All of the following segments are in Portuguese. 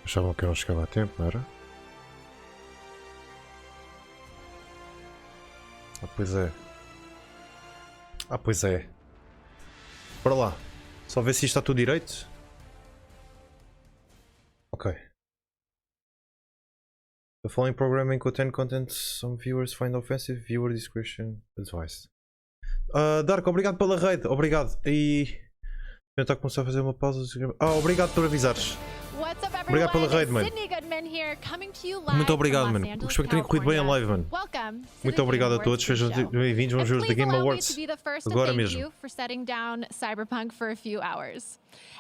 Achavam que eu não chegava a tempo, não era? Ah, pois é. Ah, pois é. Bora lá. Só ver se isto está tudo direito. Ok. The following programming contain content some viewers find offensive. Viewer discretion advised. Dark, obrigado pela raid. Obrigado. E... tentar começar a fazer uma pausa. Obrigado por avisares. Obrigado pela raid, mano. Muito obrigado, mano. Espero que tenha corrido bem a live, mano. Muito obrigado a todos. Sejam bem-vindos. Vamos ver os The Game Awards agora mesmo.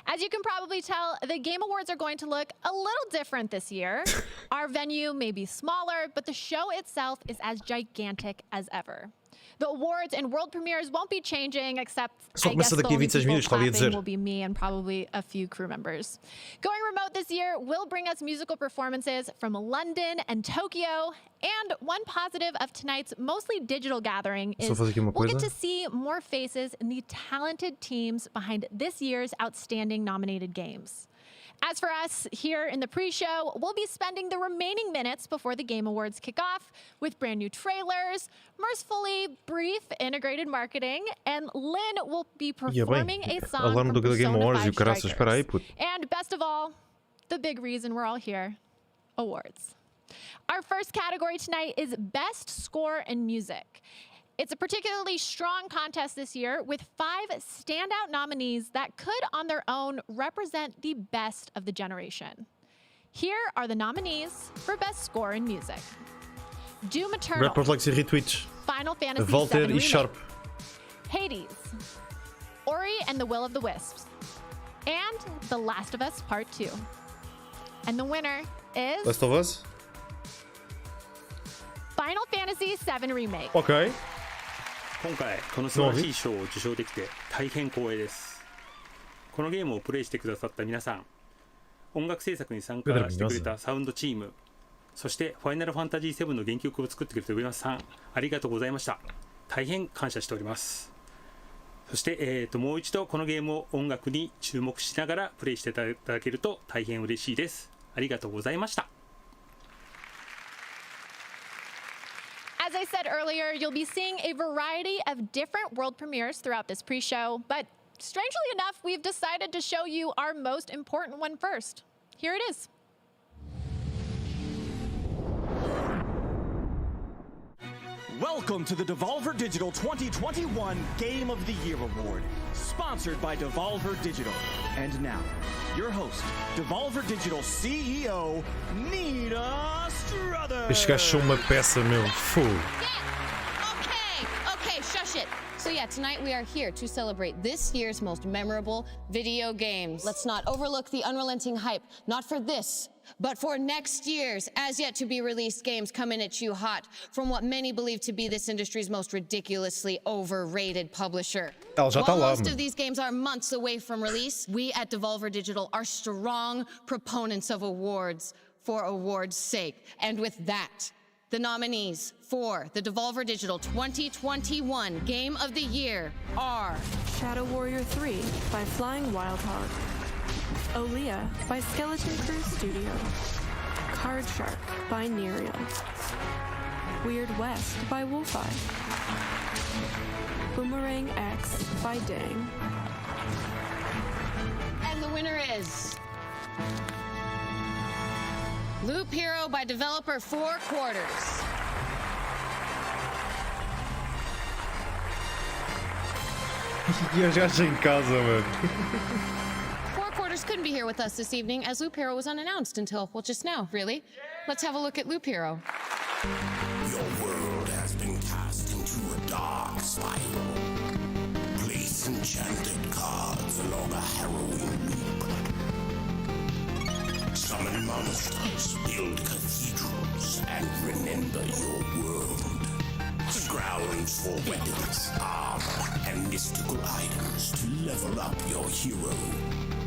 As you can probably tell, the Game Awards are going to look a little different this year. Our venue may be smaller, but the show itself is as gigantic as ever. The awards and world premieres won't be changing, except I guess the only people clapping will be me and probably a few crew members. Going remote this year will bring us musical performances from London and Tokyo, and one positive of tonight's mostly digital gathering is we'll get to see more faces in the talented teams behind this year's outstanding nominated games. As for us, here in the pre-show, we'll be spending the remaining minutes before the Game Awards kick off with brand new trailers, mercifully brief integrated marketing, and Lynn will be performing a song from Persona 5 Strikers. And best of all, the big reason we're all here, awards. Our first category tonight is Best Score in Music. It's a particularly strong contest this year with 5 standout nominees that could on their own represent the best of the generation. Here are the nominees for Best Score in Music. Doom Eternal, Final Fantasy VII Remake, Hades, Ori and the Will of the Wisps, and The Last of Us Part 2. And the winner is... Last of Us? Final Fantasy VII Remake. Okay. 今回この素晴らしい賞を受賞できて大変光栄です。このゲームをプレイしてくださった皆さん、音楽制作に参加してくれたサウンドチーム、そしてファイナルファンタジー7の原曲を作ってくれた上松さん、ありがとうございました。大変感謝しております。そして、もう一度このゲームを音楽に注目しながらプレイしていただけると大変嬉しいです。ありがとうございました。As I said earlier, you'll be seeing a variety of different world premieres throughout this pre-show, but strangely enough, we've decided to show you our most important one first. Here it is. Welcome to the Devolver Digital 2021 Game of the Year Award, sponsored by Devolver Digital. And now, your host, Devolver Digital CEO, Nina Struthers. Este gajo é uma peça, meu. Fogo. Okay, shush it. So yeah, tonight we are here to celebrate this year's most memorable video games. Let's not overlook the unrelenting hype, not for this, but for next year's as yet to be released games coming at you hot from what many believe to be this industry's most ridiculously overrated publisher. While most of these games are months away from release, we at Devolver Digital are strong proponents of awards for awards' sake. And with that, the nominees for the Devolver Digital 2021 Game of the Year are Shadow Warrior 3 by Flying Wild Hog, Olea by Skeleton Crew Studio, Card Shark by Nereal, Weird West by Wolfeye, Boomerang X by Dang. And the winner is Loop Hero by developer 4 Quarters. E os gajos em casa, mano. 4 Quarters couldn't be here with us this evening as Loop Hero was unannounced until, well, just now, really. Let's have a look at Loop Hero. Your world has been cast into a dark spiral. Place enchanted cards along a harrowing loop. Summon monsters, build cathedrals, and remember your world. Grounds for weapons, armor, and mystical items to level up your hero.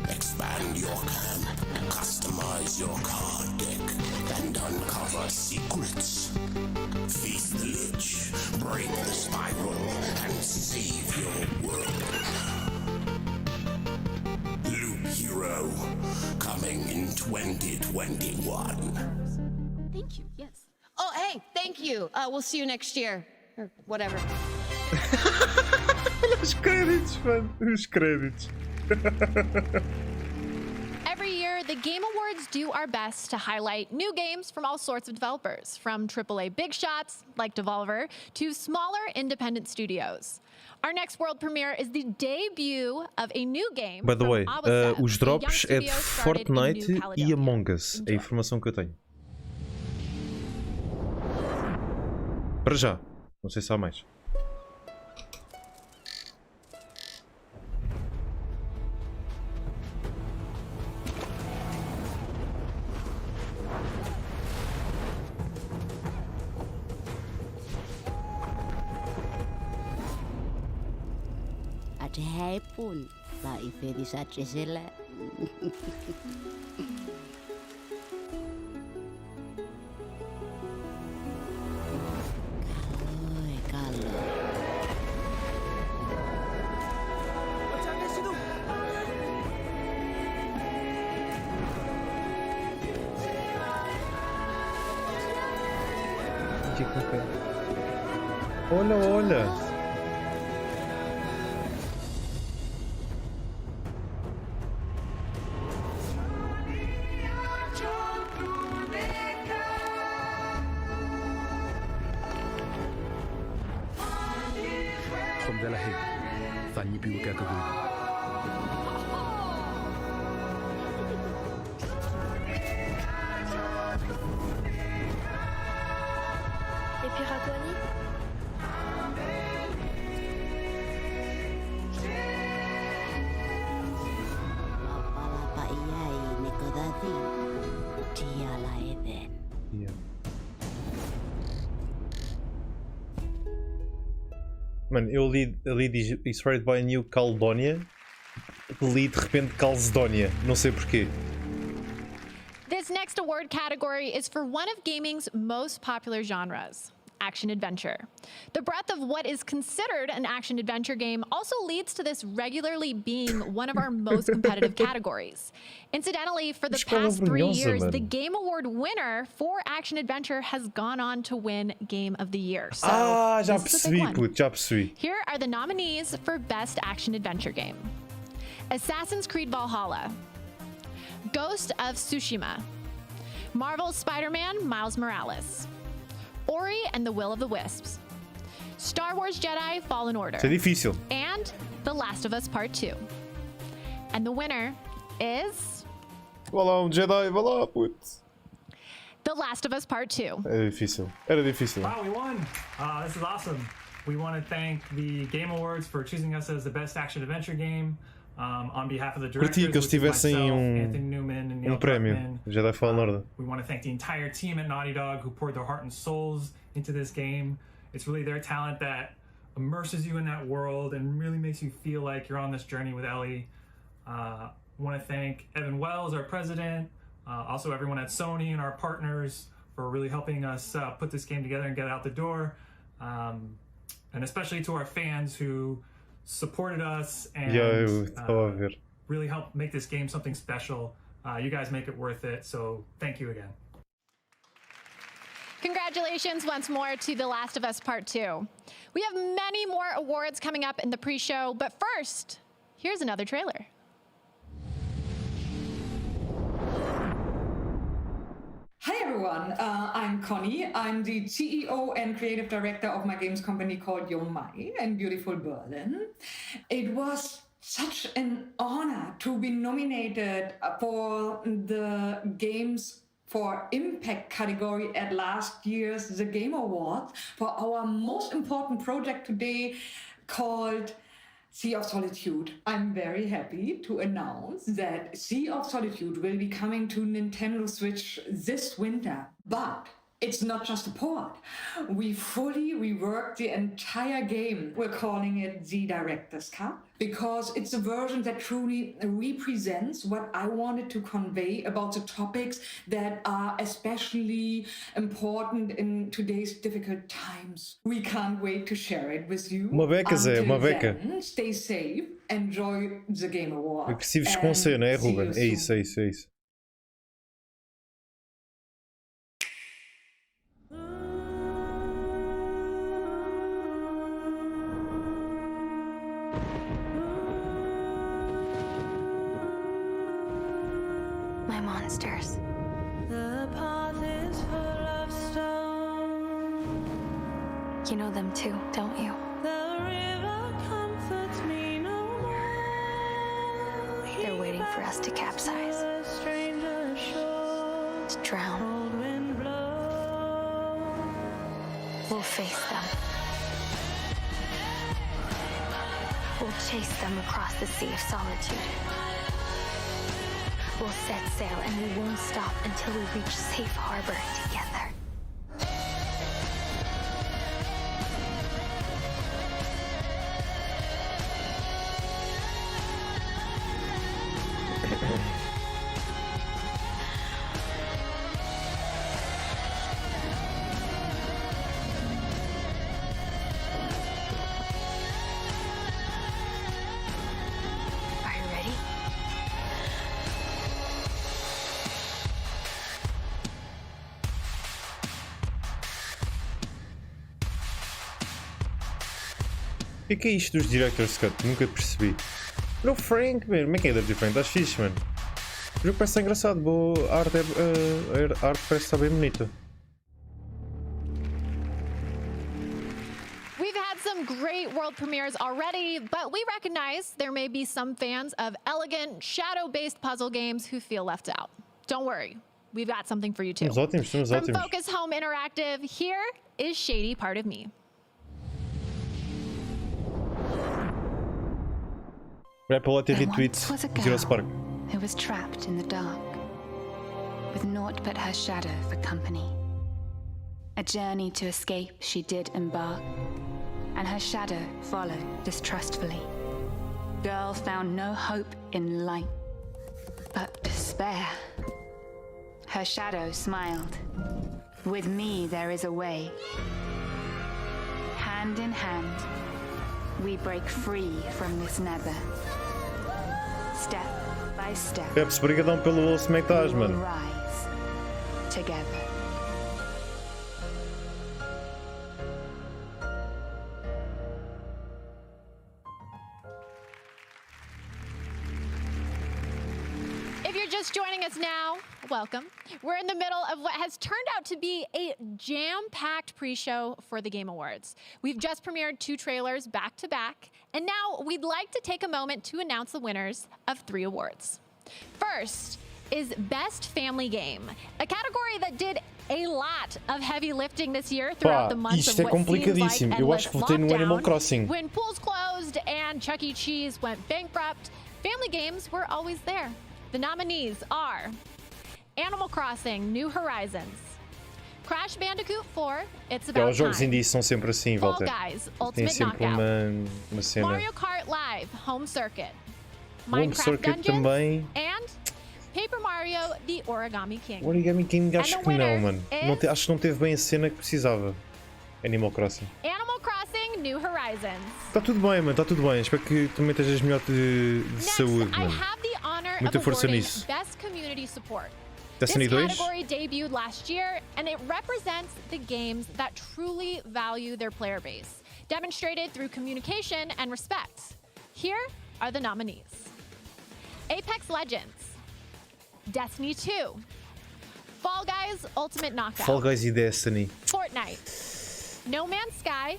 Expand your camp, customize your card deck, and uncover secrets. Face the lich, break the spiral, and save your world. Loop Hero, come coming in 2021. Thank you. Yes. Oh, hey, thank you. We'll see you next year. Or whatever. Os créditos, mano. Os créditos. Every year, the Game Awards do our best to highlight new games from all sorts of developers, from AAA big shots like Devolver to smaller independent studios. Our next world premiere is the debut of a new game. By the way, Awesome, os a young drops é de studio started in New Fortnite e Caledonia. Among Us. É a informação que eu tenho. Para já. Não sei se há mais. Ada hai pun lah ifedi saja sila. Kalau. Olha, olha. Som dela hei. Fanyi piu ka kabui. Et puis Rakwani? Papa iyai nikodati. Dia lah even. Yeah. Mano, eu ali diz Inspired by a New Caledonia. Li de repente Calcedónia. Não sei porquê. This next award category is for one of gaming's most popular genres, action-adventure. The breadth of what is considered an action-adventure game also leads to this regularly being one of our most competitive categories. Incidentally, for the Escola past 3 Brunhosa, years, mano. the Game Award winner for action-adventure has gone on to win Game of the Year. So Já this is a big percebi, one. puto, já percebi. Here are the nominees for Best Action-Adventure Game. Assassin's Creed Valhalla, Ghost of Tsushima, Marvel's Spider-Man Miles Morales, Ori and the Will of the Wisps, Star Wars Jedi Fallen Order, Isso é difícil. and The Last of Us Part 2. And the winner is Vá lá, Jedi, vá lá, puto. The Last of Us Part 2. Era difícil. Era difícil. Wow, we won! This is awesome. We want to thank the Game Awards for choosing us as the best action adventure game. On behalf of the directors, Curti que eles which is tivessem myself, Anthony Newman, and Neil prémio. Druckmann. Jedi Fallen Order. We want to thank the entire team at Naughty Dog who poured their heart and souls into this game. It's really their talent that immerses you in that world and really makes you feel like you're on this journey with Ellie. I want to thank Evan Wells, our president, also everyone at Sony and our partners for really helping us put this game together and get it out the door. And especially to our fans who supported us and Eu estava a ver. really helped make this game something special. You guys make it worth it, so thank you again. Congratulations once more to The Last of Us Part 2. We have many more awards coming up in the pre-show, but first, here's another trailer. Hi everyone, I'm Connie. I'm the CEO and creative director of my games company called Johlee in beautiful Berlin. It was such an honor to be nominated for the Games for Impact category at last year's The Game Awards for our most important project today called Sea of Solitude. I'm very happy to announce that Sea of Solitude will be coming to Nintendo Switch this winter, but it's not just a port. We fully reworked the entire game. We're calling it the Director's Cut because it's a version that truly represents what I wanted to convey about the topics that are especially important in today's difficult times. We can't wait to share it with you. Uma beca, Zé, uma Until beca. then, stay safe, enjoy the Game Awards. Agressivos com C, não é, Ruben? É isso, é isso, é isso. by monsters. The path is full of stone. You know them too, don't you? The river comforts me no more. They're waiting for us to capsize, A stranger shore. to drown. Cold wind blows. We'll face them. We'll chase them across the sea of solitude. We'll set sail and we won't stop until we reach safe harbor together. Are you ready? O que é isto dos Director's Cut? Nunca percebi. Olha o Frank, mano. Como é que é da Frank? Estás fixe, mano. O jogo parece engraçado. A arte, a arte parece estar bem bonita. We've had some great world premieres already, but we recognize there may be some fans of elegant, shadow-based puzzle games who feel left out. Don't worry, we've got something for you too. Estamos ótimos, estamos From ótimos. Focus Home Interactive, here is Shady Part of Me. Apple There retweet once was a Zero girl Spark. who was trapped in the dark, with naught but her shadow for company. A journey to escape she did embark, and her shadow followed distrustfully. Girl found no hope in light, but despair. Her shadow smiled. With me there is a way. Hand in hand, we break free from this nether. Step by step, Peps, brigadão pelo bolso, como é que estás, we will mano? rise together. If you're just joining us now, welcome. We're in the middle of what has turned out to be a jam-packed pre-show for the Game Awards. We've just premiered 2 trailers back to back, and now we'd like to take a moment to announce the winners of 3 awards. First is Best Family Game, a category that did a lot of heavy lifting this year throughout Pá, the months isto of é what seems like complicadíssimo. Eu acho endless que votei no Animal lockdown. Crossing. When pools closed and Chuck E. Cheese went bankrupt, family games were always there. The nominees are Animal Crossing New Horizons, Crash Bandicoot 4, It's É, About os jogos Time, indie são sempre assim, Fall Walter. Guys, Tem Ultimate sempre Knockout, uma cena. Mario Kart Live, Home Circuit, Home Minecraft Circuit Dungeons, também. and Paper Mario The Origami King. O Origami King acho And the que não, winner mano. Não is- acho que não teve bem a cena que precisava. Animal Crossing. Animal Crossing New Horizons. Está tudo bem, mano, está tudo bem. Espero que também estejas melhor de Next, saúde, I mano. have the honor Muita of força awarding nisso. Best Community Support. Destiny This 2? category debuted last year, and it represents the games that truly value their player base, demonstrated through communication and respect. Here are the nominees: Apex Legends, Destiny 2, Fall Guys Ultimate Knockout, Fall Guys e Destiny. Fortnite, No Man's Sky,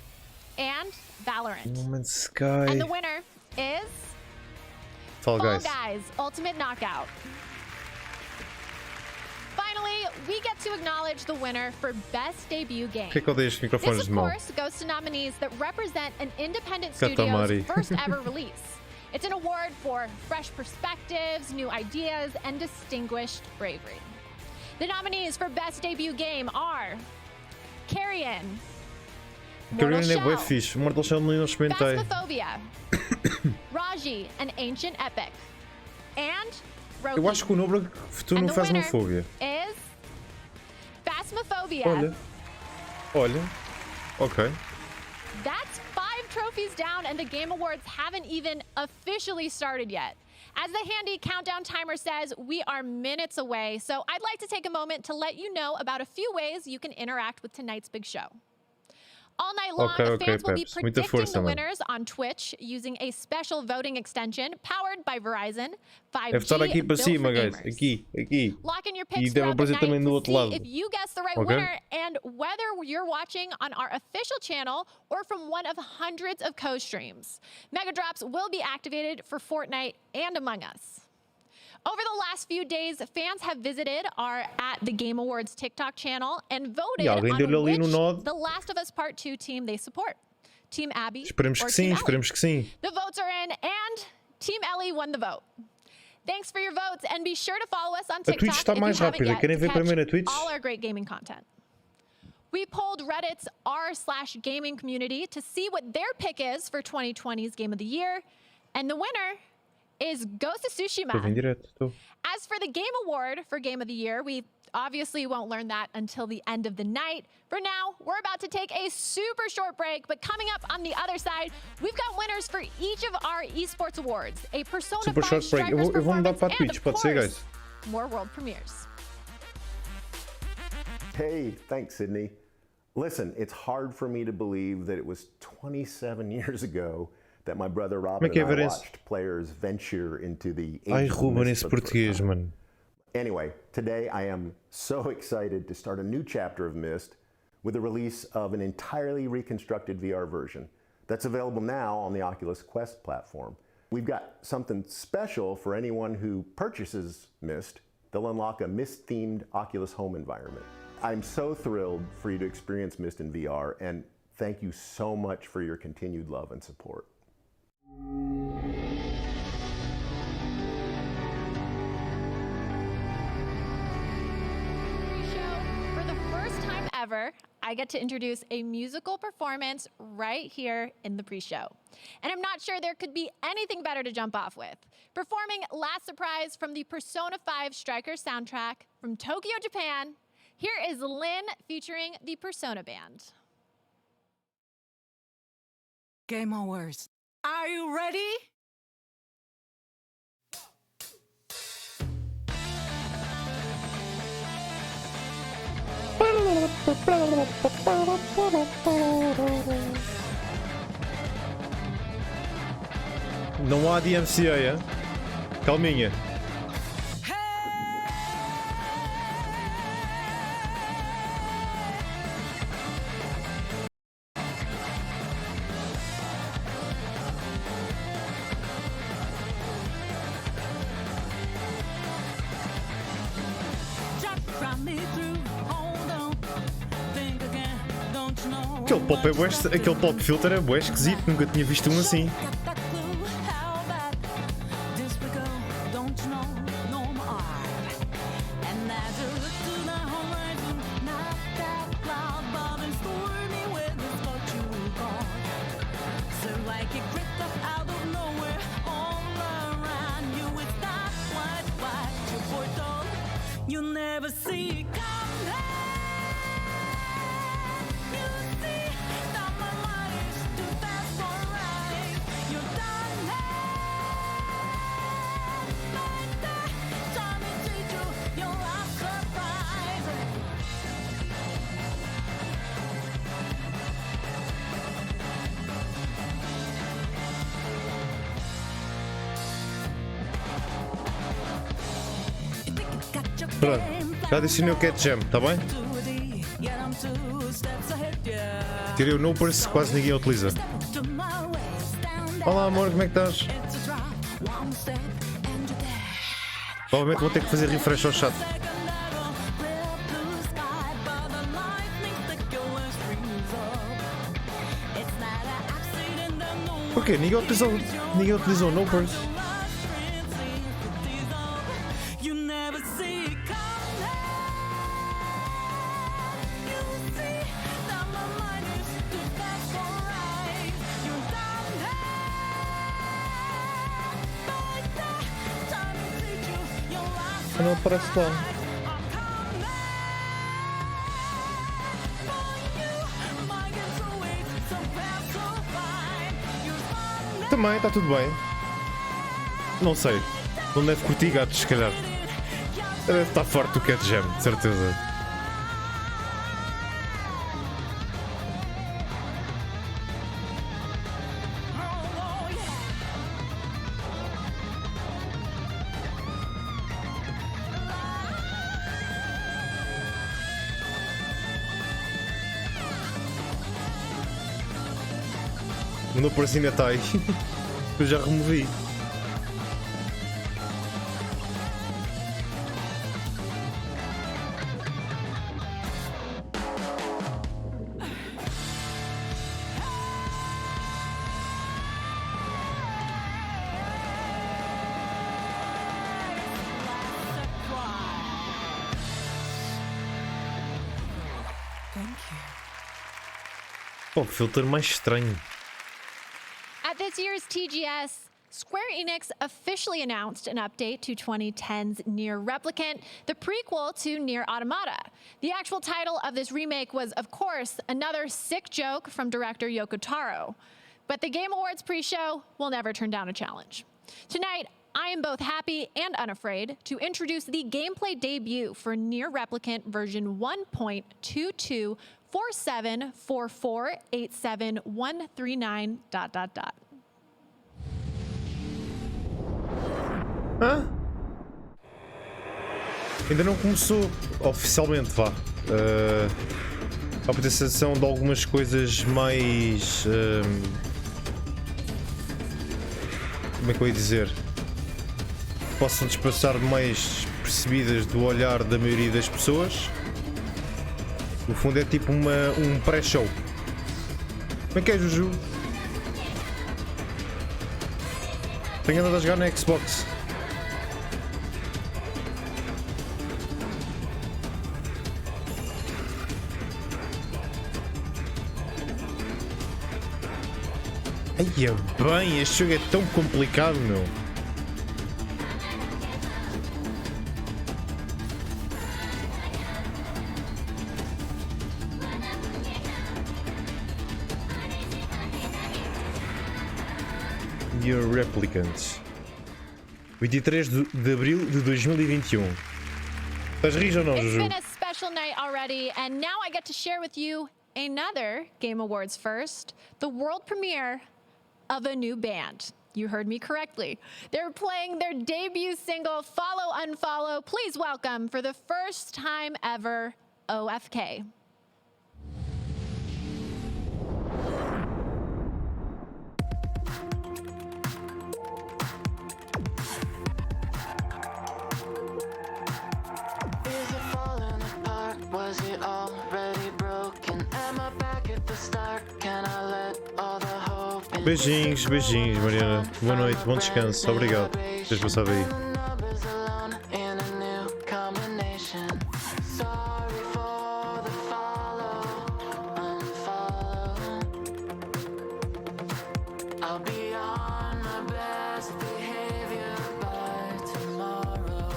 and Valorant. No Man's Sky. And the winner is Fall Fall Guys. Guys Ultimate Knockout. Finally, we get to acknowledge the winner for Best Debut Game. Por que é que eu dei estes This, microfones of de mão? course, goes to nominees that represent an independent Katamari. studio's first ever release. It's an award for fresh perspectives, new ideas, and distinguished bravery. The nominees for Best Debut Game are Carrion, Carrion Mortal é bué Shell, fixe. Mortal Shell não experimentei. Phasmophobia, Raji, an Ancient Epic, and Roki. Eu acho que o Nobra tu And não the faz winner homofobia. is Phasmophobia. Olha. Ok. That's 5 trophies down, and the Game Awards haven't even officially started yet. As the handy countdown timer says, we are minutes away, so I'd like to take a moment to let you know about a few ways you can interact with tonight's big show. All night long, Okay, fans will be Peps. Muita predicting força, the mano. winners on Twitch using a special voting extension powered by Verizon, 5G, Deve estar aqui para built cima, for guys. gamers. Aqui. Lock in your E picks deve throughout the aparecer night também do to outro see lado. if you guess the right Okay. winner and whether you're watching on our official channel or from one of hundreds of co-streams. Mega Drops will be activated for Fortnite and Among Us. Over the last few days, fans have visited our The Game Awards TikTok channel and voted alguém deu-lhe on ali no which nod. The Last of Us Part 2 team they support. Team Abby Esperemos or que Team sim, Ellie. esperemos que sim. The votes are in and Team Ellie won the vote. Thanks for your votes and be sure to follow us on A Twitch TikTok está if mais you haven't rápida. yet Querem to ver catch primeiro a Twitch? all our great gaming content. We polled Reddit's r/gaming community to see what their pick is for 2020's Game of the Year, and the winner is Ghost of Estou em Tsushima. direto. Estou. As for the Game Award for Game of the Year, we obviously won't learn that until the end of the night. For now, we're about to take a super short break, but coming up on the other side, we've got winners for each of our esports awards, a Persona Super 5 short break. Strikers Eu vou mudar performance, para a and Twitch, of pode ser, course, guys? more world premieres. Hey, thanks, Sydney. Listen, it's hard for me to believe that it was 27 years ago that my brother Robin Como é que é and I ver isso? watched players venture into the Ai, age of Ruben, mist esse for the first português, time. mano. Anyway, today I am so excited to start a new chapter of Myst with the release of an entirely reconstructed VR version that's available now on the Oculus Quest platform. We've got something special for anyone who purchases Myst. They'll unlock a Myst-themed Oculus home environment. I'm so thrilled for you to experience Myst in VR, and thank you so much for your continued love and support. For the first time ever, I get to introduce a musical performance right here in the pre-show. And I'm not sure there could be anything better to jump off with. Performing Last Surprise from the Persona 5 Strikers soundtrack from Tokyo, Japan, here is Lynn featuring the Persona Band. Game Awards. Are you ready? Não há DMCA, é? Calminha. Aquele pop filter é bué esquisito, nunca tinha visto um assim. Pronto, já adicionei o Cat Jam, tá bem? Tirei o Noopers, quase ninguém utiliza. Olá amor, como é que estás? Provavelmente vou ter que fazer refresh ao chat. Porquê? Ninguém utilizou o Noopers. Não aparece lá. Também, está tudo bem. Não sei. Não deve curtir gatos, se calhar. Deve estar forte o Cat Jam, de certeza. O meu preço ainda está aí. Eu já removi. Pô, filtro mais estranho. At this year's TGS, Square Enix officially announced an update to 2010's Nier Replicant, the prequel to Nier Automata. The actual title of this remake was, of course, another sick joke from director Yoko Taro. But the Game Awards pre-show will never turn down a challenge. Tonight, I am both happy and unafraid to introduce the gameplay debut for Nier Replicant version 1.2247448739 ... Hã? Ainda não começou oficialmente, vá. A apresentação de algumas coisas mais... como é que eu ia dizer? Possam dispersar mais percebidas do olhar da maioria das pessoas. No fundo é tipo um pré-show. Como é que é, Juju? Tenho andado a jogar na Xbox. Ai, bem, este jogo é tão complicado, meu. Nier Replicant. 23 de abril de 2021. Estás rijo ou não, It's Juju? been a special night already, and now I get to share with you another Game Awards first, the world premiere of a new band. You heard me correctly. They're playing their debut single, Follow Unfollow. Please welcome, for the first time ever, OFK. Was it already broken? Am I back at the start? Can I let all the hope in? Beijinhos, beijinhos, Mariana. Boa noite, bom descanso. Obrigado por teres passado aí. Numbers alone in a new combination. Sorry for the follow, unfollow. I'll be on my best behavior by tomorrow.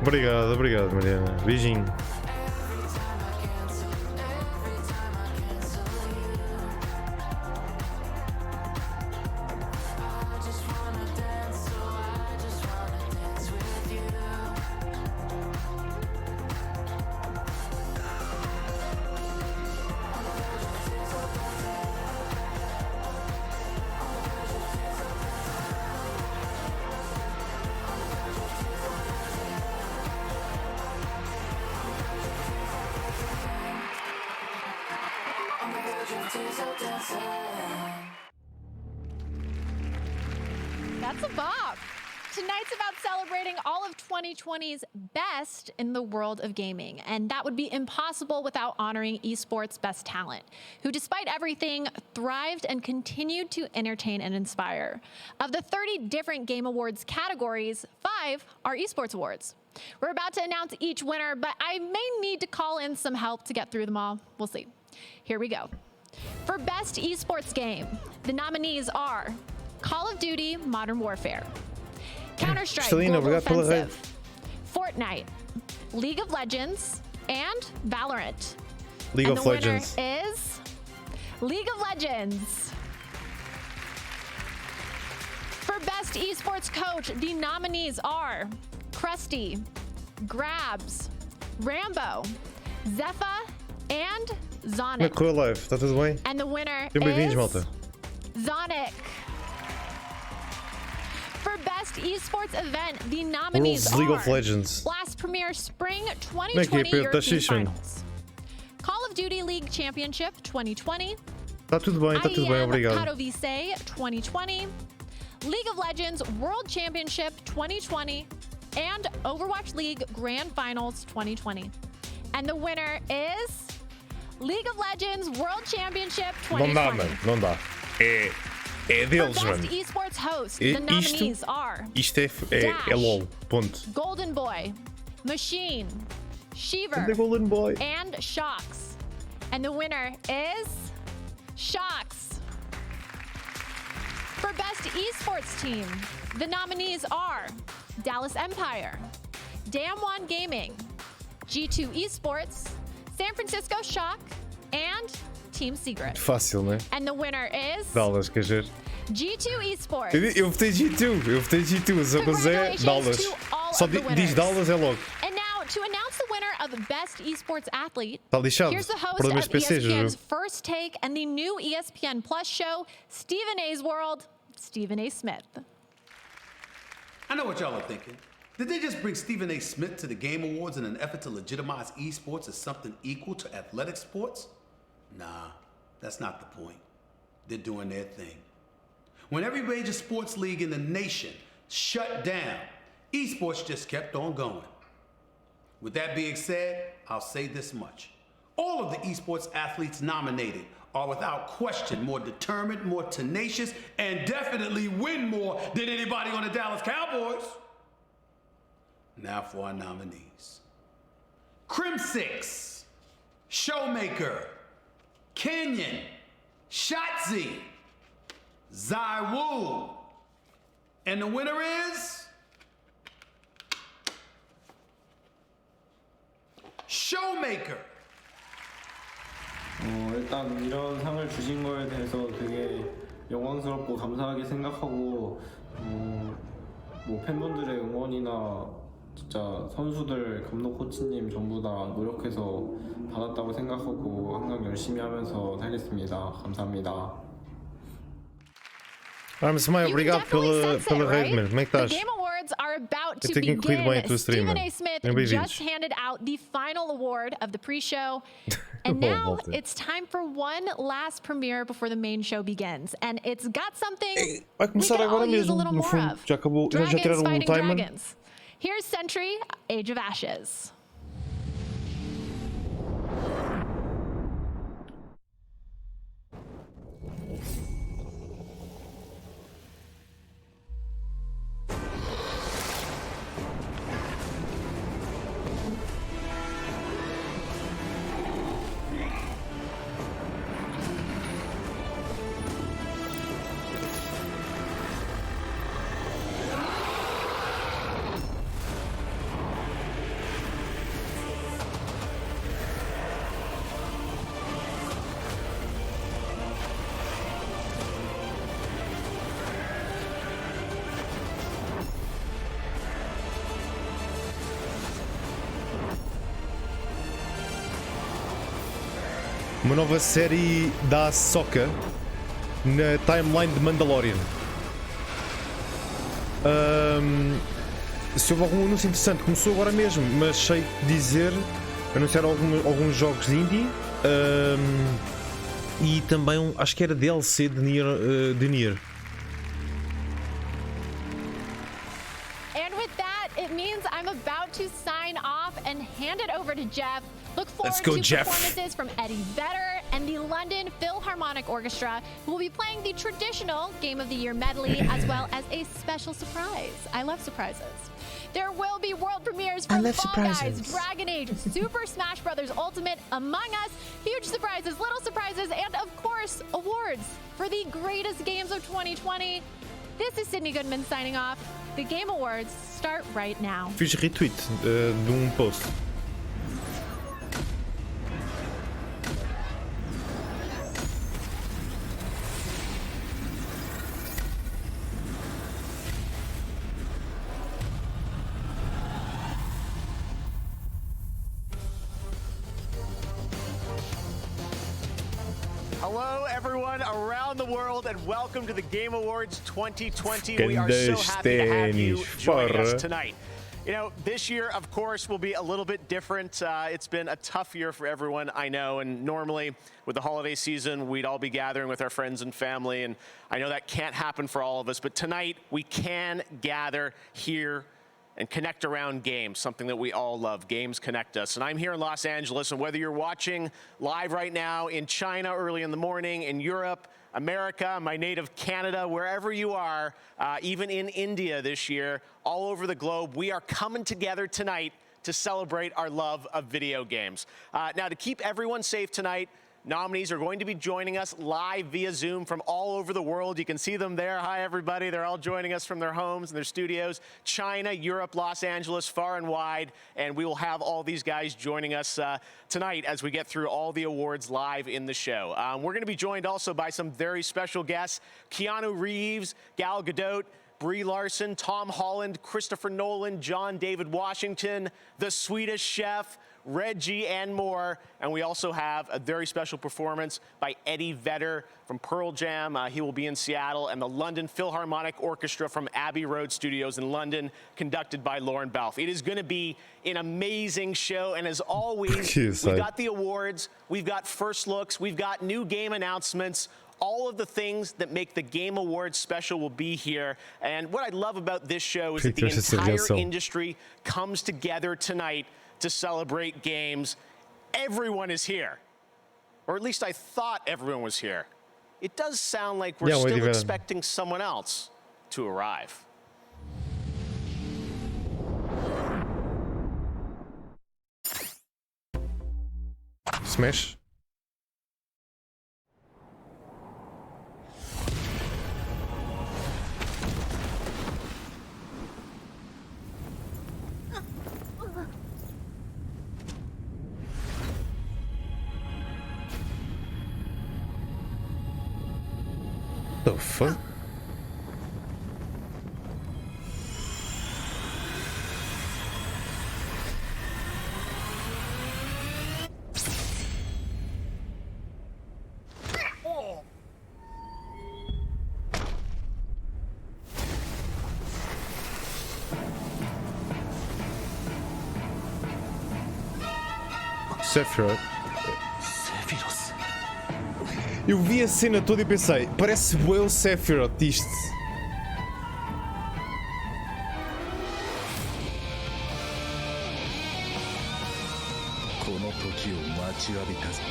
Obrigado, obrigado, Mariana. Beijinho. That's a bop. Tonight's about celebrating all of 2020's best in the world of gaming, and that would be impossible without honoring esports' best talent, who despite everything thrived and continued to entertain and inspire. Of the 30 different Game Awards categories, 5 are esports awards. We're about to announce each winner, but I may need to call in some help to get through them all. We'll see. Here we go. For Best Esports Game, the nominees are Call of Duty Modern Warfare, Counter-Strike Global Offensive, Fortnite, League of Legends, and Valorant. League of Legends. The winner is League of Legends. For Best Esports Coach, the nominees are Krusty, Grabs, Rambo, Zepha, and Como é Zonic. que correu a live? Está tudo bem? And the winner Sejam bem-vindos, is malta. Zonic. For Best Esports Event, the nominees World's League are of Legends. Blast Premier Spring Como é que é, 2020 Pedro? Tá European xixi? Finals. Call of Duty League Championship 2020. Tá tudo bem, obrigado. Katowice 2020. League of Legends World Championship 2020. And Overwatch League Grand Finals 2020. And the winner is League of Legends World Championship 2020. Não dá, mano, não dá. É deles, For mano. Best Esports Host, the nominees are Isto é LOL, ponto. Golden Boy, Machine, Shiver, The Golden Boy. and Shocks. And the winner is Shocks. For Best Esports Team, the nominees are Dallas Empire, Damwon Gaming, G2 Esports, San Francisco Shock, and Team Secret. Fácil, né? And the winner is Dallas, quer dizer? G2 Esports. Eu votei G2, só que é Dallas. Só diz Dallas é logo. And now, to announce the winner of Best Esports Athlete, Tá lixado. here's the host Por of meus PCs, ESPN's viu? First Take and the new ESPN Plus show, Stephen A's World, Stephen A. Smith. I know what y'all are thinking. Did they just bring Stephen A. Smith to the Game Awards in an effort to legitimize esports as something equal to athletic sports? Nah, that's not the point. They're doing their thing. When every major sports league in the nation shut down, esports just kept on going. With that being said, I'll say this much. All of the esports athletes nominated are without question more determined, more tenacious, and definitely win more than anybody on the Dallas Cowboys. Now for our nominees. Crim6, Showmaker, Kenyon, Shotzi, Zywoo. And the winner is Showmaker. 일단 이런 상을 주신 거에 대해서 되게 영광스럽고 감사하게 생각하고 뭐 팬분들의 응원이나 진짜 선수들, 감독, 코치님 전부 다 노력해서 받았다고 생각하고 항상 열심히 하면서 살겠습니다. 감사합니다. Mas obrigado pela rede, mano. Como é que The estás? Game Awards are about to Eu tenho que incluir bem a begin. tua stream, Stephen mano. A. Smith Bem-vindos. just handed out the final award of the pre-show. And now it's time for one last premiere before the main show begins. And it's got something Vai we começar could all agora use a mesmo, little no more fundo. of. Já acabou, já Dragons tiraram o fighting timer. dragons. Here's Sentry, Age of Ashes. Uma nova série da Ahsoka na timeline de Mandalorian. Se houve algum anúncio interessante, começou agora mesmo, mas sei dizer, anunciaram alguns jogos indie e também acho que era DLC de Nier. And with that, it means I'm about to sign off and hand it over to Jeff. Look forward Let's go, to Jeff. performances from Eddie Vedder and the London Philharmonic Orchestra, who will be playing the traditional Game of the Year medley, as well as a special surprise. I love surprises. There will be world premieres for Fall Guys, Dragon Age, Super Smash Bros. Ultimate, Among Us, huge surprises, little surprises, and of course, awards for the greatest games of 2020. This is Sydney Goodman signing off. The Game Awards start right now. Fiz retweet de post. Hello, everyone around the world, and welcome to the Game Awards 2020. We are so happy to have you joining us tonight. You know, this year, of course, will be a little bit different. It's been a tough year for everyone, I know, and normally with the holiday season, we'd all be gathering with our friends and family, and I know that can't happen for all of us, but tonight we can gather here and connect around games, something that we all love. Games connect us. And I'm here in Los Angeles, and whether you're watching live right now in China early in the morning, in Europe, America, my native Canada, wherever you are, even in India this year, all over the globe, we are coming together tonight to celebrate our love of video games. Now, to keep everyone safe tonight, nominees are going to be joining us live via Zoom from all over the world. You can see them there. Hi, everybody. They're all joining us from their homes and their studios. China, Europe, Los Angeles, far and wide. And we will have all these guys joining us tonight as we get through all the awards live in the show. We're going to be joined also by some very special guests. Keanu Reeves, Gal Gadot, Brie Larson, Tom Holland, Christopher Nolan, John David Washington, the Swedish Chef, Reggie, and more. And we also have a very special performance by Eddie Vedder from Pearl Jam. He will be in Seattle, and the London Philharmonic Orchestra from Abbey Road Studios in London, conducted by Lauren Balfe. It is going to be an amazing show, and as always, we've got the awards, we've got first looks, we've got new game announcements. All of the things that make the Game Awards special will be here. And what I love about this show is that the entire industry comes together tonight to celebrate games. Everyone is here. Or at least I thought everyone was here. It does sound like we're still expecting someone else to arrive. Smash. The fuck? Sephiroth. Eu vi a cena toda e pensei, parece bué o Sephiroth isto.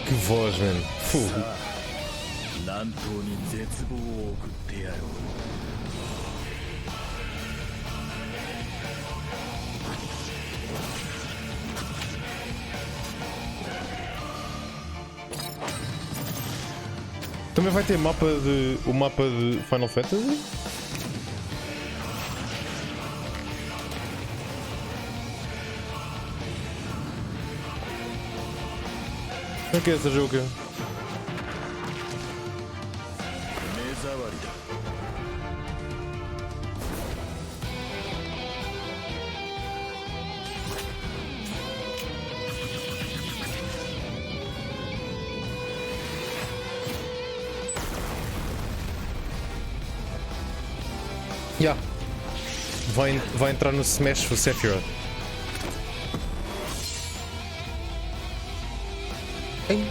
Que voz, mano. Fogo. Também vai ter o mapa de Final Fantasy? Como é que é essa jogo? Yeah. Vai entrar no Smash o Sephiroth. Hein?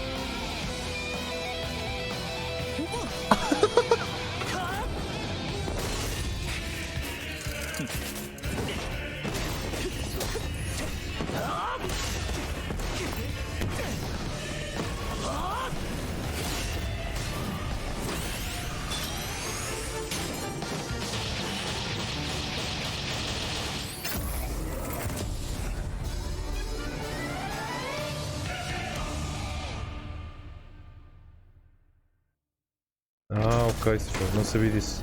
Ok, não sabia disso.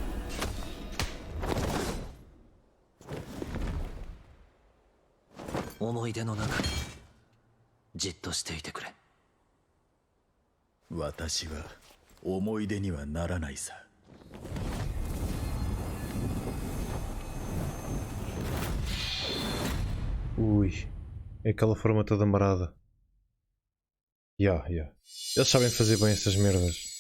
Ui, é aquela forma toda marada. Yeah. Eles sabem fazer bem essas merdas.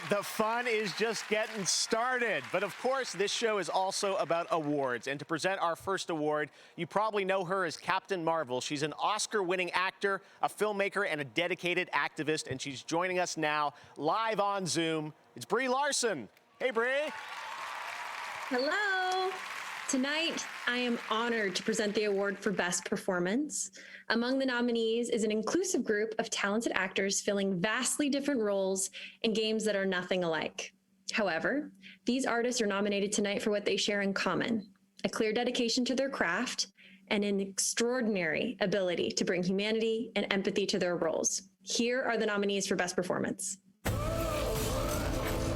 the fun is just getting started. But of course, this show is also about awards. And to present our first award, you probably know her as Captain Marvel. She's an Oscar-winning actor, a filmmaker, and a dedicated activist. And she's joining us now live on Zoom. It's Brie Larson. Hey, Brie. Hello. Tonight, I am honored to present the award for Best Performance. Among the nominees is an inclusive group of talented actors filling vastly different roles in games that are nothing alike. However, these artists are nominated tonight for what they share in common: a clear dedication to their craft and an extraordinary ability to bring humanity and empathy to their roles. Here are the nominees for Best Performance.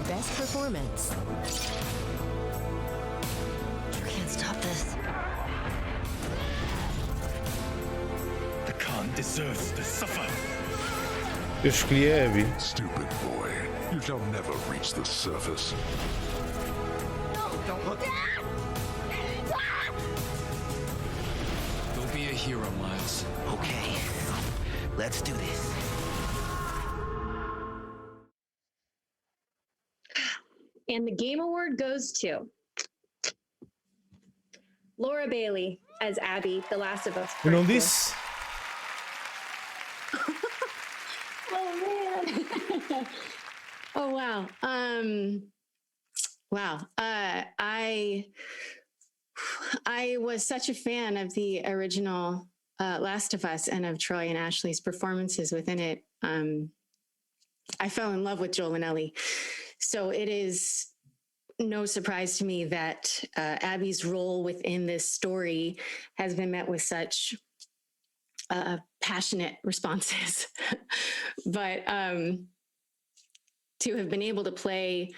Best Performance. Stop this. The Khan deserves to suffer. Eu escolhi a Abby. Stupid boy, you shall never reach the surface. Don't look. Go be a hero, Miles. Okay, let's do this. And the Game Award goes to Laura Bailey as Abby, The Last of Us. Eu não disse. Oh man. Oh wow. Wow. I was such a fan of the original Last of Us and of Troy and Ashley's performances within it. I fell in love with Joel and Ellie. So it is no surprise to me that Abby's role within this story has been met with such passionate responses. But to have been able to play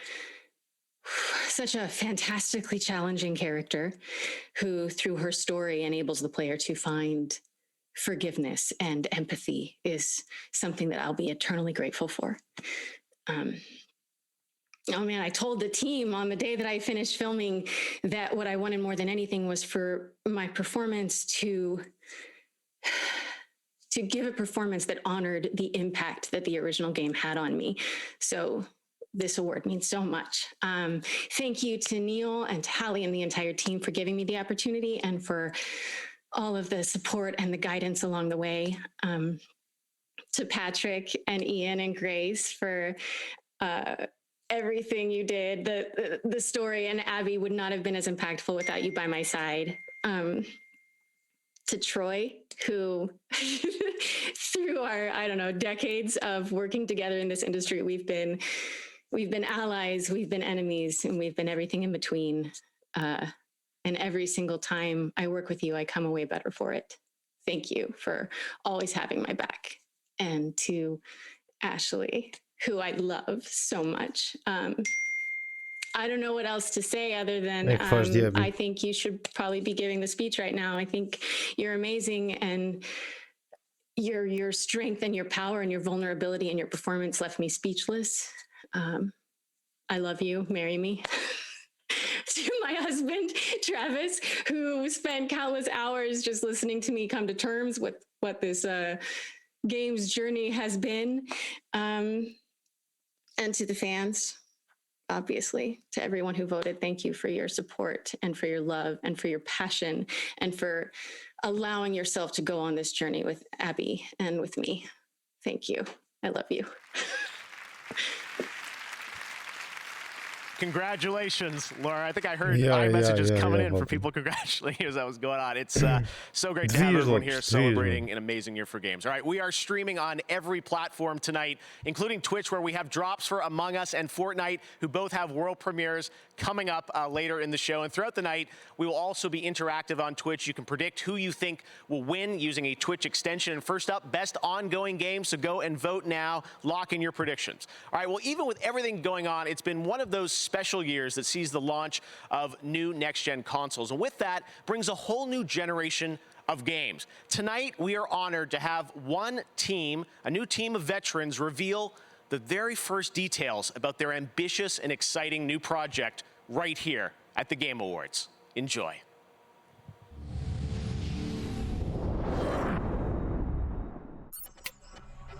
such a fantastically challenging character who, through her story, enables the player to find forgiveness and empathy is something that I'll be eternally grateful for. Oh man, I told the team on the day that I finished filming that what I wanted more than anything was for my performance to give a performance that honored the impact that the original game had on me. So this award means so much. Thank you to Neil and to Hallie and the entire team for giving me the opportunity and for all of the support and the guidance along the way. To Patrick and Ian and Grace for everything you did. The story and Abby would not have been as impactful without you by my side. To Troy, who through our, I don't know, decades of working together in this industry, we've been allies, we've been enemies, and we've been everything in between. And every single time I work with you, I come away better for it. Thank you for always having my back. And to Ashley, who I love so much. I don't know what else to say other than I think you should probably be giving the speech right now. I think you're amazing, and your strength and your power and your vulnerability and your performance left me speechless. I love you. Marry me. To my husband, Travis, who spent countless hours just listening to me come to terms with what this game's journey has been. And to the fans, obviously, to everyone who voted, thank you for your support and for your love and for your passion and for allowing yourself to go on this journey with Abby and with me. Thank you. I love you. Congratulations, Laura. I think I heard iMessages coming in for people congratulating you as that was going on. It's so great to have everyone here celebrating an amazing year for games. All right, we are streaming on every platform tonight, including Twitch, where we have drops for Among Us and Fortnite, who both have world premieres coming up later in the show. And throughout the night, we will also be interactive on Twitch. You can predict who you think will win using a Twitch extension. And first up, best ongoing game. So go and vote now. Lock in your predictions. All right, well, even with everything going on, it's been one of those special years that sees the launch of new next-gen consoles. And with that brings a whole new generation of games. Tonight, we are honored to have one team, a new team of veterans, reveal the very first details about their ambitious and exciting new project right here at the Game Awards. Enjoy.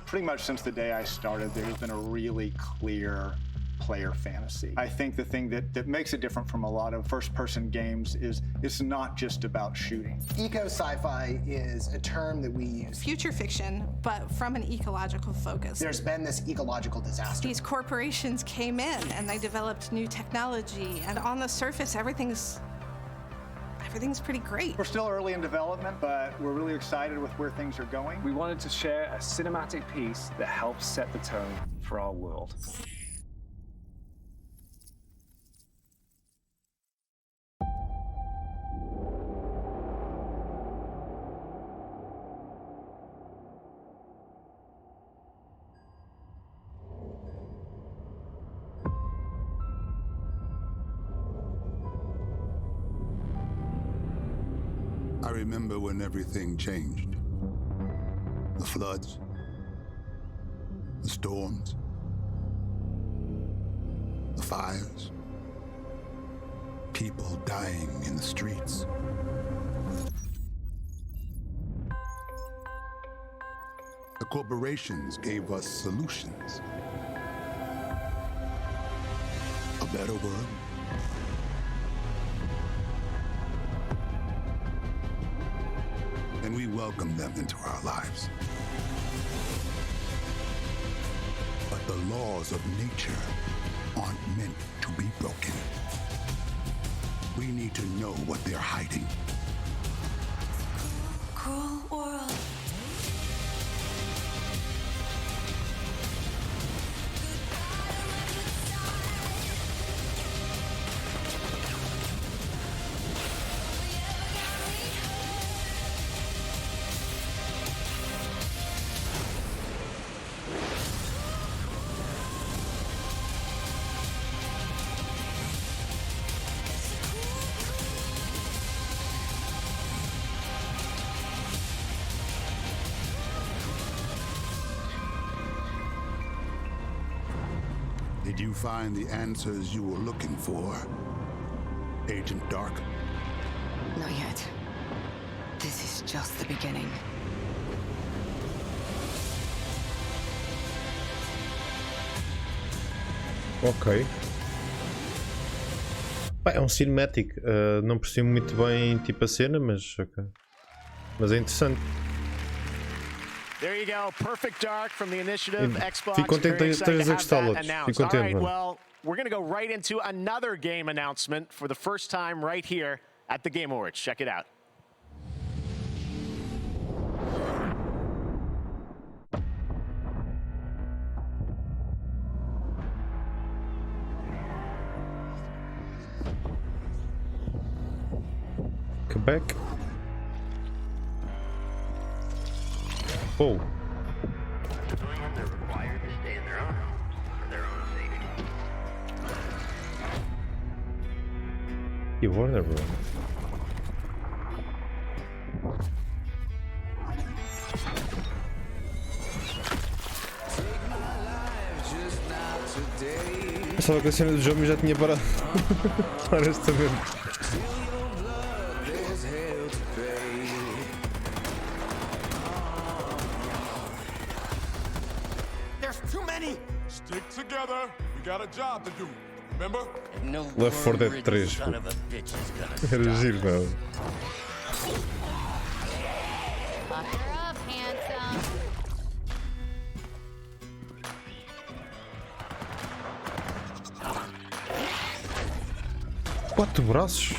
Pretty much since the day I started, there's been a really clear player fantasy. I think the thing that makes it different from a lot of first-person games is it's not just about shooting. Eco-sci-fi is a term that we use. Future fiction, but from an ecological focus. There's been this ecological disaster. These corporations came in and they developed new technology, and on the surface, everything's pretty great. We're still early in development, but we're really excited with where things are going. We wanted to share a cinematic piece that helps set the tone for our world. I remember when everything changed. The floods, the storms, the fires, people dying in the streets. The corporations gave us solutions. A better world. And we welcome them into our lives. But the laws of nature aren't meant to be broken. We need to know what they're hiding. Cruel world. Did you find the answers you were looking for, Agent Dark? Not yet. This is just the beginning. Ok. Bem, é um cinematic. Não percebo muito bem tipo a cena, mas ok. Mas é interessante. There you go, Perfect Dark from the Initiative, Xbox. Fico contente Very excited to have that Fico announced. All contente, right, mano. well, we're going to go right into another game announcement for the first time right here at the Game Awards. Check it out. Quebec. Oh. They're required to stay in their own homes for their own safety. E Warner Bros. Pensava que a cena do jogo já tinha parado. Honestamente. Stick together. We got a job to do. Remember? Left 4 Dead 3. Era giro, meu. Lock her up, handsome. 4 braços.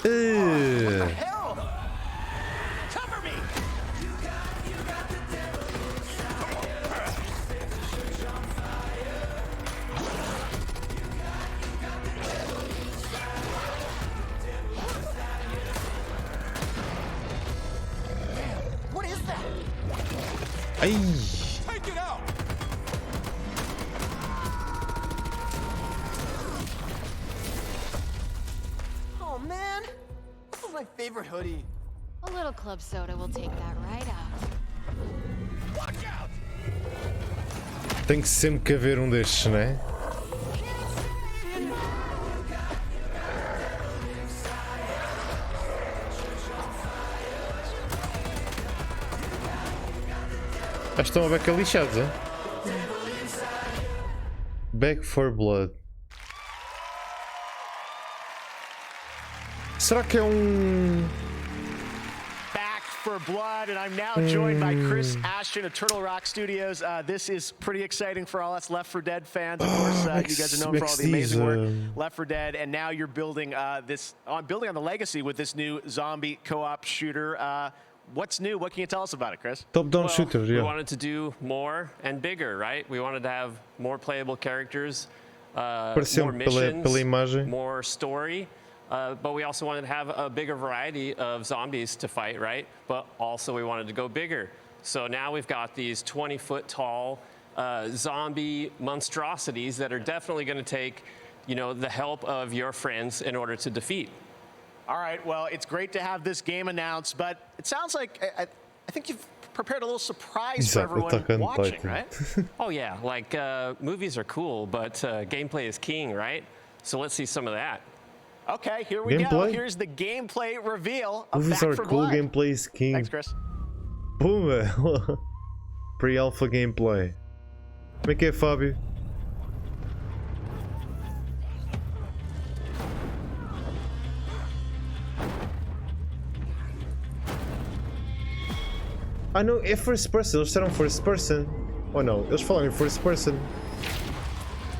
Ai. Take it out. Oh man, this is my favorite hoodie. A little club soda will take that right out. Watch out. Tem que sempre que haver um destes, não é? Estão a beca lixados, é? Back for Blood. Será que é Back for Blood, and I'm now joined by Chris Ashton of Turtle Rock Studios. This is pretty exciting for all us Left 4 Dead fans. Of course, you guys are known for all the amazing work Left 4 Dead, and now you're building building on the legacy with this new zombie co-op shooter. What's new? What can you tell us about it, Chris? Top-down shooter, yeah. We wanted to do more and bigger, right? We wanted to have more playable characters, more missions, more story. But we also wanted to have a bigger variety of zombies to fight, right? But also we wanted to go bigger. So now we've got these 20-foot tall zombie monstrosities that are definitely going to take, you know, the help of your friends in order to defeat. All right, well, it's great to have this game announced, but it sounds like I think you've prepared a little surprise for everyone watching, right? Oh yeah, like movies are cool, but gameplay is king, right? So let's see some of that. Okay, here we go. Here's the gameplay reveal of Movies Back are for cool, Blood. gameplay is king. Thanks, Chris. Boom! Pre-alpha gameplay. Como é que é, Fábio? Ah não, é first person, eles disseram first person. Ou não, eles falaram em first person.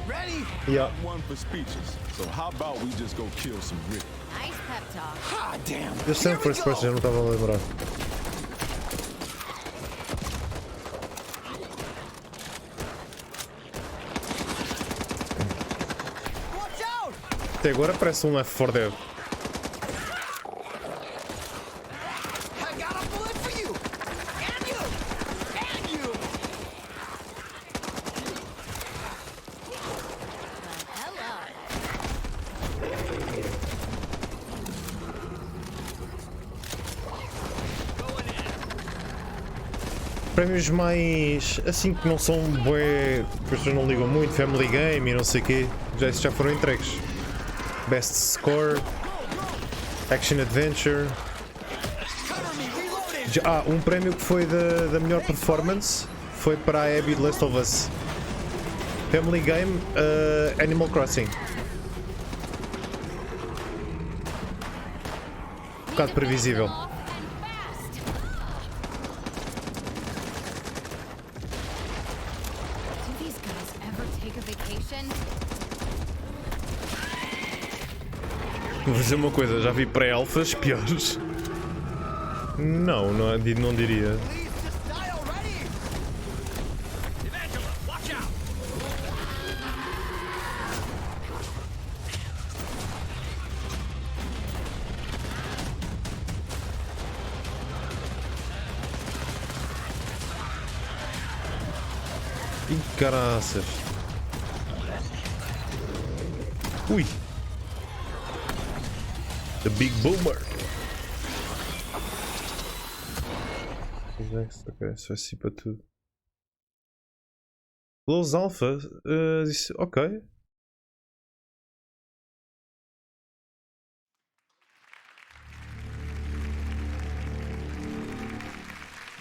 Ready? Yeah. One for speeches. So how about we just go kill some Rick? Nice pep talk. Ah, damn. Eles disseram first person, eu não estava a lembrar. Até agora parece um Left 4 Dead. Prémios mais assim que não são bué, que as pessoas não ligam muito, Family Game e não sei o quê, já foram entregues. Best Score, Action Adventure. Um prémio que foi da melhor performance foi para a Abby de Last of Us. Family Game, Animal Crossing. Um bocado previsível. Vou dizer uma coisa, já vi pré-alfas piores. Não diria. Ih, caraças. Ui. The Big Boomer. Ok, isso vai ser para tudo. Close Alpha, ok.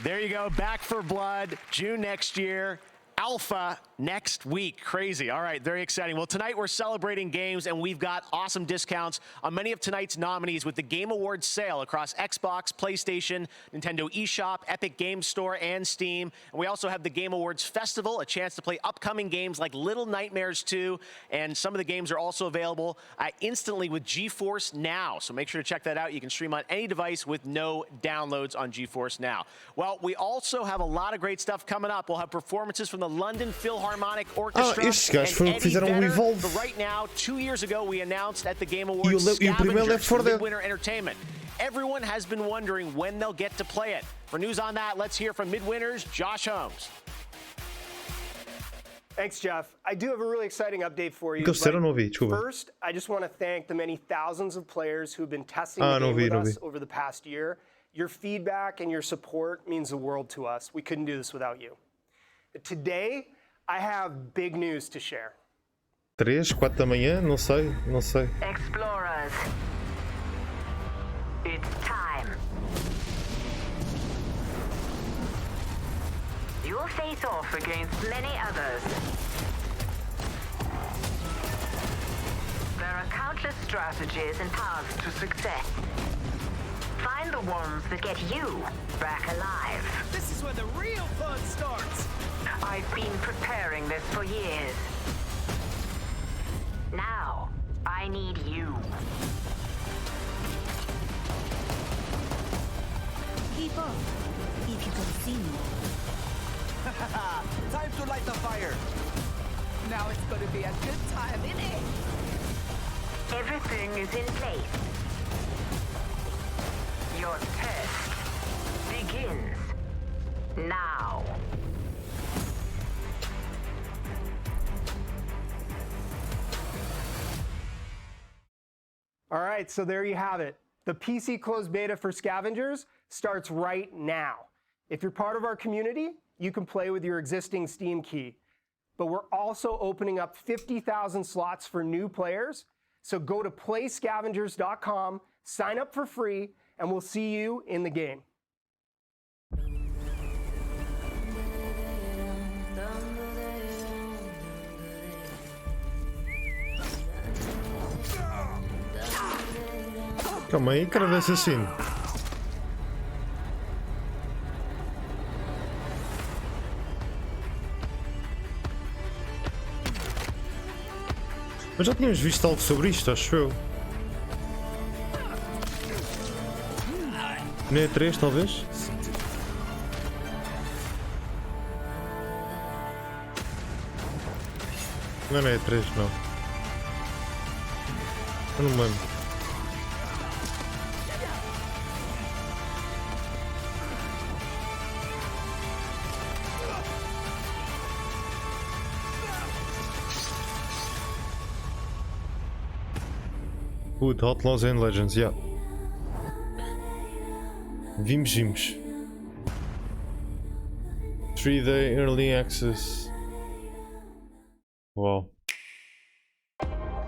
There you go, Back for Blood, June next year. Alpha next week. Crazy. All right, very exciting. Well, tonight we're celebrating games, and we've got awesome discounts on many of tonight's nominees with the Game Awards sale across Xbox, PlayStation, Nintendo eShop, Epic Games Store, and Steam. And we also have the Game Awards Festival, a chance to play upcoming games like Little Nightmares 2, and some of the games are also available instantly with GeForce Now. So make sure to check that out. You can stream on any device with no downloads on GeForce Now. Well, we also have a lot of great stuff coming up. We'll have performances from the London Philharmonic Orchestra and Eddie Vedder. But right now, 2 years ago, we announced at the Game Awards Scavengers for Midwinter Entertainment. Everyone has been wondering when they'll get to play it. For news on that, let's hear from Midwinter's Josh Holmes. Thanks, Jeff. I do have a really exciting update for you. First, I just want to thank the many thousands of players who've been testing the game with us over the past year. Your feedback and your support means the world to us. We couldn't do this without you. Today, I have big news to share. 3, 4 da manhã? Não sei. Explorers, it's time. You'll face off against many others. strategies and paths to success. Find the ones that get you back alive. This is where the real fun starts. I've been preparing this for years. Now, I need you. Keep up, if you can see me. Time to light the fire. Now it's gonna be a good time, innit? Everything is in place. Your test begins now. All right, so there you have it. The PC closed beta for Scavengers starts right now. If you're part of our community, you can play with your existing Steam key. But we're also opening up 50,000 slots for new players. So go to playscavengers.com, sign up for free, and we'll see you in the game. Calma aí, cara de assassino. Mas já tínhamos visto algo sobre isto, acho eu. Na E3, talvez? Não é na E3, não. Eu não me lembro. Good, Outlaws and Legends, yeah. Vimos. 3-day early access. Uau.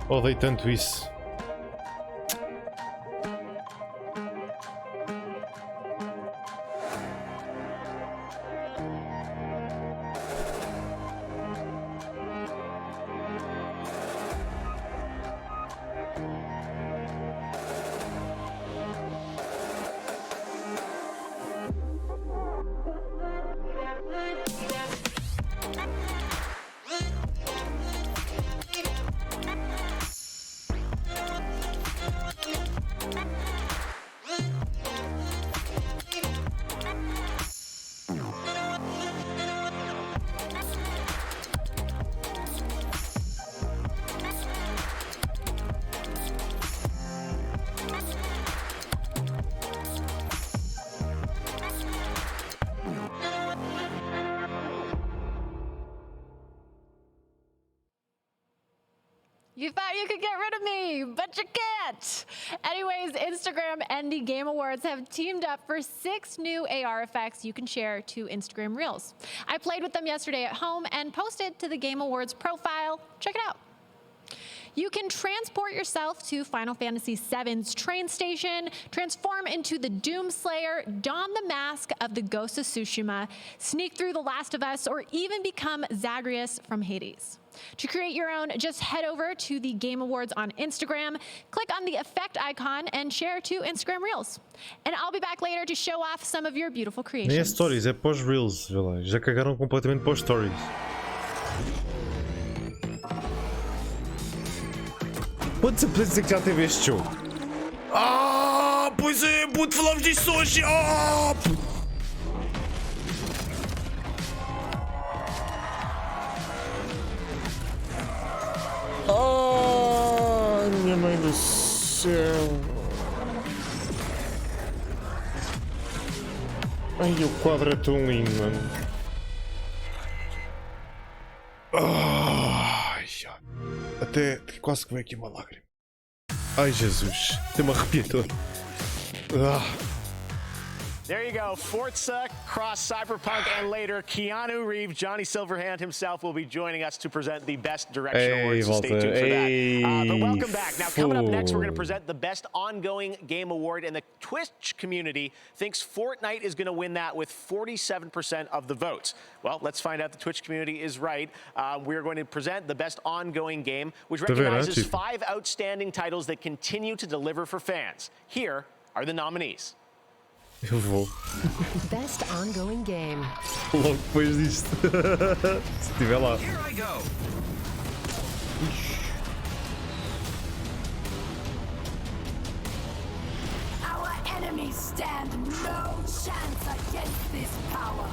Odeio tanto isso. You thought you could get rid of me, but you can't. Anyways, Instagram and the Game Awards have teamed up for 6 new AR effects you can share to Instagram Reels. I played with them yesterday at home and posted to the Game Awards profile. Check it out. You can transport yourself to Final Fantasy VII's train station, transform into the Doomslayer, don the mask of the Ghost of Tsushima, sneak through The Last of Us, or even become Zagreus from Hades. To create your own, just head over to the Game Awards on Instagram, click on the effect icon, and share to Instagram Reels. And I'll be back later to show off some of your beautiful creations. Nem é Stories, é pós Reels, vê lá. Já cagaram completamente pós Stories. Pode ser dizer que já teve este jogo? Ah, pois é, puto, falamos disso hoje. Ah, oh, minha mãe do céu. Ai, o quadro é tão lindo, mano. Ai, até quase que veio aqui uma lágrima. Ai, Jesus, tem-me arrepiado. There you go. Forza, Cross, Cyberpunk, and later, Keanu Reeves, Johnny Silverhand himself will be joining us to present the Best Direction Awards. So stay tuned for that. But welcome back. Now, coming up next, we're going to present the Best Ongoing Game Award, and the Twitch community thinks Fortnite is going to win that with 47% of the votes. Well, let's find out the Twitch community is right. We're going to present the Best Ongoing Game, which recognizes 5 outstanding titles that continue to deliver for fans. Here are the nominees. Eu vou. Best ongoing game. Logo depois disto. Se estiver lá. Here I go. Our enemies stand no chance against this power.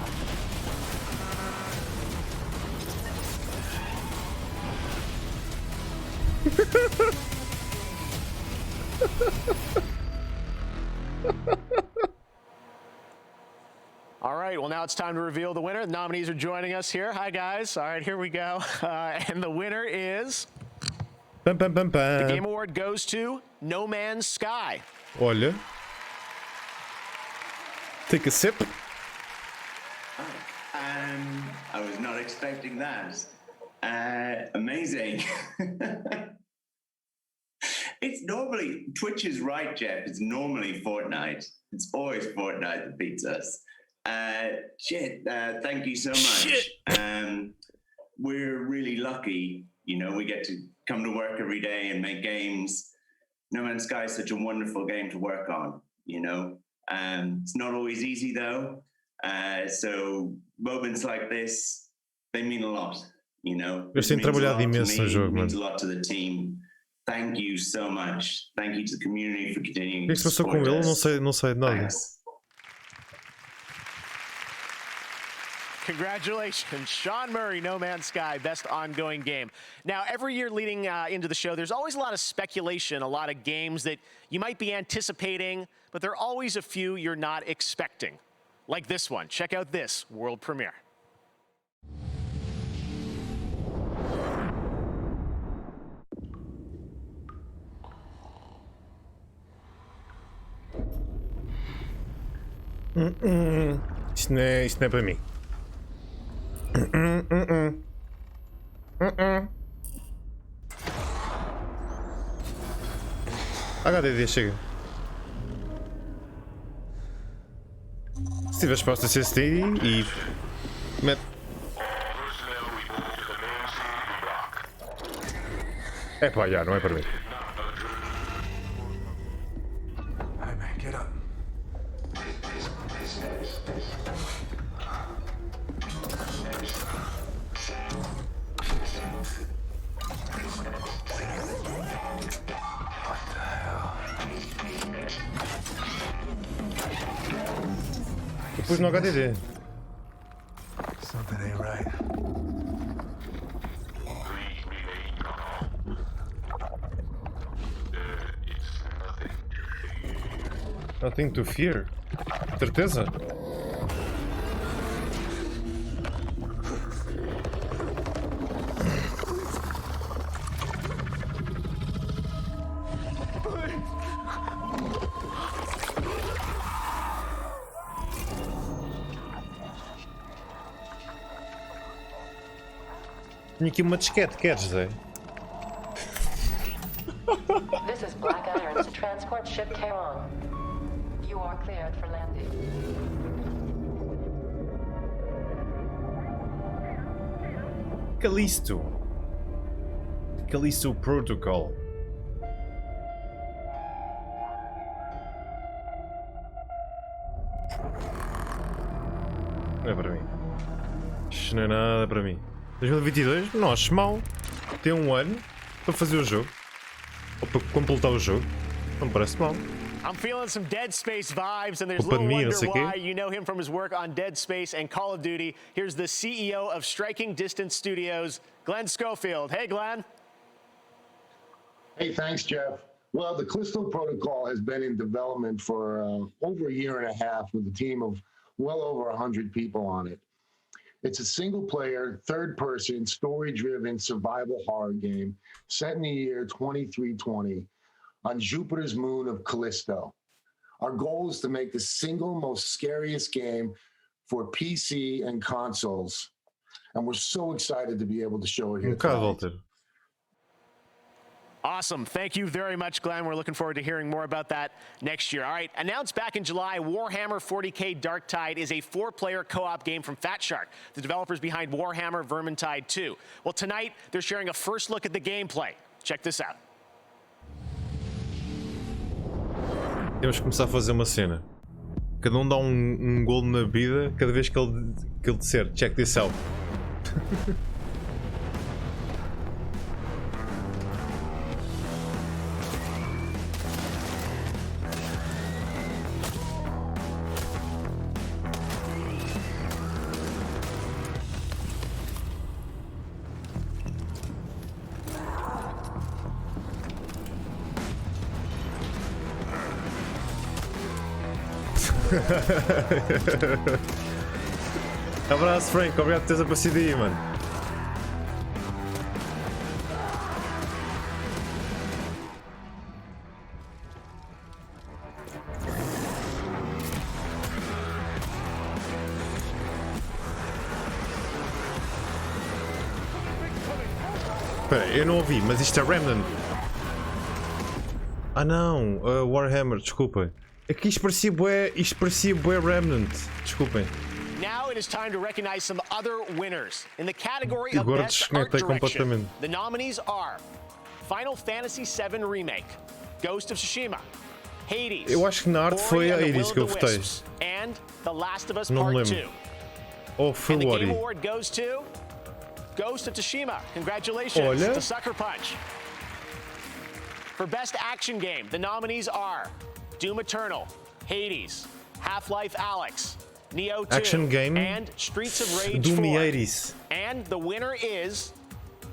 All right, well, now it's time to reveal the winner. The nominees are joining us here. Hi, guys. All right, here we go. And the winner is... The Game Award goes to No Man's Sky. Olha. Take a sip. I was not expecting that. Amazing. It's normally, Twitch is right, Jeff. It's normally Fortnite. It's always Fortnite that beats us. Thank you so much. We're really lucky, you know, we get to come to work every day and make games. No Man's Sky is such a wonderful game to work on, you know. It's not always easy though. So moments like this, they mean a lot, you know. Eu tenho trabalhado imenso no jogo, mano. It means a lot to the team. Thank you so much. Thank you to the community for continuing to support us. O que é que se passou com ele? Não sei de nada. Thanks. Congratulations, Sean Murray, No Man's Sky, Best Ongoing Game. Now, every year leading into the show, there's always a lot of speculation, a lot of games that you might be anticipating, but there are always a few you're not expecting. Like this one. Check out this world premiere. Isto não é para mim. HDD, chega. Se tiver espaço de SSD e mete. É pá, já, não é para mim. Hey man, get up. Depois no HDD. Something ain't right. Nothing to fear. Certeza? Tinha aqui uma disquete, queres, Zé? This is Black Irons to transport ship Tehran. You are cleared for landing. Callisto Protocol. Não é para mim. Isto não é nada para mim. 2022, não acho mal. Tem um ano para fazer o jogo. Ou para completar o jogo. Não me parece mal. I'm feeling some Dead Space vibes, and there's little wonder why. You know him from his work on Dead Space and Call of Duty. Here's the CEO of Striking Distance Studios, Glenn Schofield. Hey, Glenn. Hey, thanks, Jeff. Well, the Callisto Protocol has been in development for over a year and a half with a team of well over 100 people on it. It's a single-player, third-person, story-driven survival horror game set in the year 2320 on Jupiter's moon of Callisto. Our goal is to make the single most scariest game for PC and consoles. And we're so excited to be able to show it here tonight. Awesome. Thank you very much, Glenn. We're looking forward to hearing more about that next year. All right. Announced back in July, Warhammer 40k Darktide is a 4-player co-op game from Fat Shark, the developers behind Warhammer Vermintide 2. Well, tonight, they're sharing a first look at the gameplay. Check this out. Temos que começar a fazer uma cena. Cada um dá um golo na vida cada vez que ele disser check this out. Abraço, Frank. Obrigado por teres aparecido aí, mano. Espera, eu não ouvi, mas isto é Remnant. Ah não, Warhammer, desculpem. É que isto parecia bué Remnant. Desculpem. Now it is time to recognize some other winners. In the category of Best Art Direction, the nominees are Final Fantasy VII Remake, Ghost of Tsushima, Hades, eu acho que na arte foi a Hades que eu votei. And The Last of Us Não Part me lembro. 2. Ou foi And the o Game Ori. Award goes to Ghost of Tsushima. Congratulations Olha. to Sucker Punch. For Best Action Game, the nominees are Doom Eternal, Hades, Half-Life Alyx, Neo 2, Action game. and Streets of Rage Doom 4. Hades. And the winner is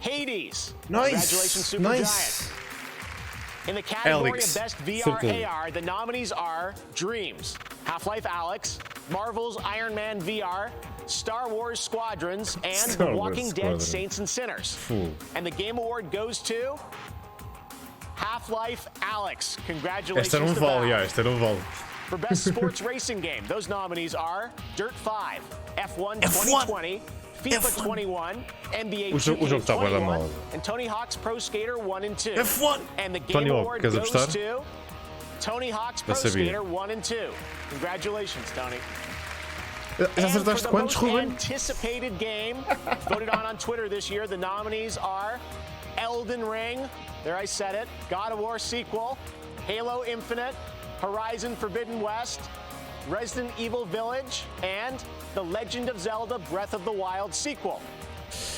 Hades. Nice. Congratulations, Super Nice. Giant. In the category Alyx. of Best VR Certainly. AR, the nominees are Dreams, Half-Life Alyx, Marvel's Iron Man VR, Star Wars Squadrons, and Star The Wars Walking Dead Squadron. Saints and Sinners. Fool. And the Game Award goes to Half-Life Alyx. Congratulations Esta não to vale, Valve. esta não vale. For Best Sports Racing Game, those nominees are Dirt 5, F1 F1. 2020, FIFA 21, NBA O jogo está bué da 2K21, mal. and Tony Hawk's Pro Skater 1 and 2. F1. And the Game Tony Hawk, Award queres goes apostar? to Tony Hawk's Pro Já sabia. Skater 1 and 2. Congratulations, Tony. Já And for acertaste the quantos, most Ruben? anticipated game voted on Twitter this year, the nominees are Elden Ring, there I said it, God of War sequel, Halo Infinite, Horizon Forbidden West, Resident Evil Village, and The Legend of Zelda Breath of the Wild sequel.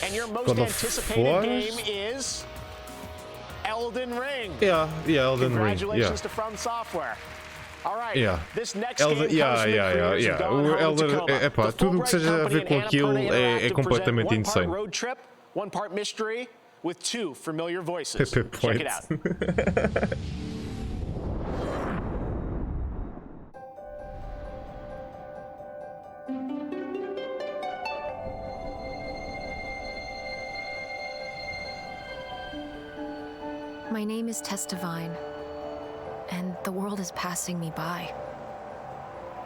And your most God of anticipated War? game is Elden Ring. Yeah, Elden Ring. Congratulations Yeah. to From Software. All right. Yeah. This next Elden, game comes from the creators of yeah. Gone O Home Elden, Tacoma. epá, The tudo o que Fulbright seja a Company ver com and aquilo Annapurna é Interactive completamente present insane. One part road trip, one part mystery, with 2 familiar voices. Pepe Check it out. My name is Tess Devine, and the world is passing me by.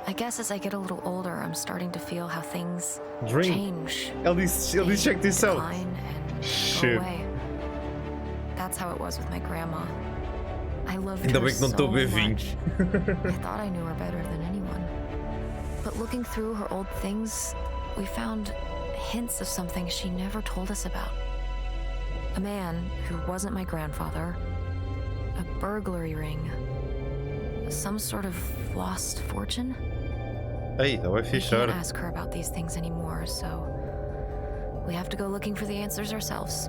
I guess as I get a little older, I'm starting to feel how things change. Ele disse check this out. Decline and Shit. go away. That's how it was with my grandma. I loved Ainda her bem que não so estou a beber vinho. much. I thought I knew her better than anyone. But looking through her old things, we found hints of something she never told us about. A man who wasn't my grandfather, a burglary ring, some sort of lost fortune. Ei, está bem I fixe, can't olha. ask her about these things anymore, so we have to go looking for the answers ourselves.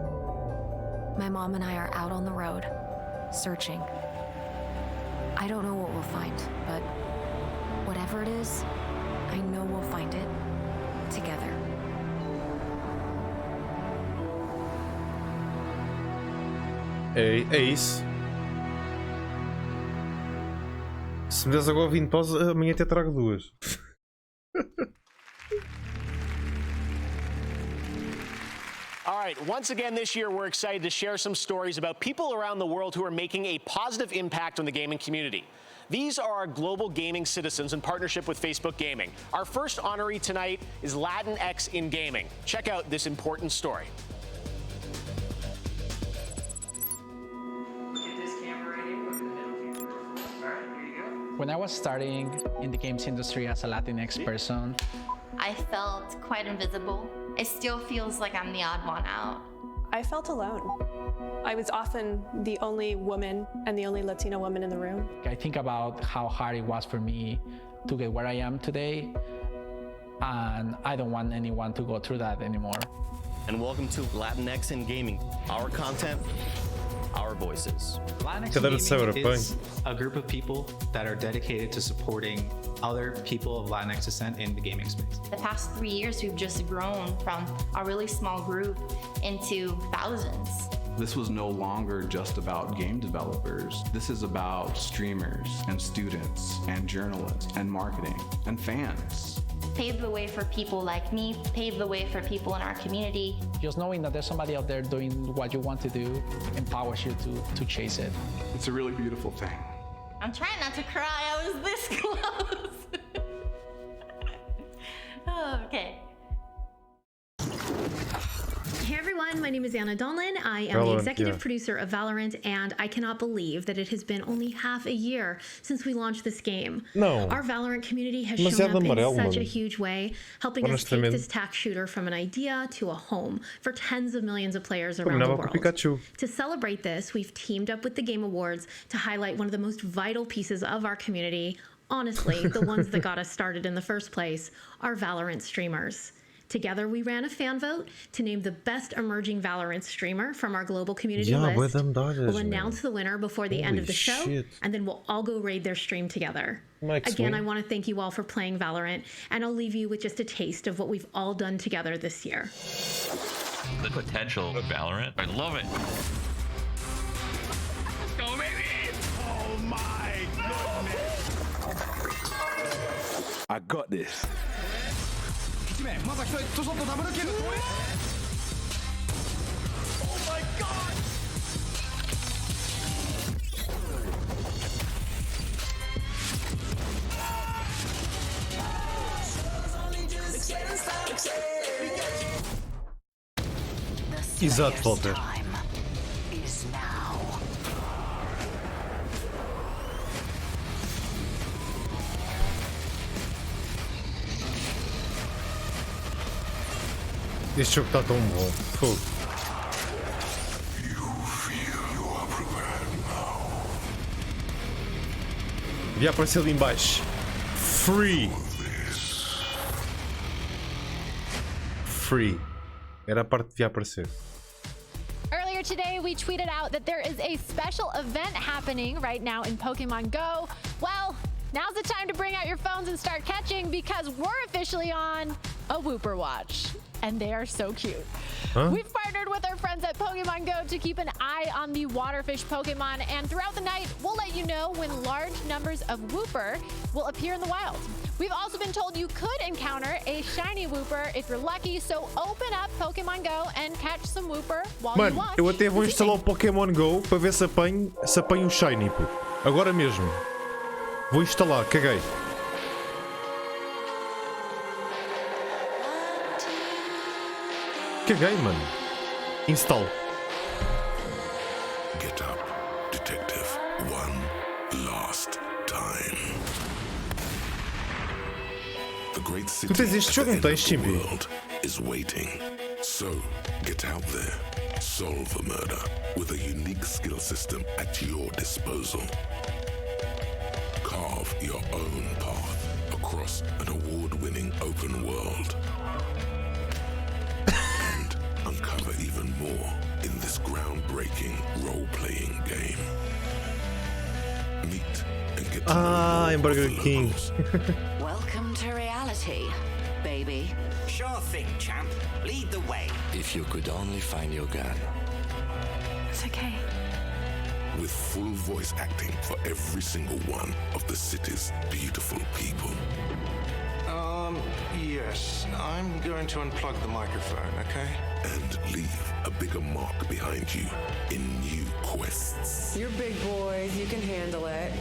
My mom and I are out on the road, searching. I don't know what we'll find, but whatever it is, I know we'll find it together. É isso. Se me des agora 20 paus, amanhã até trago 2. All right, once again this year, we're excited to share some stories about people around the world who are making a positive impact on the gaming community. These are our global gaming citizens in partnership with Facebook Gaming. Our first honoree tonight is Latinx in gaming. Check out this important story. When I was starting in the games industry as a Latinx person, I felt quite invisible. It still feels like I'm the odd one out. I felt alone. I was often the only woman and the only Latina woman in the room. I think about how hard it was for me to get where I am today, and I don't want anyone to go through that anymore. And welcome to Latinx in Gaming. Our content, our voices. Latinx in Gaming is a group of people that are dedicated to supporting other people of Latinx descent in the gaming space. The past 3 years, we've just grown from a really small group into thousands. This was no longer just about game developers. This is about streamers and students and journalists and marketing and fans. Paved the way for people like me, paved the way for people in our community. Just knowing that there's somebody out there doing what you want to do empowers you to chase it. It's a really beautiful thing. I'm trying not to cry, I was this close. Oh, okay. Hey everyone, my name is Anna Donlin. I am the executive producer of Valorant, and I cannot believe that it has been only half a year since we launched this game. No. Our Valorant community has shown up in such a huge way, helping us take this tac shooter from an idea to a home for tens of millions of players around the world. To celebrate this, we've teamed up with the Game Awards to highlight one of the most vital pieces of our community, honestly, the ones that got us started in the first place, our Valorant streamers. Together, we ran a fan vote to name the best emerging Valorant streamer from our global community list. We'll announce the winner before the end of the show, and then we'll all go raid their stream together. Again, I want to thank you all for playing Valorant, and I'll leave you with just a taste of what we've all done together this year. The potential of Valorant, I love it. Let's go, baby! Oh my goodness! I got this. Oh my god! Exato, Walter. Este jogo está tão bom. Fogo. Devia aparecer ali embaixo. Free. Free. Era a parte que devia aparecer. Earlier today, we tweeted out that there is a special event happening right now in Pokemon Go. Well, now's the time to bring out your phones and start catching, because we're officially on a Wooper watch. And they are so cute. Huh? We've partnered with our friends at Pokemon Go to keep an eye on the waterfish Pokemon, and throughout the night, we'll let you know when large numbers of Wooper will appear in the wild. We've also been told you could encounter a shiny Wooper if you're lucky, so open up Pokemon Go and catch some Wooper while you watch. Eu até vou instalar o Pokemon Go para ver se apanho um shiny, pô. Agora mesmo. Vou instalar, caguei. Caguei, mano. Install. Get up, detective. One last time. The great city tu tens este jogo, não tens, Chimpy? Is waiting. So, get out there. Solve a murder with a unique skill system at your disposal. Carve your own path across an award-winning open world. Uncover even more in this groundbreaking role-playing game. Meet and get to know more Burger King. Welcome to reality, baby. Sure thing, champ. Lead the way. If you could only find your gun. It's okay. With full voice acting for every single one of the city's beautiful people. Yes. I'm going to unplug the microphone, okay? And leave a bigger mark behind you in new quests. You're big boys. You can handle it.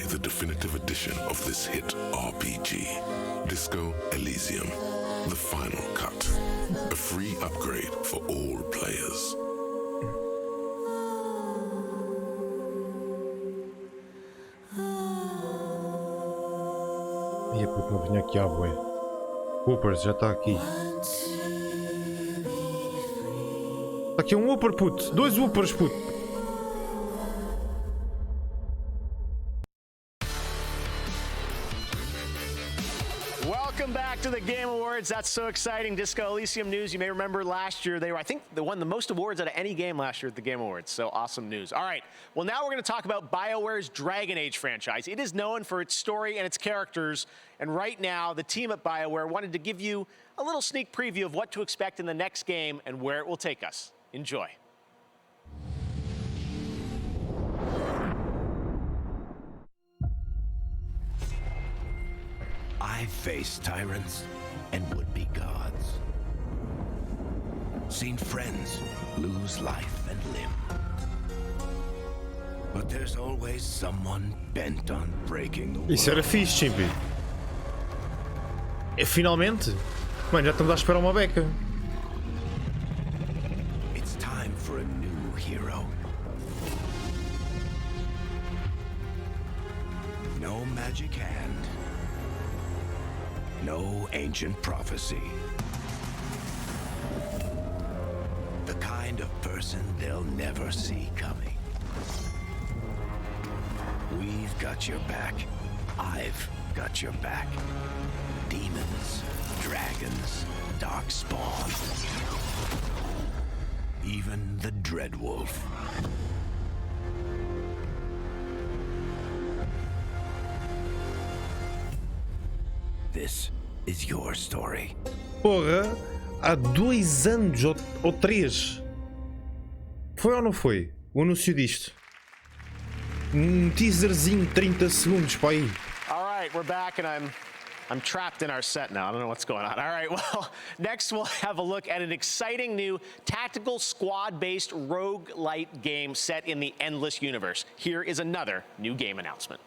the definitive edition of this hit RPG, Disco Elysium, the final cut. A free upgrade for all players. Ia, porque não vinha aqui à bué. Whoopers, já está aqui. Está aqui um Whooper, puto. 2 Whoopers, puto. Welcome back to the Game Awards. That's so exciting. Disco Elysium news. You may remember last year they won the most awards out of any game last year at the Game Awards. So awesome news. All right. Well, now we're going to talk about BioWare's Dragon Age franchise. It is known for its story and its characters. And right now, the team at BioWare wanted to give you a little sneak preview of what to expect in the next game and where it will take us. Enjoy. I've faced tyrants and would-be gods. Seen friends lose life and limb. But there's always someone bent on breaking the world. Isso era fixe, Chimpy. Finalmente. Mano, já estamos à espera uma beca. It's time for a new hero. No magic hand. No ancient prophecy. The kind of person they'll never see coming. We've got your back. I've got your back. Demons, dragons, darkspawn. Even the Dreadwolf. This is your story. Porra, há 2 anos ou 3. Foi ou não foi? O anúncio disto. Teaserzinho, 30 segundos para aí. All right, we're back and I'm trapped in our set now. I don't know what's going on. All right, well, next we'll have a look at an exciting new tactical squad-based roguelite game set in the Endless universe. Here is another new game announcement.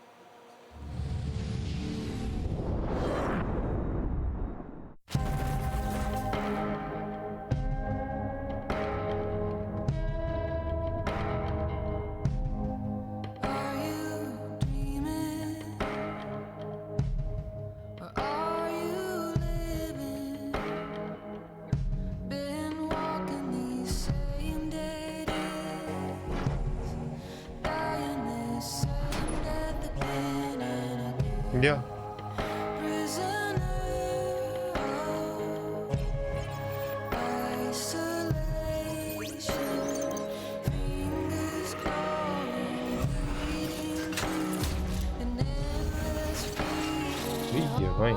Yeah. Ia bem.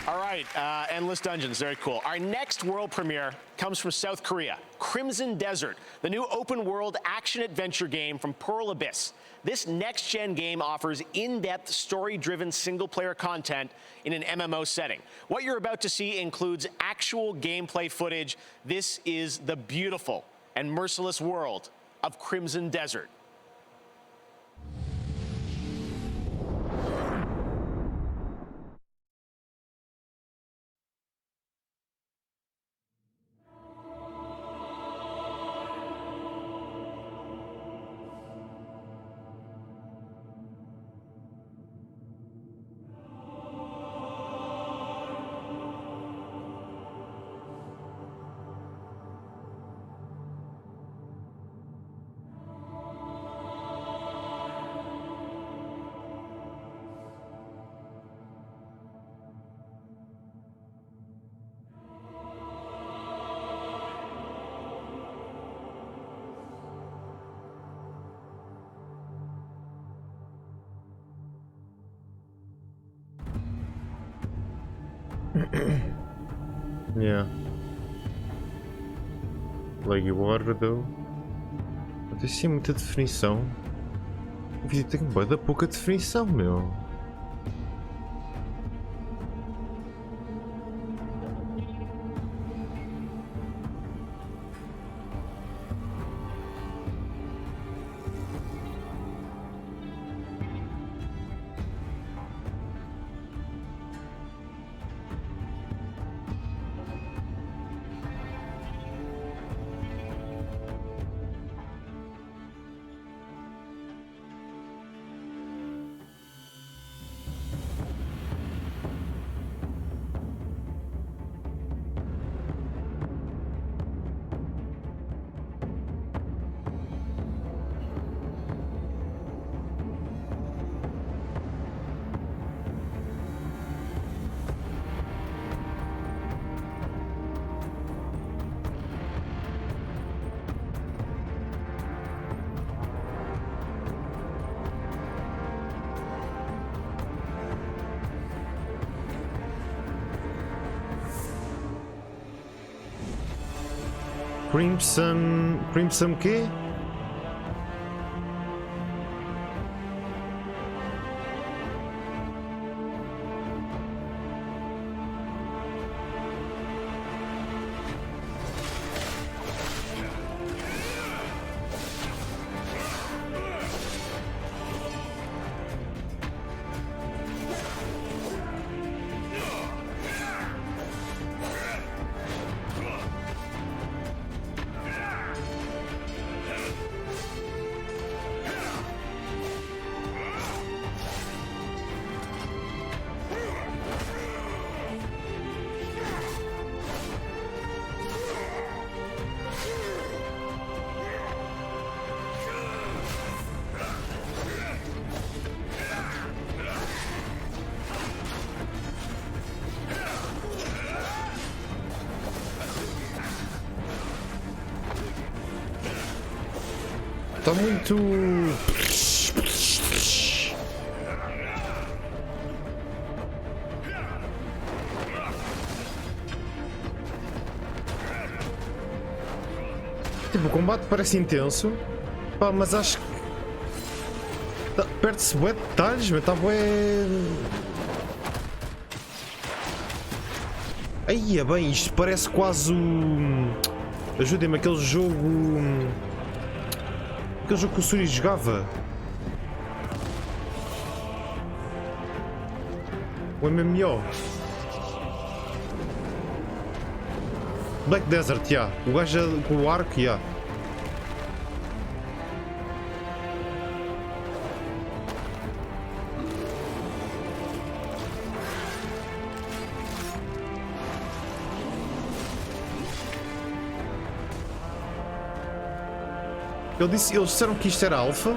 All right, Endless Dungeons, very cool. Our next world premiere comes from South Korea, Crimson Desert, the new open-world action-adventure game from Pearl Abyss. This next-gen game offers in-depth, story-driven single-player content in an MMO setting. What you're about to see includes actual gameplay footage. This is the beautiful and merciless world of Crimson Desert. Yeah. Leg Wardo. Tem sim muita definição. O vídeo tem bué da pouca definição, meu. Crimson quê? Está muito... Tipo, o combate parece intenso, pá, mas acho que perde-se bué de detalhes, mas está bué... Aí é bem, isto parece quase o... Ajudem-me, aquele jogo... Aquele jogo que o Suri jogava. O MMO. Black Desert, já. Yeah. O gajo com o arco, já. Yeah. Eles disseram que isto era alfa.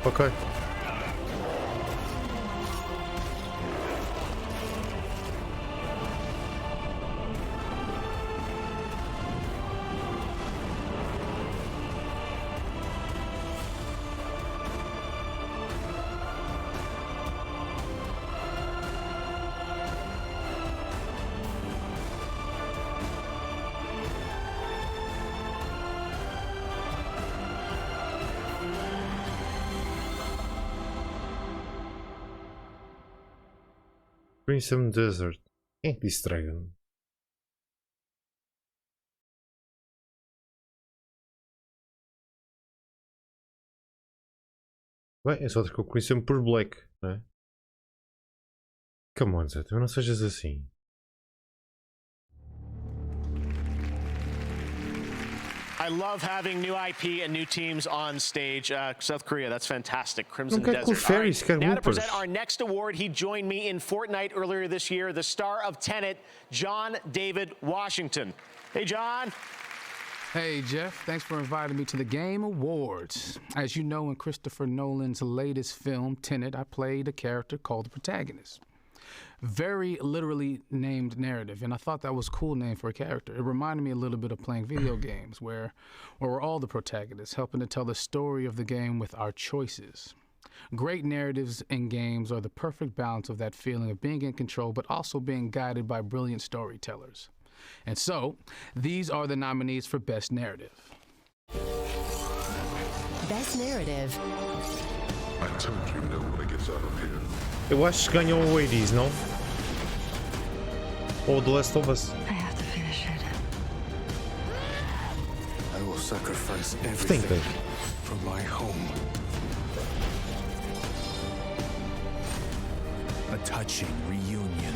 Ok. Crimson Desert. Quem é que disse Dragon? Bem, é só que eu conheci-me por Black, não é? Come on, Zé, tu não sejas assim. I love having new IP and new teams on stage. South Korea, that's fantastic. Crimson Desert. Now to present our next award, he joined me in Fortnite earlier this year, the star of Tenet, John David Washington. Hey, John. Hey, Jeff, thanks for inviting me to the Game Awards. As you know, in Christopher Nolan's latest film, Tenet, I played a character called the protagonist. Very literally named narrative, and I thought that was a cool name for a character. It reminded me a little bit of playing video games, where we're all the protagonists, helping to tell the story of the game with our choices. Great narratives in games are the perfect balance of that feeling of being in control, but also being guided by brilliant storytellers. And so, these are the nominees for Best Narrative. Best Narrative. I told you no one gets out of here. Eu acho que ganhou o VOD'S, não? Ou The Last of Us. I have to finish it. I will sacrifice everything for my home. A touching reunion.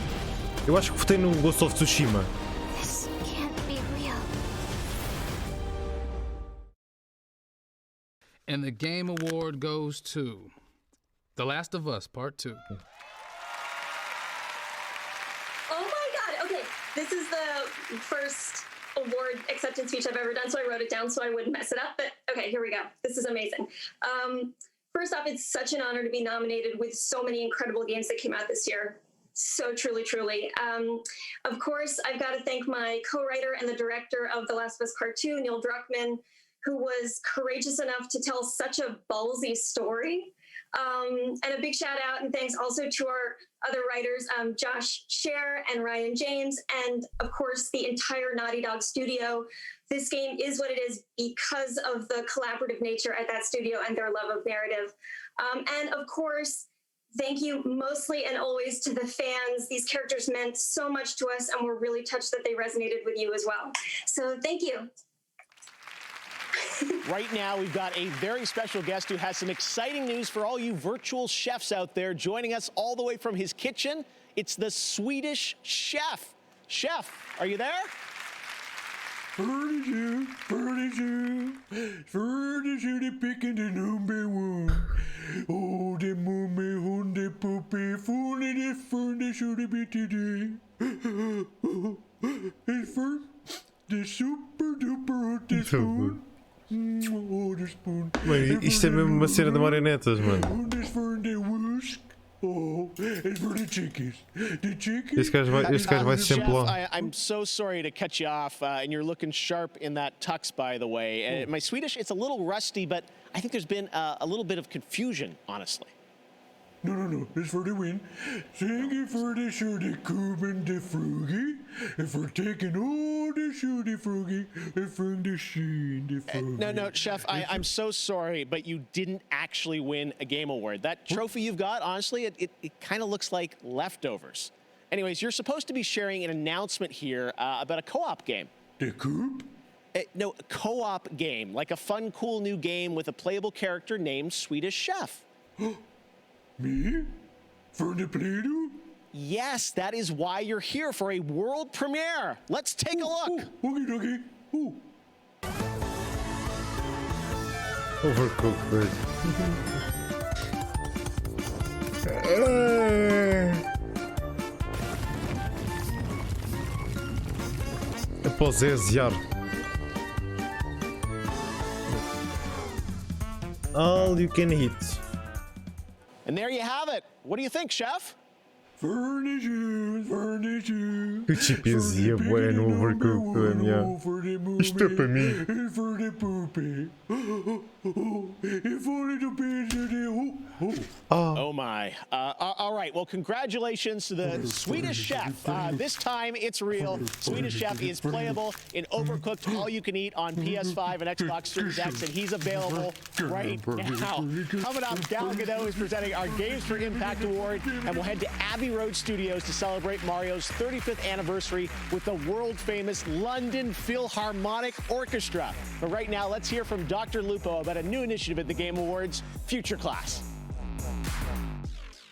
Eu acho que votei no Ghost of Tsushima. This can't be real. And the Game Award goes to The Last of Us Part 2. Oh my god, okay. This is the first award acceptance speech I've ever done, so I wrote it down so I wouldn't mess it up. But okay, here we go. This is amazing. First off, it's such an honor to be nominated with so many incredible games that came out this year. So truly, truly. Of course, I've got to thank my co-writer and the director of The Last of Us Part 2, Neil Druckmann, who was courageous enough to tell such a ballsy story. And a big shout out and thanks also to our other writers, Josh Scher and Ryan James, and of course the entire Naughty Dog studio. This game is what it is because of the collaborative nature at that studio and their love of narrative. And of course, thank you mostly and always to the fans. These characters meant so much to us and we're really touched that they resonated with you as well. So thank you. Right now, we've got a very special guest who has some exciting news for all you virtual chefs out there. Joining us all the way from his kitchen, it's the Swedish Chef. Chef, are you there? Furniture, the picking the number one. Oh, the mummy, hunde, puppy, funny, the furniture, the bit today. And for the super duper hot spoon. Oh, the spoon. Mano, isto é mesmo uma cena de marionetas, mano. Oh, and for the chickens. The chickens. Este gajo vai sempre lá. I'm so sorry to cut you off, and you're looking sharp in that tux, by the way. My Swedish, it's a little rusty, but I think there's been a little bit of confusion, honestly. No, it's for the win. Thank you for the shorty Cuban the froggy, and for taking all the shorty froggy, and from the sheen the froggy. No, Chef, I'm so sorry, but you didn't actually win a game award. That trophy you've got, honestly, it kind of looks like leftovers. Anyways, you're supposed to be sharing an announcement here about a co-op game. The coop? No, a co-op game, like a fun, cool new game with a playable character named Swedish Chef. Me? For the Play-Doh? Yes, that is why you're here for a world premiere. Let's take a look. Okay. Overcooked bird. Após ezear. All you can eat. And there you have it. What do you think, Chef? Furniture. O chipzinho é bueno, overcooked, minha. Isto é para mim. For the poopy. Oh my. All right. Well, congratulations to the Swedish Chef. This time it's real. Swedish Chef is playable in Overcooked All You Can Eat on PS5 and Xbox Series X, and he's available right now. Coming up, Gal Gadot is presenting our Games for Impact Award, and we'll head to Abbey Road Studios to celebrate Mario's 35th anniversary with the world-famous London Philharmonic Orchestra. But right now, let's hear from Dr. Lupo about a new initiative at the Game Awards, Future Class.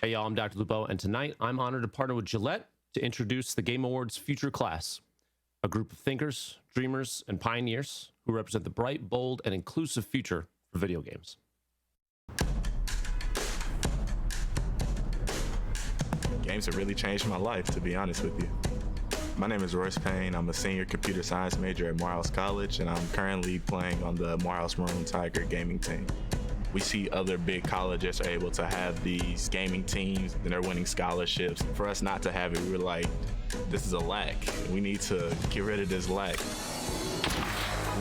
Hey y'all, I'm Dr. Lupo, and tonight I'm honored to partner with Gillette to introduce the Game Awards Future Class, a group of thinkers, dreamers, and pioneers who represent the bright, bold, and inclusive future for video games. Games have really changed my life, to be honest with you. My name is Royce Payne. I'm a senior computer science major at Morehouse College, and I'm currently playing on the Morehouse Maroon Tiger gaming team. We see other big colleges are able to have these gaming teams and they're winning scholarships. For us not to have it, we were like, this is a lack. We need to get rid of this lack.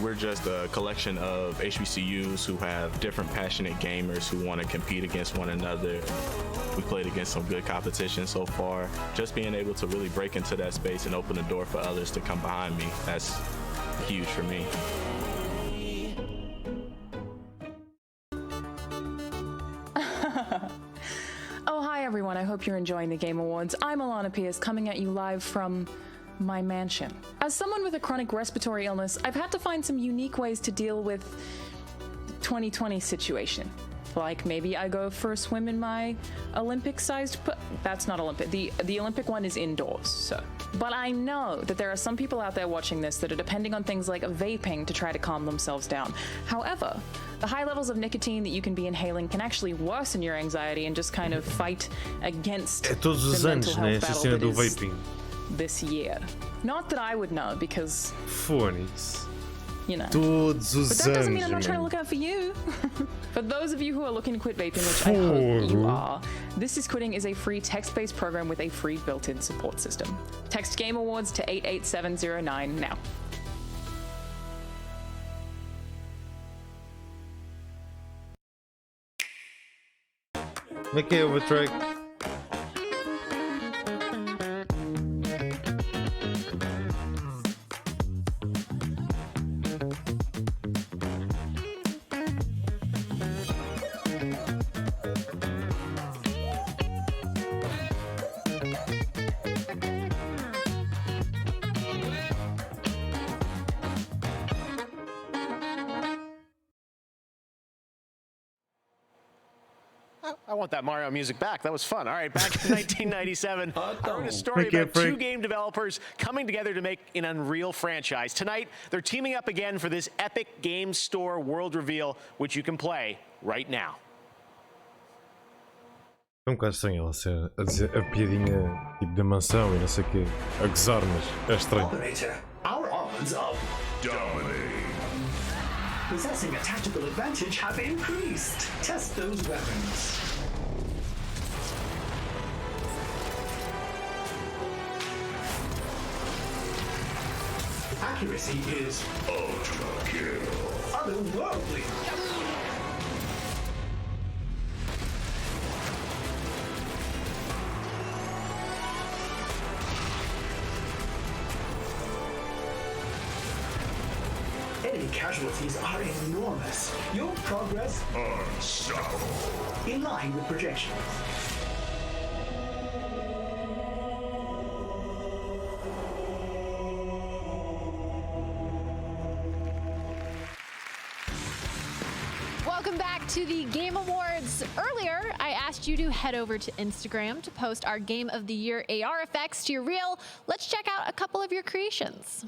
We're just a collection of HBCUs who have different passionate gamers who want to compete against one another. We played against some good competition so far. Just being able to really break into that space and open the door for others to come behind me, that's huge for me. Oh, hi everyone. I hope you're enjoying the Game Awards. I'm Alana Pierce, coming at you live from my mansion. As someone with a chronic respiratory illness, I've had to find some unique ways to deal with the 2020 situation. Like maybe I go for a swim in my Olympic-sized that's not Olympic. The Olympic one is indoors, so. But I know that there are some people out there watching this that are depending on things like vaping to try to calm themselves down. However, the high levels of nicotine that you can be inhaling can actually worsen your anxiety and just kind of fight against the mental health battle that is this year. Not that I would know, because you know. But that doesn't mean I'm not trying to look out for you. For those of you who are looking to quit vaping, which I hope you are, This Is Quitting is a free text-based program with a free built-in support system. Text Game Awards to 88709 now. Make it overtrack. I want that Mario music back. That was fun. All right, back in 1997, I wrote a story about two game developers coming together to make an Unreal franchise. Tonight, they're teaming up again for this epic game store world reveal, which you can play right now. É um bocado estranho ela ser a dizer a piadinha tipo da mansão e não sei o quê, a gozar, mas é estranho. Operator, our odds of dominating. Possessing a tactical advantage have increased. Test those weapons. Accuracy is ultra kill. Otherworldly. Enemy casualties are enormous. Your progress unstoppable. In line with projections. Welcome back to the Game Awards. Earlier, I asked you to head over to Instagram to post our Game of the Year AR effects to your reel. Let's check out a couple of your creations.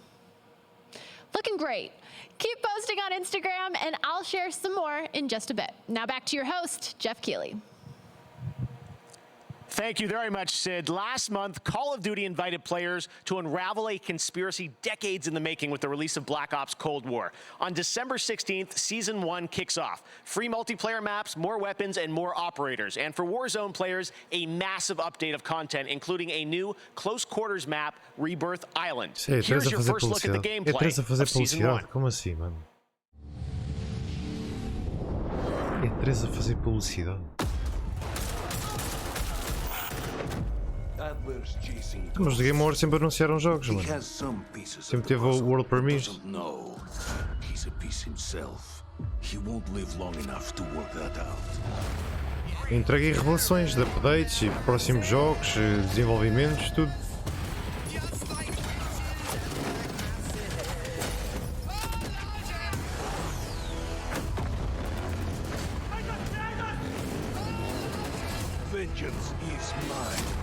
Looking great. Keep posting on Instagram, and I'll share some more in just a bit. Now back to your host, Jeff Keighley. Thank you very much, Sid. Last month, Call of Duty invited players to unravel a conspiracy decades in the making with the release of Black Ops Cold War. On December 16th, Season 1 kicks off. Free multiplayer maps, more weapons, and more operators. And for Warzone players, a massive update of content, including a new close quarters map, Rebirth Island. Here's your first look at the gameplay of Season 1. Como assim, mano? É 3 a fazer publicidade. Mas os Game Awards sempre anunciaram jogos, mano. Sempre teve o World Premiere. Entrega e revelações de updates e próximos jogos, desenvolvimentos, tudo. Vengeance is mine.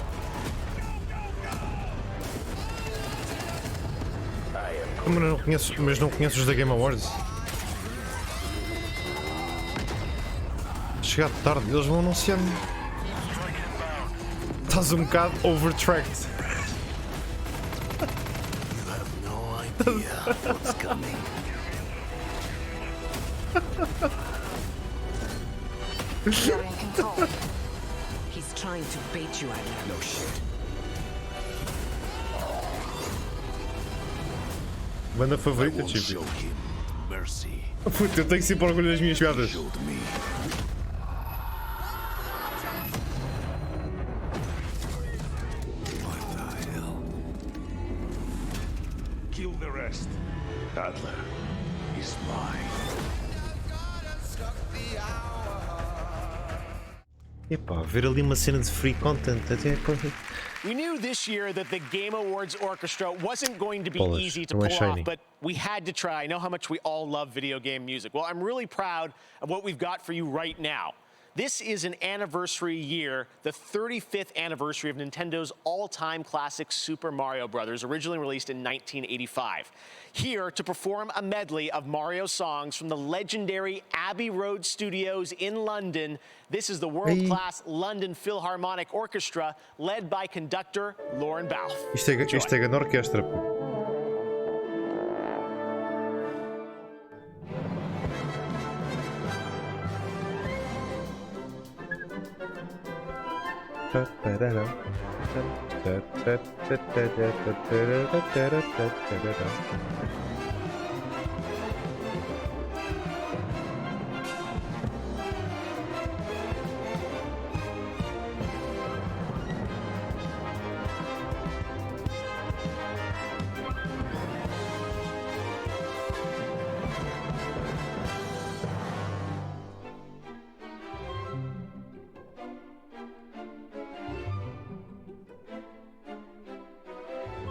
Como não conheço, mas não conheço os da Game Awards? Chegar tarde, eles vão anunciando. Estás um bocado overtracked. What's coming? You're in control. He's trying to bait you, Adler. No shit. Banda favorita, tipo. Show him mercy. Puta, eu tenho sempre orgulho das minhas piadas. Showed me. What the hell? Kill the rest. Adler is mine. Epá, ver ali uma cena de free content até. We knew this year that the Game Awards orchestra wasn't going to be Polish, easy to am I pull shiny? off, but we had to try. I know how much we all love video game music. Well, I'm really proud of what we've got for you right now. This is an anniversary year, the 35th anniversary of Nintendo's all-time classic Super Mario Bros., originally released in 1985. Here to perform a medley of Mario songs from the legendary Abbey Road Studios in London, this is the world-class London Philharmonic Orchestra, led by conductor Lauren Balfe. Isto é grande orquestra.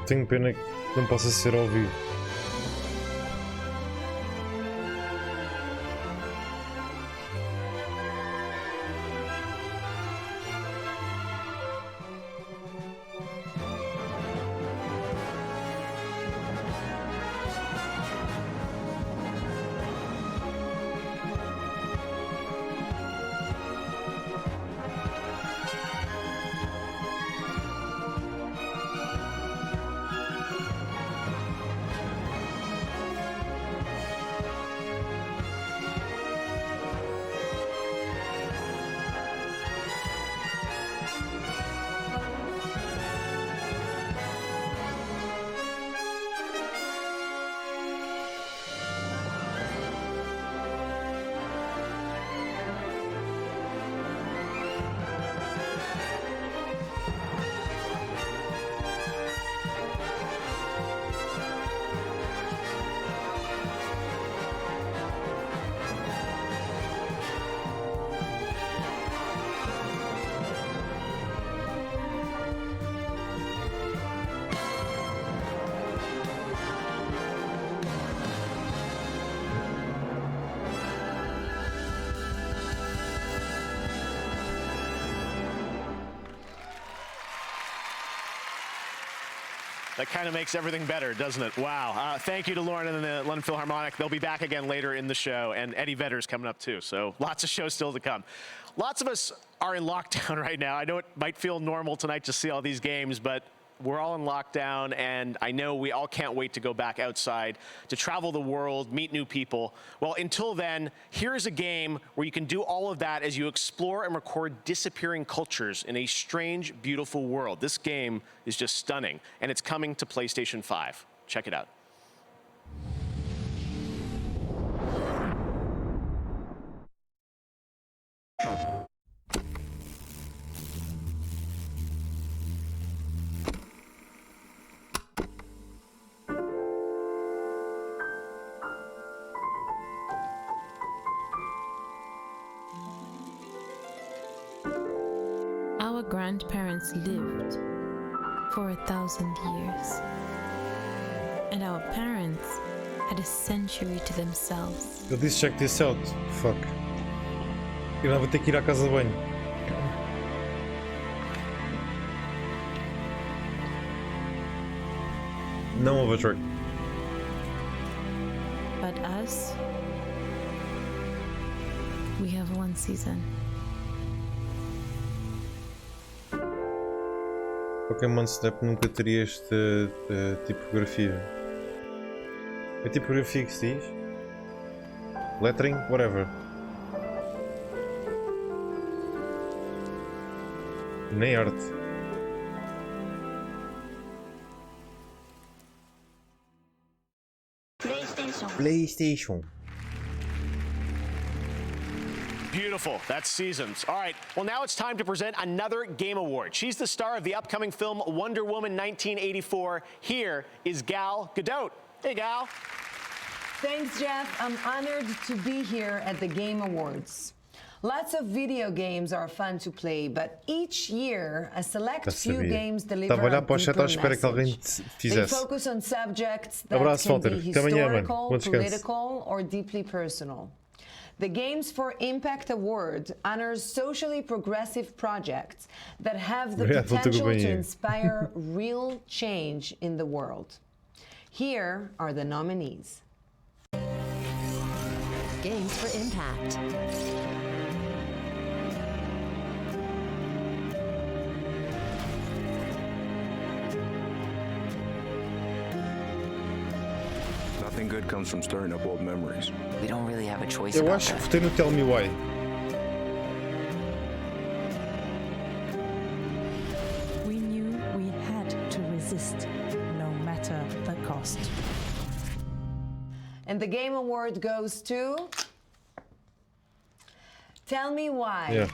Tenho pena que não possa ser ao vivo. That kind of makes everything better, doesn't it? Wow. Thank you to Lauren and the London Philharmonic. They'll be back again later in the show, and Eddie Vedder's coming up too, so lots of shows still to come. Lots of us are in lockdown right now. I know it might feel normal tonight to see all these games, but we're all in lockdown, and I know we all can't wait to go back outside, to travel the world, meet new people. Well, until then, here's a game where you can do all of that as you explore and record disappearing cultures in a strange, beautiful world. This game is just stunning, and it's coming to PlayStation 5. Check it out. Our grandparents lived for 1,000 years, and our parents had a century to themselves. Eu disse check this out. Fuck. Eu não vou ter que ir à casa de banho. Não houve track. But us, we have one season. Pokémon Snap nunca teria esta tipografia. É tipografia que se diz? Lettering? Whatever. Nem arte. PlayStation. Beautiful. That's Seasons. All right. Well, now it's time to present another Game Award. She's the star of the upcoming film Wonder Woman 1984. Here is Gal Gadot. Hey, Gal. Thanks, Jeff. I'm honored to be here at the Game Awards. Lots of video games are fun to play, but each year a select few games deliver a deeper message. They focus on subjects that can be historical, political, or deeply personal. The Games for Impact Award honors socially progressive projects that have the potential to inspire real change in the world. Here are the nominees. Games for Impact. Nothing good comes from stirring up old memories. We don't really have a choice Eu about acho que that. votei no Tell Me Why. We knew we had to resist, no matter the cost. And the Game Award goes to Tell Me Why. Yeah.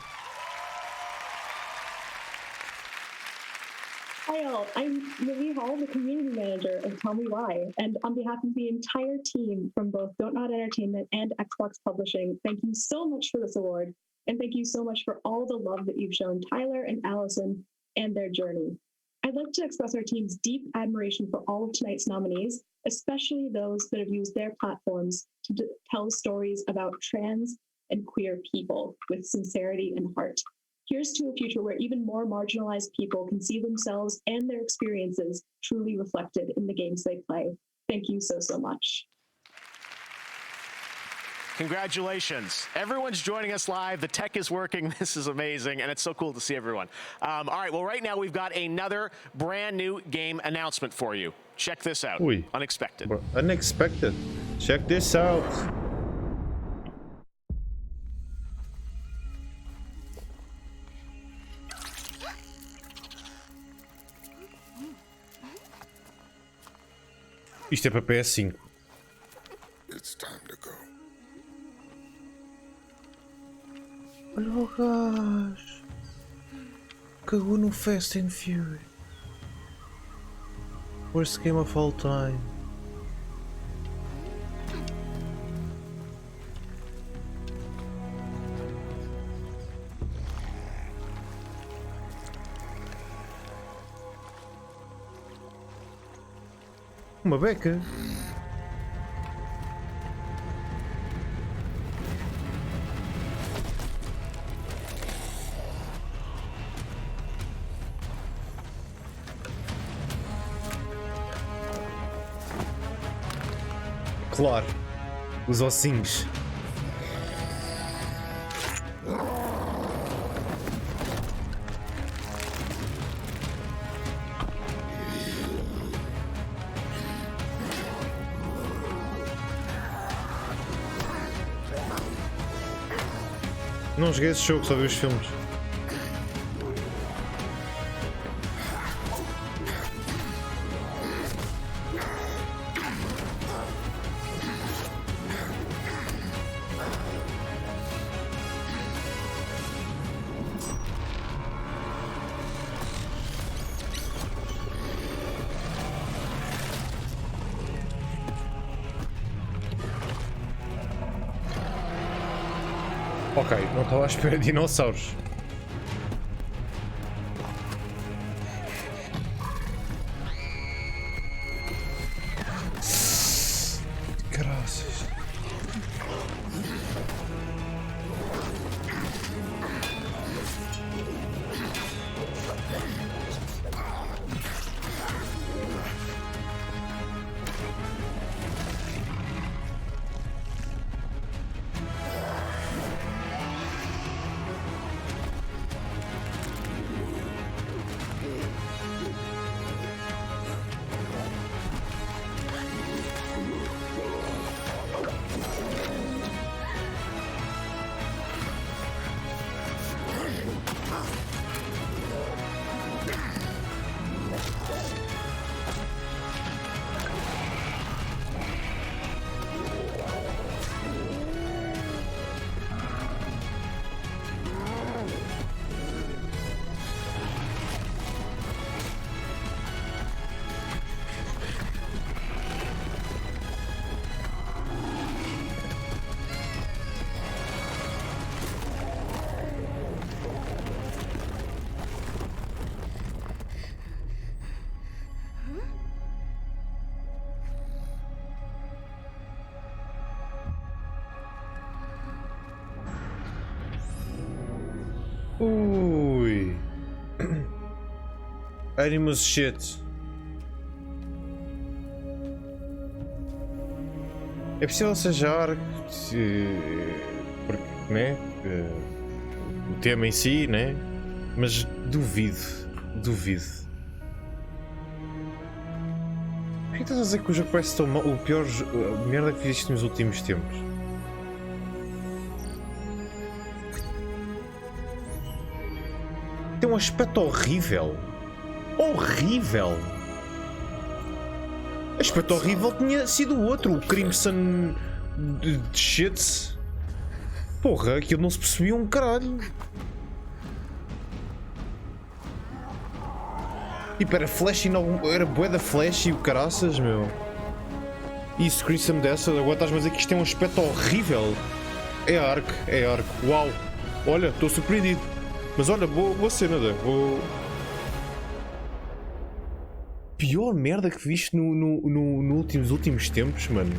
Hi all, I'm Lily Hall, the community manager of Tell Me Why, and on behalf of the entire team from both Don't Nod Entertainment and Xbox Publishing, thank you so much for this award, and thank you so much for all the love that you've shown Tyler and Allison and their journey. I'd like to express our team's deep admiration for all of tonight's nominees, especially those that have used their platforms to tell stories about trans and queer people with sincerity and heart. Here's to a future where even more marginalized people can see themselves and their experiences truly reflected in the games they play. Thank you so, so much. Congratulations. Everyone's joining us live. The tech is working. This is amazing, and it's so cool to see everyone. All right, well, right now we've got another brand new game announcement for you. Check this out. Ui. Unexpected. Unexpected. Check this out. Isto é para PS5. It's time to go. Olha o gajo. Cagou no Fast and Furious. Worst game of all time. Uma beca. Claro, os ossinhos. Não joguei esse jogo, só vi os filmes. Ok, não estava à espera de dinossauros. Graças. Animus shit. É possível sejar porque, né? O tema em si, né? Mas duvido. Por que estás a dizer que o jogo parece tão mal? O pior merda que fizeste nos últimos tempos? Tem um aspecto horrível. Horrível! O aspecto horrível tinha sido o outro, o Crimson shit. Porra, aquilo não se percebia um caralho. Tipo, era flash e não. Era bué da flash e o caraças, meu. Isso, Crimson dessa, agora estás-me a dizer que isto tem um aspecto horrível. É Ark. Uau! Olha, estou surpreendido. Mas olha, boa cena, vou. Pior merda que viste nos últimos tempos, mano.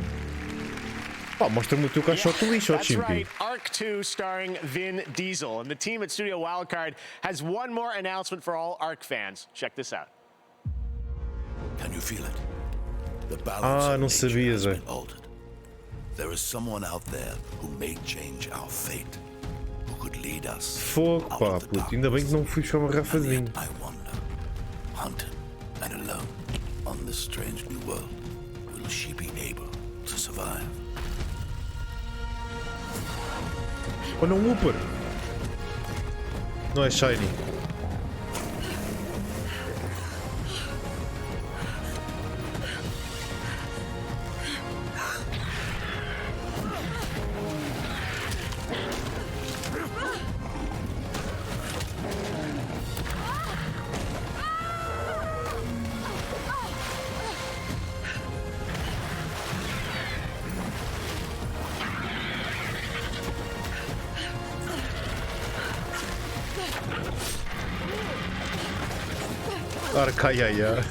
Pá, mostra-me o teu caixote de lixo, That's Chimpy. right, Ark 2 starring Vin Diesel. And the team at Studio Wildcard has one more announcement for all Ark fans. Check this out. Can you feel it? The balance não sabia, has Zé. been altered. There is someone out there who may change our fate, who could lead us. Fogo, pá, puto. Ainda bem que não fui buscar uma garrafa de vinho. I wonder, hunted and alone on this strange new world, will she be able to survive? Olha um Whooper. Não é shiny. Arcaiaia.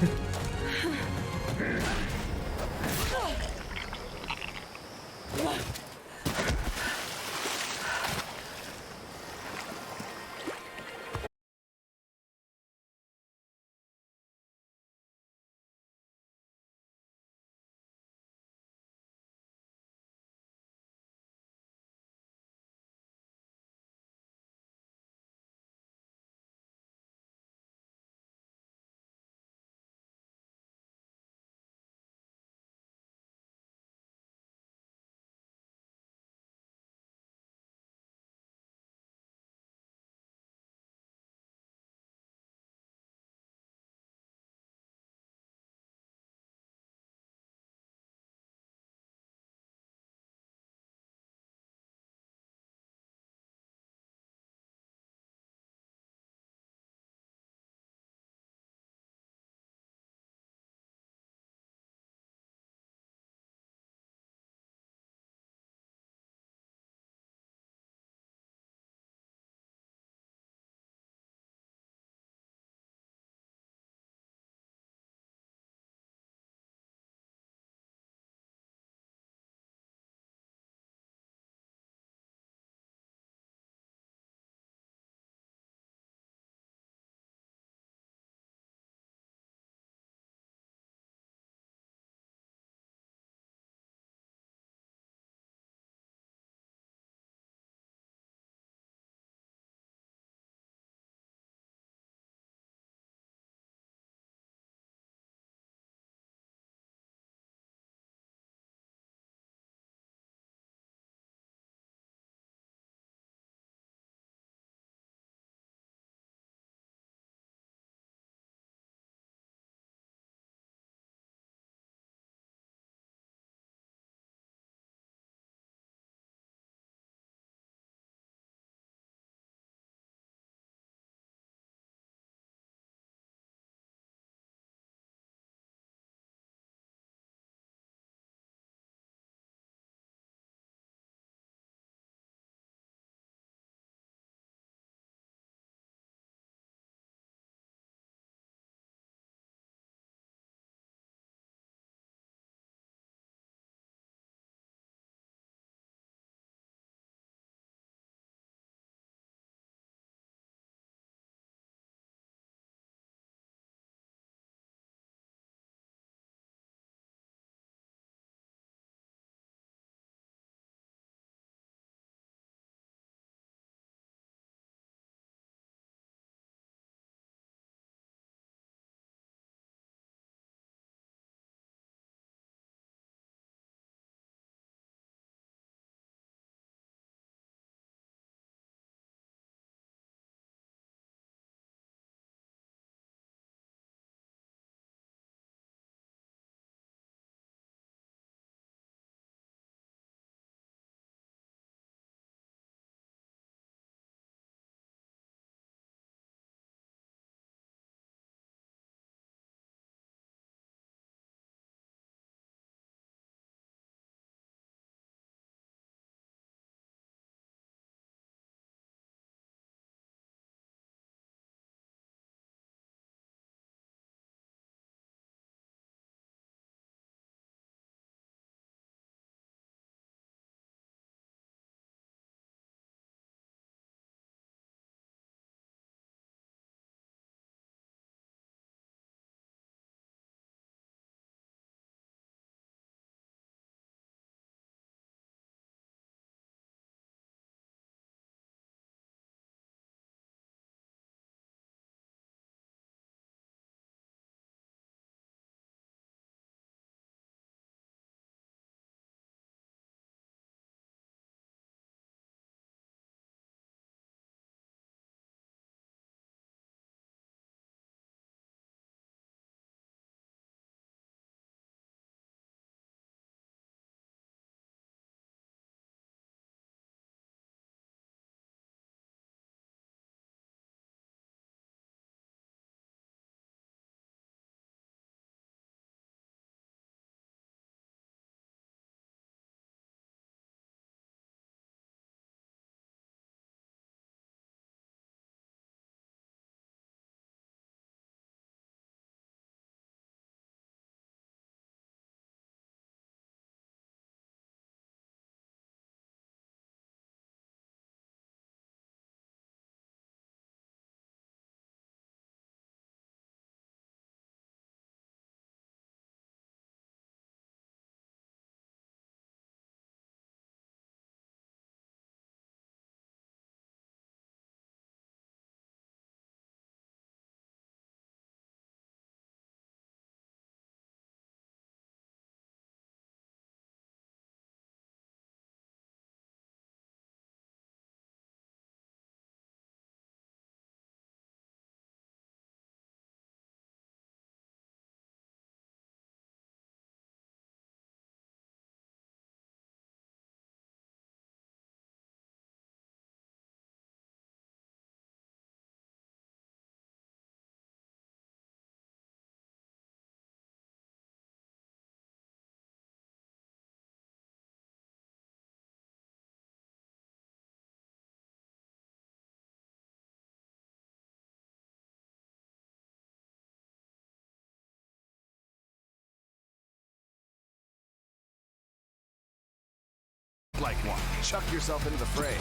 chuck yourself into the fray.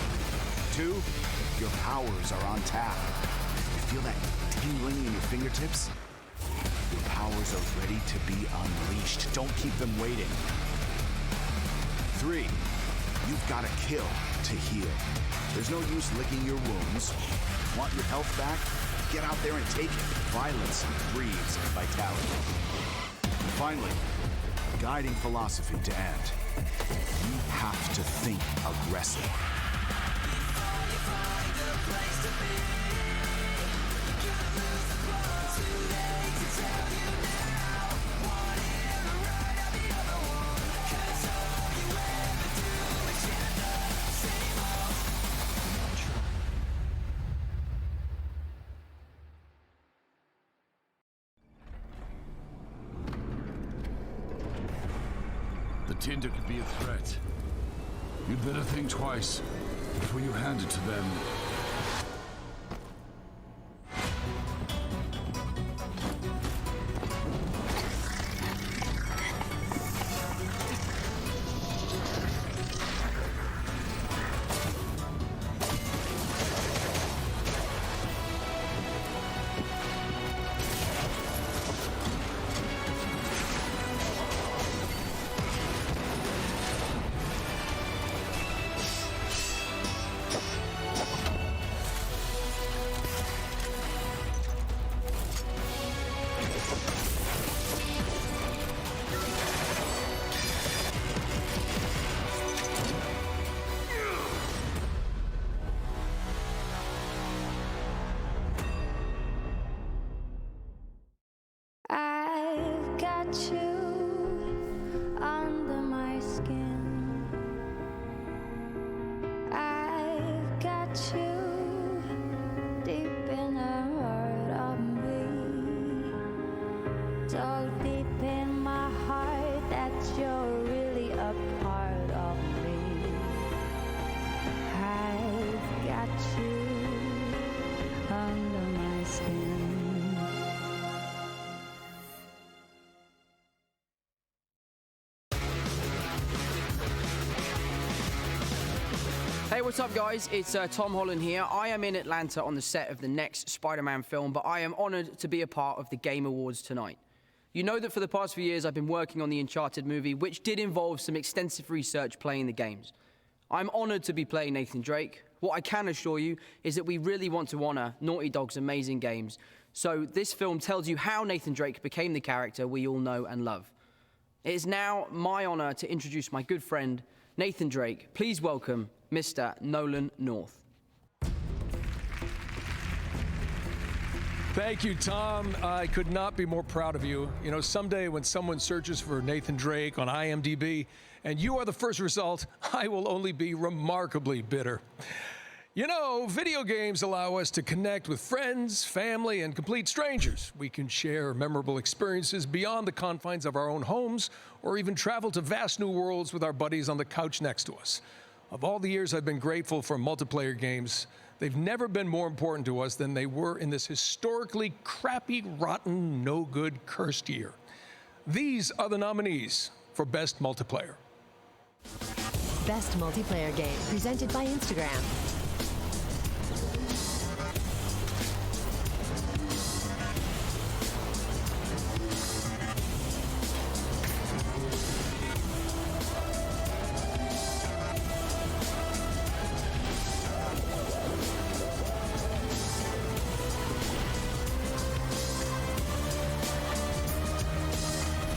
2, your powers are on tap. You feel that tingling in your fingertips? Your powers are ready to be unleashed. Don't keep them waiting. 3, you've got to kill to heal. There's no use licking your wounds. Want your health back? Get out there and take it. Violence breeds vitality. And finally, guiding philosophy to end. You have to think aggressive. The tinder could be a threat. You'd better think twice before you hand it to them. I've got you under my skin. I've got you deep in the heart of me. So deep in my heart that you're really a part of me. I've got you under my skin. Hey, what's up, guys? It's Tom Holland here. I am in Atlanta on the set of the next Spider-Man film, but I am honored to be a part of the Game Awards tonight. You know that for the past few years, I've been working on the Uncharted movie, which did involve some extensive research playing the games. I'm honored to be playing Nathan Drake. What I can assure you is that we really want to honor Naughty Dog's amazing games. So this film tells you how Nathan Drake became the character we all know and love. It is now my honor to introduce my good friend, Nathan Drake. Please welcome Mr. Nolan North. Thank you, Tom. I could not be more proud of you. You know, someday when someone searches for Nathan Drake on IMDb and you are the first result, I will only be remarkably bitter. You know, video games allow us to connect with friends, family, and complete strangers. We can share memorable experiences beyond the confines of our own homes, or even travel to vast new worlds with our buddies on the couch next to us. Of all the years I've been grateful for multiplayer games, they've never been more important to us than they were in this historically crappy, rotten, no-good, cursed year. These are the nominees for Best Multiplayer. Best Multiplayer Game, presented by Instagram.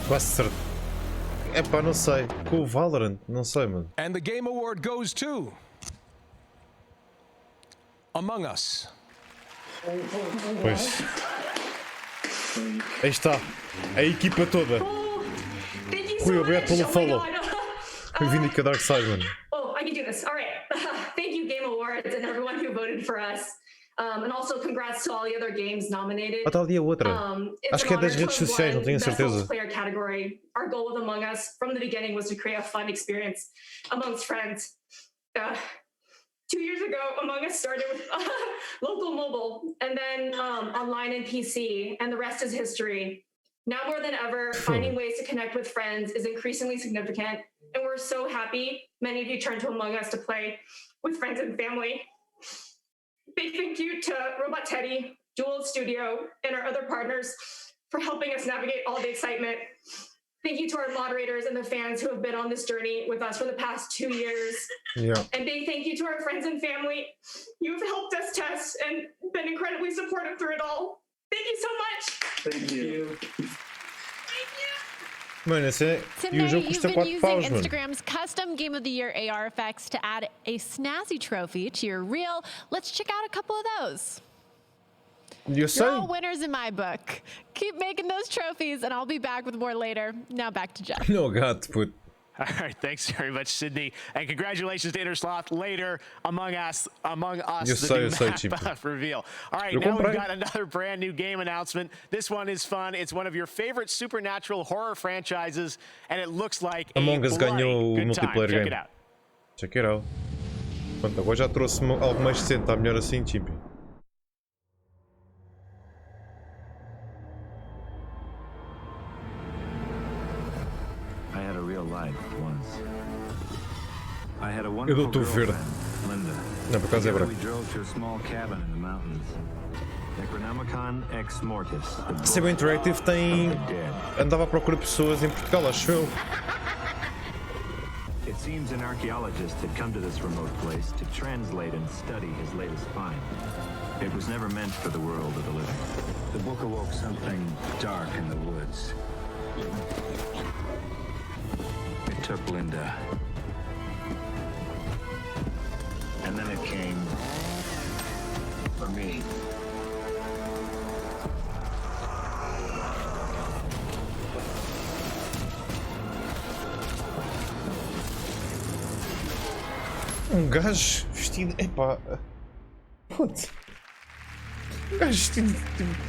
Quase certo. Epá, não sei. Com o Valorant, não sei, mano. And the Game Award goes to Among Us. Pois. Aí está. A equipa toda. Rui, obrigado pelo follow. Reivindica Dark Side, mano. Oh, I can do this. All right. Thank you, Game Awards, and everyone who voted for us. And also congrats to all the other games nominated. Ah, tal dia outra. Acho que é das redes sociais, não tenho certeza. Player category. Our goal with Among Us from the beginning was to create a fun experience amongst friends. 2 years ago, Among Us started with local mobile, and then online and PC, and the rest is history. Now more than ever, finding ways to connect with friends is increasingly significant, and we're so happy many of you turned to Among Us to play with friends and family. Big thank you to Robot Teddy, Jewel Studio, and our other partners for helping us navigate all the excitement. Thank you to our moderators and the fans who have been on this journey with us for the past 2 years. Yeah. And big thank you to our friends and family. You've helped us test and been incredibly supportive through it all. Thank you so much. Thank you. Mano, esse é... E o jogo Today, you've custa been 4 using paus, mano. Instagram's custom Game of the Year AR effects to add a snazzy trophy to your reel. Let's check out a couple of those. Eu sei. You're all winners in my book. Keep making those trophies, and I'll be back with more later. Now back to Jeff. No gato, puto. All right, thanks very much, Sydney, and congratulations to Intersloth later Among Us, the new map reveal. All right, now we've got another brand new game announcement. This one is fun. It's one of your favorite supernatural horror franchises, and it looks like Among Us ganhou o multiplayer Check game. it out. Check it out. Pronto, agora já trouxe algo mais decente, está melhor assim, Chimpy. I had a real life once. I had a Eu wonderful dou-te o verde. girlfriend, Linda. Não, por acaso é Together branco. we drove to a small cabin in the mountains. Necronomicon Ex Mortis. the Sebo book Interactive tem... of the dead. andava à procura de pessoas em Portugal, acho eu. It seems an archaeologist had come to this remote place to translate and study his latest find. It was never meant for the world of the living. The book awoke something dark in the woods. It took Linda. And then it came for me. Gajo vestido... Epá... Putz... Gajo vestido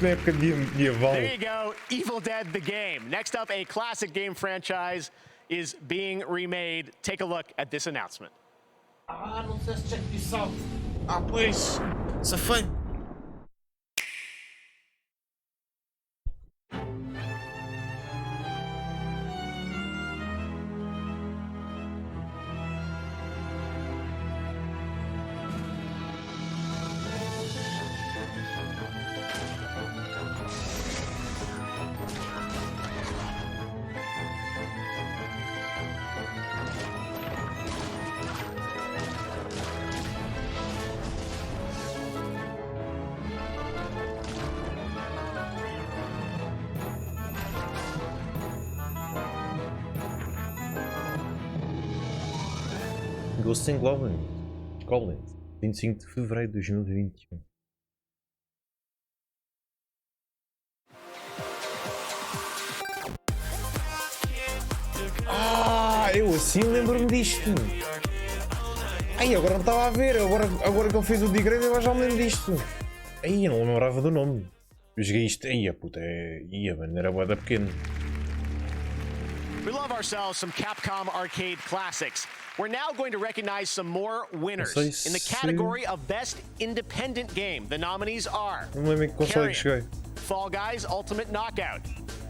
na época medieval. There you go, Evil Dead the game. Next up, a classic game franchise is being remade. Take a look at this announcement. Não sei se check this out. Pois... Safei. Ghosts and Goblins, 25 de fevereiro de 2021. Eu assim lembro-me disto. Ai, agora não estava a ver. Agora que ele fez o degrade, eu já me lembro disto. Ai, eu não me lembrava do nome. Eu joguei isto. Ai, puta, mano, era bué da pequeno. We love ourselves some Capcom arcade classics. We're now going to recognize some more winners in the category of Best Independent Game. The nominees are Carrion, Fall Guys Ultimate Knockout,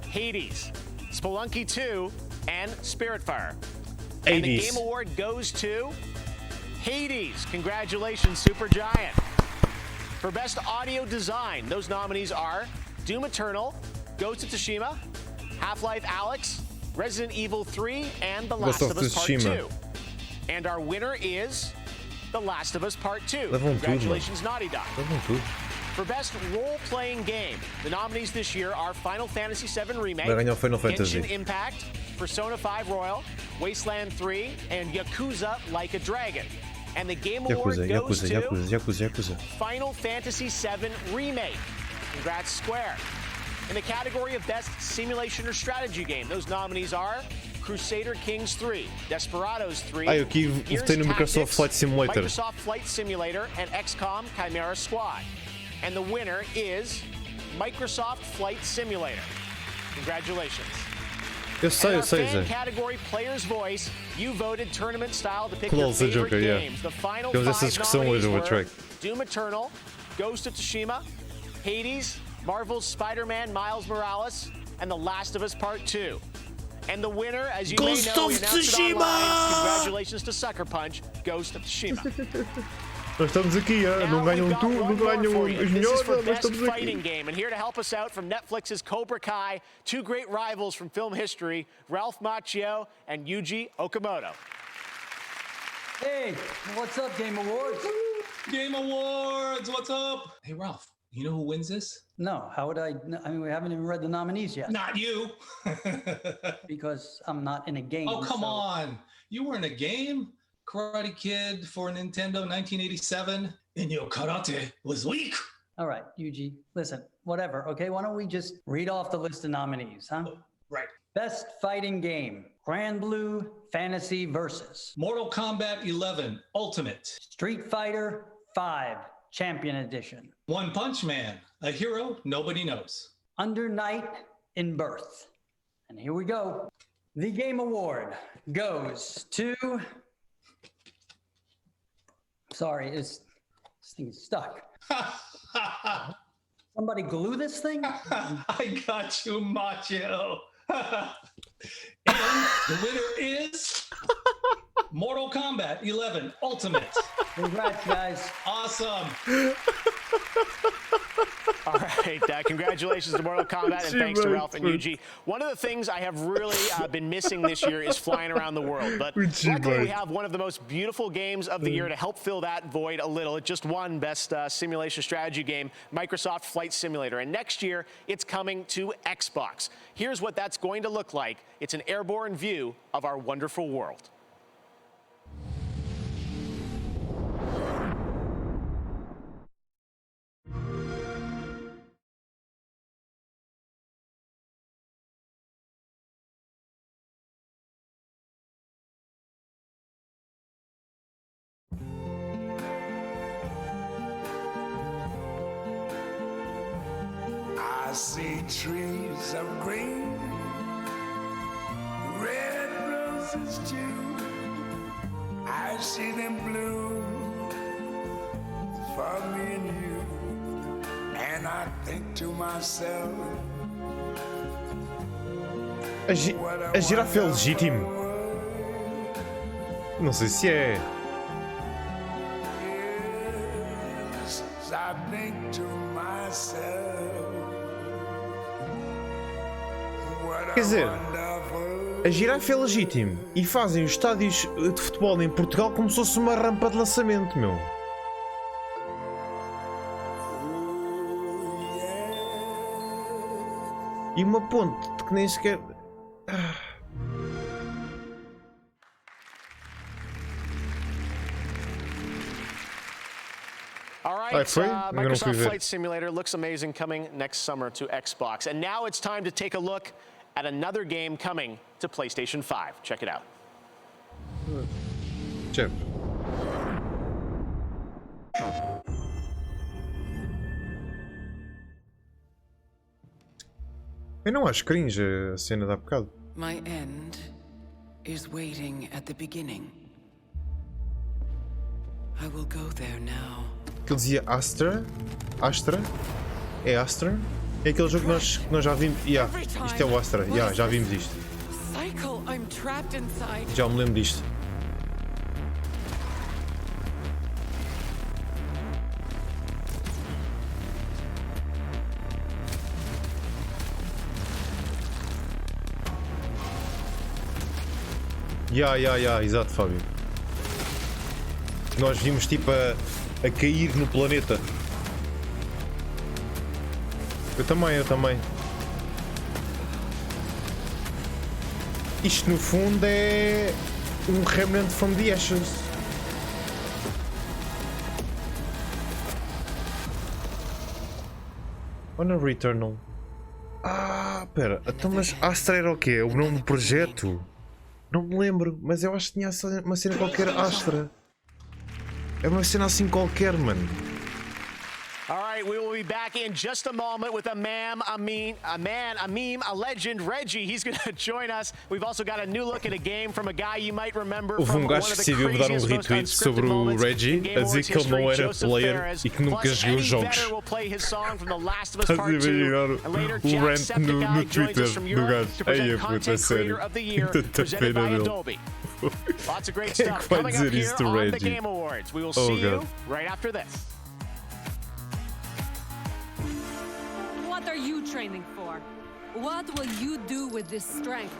Hades, Spelunky 2, and Spiritfire. And the Game Award goes to Hades. Congratulations, Supergiant. For Best Audio Design, those nominees are Doom Eternal, Ghost of Tsushima, Half-Life Alyx, Resident Evil 3, and The Last of Us Part 2. And our winner is The Last of Us Part 2. Congratulations, Naughty Dog. For Best Role-Playing Game, the nominees this year are Final Fantasy VII Remake, Genshin Impact, Persona 5 Royal, Wasteland 3, and Yakuza Like a Dragon. And the Game Award goes to Final Fantasy VII Remake. Congrats, Square. In the category of Best Simulation or Strategy Game, those nominees are Crusader Kings 3, Desperados 3, eu aqui votei no Microsoft Flight Simulator. Microsoft Flight Simulator, and XCOM Chimera Squad. And the winner is Microsoft Flight Simulator. Congratulations. Eu sei, Zé. Category Player's Voice, you voted tournament style to pick your favorite games. The final 5 nominees were Doom Eternal, Ghost of Tsushima, Hades, Marvel's Spider-Man Miles Morales, and The Last of Us Part 2. And the winner, as you may know, we announced it online. Congratulations to Sucker Punch, Ghost of Tsushima. Nós estamos aqui, não ganham tudo, não ganham os melhores, mas estamos fighting aqui. Game. And here to help us out from Netflix's Cobra Kai, two great rivals from film history, Ralph Macchio and Yuji Okamoto. Hey, what's up, Game Awards? Game Awards, what's up? Hey, Ralph, you know who wins this? No, how would I? I mean, we haven't even read the nominees yet. Not you. Because I'm not in a game. Oh, come on. You were in a game? Karate Kid for Nintendo 1987, and your karate was weak. All right, Yuji, listen, whatever, okay? Why don't we just read off the list of nominees, huh? Right. Best Fighting Game, Grand Blue Fantasy Versus. Mortal Kombat 11 Ultimate. Street Fighter 5 Champion Edition. One Punch Man, a hero nobody knows. Under Night in Birth. And here we go. The Game Award goes to... Sorry, this thing is stuck. Somebody glue this thing? I got you, Macho. And the winner is Mortal Kombat 11 Ultimate. Congrats, guys. Awesome. All right, congratulations to Mortal Kombat, and thanks to Ralph and Yuji. One of the things I have really been missing this year is flying around the world, but luckily we have one of the most beautiful games of the year to help fill that void a little. It just won Best Simulation Strategy Game, Microsoft Flight Simulator, and next year it's coming to Xbox. Here's what that's going to look like. It's an airborne view of our wonderful world. I see trees of green, red roses too. I see them bloom for me and you. And I think to myself, A girafa é legítimo? Não sei se é. yes, I think to myself, what Quer dizer, a wonderful. a girafa é legítimo e fazem os estádios de futebol em Portugal como se fosse uma rampa de lançamento, meu. E uma ponte que nem sequer... All right, Microsoft Flight Simulator looks amazing, coming next summer to Xbox. And now it's time to take a look at another game coming to PlayStation 5. Check it out. Check. Eu não acho cringe a cena de há bocado. My end is waiting at the beginning. I will go there now. Que ele dizia Astra? Astra? É Astra? É aquele jogo que nós já vimos. Isto é o Astra. Já vimos isto. Cycle, I'm trapped inside. Já me lembro disto. Exato, Fábio. Nós vimos tipo a cair no planeta. Eu também. Isto no fundo é um Remnant from the Ashes. Olha o Returnal. Pera, então mas Astra era o quê? É o nome do projeto? Não me lembro, mas eu acho que tinha uma cena qualquer Astra. É uma cena assim qualquer, mano. All right, right, we will be back in just a moment with a meme, a legend, Reggie. He's going to join us. We've also got a new look at a game from a guy you might remember from one of the craziest, most unscripted moments in Game Awards history, Joseph Perez. Plus, Eddie Vedder will play his song from The Last of Us Part 2. And later, Jacksepticeye joins us from Europe to present Content Creator of the Year, presented by Adobe. Lots of great stuff coming up here on the Game Awards. We will see you right after this. What are you training for? What will you do with this strength?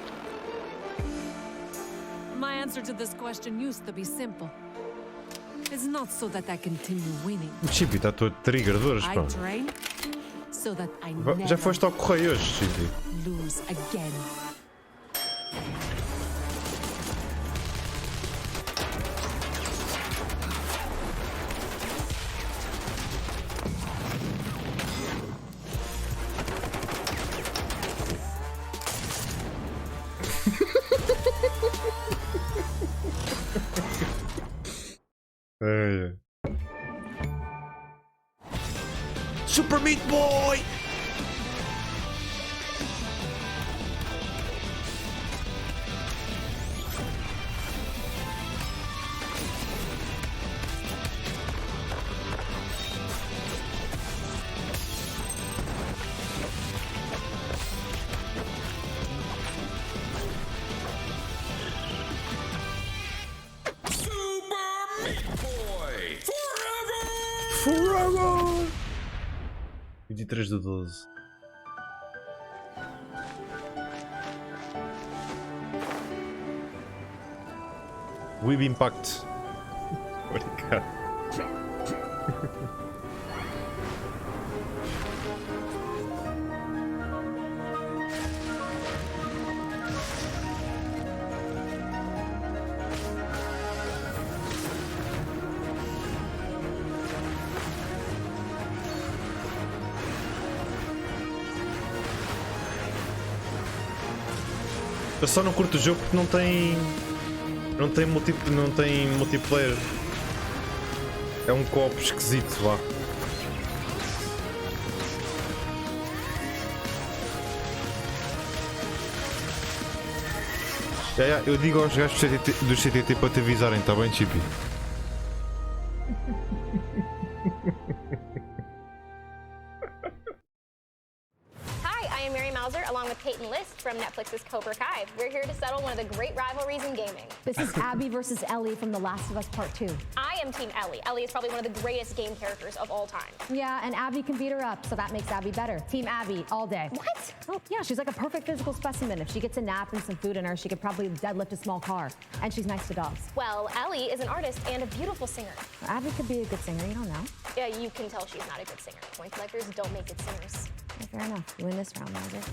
My answer to this question used to be simple. It's not so that I continue winning. O Chibi está todo trigger de horas, pá. I train so that I Já foste ao correio hoje, Chibi. lose again. Super Meat Boy! Forever! 23/12. Web Impact. Obrigado. Eu só não curto o jogo porque não tem multiplayer. É um co-op esquisito lá. Eu digo aos gajos do CTT para te avisarem, está bem, Chippy? From Netflix's Cobra Kai. We're here to settle one of the great rivalries in gaming. This is Abby versus Ellie from The Last of Us Part 2. I am Team Ellie. Ellie is probably one of the greatest game characters of all time. Yeah, and Abby can beat her up, so that makes Abby better. Team Abby all day. What? Oh, yeah, she's like a perfect physical specimen. If she gets a nap and some food in her, she could probably deadlift a small car. And she's nice to dogs. Well, Ellie is an artist and a beautiful singer. Abby could be a good singer, you don't know. Yeah, you can tell she's not a good singer. Coin collectors don't make good singers. Yeah, fair enough. You win this round, Magic.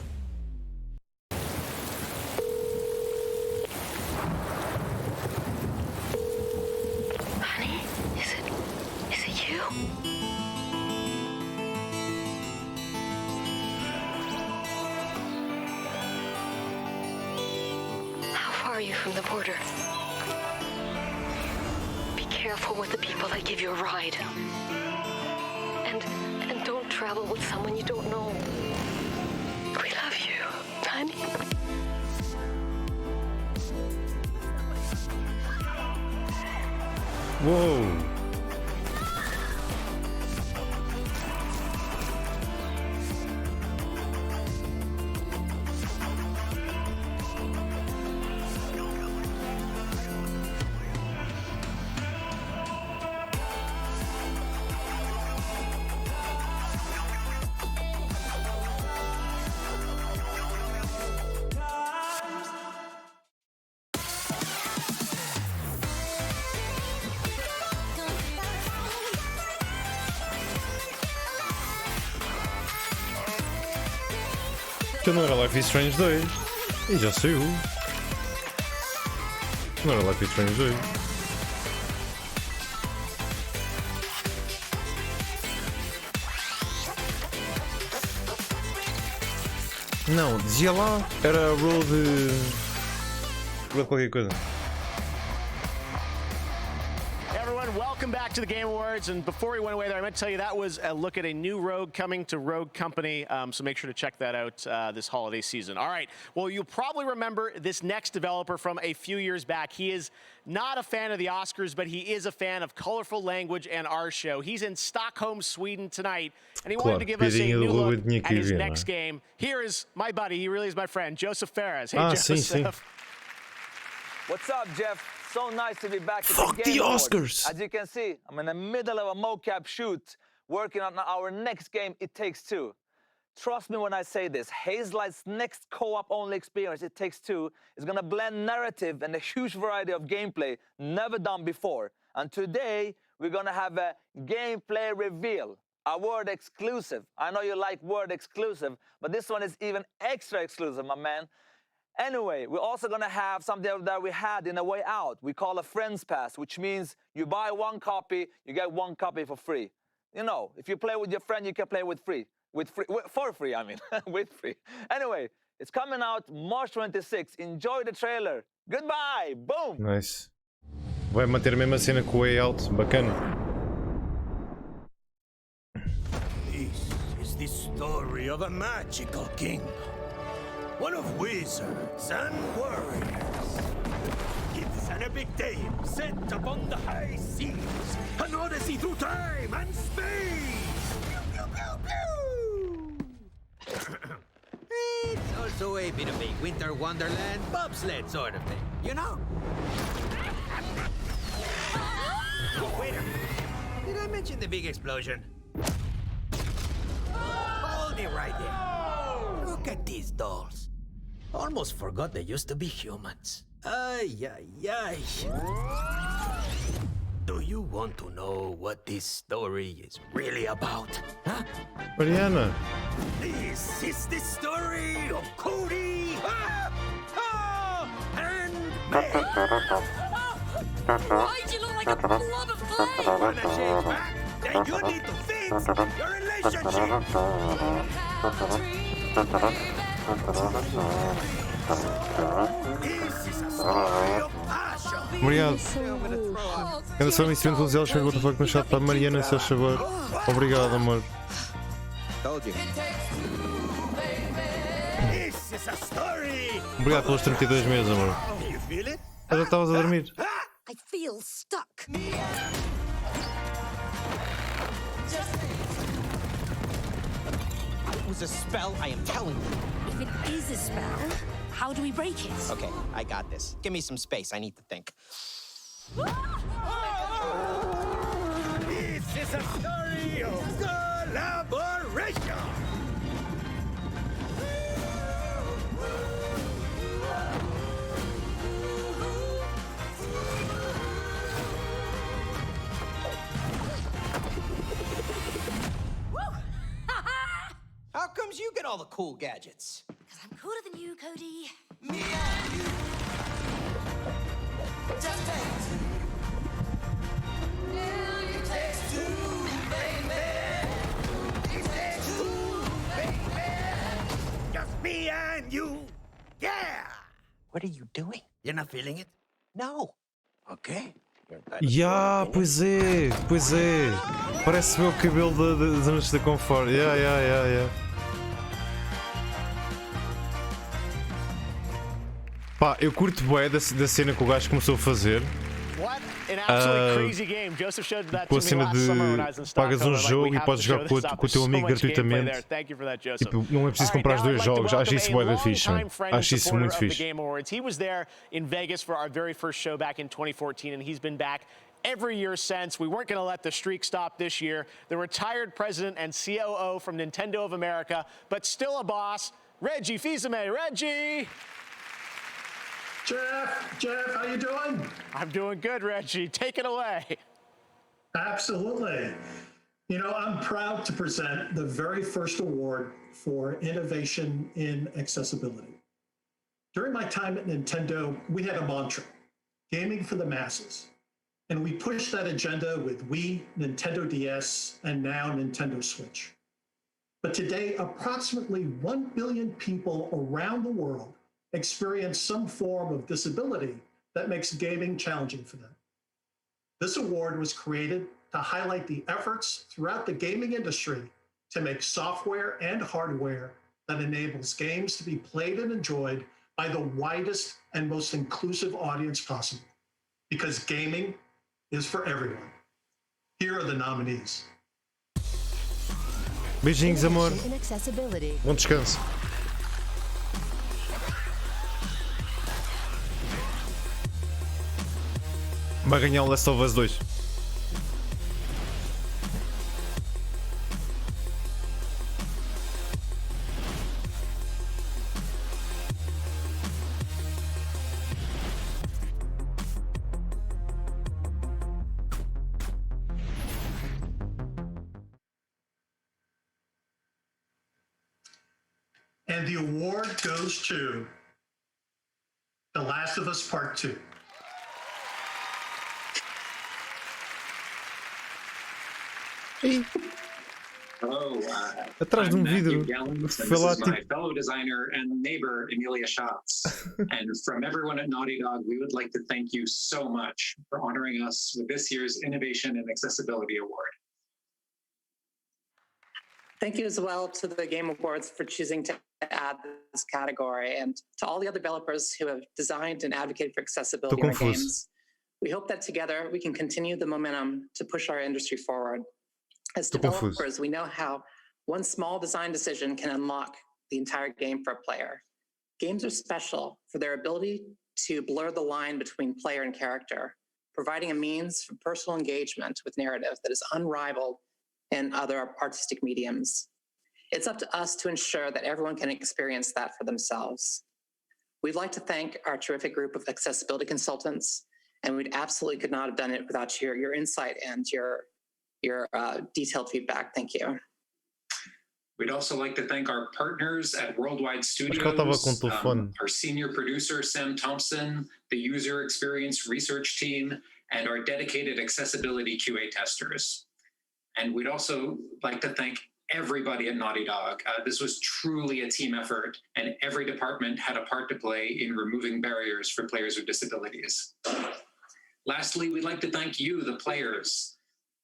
Honey, is it you? How far are you from the border? Be careful with the people that give you a ride. And don't travel with someone you don't know. We love you, honey. Whoa. Que não era Life is Strange 2 e já saiu. Não era Life is Strange 2. Não, dizia lá, era Road qualquer coisa. everyone. Welcome back to the Game Awards. And before we went away there, I meant to tell you that was a look at a new Rogue coming to Rogue Company. So make sure to check that out this holiday season. All right. Well, you'll probably remember this next developer from a few years back. He is not a fan of the Oscars, but he is a fan of colorful language and our show. He's in Stockholm, Sweden tonight, and he wanted to give us a new look at his next game. Here is my buddy. He really is my friend, Joseph Ferraz. Hey, Joseph. What's up, Jeff? So nice to be back at Fuck the Game Oscars. Awards. As you can see, I'm in the middle of a mocap shoot, working on our next game, It Takes Two. Trust me when I say this, Hazelight's next co-op only experience, It Takes Two, is gonna blend narrative and a huge variety of gameplay never done before. And today, we're gonna have a gameplay reveal, a word exclusive. I know you like word exclusive, but this one is even extra exclusive, my man. Anyway, we're also gonna have something that we had in A Way Out. We call a Friends Pass, which means you buy one copy, you get one copy for free. You know, if you play with your friend, you can play for free, I mean, with free. Anyway, it's coming out March 26th. Enjoy the trailer. Goodbye, boom. Nice. Vai manter a mesma cena com o Way Out, bacana. This is the story of a magical kingdom. One of wizards and warriors. It's an epic tale set upon the high seas. An odyssey through time and space. Pew, pew, pew, pew. It's also a bit of a winter wonderland bobsled sort of thing, you know? Wait a minute. Did I mention the big explosion? Hold it right there. Look at these dolls. Almost forgot they used to be humans. Ay, ay, ay. Do you want to know what this story is really about? Huh? Mariana. This is the story of Cody and me. Why do you look like a blob of clay? Wanna change back? Then you need to fix your relationship. Obrigado. Ainda só me sinto todos eles que eu no chat para a Mariana, se faz favor. Obrigado, amor. Obrigado pelos 32 meses, amor. Já estavas a dormir. I feel stuck. It was a spell, I am telling you. If it is a spell, how do we break it? Okay, I got this. Give me some space, I need to think. This is a story of collaboration. How comes you get all the cool gadgets? Because I'm cooler than you, Cody. Me and you. Just take two. It takes two, baby. It takes two, baby. Just me and you. Yeah. What are you doing? You're not feeling it? No. Okay. Ya, pois é, pois é. Parece o meu cabelo das zonas de conforto. Ya. Pá, eu curto bué da cena que o gajo começou a fazer. Com a cena de pagas um jogo e podes jogar com o teu amigo gratuitamente. Tipo, não é preciso comprar os dois jogos. Acho isso bué da fixe. Acho isso muito fixe. He was there in Vegas for our very first show back in 2014, and he's been back every year since. We weren't going to let the streak stop this year. The retired president and COO from Nintendo of America, but still a boss, Reggie Fils-Aimé. Reggie! Jeff, how you doing? I'm doing good, Reggie. Take it away. Absolutely. You know, I'm proud to present the very first award for innovation in accessibility. During my time at Nintendo, we had a mantra, gaming for the masses. And we pushed that agenda with Wii, Nintendo DS, and now Nintendo Switch. But today, approximately 1 billion people around the world experience some form of disability that makes gaming challenging for them. This award was created to highlight the efforts throughout the gaming industry to make software and hardware that enables games to be played and enjoyed by the widest and most inclusive audience possible. Because gaming is for everyone. Here are the nominees. Beijinhos, amor. In accessibility. Bom descanso. Vai ganhar o Last of Us 2. And the award goes to The Last of Us Part 2. Hello. Atrás de vidro. This is my fellow designer and neighbor, Emilia Schatz. And from everyone at Naughty Dog, we would like to thank you so much for honoring us with this year's Innovation and Accessibility Award. Thank you as well to the Game Awards for choosing to add this category, and to all the other developers who have designed and advocated for accessibility in our games. We hope that together we can continue the momentum to push our industry forward. As developers, we know how one small design decision can unlock the entire game for a player. Games are special for their ability to blur the line between player and character, providing a means for personal engagement with narrative that is unrivaled in other artistic mediums. It's up to us to ensure that everyone can experience that for themselves. We'd like to thank our terrific group of accessibility consultants, and we absolutely could not have done it without your insight and your detailed feedback. Thank you. We'd also like to thank our partners at Worldwide Studios, our senior producer, Sam Thompson, the user experience research team, and our dedicated accessibility QA testers. And we'd also like to thank everybody at Naughty Dog. This was truly a team effort, and every department had a part to play in removing barriers for players with disabilities. Lastly, we'd like to thank you, the players.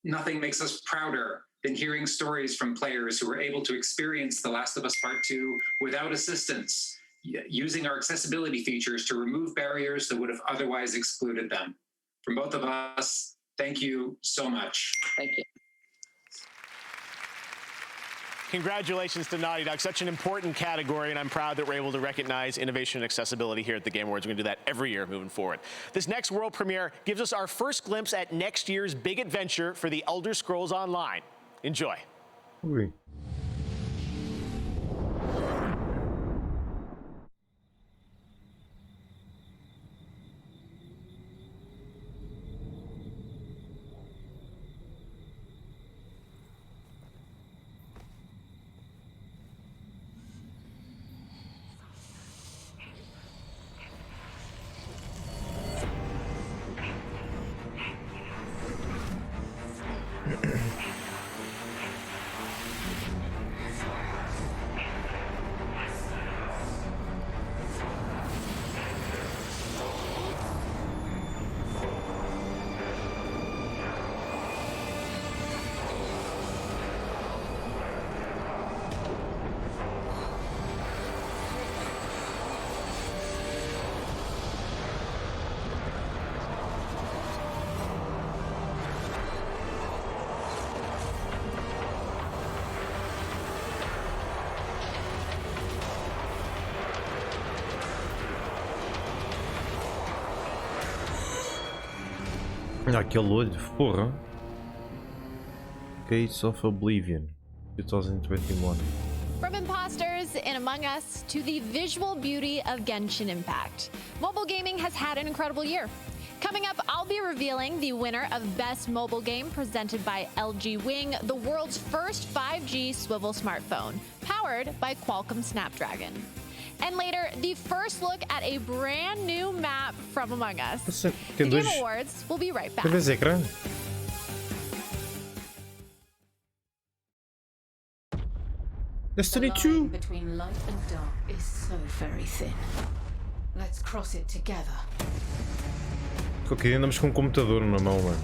Nothing makes us prouder than hearing stories from players who were able to experience The Last of Us Part 2 without assistance, using our accessibility features to remove barriers that would have otherwise excluded them. From both of us, thank you so much. Thank you. Congratulations to Naughty Dog. Such an important category, and I'm proud that we're able to recognize innovation and accessibility here at the Game Awards. We're going to do that every year moving forward. This next world premiere gives us our first glimpse at next year's big adventure for the Elder Scrolls Online. Enjoy. Oui. Olha aquele olho, porra. Gates of Oblivion, 2021. From imposters in Among Us to the visual beauty of Genshin Impact, mobile gaming has had an incredible year. Coming up, I'll be revealing the winner of Best Mobile Game presented by LG Wing, the world's first 5G swivel smartphone, powered by Qualcomm Snapdragon. And later, the first look at a brand new map from Among Us. The Game Awards will be right back. Destiny 2. The line between light and dark is so very thin. Let's cross it together. Ok, andamos com um computador na mão, mano.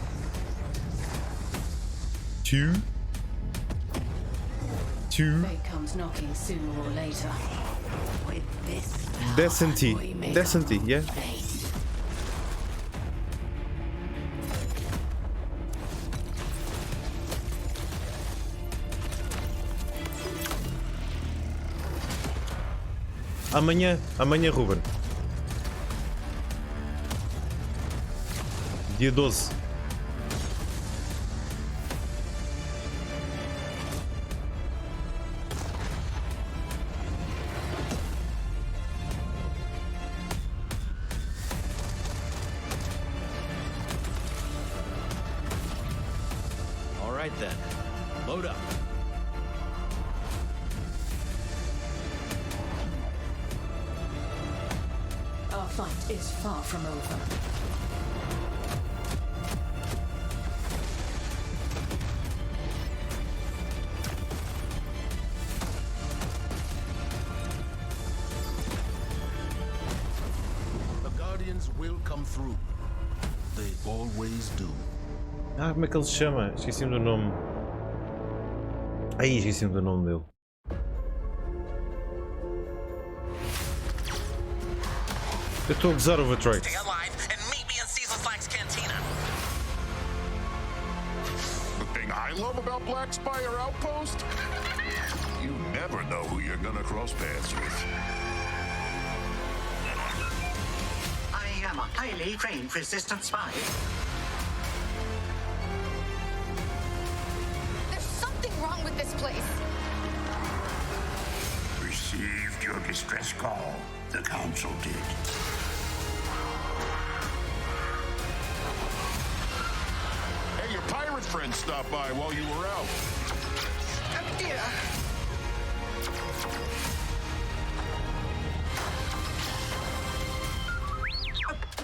Two. Fate comes knocking sooner or later. With this Decent, yeah. Amanhã, Ruben. Dia 12. All right then. Load up. Our fight is far from over. The Guardians will come through. They always do. Ah, como é que ele se chama? Esqueci-me do nome. Aí, esqueci-me do nome dele. Eu estou a gozar o Vatroix. Stay alive and meet me in Cecil Slack's cantina. The thing I love about Black Spire Outpost? You never know who you're gonna cross paths with. I am a highly trained resistance spy. There's something wrong with this place. Received your distress call. The Council did. Hey, your pirate friend stopped by while you were out. Oh dear.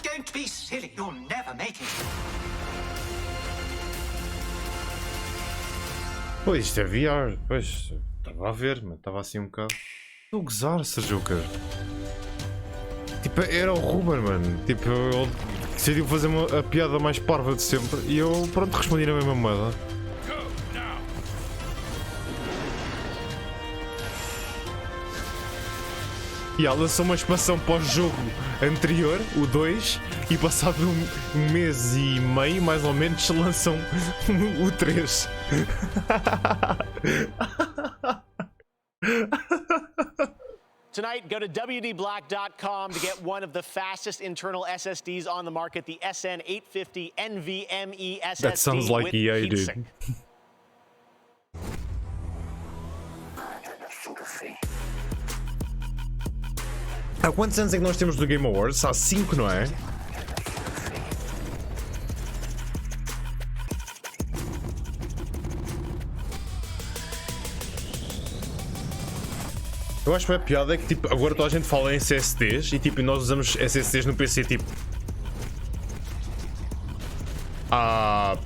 Don't be silly. You'll never make it. Pois, isto é VR. Pois, estava a ver, mas estava assim um bocado. Estou a gozar, Serjuca. Tipo, era o Ruben, mano. Tipo, ele decidiu fazer a piada mais parva de sempre e eu, pronto, respondi na mesma moeda. E ela lançou uma expansão pós-jogo anterior, o 2, e passado um mês e meio, mais ou menos, lançam o 3. Tonight, go to WDBlack.com to get one of the fastest internal SSDs on the market, the SN850 NVMe SSD. That sounds like EA, dude. Há quantos anos é que nós temos do Game Awards? Há 5, não é? Eu acho que a piada é que tipo, agora toda a gente fala em SSDs e tipo, nós usamos SSDs no PC tipo há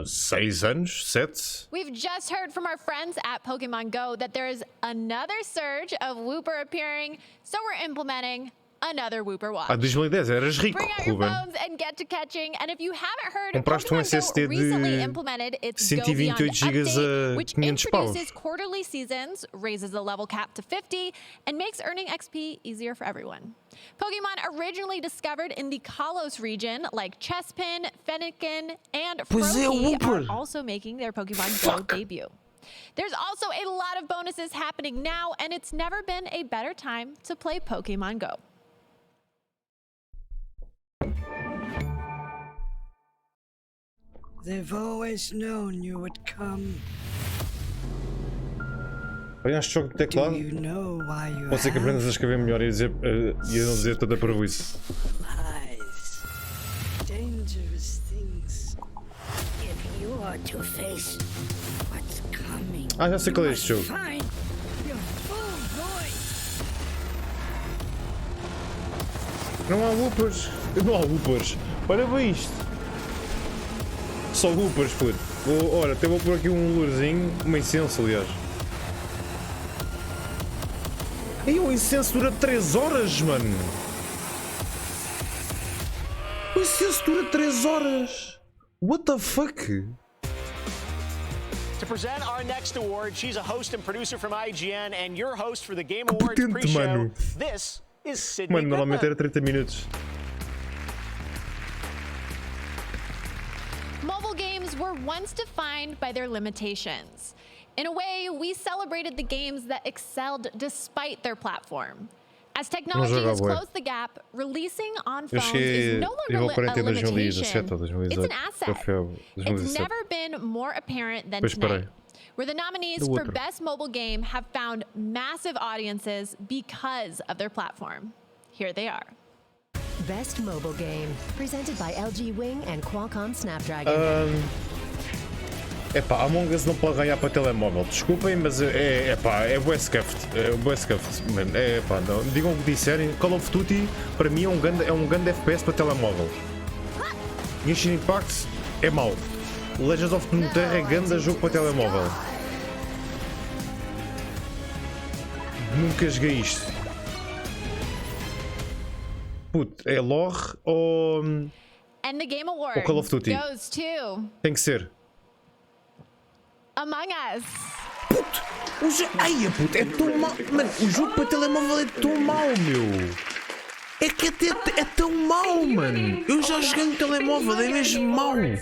6 anos, 7. We've just heard from our friends at Pokemon Go that there is another surge of Wooper appearing, so we're implementing another Wooper watch. 2010 eras rico, Bring out your Ruben. phones and get to catching. And if you haven't heard, Compraste um SSD recently implemented its 128 GB a which 500 paus. introduces quarterly seasons, raises the level cap to 50, and makes earning XP easier for everyone. Pokemon originally discovered in the Kalos region, like Chespin, Fennekin, and Froakie, are also making their Pokemon Go debut. There's also a lot of bonuses happening now, and it's never been a better time to play Pokemon Go. They've always known you would come. Apanhaste choque de teclado? Pode ser que aprendas a escrever melhor e não dizer toda a parvoíce. Lies. Dangerous things. If you are to face what's coming. Ah, já sei qual é este jogo. Find your full voice. Não há loopers. Não há loopers. Olha bem isto. Só loopers, puto. Ora, até vou pôr aqui um lurezinho, uma incenso, aliás. E o incenso dura 3 horas, mano. O incenso dura 3 horas. What the fuck? To present our next award, she's a host and producer from IGN and your host for the Game Awards pre-show. Mano. This is Sydney Mano, normalmente Goodman. era 30 minutos. Mobile games were once defined by their limitations. In a way, we celebrated the games that excelled despite their platform. As technology has closed the gap, releasing on phones is no longer a limitation. It's an asset. It's never been more apparent than tonight, where the nominees for Best Mobile Game have found massive audiences because of their platform. Here they are. Best Mobile Game, presented by LG Wing and Qualcomm Snapdragon. Epá, Among Us não pode ganhar para telemóvel. Desculpem, mas é bué scuffed. É bué scuffed, mano. Epá, não. Digam o que disserem. Call of Duty, para mim, é um grande FPS para telemóvel. Genshin Impact é mau. Legends of Runeterra é grande jogo para telemóvel. Nunca joguei isto. Puto, é lore ou And the Game Award Call of Duty? Goes to Tem que ser. Among Us. Puto, ai, puto, é tão mau. Mano, o jogo para telemóvel é tão mau, meu. É que é tão mau, mano. Eu já joguei no telemóvel, é mesmo mau. And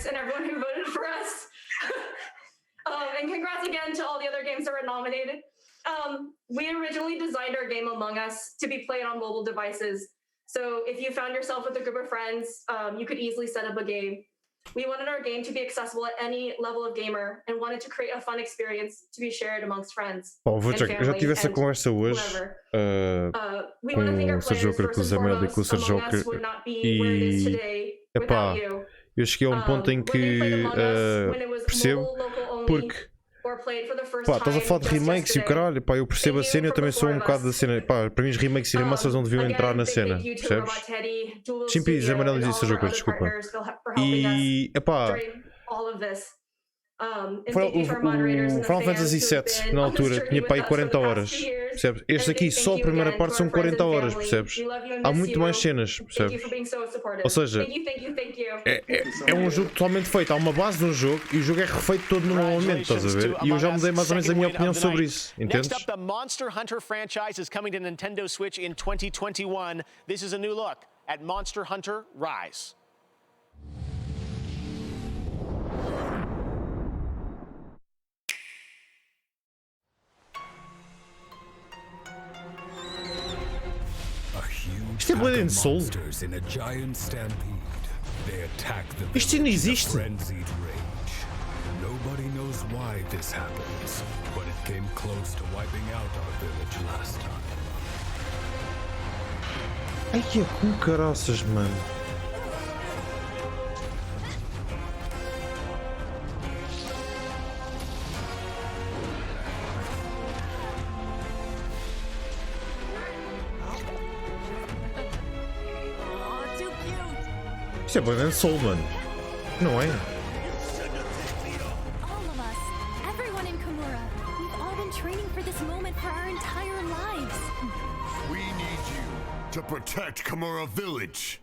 congrats again to all the other games that were nominated. We originally designed our game Among Us to be played on mobile devices. So if you found yourself with a group of friends, you could easily set up a game. We wanted our game to be accessible at any level of gamer and wanted to create a fun experience to be shared amongst friends. Bom, vou dizer que eu já tive essa conversa hoje com o Sr. Joker, com o Zé Mel e com o Sr. Joker e epá, eu cheguei a um ponto em que percebo porque pá, estás a falar de remakes e o caralho, pá, eu percebo a cena, eu também sou um bocado da cena, pá, para mim os remakes e remastered não deviam entrar na cena, percebes? Chimpi, Zé Manuel e Sr. Joker, desculpa. E, epá, o Final Fantasy VII na altura tinha para aí 40 horas, percebes? Este aqui, só a primeira parte são 40 horas, percebes? Há muito mais cenas, percebes? Ou seja, é um jogo totalmente feito, há uma base de um jogo e o jogo é refeito todo no momento, estás a ver? E eu já mudei mais ou menos a minha opinião sobre isso, entendes? Next up, the Monster Hunter franchise is coming to Nintendo Switch in 2021. This is a new look at Monster Hunter Rise. Isto é Blade and Soul. Isto ainda existe. Nobody knows why this happens, but it came close to wiping out our village last time. Ai, que com caraças, mano. Isto é Blade and Soul, mano. Não é? To protect Kimura Village.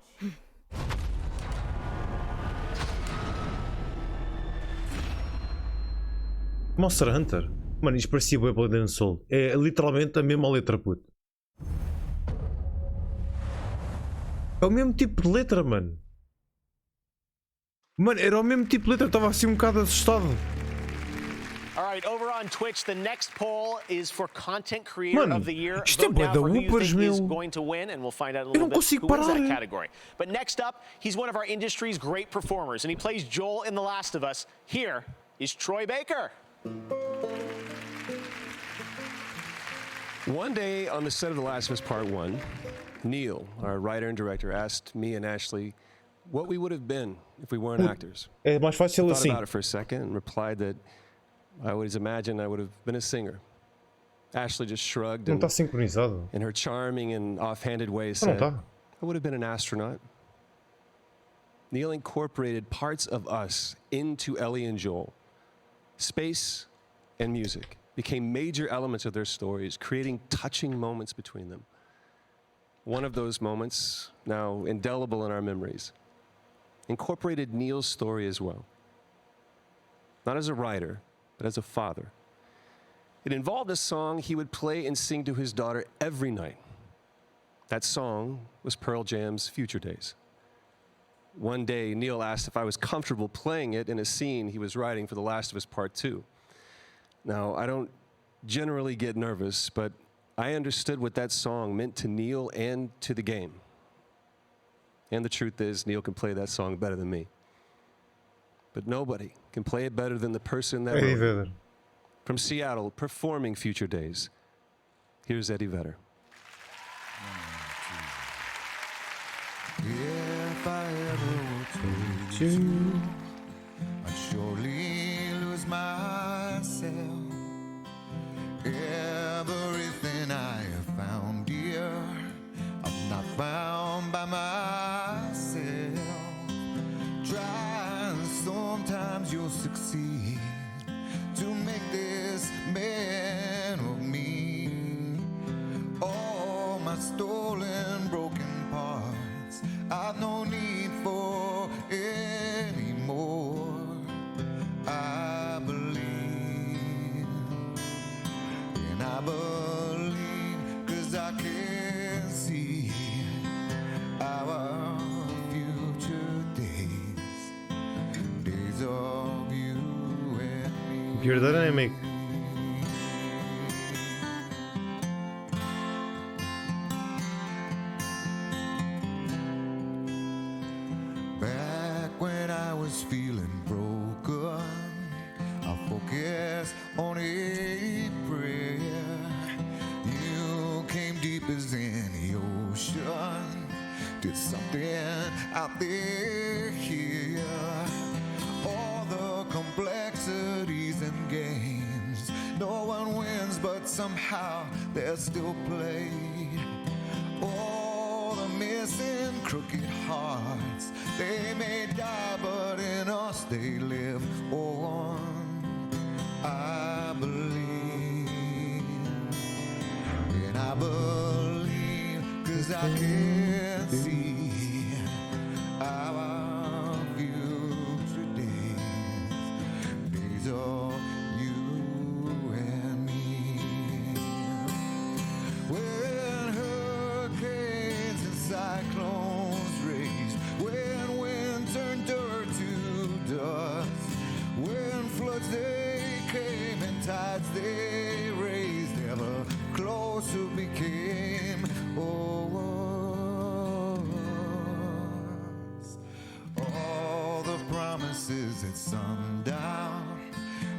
Monster Hunter? Mano, isto parecia o Blade and Soul. É literalmente a mesma letra, puto. É o mesmo tipo de letra, mano. Mano, era o mesmo tipo de letra, eu estava assim um bocado assustado. All right, over on Twitch, the next poll is for Content Creator of the Year. Isto é bué da Whoopers, meu. Going to win, and we'll find out a little bit who wins that category. But next up, he's one of our industry's great performers, and he plays Joel in The Last of Us. Here is Troy Baker. One day on the set of The Last of Us Part 1, Neil, our writer and director, asked me and Ashley what we would have been if we weren't actors. É mais fácil assim. I thought about it for a second and replied that I always imagined I would have been a singer. Ashley just shrugged and, in her charming and offhanded way said, I would have been an astronaut. Neil incorporated parts of us into Ellie and Joel. Space and music became major elements of their stories, creating touching moments between them. One of those moments, now indelible in our memories, incorporated Neil's story as well. Not as a writer, but as a father. It involved a song he would play and sing to his daughter every night. That song was Pearl Jam's Future Days. One day, Neil asked if I was comfortable playing it in a scene he was writing for The Last of Us Part 2. Now, I don't generally get nervous, but I understood what that song meant to Neil and to the game. And the truth is, Neil can play that song better than me. But nobody can play it better than the person that wrote it. From Seattle, performing Future Days, here's Eddie Vedder. If I ever were to you, I'd surely lose myself. Everything I have found here, I've not found by myself. Try and sometimes you'll succeed to make this man of me. All my stolen, broken parts, I've no need for anymore. I believe, and I believe 'cause I can see our future days, days of you and me. Pure Dynamic. Back when I was feeling broken, I focused on a prayer. You came deep as any ocean, did something out there here. All the complexities and games, no one wins, but somehow they're still played. All the missing crooked hearts, they may die, but in us they live on. I believe, and I believe 'cause I can see our future days, days of you and me. When hurricanes and cyclones raged, when wind turned dirt to dust, when floods they came and tides they raised, ever closer became us. All the promises at sundown,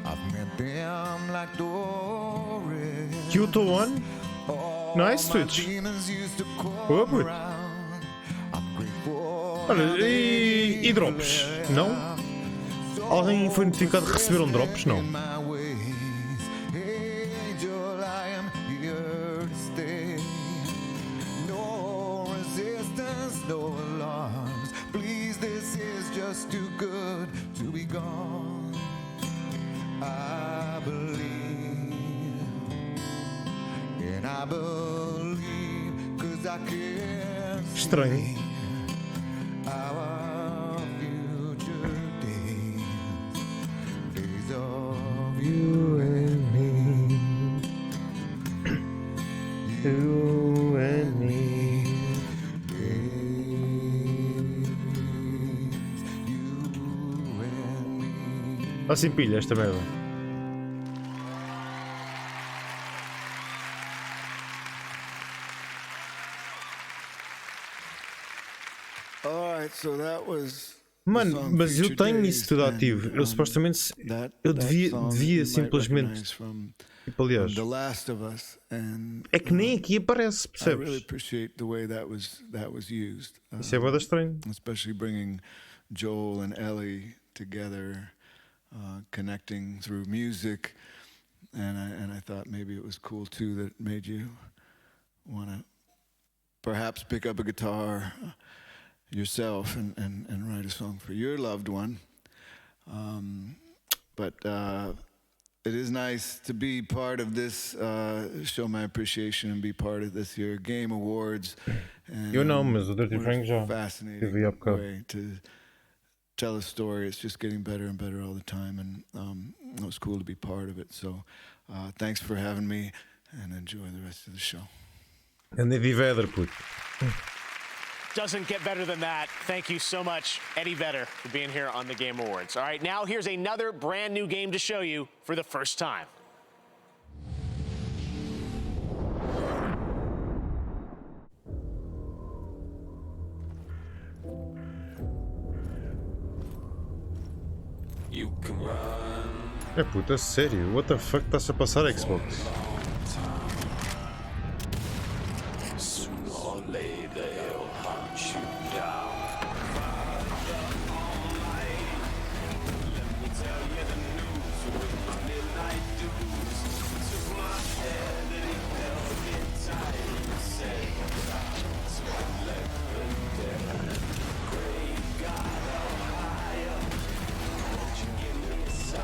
I've met them like Doris. Q2 1. Nice Twitch. Boa, puto. Olha, e drops? Não? Alguém foi notificado de receber um drops? Não. Angel, I am here to stay. No resistance, no alarms. Please, this is just too good to be gone. I believe, and I believe 'cause I can't see Estranho. our future days, days of you and me. You and me. Tá sem pilha esta merda. So that was Mano, mas eu tenho isso tudo ativo. Eu supostamente eu devia simplesmente. Tipo, aliás, é que nem aqui aparece, percebes? Isso é bué estranho. Especially bringing Joel and Ellie together, connecting through music, and I thought maybe it was cool too that made you want to perhaps pick up a guitar yourself and write a song for your loved one. But it is nice to be part of this, show my appreciation and be part of this year Game Awards. And eu não, mas o Dirty Frank já. Fascinating way tell a story. It's just getting better and better all the time, and it was cool to be part of it. So thanks for having me, and enjoy the rest of the show. And Eddie Vedder, puto. Doesn't get better than that. Thank you so much, Eddie Vedder, for being here on the Game Awards. All right, now here's another brand new game to show you for the first time. You can run. É puta, sério? What the fuck está-se a passar, Xbox? Sooner or later they'll hunt you down. Let me tell you the news with my midnight dues. Took my head and it held me tight and said, so I left the dead. Great God, up higher. Won't you give me a sign?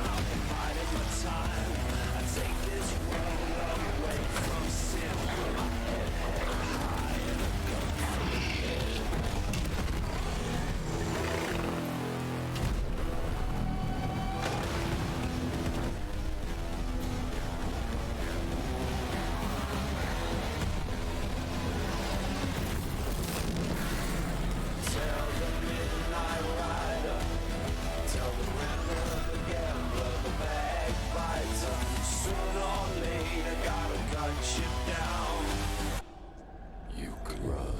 I'll be biding my time. I take this world away from sin. Put my head high and a gun for the head. Tell the midnight rider, tell the rambler, the gambler, the backbiter. Sooner or later, gotta cut you down. You could run.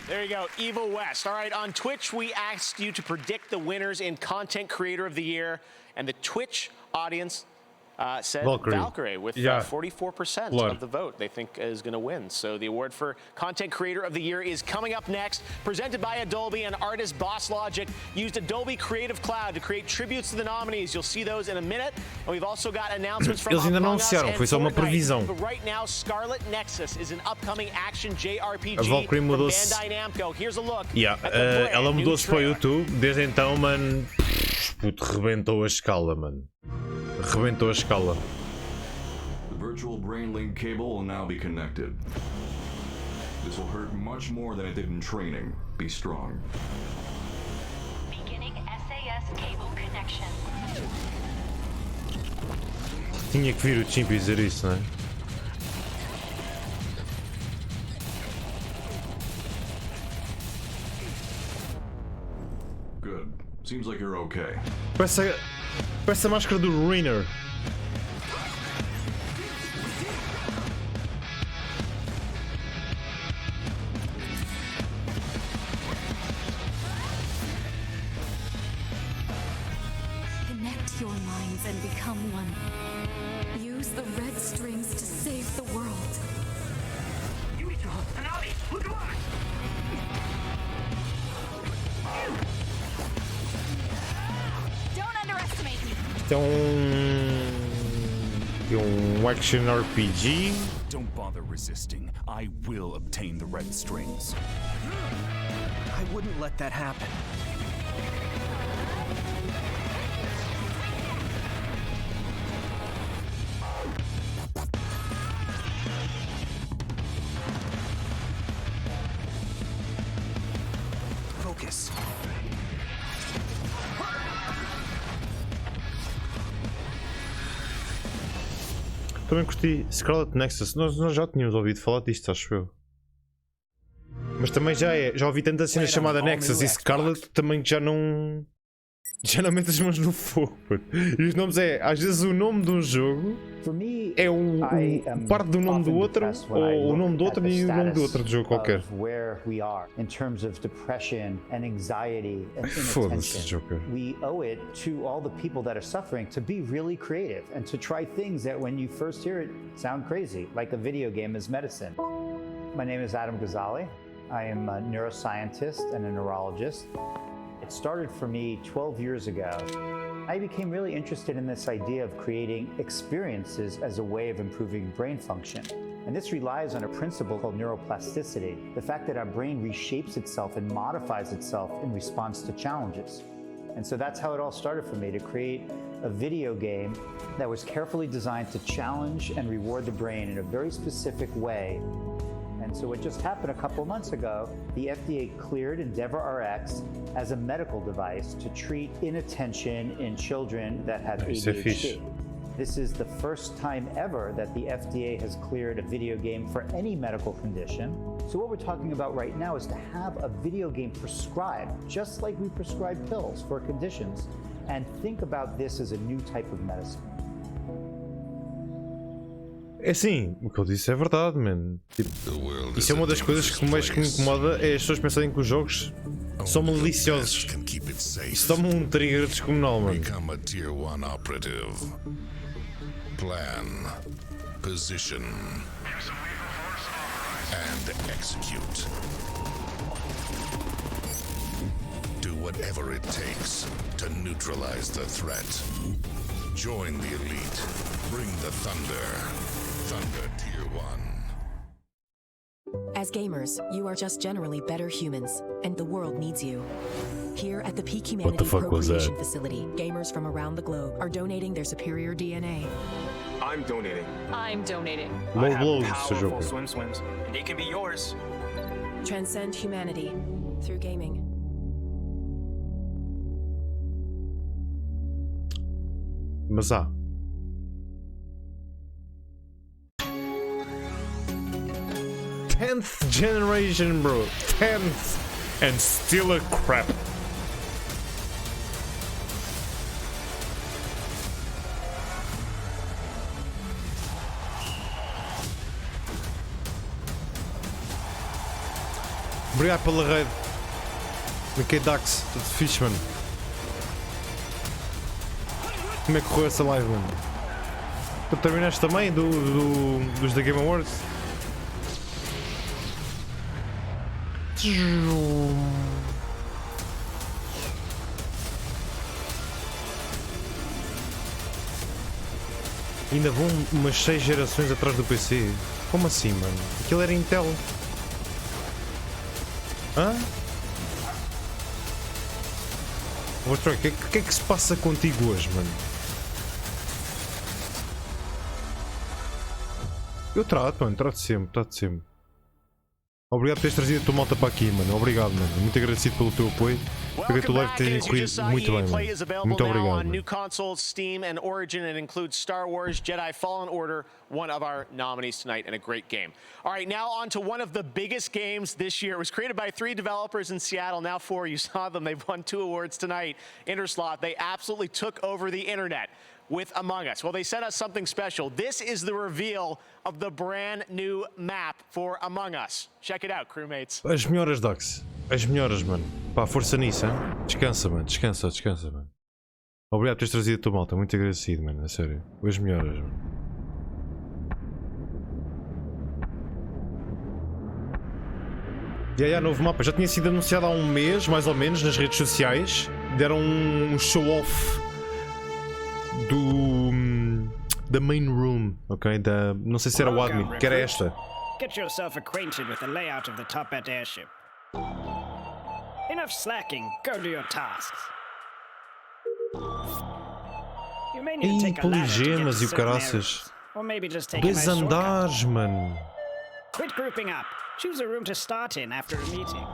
There you go, Evil West. All right, on Twitch, we asked you to predict the winners in Content Creator of the Year, and the Twitch audience said Valkyrie with 44% of the vote they think is going to win. So the award for Content Creator of the Year is coming up next, presented by Adobe, and artist Boss Logic used Adobe Creative Cloud to create tributes to the nominees. You'll see those in a minute. And we've also got announcements from Eles ainda não Among Us anunciaram, and foi só uma Fortnite. previsão. But right now, Scarlet Nexus is an upcoming action JRPG A Valkyrie from mudou-se. Bandai Namco. Here's a look. Ela mudou-se para o YouTube, desde então, mano, puto, rebentou a escala, mano. Rebentou a escala. The virtual brain link cable will now be connected. This will hurt much more than it did in training. Be strong. Beginning SAS cable connection. Tinha que vir o Chimp dizer isso, não é? Good. Seems like you're okay. Parece a máscara do Rainer. Connect your minds and become one. Use the red strings to save the world. Don't underestimate me. Então. Action RPG. Don't bother resisting. I will obtain the red strings. I wouldn't let that happen. Focus. Também curti Scarlet Nexus. Nós já tínhamos ouvido falar disto, acho eu. Mas também já ouvi tanta cena chamada Nexus e Scarlet também já não mete as mãos no fogo. E os nomes às vezes o nome de um jogo é parte do nome do outro, ou o nome do outro e o nome do outro jogo qualquer. Foda-se, Joker. We owe it to all the people that are suffering to be really creative and to try things that when you first hear it sound crazy, like a video game is medicine. My name is Adam Ghazali. I am a neuroscientist and a neurologist. It started for me 12 years ago. I became really interested in this idea of creating experiences as a way of improving brain function. And this relies on a principle called neuroplasticity, the fact that our brain reshapes itself and modifies itself in response to challenges. And so that's how it all started for me, to create a video game that was carefully designed to challenge and reward the brain in a very specific way. And so what just happened a couple months ago, the FDA cleared EndeavorRx as a medical device to treat inattention in children that have ADHD. This is the first time ever that the FDA has cleared a video game for any medical condition. So what we're talking about right now is to have a video game prescribed, just like we prescribe pills for conditions, and think about this as a new type of medicine. É assim, o que eu disse é verdade, mano. Tipo, isso é uma das coisas que mais me incomoda, é as pessoas pensarem que os jogos são maliciosos. Isso dá-me um trigger descomunal, mano. Become a Tier 1 operative. Plan, position, and execute. Do whatever it takes to neutralize the threat. Join the elite. Bring the thunder. Thunder Tier 1. As gamers, you are just generally better humans, and the world needs you. Here at the Peak Humanity Procreation Facility, gamers from around the globe are donating their superior DNA. I'm donating. I'm donating. I have powerful swims, and they can be yours. Transcend humanity through gaming. Mas há. Tenth generation, bro. 10th, and still a crap. Obrigado pela raid. Mickey Dax, tudo fixe, mano. Como é que correu essa live, mano? Tu terminaste também dos da Game Awards? Ainda vão umas 6 gerações atrás do PC. Como assim, mano? Aquilo era Intel. Hã? O que é que se passa contigo hoje, mano? Eu trato, mano, trato sempre. Obrigado por teres trazido a tua malta para aqui, mano. Obrigado, mano. Muito agradecido pelo teu apoio. Espero que a tua live tenha corrido muito bem, mano. Muito obrigado, New consoles, Steam, and Origin, and includes Star Wars Jedi Fallen Order, one of our nominees tonight, and a great game. All right, now on to one of the biggest games this year. It was created by 3 developers in Seattle, now 4. You saw them. They've won 2 awards tonight. Interslot, they absolutely took over the internet with Among Us. Well, they sent us something special. This is the reveal of the brand new map for Among Us. Check it out, crewmates. As melhoras, Dax. As melhoras, mano. Pá, força nisso, hein? Descansa, mano. Descansa, mano. Obrigado por teres trazido a tua malta. Muito agradecido, mano. A sério. As melhoras, mano. Novo mapa. Já tinha sido anunciado há um mês, mais ou menos, nas redes sociais. Deram um show-off da main room, ok? Não sei se era o admin, que era esta. Get yourself acquainted with the layout of the top-hat airship. Enough slacking, go do your tasks. You may need to take a ladder to get to certain areas, or maybe just take a nice shortcut. 2 andares, mano. Quit grouping up. Choose a room to start in after a meeting.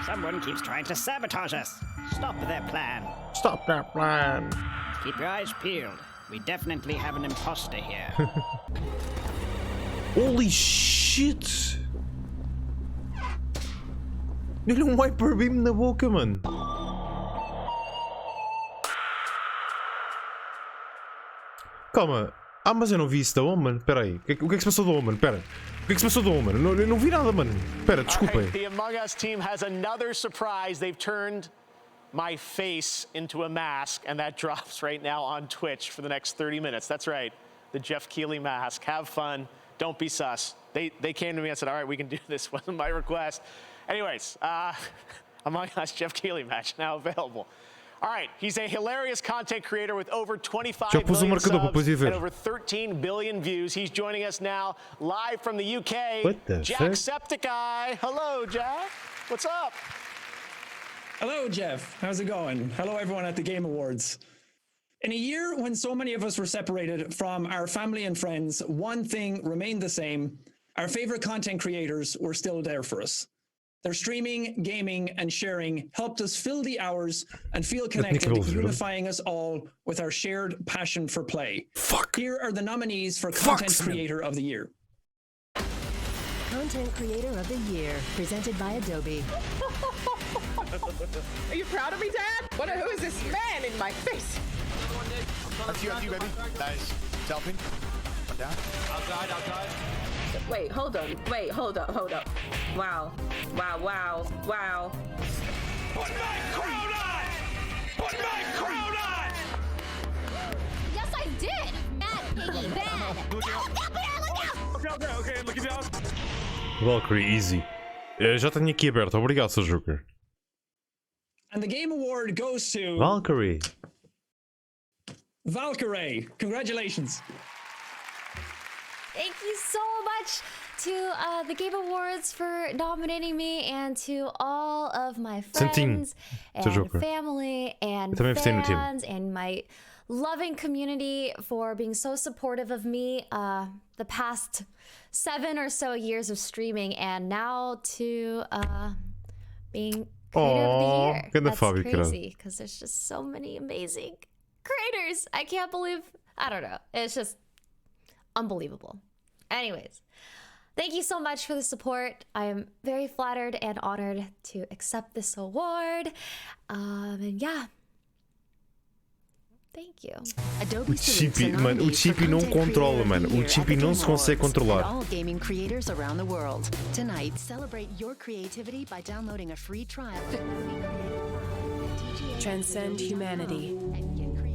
Someone keeps trying to sabotage us. Stop their plan. Stop their plan. Keep your eyes peeled. We definitely have an imposter here. Holy shit! Deu-lhe um Hyper Beam na boca, mano. Calma. Ah, mas eu não vi isso da Omen. Espera aí. O que é que se passou da Omen? Espera. O que é que se passou da Omen? Eu não vi nada, mano. Espera, desculpem. The Among Us team has another surprise. They've turned my face into a mask, and that drops right now on Twitch for the next 30 minutes. That's right. The Jeff Keighley mask. Have fun. Don't be sus. They came to me and said, all right, we can do this. Wasn't my request. Anyways, Among Us Jeff Keighley match now available. All right, he's a hilarious content creator with over 25 million subs and over 13 billion views. He's joining us now live from the UK. What the Jacksepticeye. fuck? Hello, Jack. What's up? 'Cause you're so acquainted with the layout of the top-hat airship. You may need to take a ladder to get to certain areas, or maybe just take a nice shortcut. Holy shit! Hello, Jeff. How's it going? Hello, everyone at the Game Awards. In a year when so many of us were separated from our family and friends, one thing remained the same. Our favorite content creators were still there for us. Their streaming, gaming, and sharing helped us fill the hours and feel connected, unifying us all with our shared passion for play. Here are the nominees for Content Creator of the Year. Content Creator of the Year, presented by Adobe. Are you proud of me, Dad? Who is this man in my face? That's you, baby. Nice. Selfie. One down. Outside. Wait, hold on. Hold up. Wow. Put my crown on! Put my crown on! Yes, I did. Bad piggy, bad. Look out! Okay, look down. Valkyrie, easy. Já tenho aqui aberto. Obrigado, Sr. Joker. And the Game Award goes to... Valkyrie. Valkyrie. Congratulations. Thank you so much to the Game Awards for nominating me, and to all of my friends and family and fans and my loving community for being so supportive of me the past 7 or so years of streaming, and now to being Creator of the Year. That's crazy because there's just so many amazing creators. I can't believe, I don't know. It's just unbelievable. Anyways, thank you so much for the support. I am very flattered and honored to accept this award. And yeah. Thank you. O Chippy, mano, o Chippy não controla, mano. O Chippy não se consegue controlar. All gaming creators around the world. Tonight, celebrate your creativity by downloading a free trial. Transcend humanity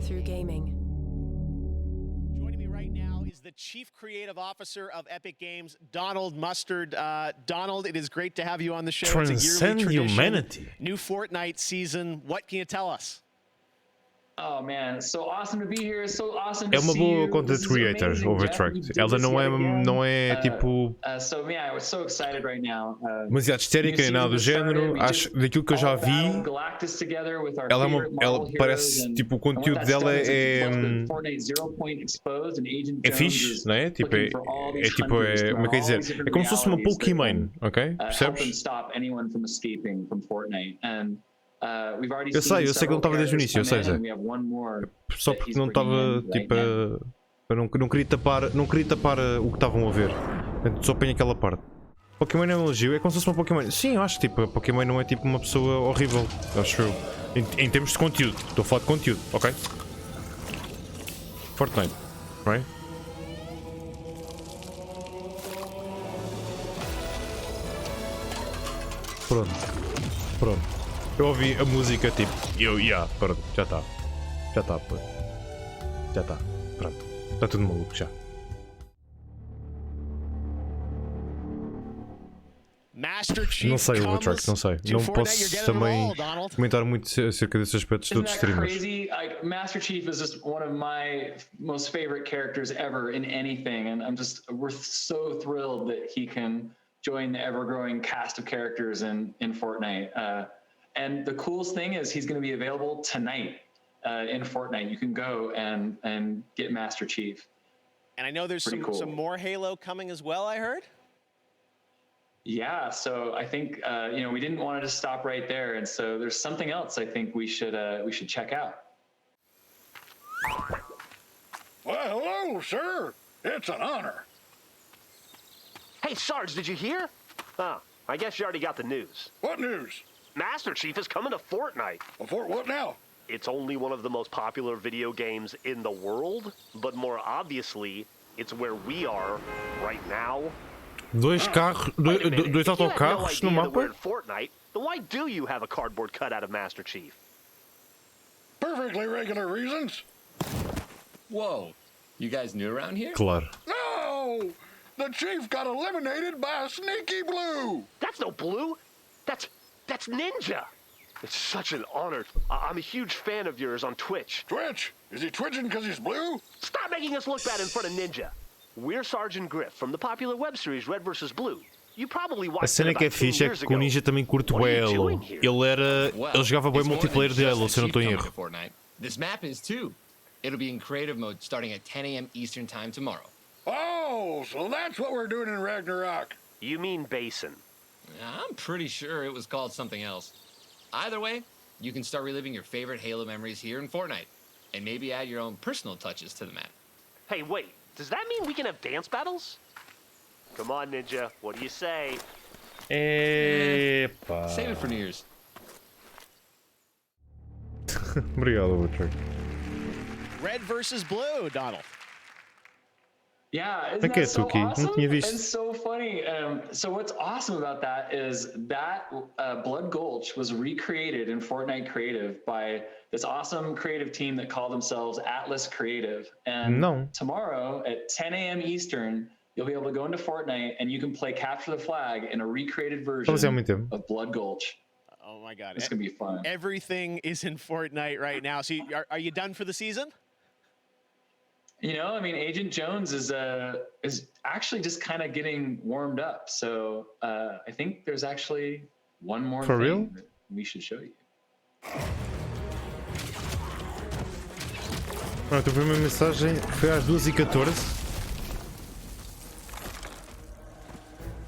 through gaming. Joining me right now is the Chief Creative Officer of Epic Games, Donald Mustard. Donald, it is great to have you on the show. Transcend it's a yearly humanity. New Fortnite season. What can you tell us? Oh man, it's so awesome to be here. It's so awesome to É uma see boa you. content This is creator, amazing, Overtracked. Jeff. We Ela did this yet again. não é tipo So yeah, we're so excited right now. demasiado histérica nem nada do género. Acho daquilo que eu já vi. Galactus together with our Ela favorite parece heroes, tipo o and what conteúdo that's dela done is é it's Fortnite Zero Point Exposed, and Agent é Jones fixe, is não é? Tipo looking for all these tipo hunters como é throughout que all dizer? these different É como se fosse uma realities that Pokémon, ok? help them Percebes? stop anyone from escaping from Fortnite. And we've already Eu sei seen que não estava desde o início, eu sei. and we have one more Só porque não estava tipo eu não queria tapar o que estavam a ver. Portanto, só apanho aquela parte. Pokémon é um elogio, é como se fosse uma Pokémon. Sim, eu acho que tipo, a Pokémon não é tipo uma pessoa horrível, acho eu. Em termos de conteúdo, estou a falar de conteúdo, ok? Fortnite, right? Pronto. Eu ouvi a música tipo, pronto, já está, pô. Já está, pronto. Está tudo maluco já. Não sei, Overtrack, não sei. Não posso também comentar muito acerca desses aspectos de outros streamers. Crazy? Like, Master Chief is just one of my most favorite characters ever in anything, and we're so thrilled that he can join the ever-growing cast of characters in Fortnite. And the coolest thing is he's going to be available tonight in Fortnite. You can go and get Master Chief. And I know there's some more Halo coming as well, I heard? Yeah, so I think we didn't want to just stop right there, and so there's something else I think we should check out. Well, hello, sir. It's an honor. Hey, Sarge, did you hear? Oh, I guess you already got the news. What news? Master Chief is coming to Fortnite. Well, what now? It's only one of the most popular video games in the world, but more obviously, it's where we are right now. Dois autocarros no mapa? Fortnite, then why do you have a cardboard cutout of Master Chief? Perfectly regular reasons. Whoa, you guys new around here? Claro. No! The Chief got eliminated by a sneaky blue! That's no blue! That's Ninja! It's such an honor. I'm a huge fan of yours on Twitch. Twitch? Is he twitching because he's blue? Stop making us look bad in front of Ninja! We're Sergeant Griff from the popular web series Red vs. Blue. A cena que é fixe é que o Ninja também curte o Halo. Ele jogava bem multiplayer de Halo, se eu não estou em erro. This map is too. It'll be in creative mode starting at 10 a.m. Eastern time tomorrow. Oh, so that's what we're doing in Ragnarok. You mean Basin? I'm pretty sure it was called something else. Either way, you can start reliving your favorite Halo memories here in Fortnite, and maybe add your own personal touches to the map. Hey, wait, does that mean we can have dance battles? Come on, Ninja, what do you say? Epa. Save it for New Year's. Obrigado, Butcher. Red versus blue, Donald. Yeah, isn't that so Tuki? awesome? Não tinha visto. It's so funny. So what's awesome about that is that Blood Gulch was recreated in Fortnite Creative by this awesome creative team that call themselves Atlas Creative. And tomorrow at 10 a.m. Eastern, you'll be able to go into Fortnite and you can play Capture the Flag in a recreated version of Blood Gulch. Oh my God. It's going to be fun. Everything is in Fortnite right now. So are you done for the season? You know, I mean, Agent Jones is actually just kind of getting warmed up. So I think there's actually one more thing that we should show you. Pronto, a primeira mensagem foi às 2h14.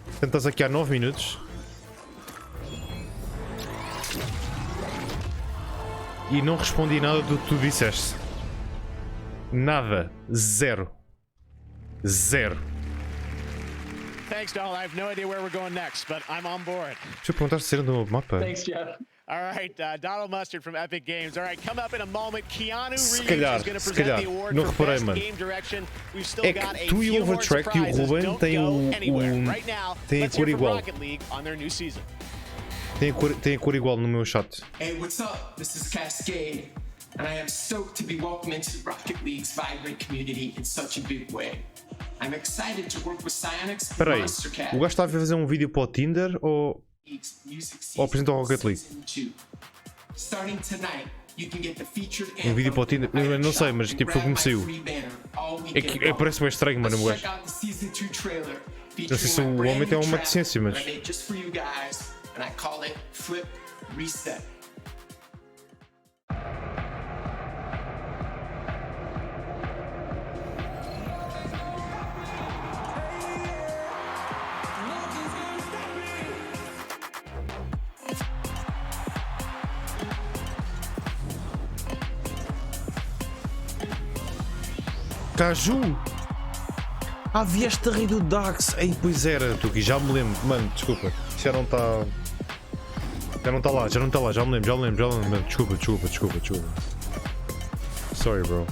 Portanto, estás aqui há 9 minutos. E não respondi nada do que tu disseste. Nada. Zero. Zero. Thanks, Donald. I have no idea where we're going next, but I'm on board. Deixa eu perguntar se serão do meu mapa. Thanks, Jeff. All right, Donald Mustard from Epic Games. All right, coming up in a moment, Keanu Reeves is going to present the award for Best Game Direction. We've still got a few more surprises. Don't go anywhere. Right now, let's hear from Rocket League on their new season. Tem a cor igual no meu chat. Hey, what's up? This is Cascade, and I am stoked to be welcomed into Rocket League's vibrant community in such a big way. I'm excited to work with Psyonix and Monster Cat. O gajo estava a fazer um vídeo para o Tinder ou apresentou a Rocket League? Starting tonight, you can get the featured Vídeo para o Tinder? Eu não sei, mas tipo foi como saiu. É que parece bem estranho, mano, o gajo. Não sei se o homem tem uma deficiência, mas... And I call it Flip Reset. Caju! Vieste a rir do Dax! Ei, pois era, Tuki, já me lembro. Mano, desculpa, já não está... Já não está lá, já me lembro. Mano, desculpa. Sorry, bro.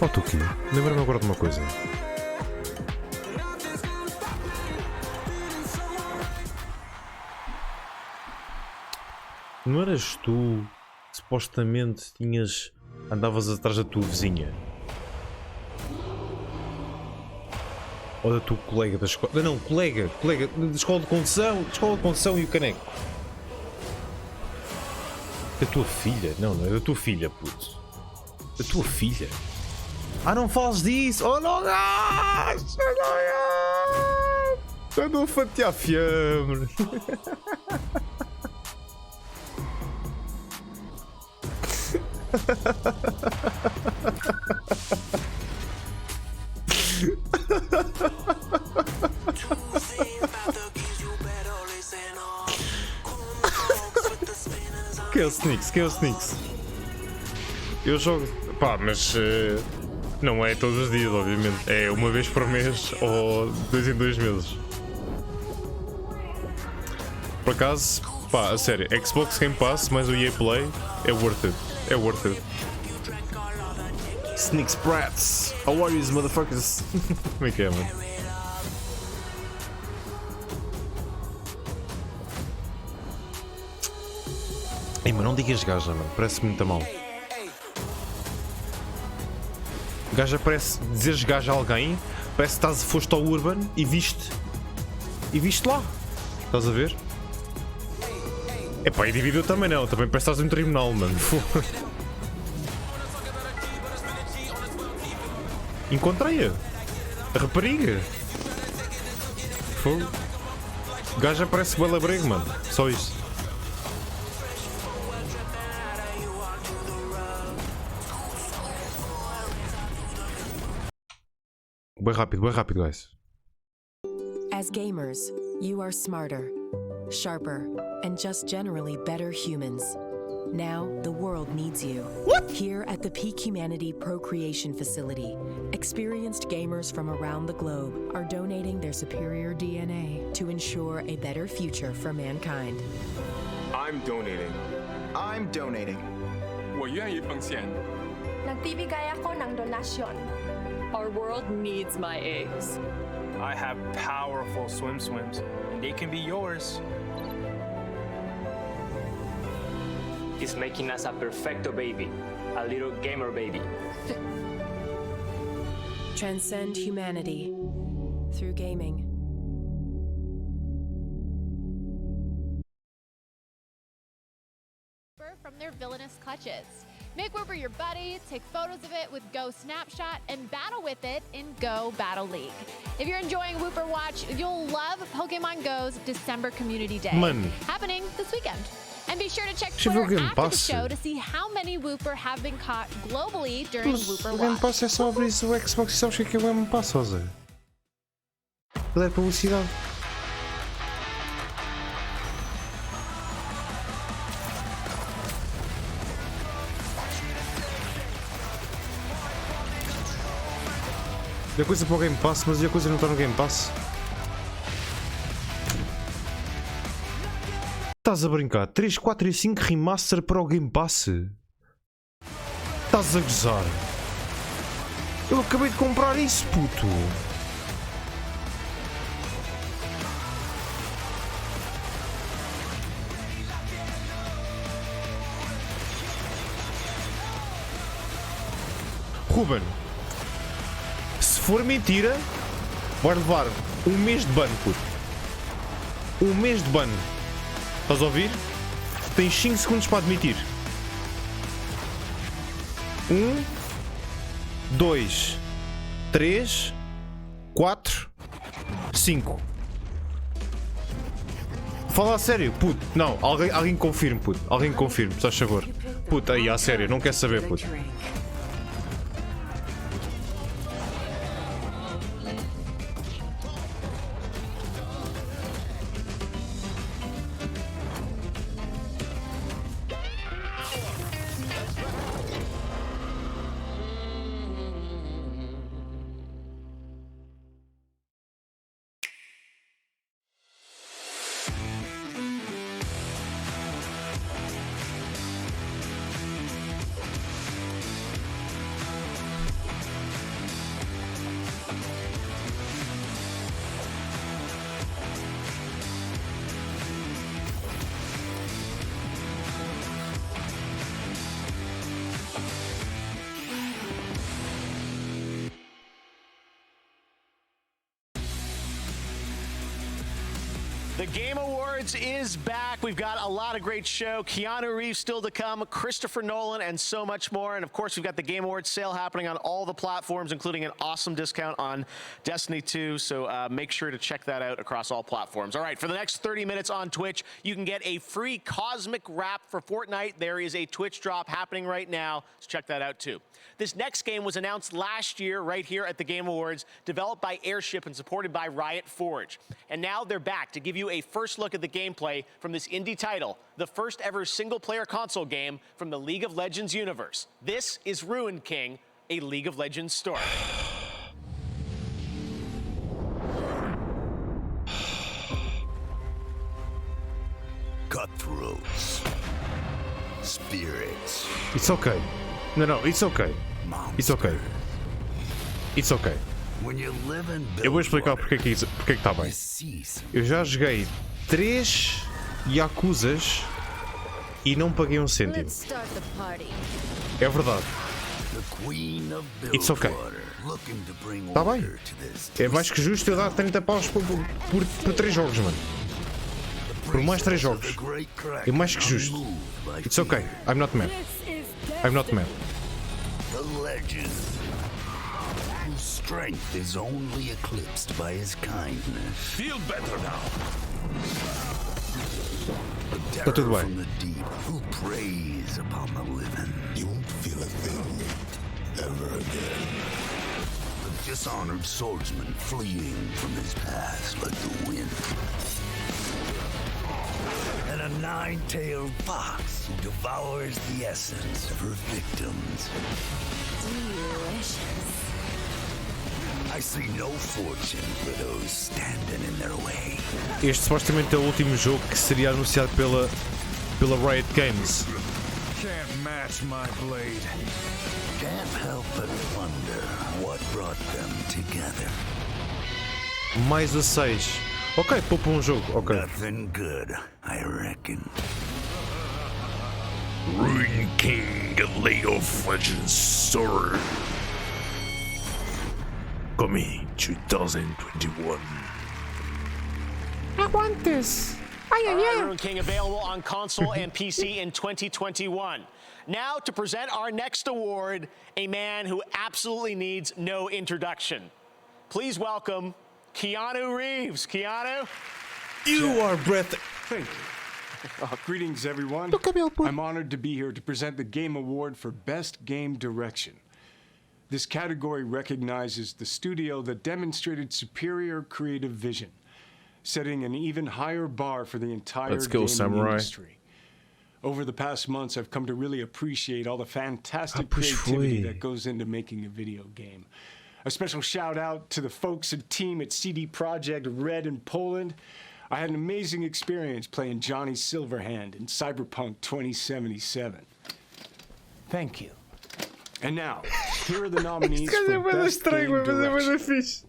Oh, Tuki, lembra-me agora de uma coisa. Não eras tu, supostamente, andavas atrás da tua vizinha? Ou da tua colega da escola? Não, colega da escola de condução e o caneco. Da tua filha? Não é da tua filha, puto. Da tua filha? Não falas disso! Oh, não, gajo! Andou a fatiar fiambre. Que é o Sneaks? Eu jogo, mas não é todos os dias, obviamente. É uma vez por mês ou 2 em 2 meses. Por acaso, a sério, Xbox Game Pass mais o EA Play é worth it. Sneaks brats, how are you, motherfuckers? Como é que é, mano? Ei, mas não digas gaja, mano, parece muito mal. Gaja parece, dizeres gaja a alguém, parece que foste ao Urban e viste lá, estás a ver? Epá, e dividiu também não, também parece que estás num tribunal, mano. Encontrei-a, a rapariga. Fogo. O gajo aparece bem labrego, mano. Só isso. Bem rápido, guys. As gamers, you are smarter, sharper, and just generally better humans. Now, the world needs you. What? Here at the Peak Humanity Procreation Facility, experienced gamers from around the globe are donating their superior DNA to ensure a better future for mankind. I'm donating. I'm donating. 我愿意奉献. Nagbibigay ako ng donasyon. Our world needs my eggs. I have powerful swims, and they can be yours. He's making us a perfecto baby, a little gamer baby. Transcend humanity through gaming. From their villainous clutches. Make Whooper your buddy, take photos of it with Go Snapshot, and battle with it in Go Battle League. If you're enjoying Whooper Watch, you'll love Pokemon Go's December Community Day, happening this weekend. And be sure to check Twitter after the show to see how many Whooper have been caught globally during Whooper Watch. O Game Pass é só abrir o Xbox e sabes o que é o Game Pass, José? Ele é publicidade. E a coisa para o Game Pass, mas e a coisa não está no Game Pass? Estás a brincar? 3, 4 e 5 remaster para o Game Pass? Estás a gozar? Eu acabei de comprar isso, puto! Ruben, se for mentira, vai levar um mês de ban, puto. Um mês de ban. Estás a ouvir? Tens 5 segundos para admitir. 1, 2, 3, 4, 5. Fala a sério, puto. Não, alguém confirme, puto. Alguém confirme, se faz favor. Puto, aí, a sério, não quer saber, puto. The Game Awards is back. We've got a lot of great show. Keanu Reeves still to come, Christopher Nolan, and so much more. And of course, we've got the Game Awards sale happening on all the platforms, including an awesome discount on Destiny 2. So make sure to check that out across all platforms. All right, for the next 30 minutes on Twitch, you can get a free Cosmic Wrap for Fortnite. There is a Twitch drop happening right now, so check that out too. This next game was announced last year right here at the Game Awards, developed by Airship and supported by Riot Forge. And now they're back to give you a first look at the gameplay from this indie title, the first ever single-player console game from the League of Legends universe. This is Ruined King, a League of Legends story. Cutthroats. Spirits. It's okay. No, it's okay. It's okay. It's okay. Eu vou explicar porque é que está bem. Eu já joguei 3 Yakuzas e não paguei um cêntimo. É verdade. It's okay. Está bem. É mais que justo eu dar 30 paus por 3 jogos, mano. Por mais 3 jogos. É mais que justo. It's okay. I'm not mad. I'm not mad. Whose strength is only eclipsed by his kindness. Feel better now. A terror from the deep who preys upon the living. You won't feel a thing ever again. A dishonored swordsman fleeing from his past like the wind. And a nine-tailed fox who devours the essence of her victims. Delicious. I see no fortune for those standing in their way. Este supostamente é o último jogo que seria anunciado pela Riot Games. Can't match my blade. Can't help but wonder what brought them together. Mais a 6. Ok, poupa um jogo, ok. Nothing good, I reckon. Ruin King of League of Legends Sword. Coming 2021. I want this. Ruin King available on console and PC in 2021. Now to present our next award, a man who absolutely needs no introduction. Please welcome Keanu Reeves. Keanu? You are breath. Thank you. Greetings, everyone. I'm honored to be here to present the Game Award for Best Game Direction. This category recognizes the studio that demonstrated superior creative vision, setting an even higher bar for the entire gaming industry. Over the past months, I've come to really appreciate all the fantastic creativity that goes into making a video game. A special shout out to the folks and team at CD Projekt Red in Poland. I had an amazing experience playing Johnny Silverhand in Cyberpunk 2077. Thank you. And now, here are the nominees for Best Game Direction.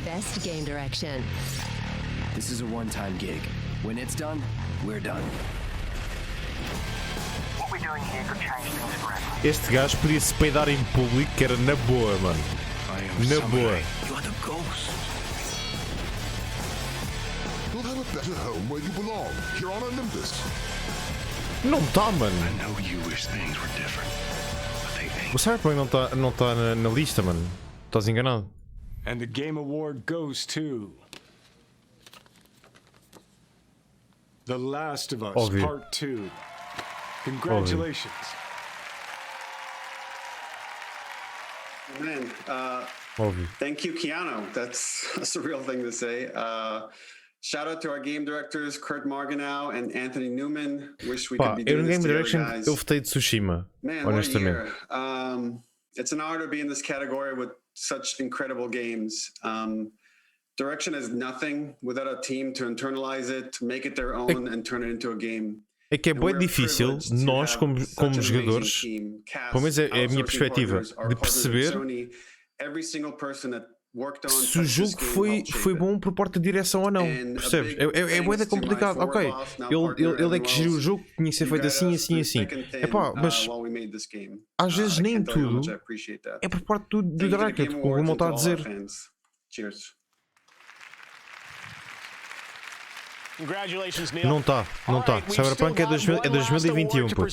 Best Game Direction. This is a one-time gig. When it's done, we're done. What we're doing here could change things forever. Este gajo podia se peidar em público, que era na boa, mano. Na boa. You are the ghost. You'll have a better home where you belong, here on Olympus. Não tá, mano. I know you wish things were different, but they ain't. O Cyberpunk não tá na lista, mano. Estás enganado. And the Game Award goes to The Last of Us Part 2. Congratulations. Man, thank you, Keanu. That's a real thing to say. Shout out to our game directors, Kurt Marganow and Anthony Newman. Wish we could be doing this together, guys. Eu votei de Tsushima, man, honestamente. It's an honor to be in this category with such incredible games. Direction is nothing without a team to internalize it, to make it their own, and turn it into a game. É que é bem difícil, nós como jogadores, pelo menos é a minha perspectiva, de perceber se o jogo foi bom por parte de direção ou não, percebes? É bué complicado, ok, ele é que geriu o jogo, tinha que ser feito assim. Epá, mas às vezes nem tudo é por parte do director, como o irmão está a dizer. Não está. Cyberpunk é 2021, pô.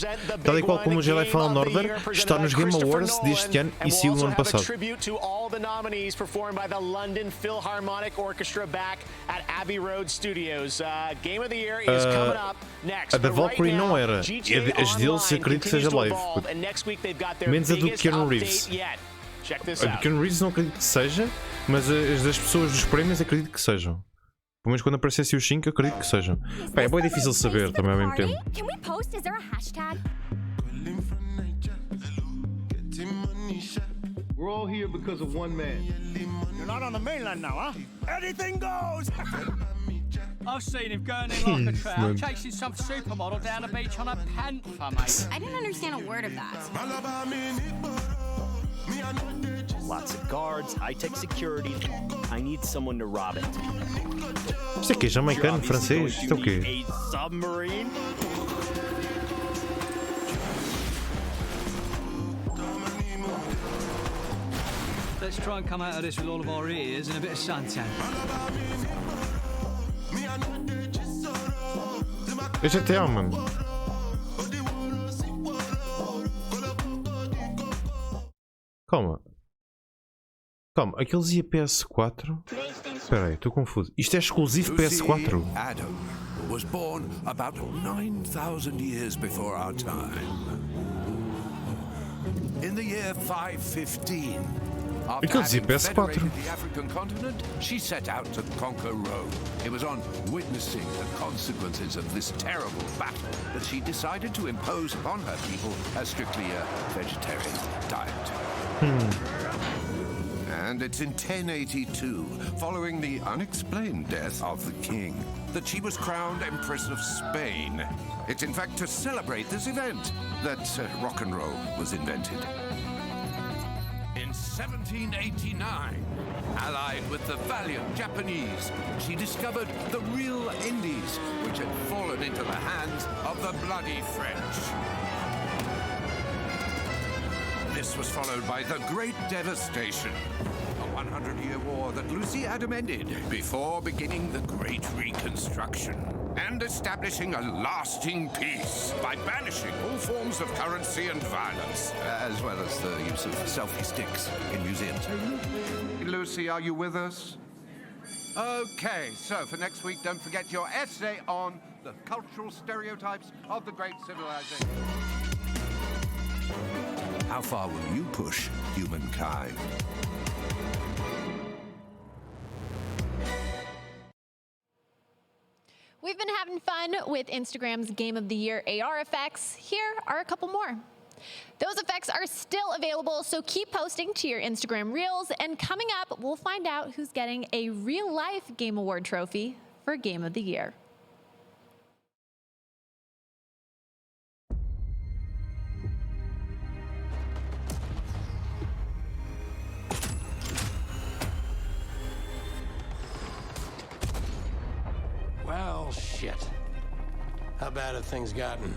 Tal e qual como o Jedi Fallen Order está nos Game Awards deste ano e saiu no ano passado. A da Valkyrie não era. As deles acredito que seja live. Menos a do Keanu Reeves. A do Keanu Reeves não acredito que seja, mas as das pessoas dos prémios acredito que sejam. Pelo menos quando aparecesse os 5, acredito que sejam. Bem, é bem difícil saber também ao mesmo tempo. Can we post? Is there a hashtag? We're all here because of one man. You're not on the mainland now, huh? Anything goes! I've seen him going in like a trout, chasing some supermodel down the beach on a panther, mate. I didn't understand a word of that. Lots of guards, high-tech security. I need someone to rob it. Isto é que é jamaicano, francês? Isto é o quê? A submarine? Let's try and come out of this with all of our ears and a bit of suntan. É GTA, mano. Calma. Calma, aquele dizia PS4? Espera aí, estou confuso. Isto é exclusivo PS4? Adam was born about 9,000 years before our time. In the year 515, after having federated the African continent, she set out to conquer Rome. It was on witnessing the consequences of this terrible battle that she decided to impose upon her people a strictly vegetarian diet. And it's in 1082, following the unexplained death of the king, that she was crowned Empress of Spain. It's in fact to celebrate this event that rock and roll was invented. In 1789, allied with the valiant Japanese, she discovered the real Indies, which had fallen into the hands of the bloody French. This was followed by the Great Devastation, a 100-year war that Lucy Adam ended before beginning the Great Reconstruction and establishing a lasting peace by banishing all forms of currency and violence, as well as the use of selfie sticks in museums. Lucy, are you with us? Okay, so for next week, don't forget your essay on the cultural stereotypes of the great civilization. How far will you push humankind? We've been having fun with Instagram's Game of the Year AR effects. Here are a couple more. Those effects are still available, so keep posting to your Instagram Reels. And coming up, we'll find out who's getting a real-life Game Award trophy for Game of the Year. Well, shit. How bad have things gotten?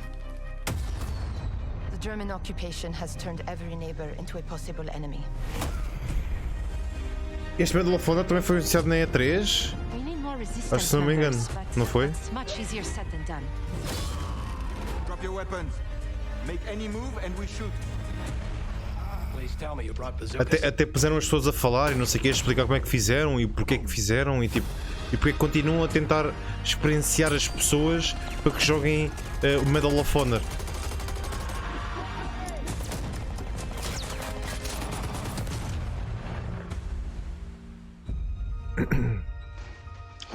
The German occupation has turned every neighbor into a possible enemy. Este Medal of Honor também foi anunciado na E3? Acho que se não me engano, não foi? Drop your weapons. Make any move and we shoot. Até puseram as pessoas a falar e não sei o que, a explicar como é que fizeram e porque é que fizeram e tipo, e porque continuam a tentar experienciar as pessoas para que joguem o Medal of Honor.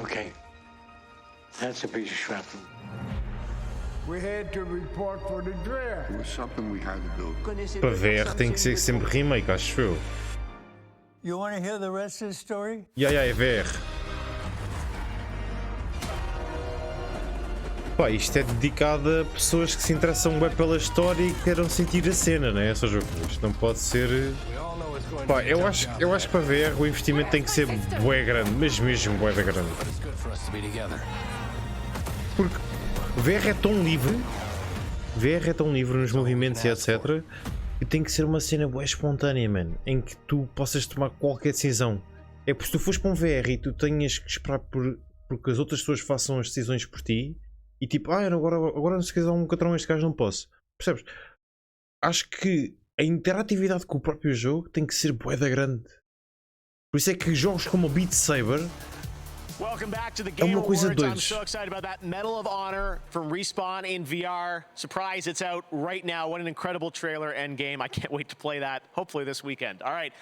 Okay. That's a piece of shrapnel. We had to report for the draft. It was something we had to do. Para VR tem que ser sempre remake, acho eu. You want to hear the rest of the story? É VR. Pá, isto é dedicado a pessoas que se interessam bem pela história e queiram sentir a cena, né? Só jogo. Isto não pode ser. Pá, eu acho que para VR o investimento tem que ser bué grande, mas mesmo bué da grande. Porque VR é tão livre nos movimentos e etc. E tem que ser uma cena bué espontânea, mano, em que tu possas tomar qualquer decisão. É porque se tu fores para um VR e tu tenhas que esperar porque as outras pessoas façam as decisões por ti e tipo, agora não se quiser um catrão este gajo não posso. Percebes? Acho que a interatividade com o próprio jogo tem que ser bué da grande. Por isso é que jogos como o Beat Saber Welcome back to the Game Awards. I'm so excited about that Medal of Honor from Respawn in VR. Surprise, it's out right now. What an incredible trailer and game. I can't wait to play that, hopefully this weekend. All right,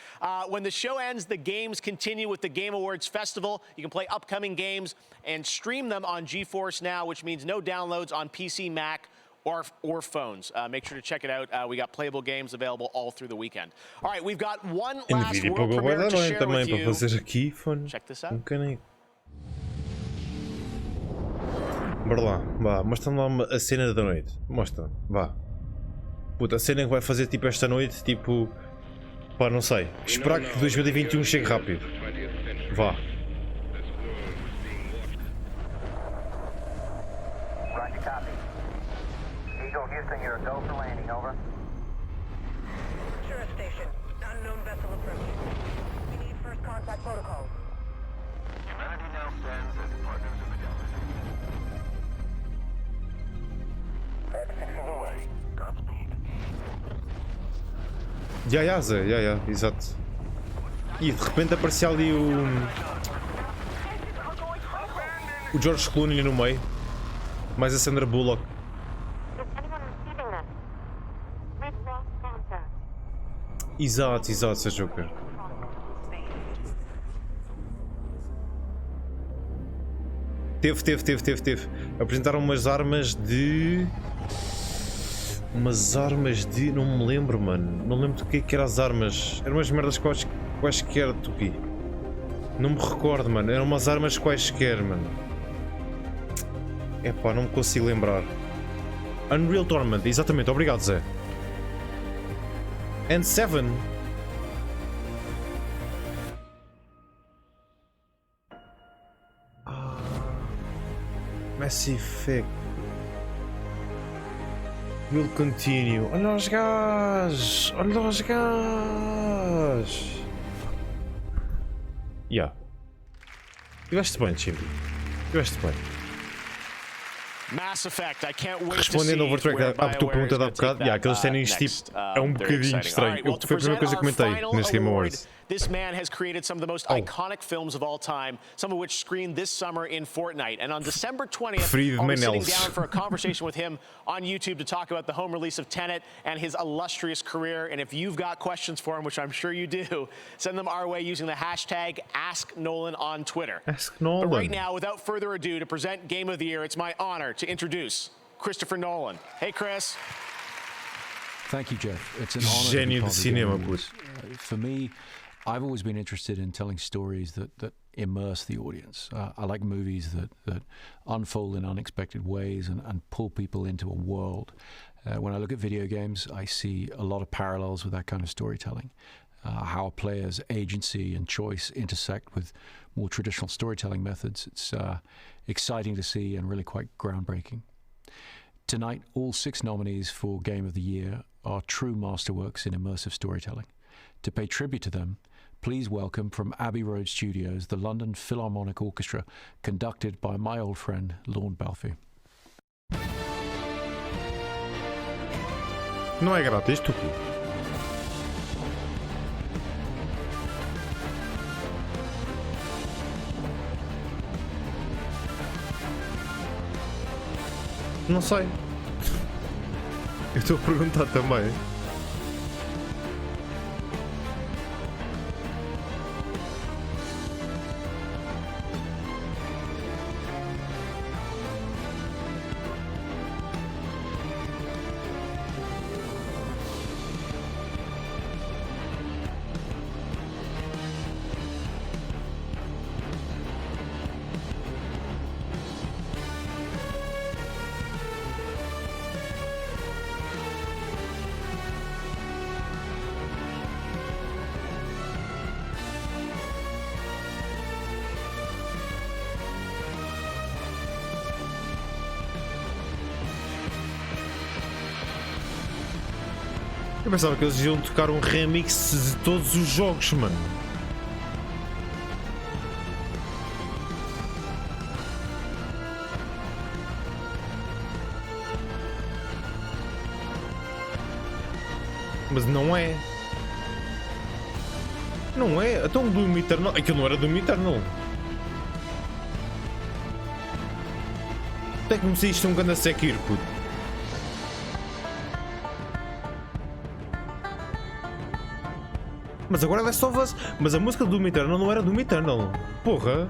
when the show ends, the games continue with the Game Awards Festival. You can play upcoming games and stream them on GeForce Now, which means no downloads on PC, Mac, or phones. Make sure to check it out. We got playable games available all through the weekend. All right, we've got one last world premiere to share with you. Check this out. Bora lá, vá, mostra-me lá a cena da noite. Mostra, vá. Puta, a cena que vai fazer tipo esta noite, tipo. Pá, não sei. Esperar que 2021 chegue rápido. Vá. Roger, copy. Eagle Houston, you're a go for landing, over. Sure, station. Unknown vessel approaching. We need first contact protocols. Humanity now stands as partners in the galaxy. Zé, exato. E de repente aparecia ali o George Clooney no meio. Mais a Sandra Bullock. Exato, seu Joker. Teve. Apresentaram umas armas de... Não me lembro, mano. Não lembro do que eram as armas. Eram umas merdas quaisquer, Tupi. Não me recordo, mano. Eram umas armas quaisquer, mano. Epá, não me consigo lembrar. Unreal Tournament, exatamente. Obrigado, Zé. And 7. Mass Effect. Will continue. Olha os gajos! Yeah. Tiveste bem, Chimpi. Tiveste bem. Mass Effect, I can't wait Respondendo ao Overtrack, a tua pergunta de há bocado, aqueles ténis tipo, é um bocadinho estranho. Foi a primeira coisa que comentei neste Game Awards. This man has created some of the most iconic films of all time, some of which screened this summer in Fortnite. And on December 20th, I'll be sitting down for a conversation with him on YouTube to talk about the home release of Tenet and his illustrious career. And if you've got questions for him, which I'm sure you do, send them our way using the hashtag AskNolan on Twitter. Ask Nolan. But right now, without further ado, to present Game of the Year, it's my honor to introduce Christopher Nolan. Hey, Chris. Thank you, Jeff. It's an honor to be part of the Game Awards. For me, I've always been interested in telling stories that immerse the audience. I like movies that unfold in unexpected ways and pull people into a world. When I look at video games, I see a lot of parallels with that kind of storytelling. How a player's agency and choice intersect with more traditional storytelling methods. It's exciting to see and really quite groundbreaking. Tonight, all 6 nominees for Game of the Year are true masterworks in immersive storytelling. To pay tribute to them, please welcome from Abbey Road Studios the London Philharmonic Orchestra, conducted by my old friend Lorne Balfe. Não é grátis, Tupi. Não sei. Eu estou a perguntar também. Eu pensava que eles iam tocar um remix de todos os jogos, mano. Mas não é. Não é. Então o Doom Eternal. Aquilo não era Doom Eternal. Até que comecei isto um grande Sekiro, puto. Mas agora é só Us. Mas a música do Doom Eternal não era Doom Eternal. Porra.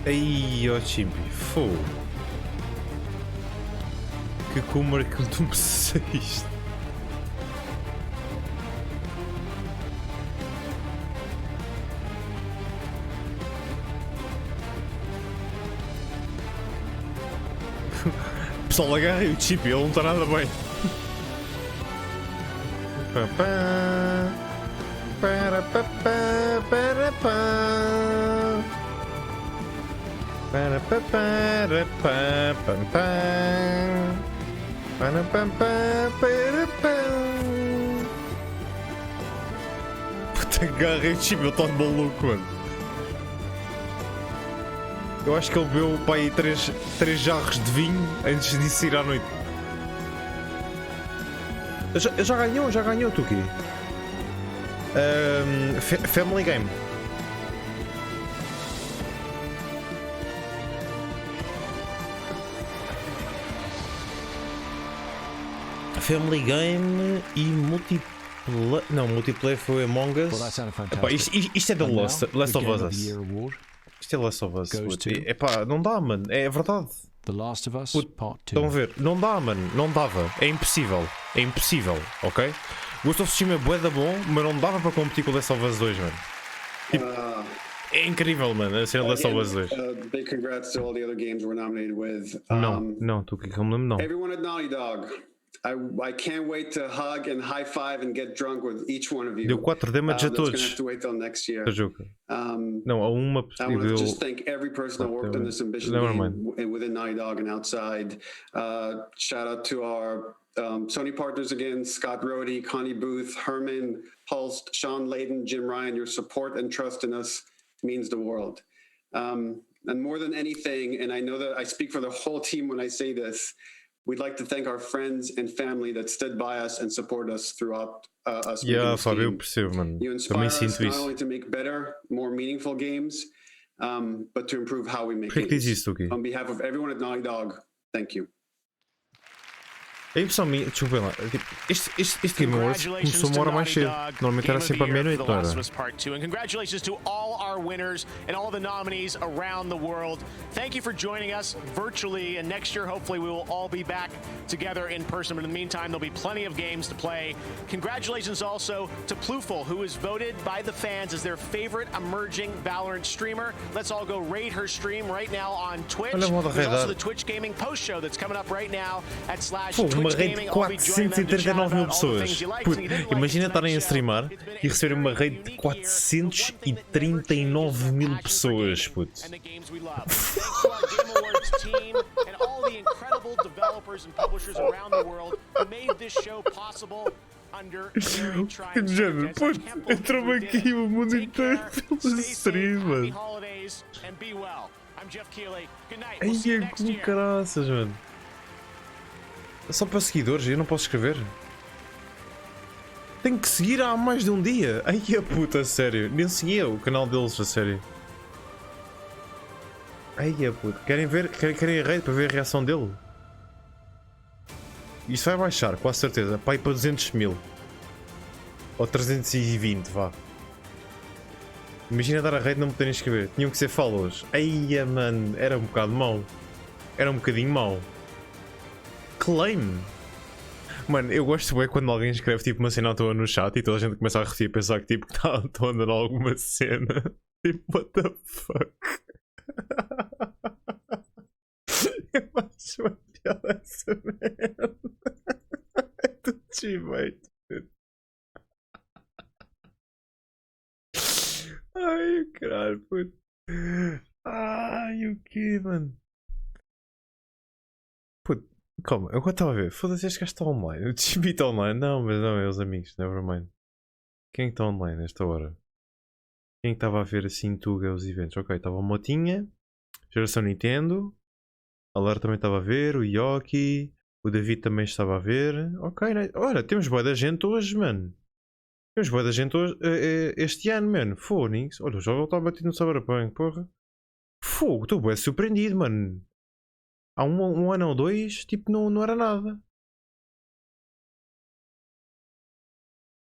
Ai, ó Chimpi, fogo. Que como é que tu me saíste? O pessoal agarra o Chimpi, ele não está nada bem. Puta, garra este chip, eu estou maluco, mano. Eu acho que ele bebeu para aí 3 jarros de vinho antes de sair à noite. Já ganhou, Tuki. Family Game. Family Game e multiplayer. Não, multiplayer foi Among Us. Epá, isto é The Last of Us. Isto é Last of Us. Epá, não dá, mano. É verdade. The Last of Us Part 2. Estão a ver? Não dá, mano. Não dava. É impossível. É impossível, ok? Ghost of Tsushima é bué da bom, mas não dava para competir com o Last of Us 2, mano. Tipo, é incrível, mano, a ser Last of Us 2. Big congrats to all the other games we're nominated with. Não, tu que me lembro, não. Everyone at Naughty Dog. I can't wait to hug and high five and get drunk with each one of you. Deu 4 damage a todos. Gonna have to wait till next year. Não, a uma I want to just thank every person that worked on this ambitious game within Naughty Dog and outside. Shout out to our Sony partners again, Scott Rohde, Connie Booth, Herman, Hulst, Sean Layden, Jim Ryan. Your support and trust in us means the world. And more than anything, and I know that I speak for the whole team when I say this, we'd like to thank our friends and family that stood by us and support us throughout us. Fábio, eu percebo, mano. You inspire us not only to make better, more meaningful games, but to improve how we make games. On behalf of everyone at Naughty Dog, thank you. A impressão minha, desculpem lá, este Game Awards começou uma hora mais cedo. Normalmente era sempre à meia-noite, não era? And congratulations to all our winners and all the nominees around the world. Thank you for joining us virtually, and next year hopefully we will all be back together in person. But in the meantime, there'll be plenty of games to play. Congratulations also to Pluful, who was voted by the fans as their favorite emerging Valorant streamer. Let's all go raid her stream right now on Twitch. There's also the Twitch Gaming post show that's coming up right now at /Twitch. Uma rede de 439 mil pessoas. Puto, imagina estarem a streamar e receberem uma rede de 439 mil pessoas, puto. Puto, entrou-me aqui o mundo inteiro pelo stream, mano. Ai, que caraças, mano. Só para seguidores, eu não posso escrever. Tenho que seguir há mais de um dia. Ai, a puta, sério. Nem seguia o canal deles, a sério. Ai, a puta. Querem a rede para ver a reação dele? Isso vai baixar, com a certeza. Pai, para 200 mil. Ou 320, vá. Imagina dar a rede e não me poderem escrever. Tinham que ser followers. Ai, mano. Era um bocado mau. Era um bocadinho mau. Claim. Mano, eu gosto bem quando alguém escreve tipo uma cena à toa no chat e toda a gente começa a repetir, pensar que tipo está a andar alguma cena. Tipo, what the fuck? Eu acho uma piada essa merda. É tudo chimeito. Ai, caralho, puto. Ai, o que, mano? Puto. Calma, eu estava a ver. Foda-se, este gajo está online. O Chibi está online. Não, mas não, é os amigos. Nevermind. Quem está online nesta hora? Quem estava a ver assim Tuga os eventos? Ok, estava a Motinha. Geração Nintendo. A Lara também estava a ver. O Yoki. O David também estava a ver. Ok, né? Ora, temos boa da gente hoje, mano. Temos boa da gente hoje. Este ano, mano. Fónix. Olha, já voltava a bater no Cyberpunk, porra. Fogo, estou bem surpreendido, mano. Há um ano ou dois, tipo, não era nada.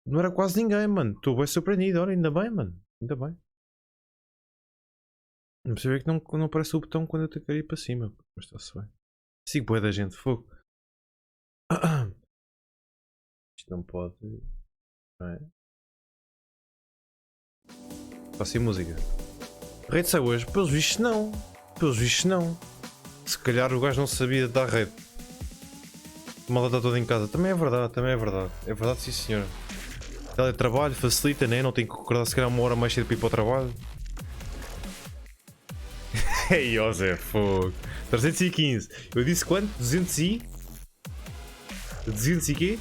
Não era quase ninguém, mano. Estou bem surpreendido. Olha, ainda bem, mano. Ainda bem. Não percebo que não aparece o botão quando eu tenho que ir para cima. Mas está-se bem. Sigo bué da gente. Fogo. Isto não pode. Não é? Faço música. Rede sai hoje? Pelos vistos não. Pelos vistos não. Se calhar o gajo não sabia dar rede. A malta está toda em casa. Também é verdade, também é verdade. É verdade, sim senhora. Teletrabalho facilita, né? Não tenho que acordar se calhar uma hora mais cedo para ir para o trabalho. Ei, José, fogo. 315. Eu disse quanto? 200 e? 200 e quê?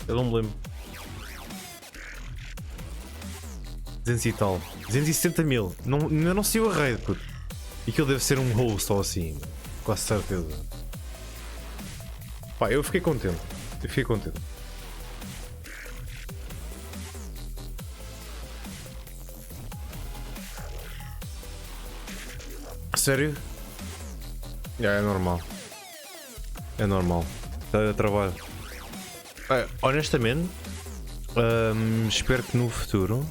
Eu não me lembro. 200 e tal. 270 mil. Ainda não saiu a raid, puto. E aquilo deve ser um host ou assim. Quase certeza. Pá, eu fiquei contente. Sério? É normal. É normal. Está a trabalho. Honestamente, espero que no futuro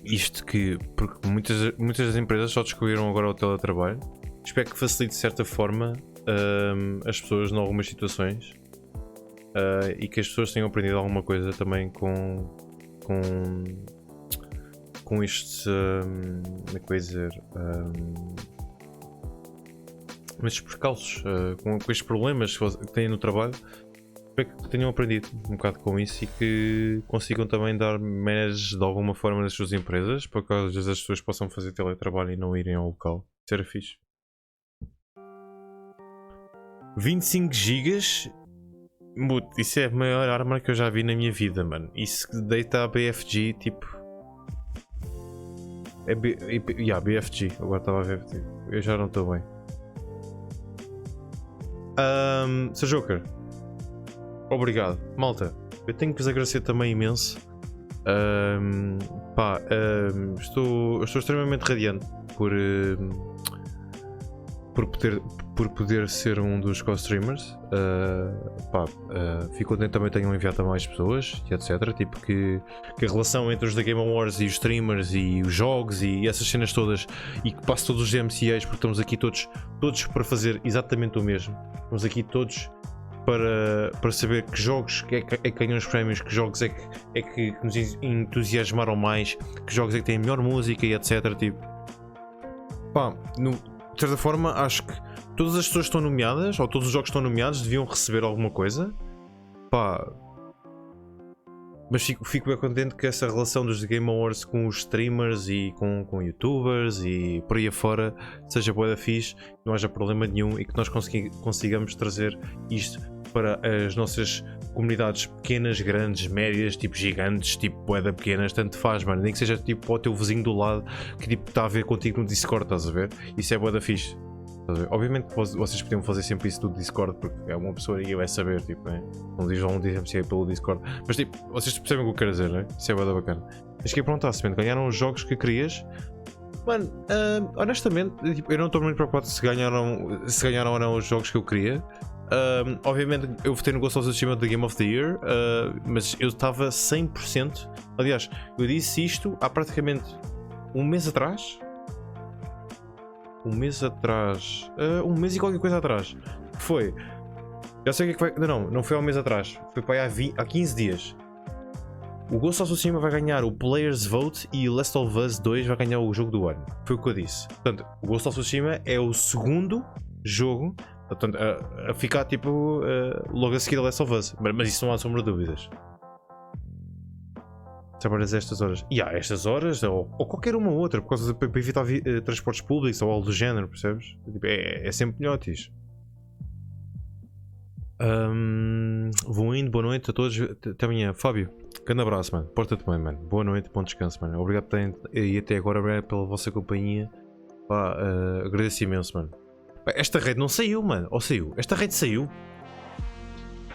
isto que. Porque muitas das empresas só descobriram agora o teletrabalho. Espero que facilite de certa forma as pessoas em algumas situações e que as pessoas tenham aprendido alguma coisa também com estes. Como é que eu ia dizer? Com estes percalços, com estes problemas que têm no trabalho. Espero que tenham aprendido um bocado com isso e que consigam também dar manage de alguma forma nas suas empresas para que às vezes as pessoas possam fazer teletrabalho e não irem ao local. Isso era fixe. 25 GB. Isso é a maior arma que eu já vi na minha vida, mano. Isso deita a BFG tipo. É BFG. Agora estava a ver. Tipo, eu já não estou bem. Sr. Joker. Obrigado, malta. Eu tenho que vos agradecer também imenso. Estou extremamente radiante por poder ser um dos co-streamers. Fico contente também tenham enviado a mais pessoas e etc. Tipo que a relação entre os da Game Awards e os streamers e os jogos e essas cenas todas, e que passe todos os MCAs, porque estamos aqui todos para fazer exatamente o mesmo. Estamos aqui todos para saber que jogos é que ganham os prémios, que jogos é que nos entusiasmaram mais, que jogos é que têm a melhor música e etc. Tipo, de certa forma, acho que todas as pessoas que estão nomeadas, ou todos os jogos que estão nomeados, deviam receber alguma coisa. Mas fico bem contente que essa relação dos Game Awards com os streamers e com youtubers e por aí afora seja boa da fixe, não haja problema nenhum e que nós consigamos trazer isto para as nossas comunidades pequenas, grandes, médias, tipo gigantes, tipo boeda pequenas, tanto faz, mano. Nem que seja tipo para o teu vizinho do lado que tipo está a ver contigo no Discord, estás a ver? Isso é boeda fixe. Obviamente vocês podiam fazer sempre isso do Discord, porque é uma pessoa e vai saber, tipo, né? Não diz MCA pelo Discord, mas tipo, vocês percebem o que eu quero dizer, né? Isso é bem bacana. Mas que pronto, Semente, ganharam os jogos que querias. Mano, honestamente, tipo, eu não estou muito preocupado se ganharam ou não os jogos que eu queria. Obviamente eu votei no Ghost of Tsushima da Game of the Year, mas eu estava 100%. Aliás, eu disse isto há praticamente um mês atrás. Um mês e qualquer coisa atrás. Foi. Já sei o que é que vai. Não foi há um mês atrás. Foi para aí há 15 dias. O Ghost of Tsushima vai ganhar o Players Vote e o Last of Us 2 vai ganhar o jogo do ano. Foi o que eu disse. Portanto, o Ghost of Tsushima é o segundo jogo, portanto, a ficar tipo logo a seguir a Last of Us. Mas isso não há sombra de dúvidas. Trabalhas a estas horas. E há estas horas, ou qualquer uma outra, por causa para evitar transportes públicos ou algo do género, percebes? É sempre melhor isso. Vou indo, boa noite a todos. Até amanhã. Fábio, grande abraço, mano. Porta-te bem, mano. Boa noite, bom descanso, mano. Obrigado por terem e até agora, obrigado pela vossa companhia. Agradeço imenso, mano. Esta rede não saiu, mano. Ou saiu? Esta rede saiu.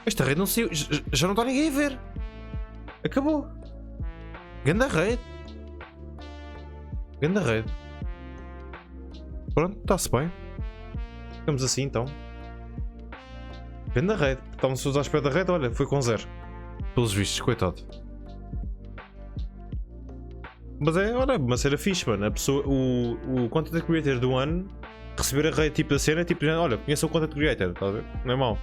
Esta rede não saiu. Já não está ninguém a ver. Acabou. Ganda rede. Pronto, está-se bem. Ficamos assim então. Ganda rede. Estávamos todos à espera da rede, olha, foi com 0. Pelos vistos, coitado. Mas mas era fixe, mano. A pessoa, o Content Creator do ano receber a rede tipo da cena, tipo, olha, conheço o Content Creator, estás a ver? Não é mau.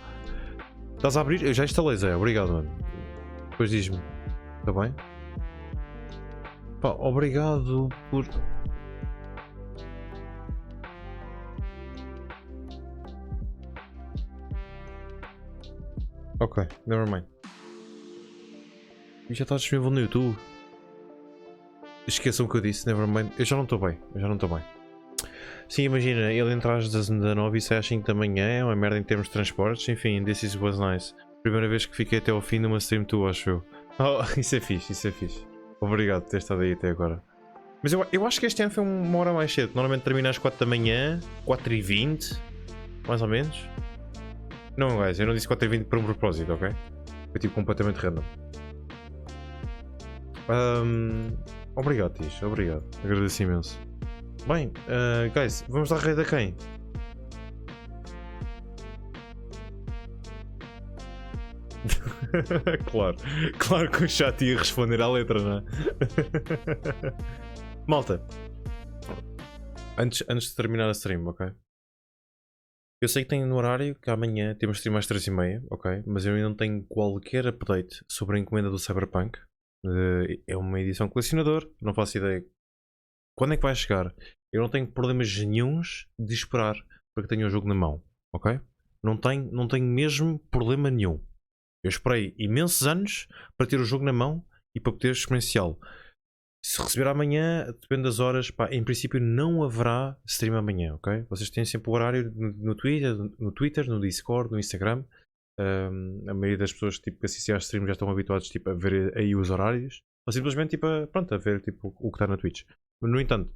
Estás a abrir? Eu já instalei, Zé. Obrigado, mano. Depois diz-me. Está bem? Obrigado por... Ok, never mind. E já está disponível no YouTube. esqueçam o que eu disse, nevermind. Eu já não estou bem. Sim, imagina, ele entra às 9 e sai às 5 da manhã, é uma merda em termos de transportes. Enfim, this is was nice. Primeira vez que fiquei até ao fim de uma stream tua, acho eu. Oh, isso é fixe. Obrigado por ter estado aí até agora. Mas eu acho que este ano foi uma hora mais cedo. Normalmente termina às 4 da manhã, 4h20, mais ou menos. Não, guys, eu não disse 4h20 por um propósito, ok? Foi tipo completamente random. Obrigado, Tish, obrigado. Agradeço imenso. Bem, guys, vamos dar raid a quem? Claro que o chat ia responder à letra, não é? Malta, antes de terminar a stream, ok? Eu sei que tenho no horário que amanhã temos stream às 3h30, ok? Mas eu ainda não tenho qualquer update sobre a encomenda do Cyberpunk. É uma edição colecionador, não faço ideia quando é que vai chegar. Eu não tenho problemas nenhuns de esperar para que tenha o jogo na mão, ok? Não tenho mesmo problema nenhum. Eu esperei imensos anos para ter o jogo na mão e para poder experienciá-lo. Se receber amanhã, depende das horas, pá, em princípio não haverá stream amanhã, ok? Vocês têm sempre o horário no Twitter, no Discord, no Instagram. A maioria das pessoas tipo, que assistem às streams já estão habituados tipo, a ver aí os horários. Ou simplesmente tipo, a ver tipo, o que está na Twitch. No entanto,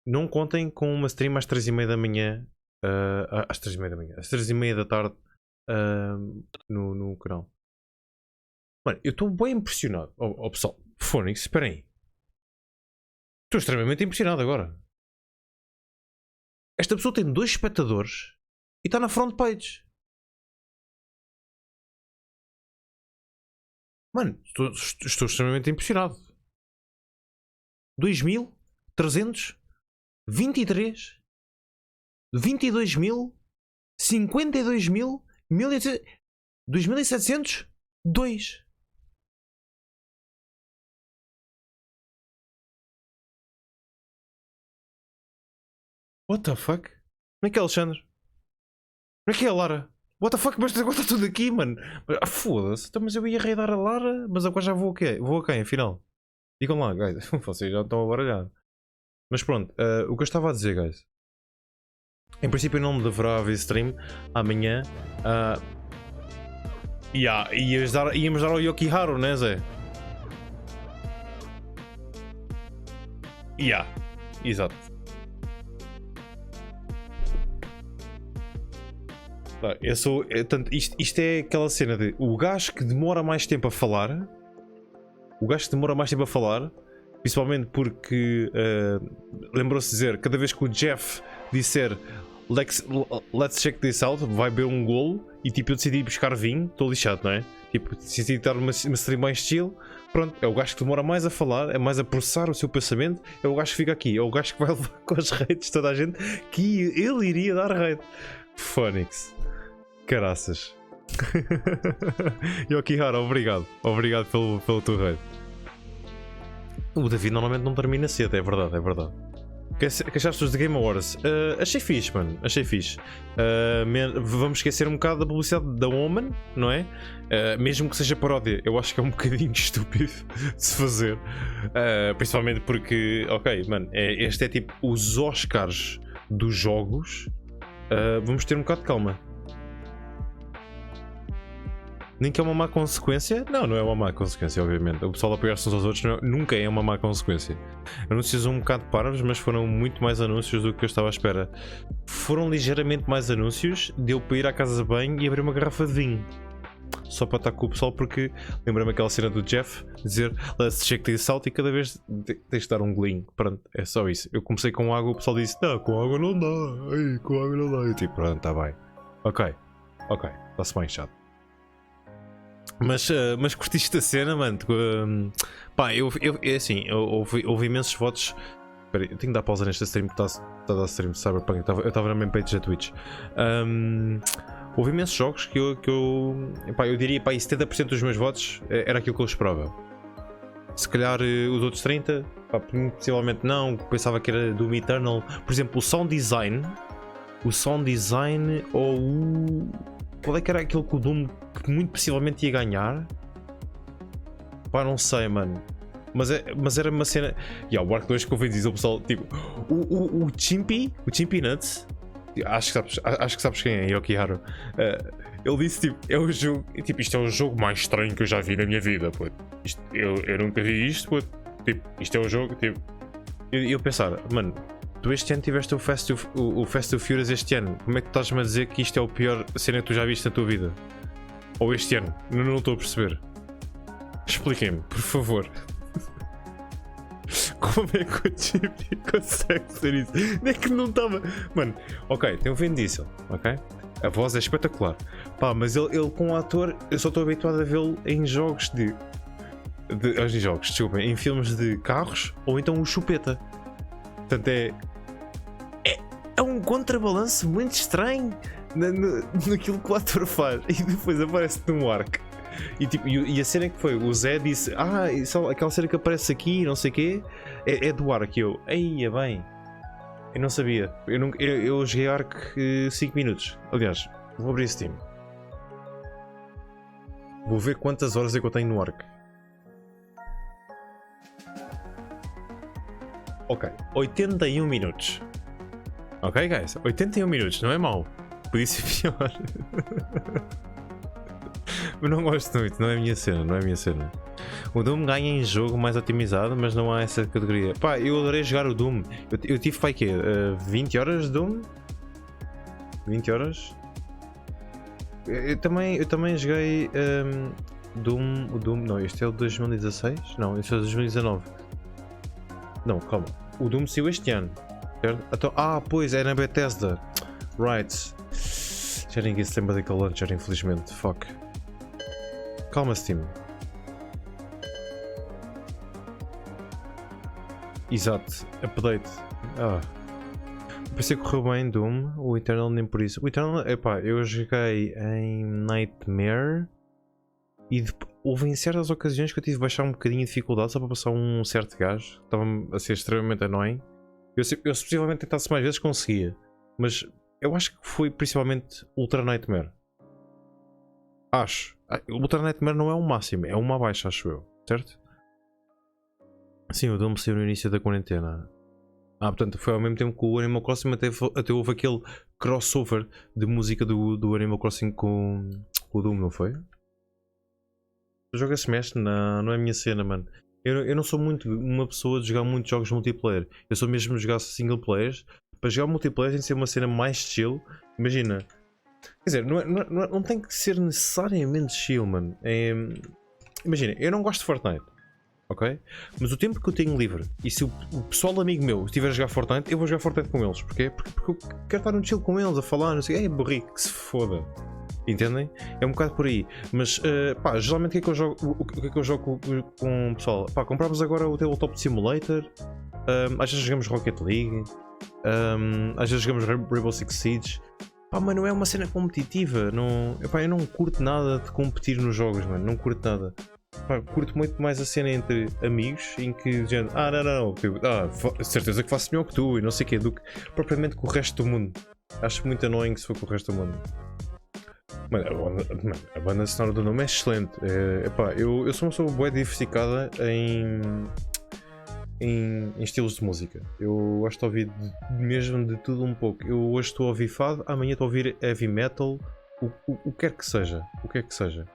não contem com uma stream às 3h30 da manhã. Às 3h30 da manhã. Às 3h30 da tarde no canal. Mano, eu estou bem impressionado. Pessoal, Phoenix, espera aí. Estou extremamente impressionado agora. Esta pessoa tem 2 espectadores e está na front page. Mano, estou extremamente impressionado. 2.323 22.000 52.000 2.702. What the fuck? Como é que é, Alexandre? Como é que é a Lara? What the fuck? Mas agora está tudo aqui, mano. Foda-se. Então, mas eu ia raidar a Lara, mas agora já vou a quê? Vou a quem, afinal? Digam lá, guys. Vocês já estão a baralhar. Mas pronto, o que eu estava a dizer, guys. Em princípio não me deverá haver stream amanhã. Íamos dar ao Yokiharu, né, Zé? Exato. Isto é aquela cena de o gajo que demora mais tempo a falar. Principalmente porque lembrou-se de dizer, cada vez que o Jeff disser let's check this out, vai beber um golo e tipo eu decidi buscar vinho, estou lixado, não é? Tipo, decidi estar uma stream mais chill. Pronto, é o gajo que demora mais a falar, é mais a processar o seu pensamento, é o gajo que fica aqui, é o gajo que vai levar com as redes toda a gente que ele iria dar rede. Phoenix, caraças. Yokihara, obrigado pelo teu rede. O David normalmente não termina cedo, é verdade. Que achaste os de Game Awards? Achei fixe, mano. Vamos esquecer um bocado da publicidade da Woman, não é? Mesmo que seja paródia, eu acho que é um bocadinho estúpido de se fazer. Principalmente porque, ok, mano, este é tipo os Oscars dos jogos. Vamos ter um bocado de calma. Nem que é uma má consequência? Não é uma má consequência, obviamente. O pessoal apoiar-se uns aos outros nunca é uma má consequência. Anúncios um bocado parvos, mas foram muito mais anúncios do que eu estava à espera. Foram ligeiramente mais anúncios de eu para ir à casa de banho e abrir uma garrafa de vinho. Só para estar com o pessoal, porque lembrei-me aquela cena do Jeff dizer let's check this out e cada vez tens de dar um golinho. Pronto, é só isso. Eu comecei com água, o pessoal disse não, com água não dá. Com água não dá. Eu tipo, pronto, está bem. Ok, está-se bem chato. Mas curtiste a cena, mano? Pá, houve imensos votos. Espera aí, eu tenho que dar pausa nesta stream porque está a dar stream de Cyberpunk. Eu estava na main page da Twitch. Houve imensos jogos que eu diria, pá, 70% dos meus votos era aquilo que eu esperava. Se calhar os outros 30%, pá, possivelmente não. Pensava que era Doom Eternal. Por exemplo, o sound design ou o... Qual é que era aquele que o Doom que muito possivelmente ia ganhar? Pá, não sei, mano. Mas era uma cena. O Ark 2 que eu vi dizer o pessoal, tipo, o Chimpy Nuts, acho que sabes quem é, Yokiharu. Ele disse, tipo, é o jogo, tipo, isto é o jogo mais estranho que eu já vi na minha vida, pô. Eu nunca vi isto, pô. Tipo, isto é o jogo, tipo. E eu pensar, mano, tu este ano tiveste o Fast to Furious este ano, como é que estás-me a dizer que isto é o pior cena que tu já viste na tua vida? Ou este ano? Não estou a perceber. Expliquem-me, por favor. Como é que o Chimpy consegue ser isso? Nem é que não estava. Mano, ok, tem o Vin Diesel, ok? A voz é espetacular. Pá, mas ele com o ator, eu só estou habituado a vê-lo em jogos desculpem, em filmes de carros ou então o Chupeta. Portanto, é um contrabalanço muito estranho naquilo que o ator faz. E depois aparece num Ark. E a cena que foi, o Zé disse, aquela cena que aparece aqui, não sei o quê, é do Ark. E eu, eia bem, eu não sabia. Eu joguei Ark 5 minutos. Aliás, vou abrir Steam. Vou ver quantas horas é que eu tenho no Ark. Ok, 81 minutos. Ok, guys, 81 minutos, não é mau. Podia ser pior. Mas não gosto muito, não é a minha cena, O Doom ganha em jogo mais otimizado, mas não há essa categoria. Pá, eu adorei jogar o Doom. Eu tive, pai, quê? 20 horas de Doom? 20 horas? Eu também joguei Doom. O Doom. Não, este é o 2016? Não, este é o 2019. Não, calma. O Doom saiu este ano, certo? Então, pois, é na Bethesda. Right. Já ninguém se lembra daquele launcher, infelizmente. Fuck. Calma, Steam. Exato. Update. Pensei que correu bem Doom. O Eternal nem por isso. O Eternal, epá, eu joguei em Nightmare. E houve em certas ocasiões que eu tive de baixar um bocadinho de dificuldade só para passar um certo gajo. Estava-me a ser extremamente annoying. Eu se possivelmente tentasse mais vezes conseguia. Mas eu acho que foi principalmente Ultra Nightmare. Acho. O Ultra Nightmare não é o máximo, é uma baixa, acho eu. Certo? Sim, o Doom saiu no início da quarentena. Portanto, foi ao mesmo tempo que o Animal Crossing, até houve aquele crossover de música do Animal Crossing com o Doom, não foi? O jogo se mexe, não é a minha cena, mano. Eu não sou muito uma pessoa de jogar muitos jogos multiplayer. Eu sou mesmo de jogar single players. Para jogar multiplayer tem de ser uma cena mais chill. Imagina. Quer dizer, não tem que ser necessariamente chill, mano. Imagina, eu não gosto de Fortnite. Ok? Mas o tempo que eu tenho livre, e se o pessoal amigo meu estiver a jogar Fortnite, eu vou jogar Fortnite com eles. Porquê? Porque eu quero estar no chill com eles, a falar, não sei, burrico, que se foda. Entendem? É um bocado por aí. Mas, geralmente o que é que eu jogo, com o pessoal? Compramos agora o Tabletop Simulator, às vezes jogamos Rocket League, às vezes jogamos Rainbow Six Siege. Mas não é uma cena competitiva. Eu não curto nada de competir nos jogos, mano. Não curto nada. Curto muito mais a cena entre amigos em que gente, não, tipo, certeza que faço melhor que tu e não sei o quê, do que propriamente com o resto do mundo. Acho muito annoying se for com o resto do mundo. Mano, a banda sonora do nome é excelente. Eu sou uma pessoa bué diversificada em estilos de música. Eu gosto de ouvir mesmo de tudo um pouco. Eu hoje estou a ouvir fado, amanhã estou a ouvir heavy metal, o que quer que seja. O que é que seja.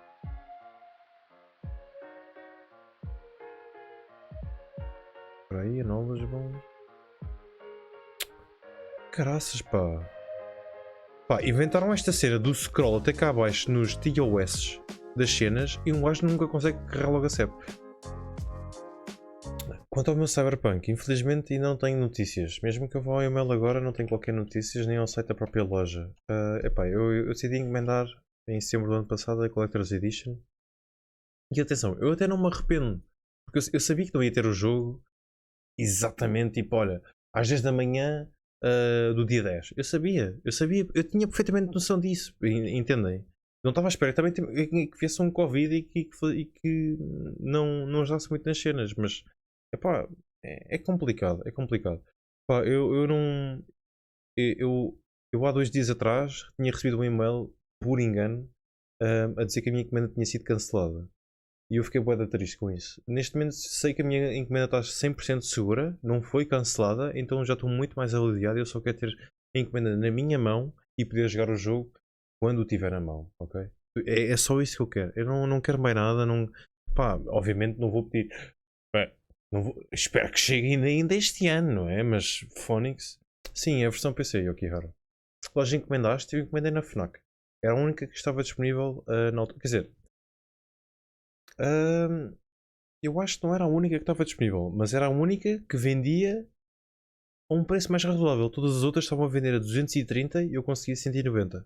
Por aí, novas vão. Caraças, pá. Inventaram esta cena do scroll até cá abaixo nos TOS das cenas e um gajo nunca consegue carregar logo a CEP. Quanto ao meu Cyberpunk, infelizmente ainda não tenho notícias. Mesmo que eu vá ao e-mail agora, não tenho qualquer notícias nem ao site da própria loja. Eu decidi encomendar em setembro do ano passado a Collector's Edition. E atenção, eu até não me arrependo. Porque eu sabia que não ia ter o jogo exatamente, tipo, olha, às 10 da manhã do dia 10. Eu sabia, eu tinha perfeitamente noção disso, entendem? Não estava à espera também que viesse um Covid e que não ajudasse muito nas cenas, mas é complicado, é complicado. Eu há 2 dias atrás tinha recebido um e-mail por engano a dizer que a minha encomenda tinha sido cancelada. E eu fiquei bué da triste com isso. Neste momento sei que a minha encomenda está 100% segura, não foi cancelada, então já estou muito mais aliviado. Eu só quero ter a encomenda na minha mão e poder jogar o jogo quando o tiver na mão, ok? É só isso que eu quero. Eu não quero mais nada, não... Pá, obviamente não vou pedir... Não vou... Espero que chegue ainda este ano, não é? Mas Phonics... Sim, a versão PC, Yokihara. Loja encomendaste, eu encomendei na FNAC. Era a única que estava disponível na altura. Quer dizer... eu acho que não era a única que estava disponível, mas era a única que vendia a um preço mais razoável. Todas as outras estavam a vender a 230 e eu conseguia 190.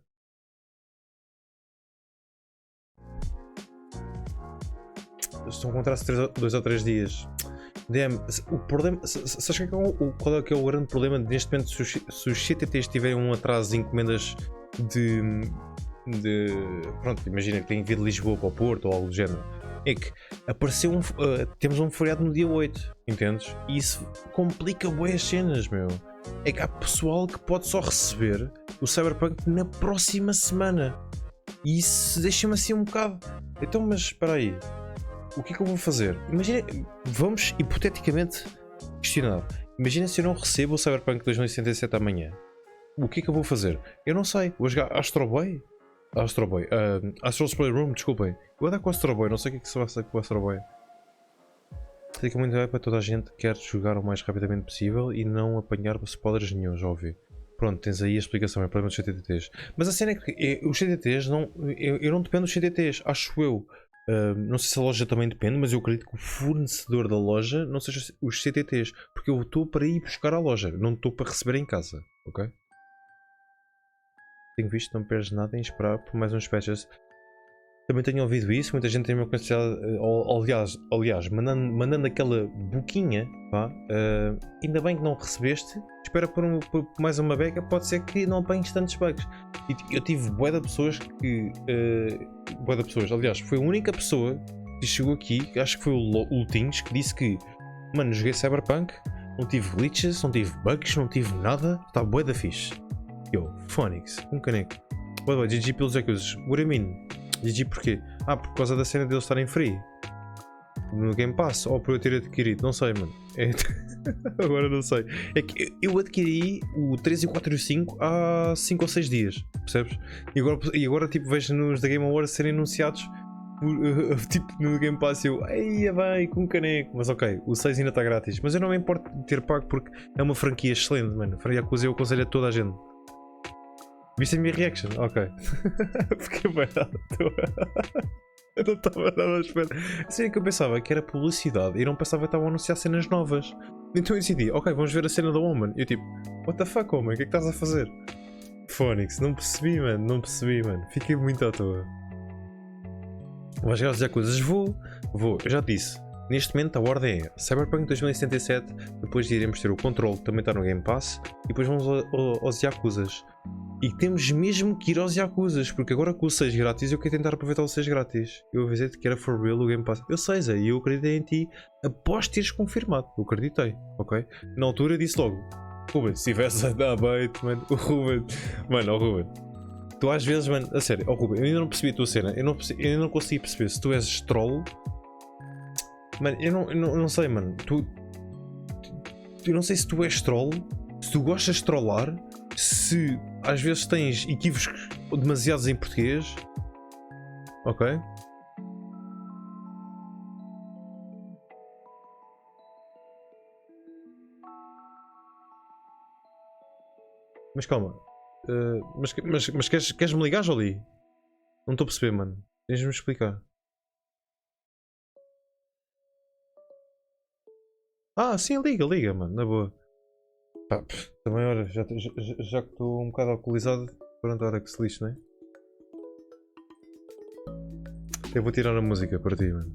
Estão a encontrar-se 2 ou 3 dias. DM, o problema. Sabes qual é que é o grande problema neste momento? Se os CTTs tiverem um atraso de encomendas de. Pronto, imagina que tem que vir de Lisboa para o Porto ou algo do género. É que apareceu temos um feriado no dia 8, entendes? E isso complica bué as cenas, meu. É que há pessoal que pode só receber o Cyberpunk na próxima semana. E isso deixa-me assim um bocado. Então, mas espera aí. O que é que eu vou fazer? Imagina, vamos hipoteticamente questionar. Imagina se eu não recebo o Cyberpunk 2077 amanhã. O que é que eu vou fazer? Eu não sei. Vou jogar Astro Boy? Astro's Playroom, desculpem. Eu vou dar com o Astro Boy, não sei o que é que se vai fazer com o Astro Boy. Fica muito bem para toda a gente que quer jogar o mais rapidamente possível e não apanhar spoilers nenhum, já ouvi. Pronto, tens aí a explicação, é o problema dos CTTs. Mas a cena é que os CTTs não. Eu não dependo dos CTTs, acho eu. Não sei se a loja também depende, mas eu acredito que o fornecedor da loja não seja os CTTs, porque eu estou para ir buscar à loja, não estou para receber em casa, ok? Tenho visto, não perdes nada em esperar por mais uns patches. Também tenho ouvido isso, muita gente tem me aconselhado, aliás, mandando aquela boquinha, pá, ainda bem que não recebeste, espera por mais uma beca, pode ser que não apanhes tantos bugs. E eu tive bué de pessoas que, aliás, foi a única pessoa que chegou aqui, acho que foi o Lutins, que disse que, mano, joguei Cyberpunk, não tive glitches, não tive bugs, não tive nada, está bué da fixe. Eu, Phonics, um caneco. By the way, GG pelos Jacuzzi, what do you mean? GG porquê? Por causa da cena deles estarem free no Game Pass, ou por eu ter adquirido, não sei, mano. Agora não sei. É que eu adquiri o 3 e o 4 e o 5 há 5 ou 6 dias, percebes? E agora tipo, vejo nos da Game Awards serem anunciados tipo no Game Pass e eu, ai bem, com um caneco. Mas ok, o 6 ainda está grátis. Mas eu não me importo de ter pago porque é uma franquia excelente, mano. Yakuza eu aconselho a toda a gente. Viste a minha reaction? Ok. Fiquei bem à toa. Eu não estava nada à espera. Assim que eu pensava que era publicidade e não pensava que estavam a anunciar cenas novas. Então eu decidi, ok, vamos ver a cena da Woman. E eu tipo, what the fuck, Woman? O que é que estás a fazer? Phonics, não percebi, mano. Fiquei muito à toa. Vais jogar as coisas? Vou. Eu já te disse. Neste momento a ordem é Cyberpunk 2077, depois iremos ter o Control, que também está no Game Pass, e depois vamos aos Yakuzas. E temos mesmo que ir aos Yakuzas, porque agora com o 6 grátis eu quero tentar aproveitar o 6 grátis. Eu avisei-te que era for real o Game Pass. Eu sei, Zé, e eu acreditei em ti após teres confirmado. Eu acreditei, ok? Na altura eu disse logo, Ruben, se tivesse a dar bait, mano, o Ruben, tu às vezes, mano, a sério, Ruben, eu ainda não percebi a tua cena, eu ainda não consegui perceber se tu és troll. Mano, eu não sei, mano. Eu não sei se tu és troll, se tu gostas de trollar, se às vezes tens equívocos demasiados em português. Ok? Mas calma. Mas queres-me ligar, Johlee? Não estou a perceber, mano. Tens-me explicar. Sim, liga, mano, na boa. Também, olha, já que estou um bocado alcoolizado, pronto, a hora que se lixe, não é? Eu vou tirar a música para ti, mano.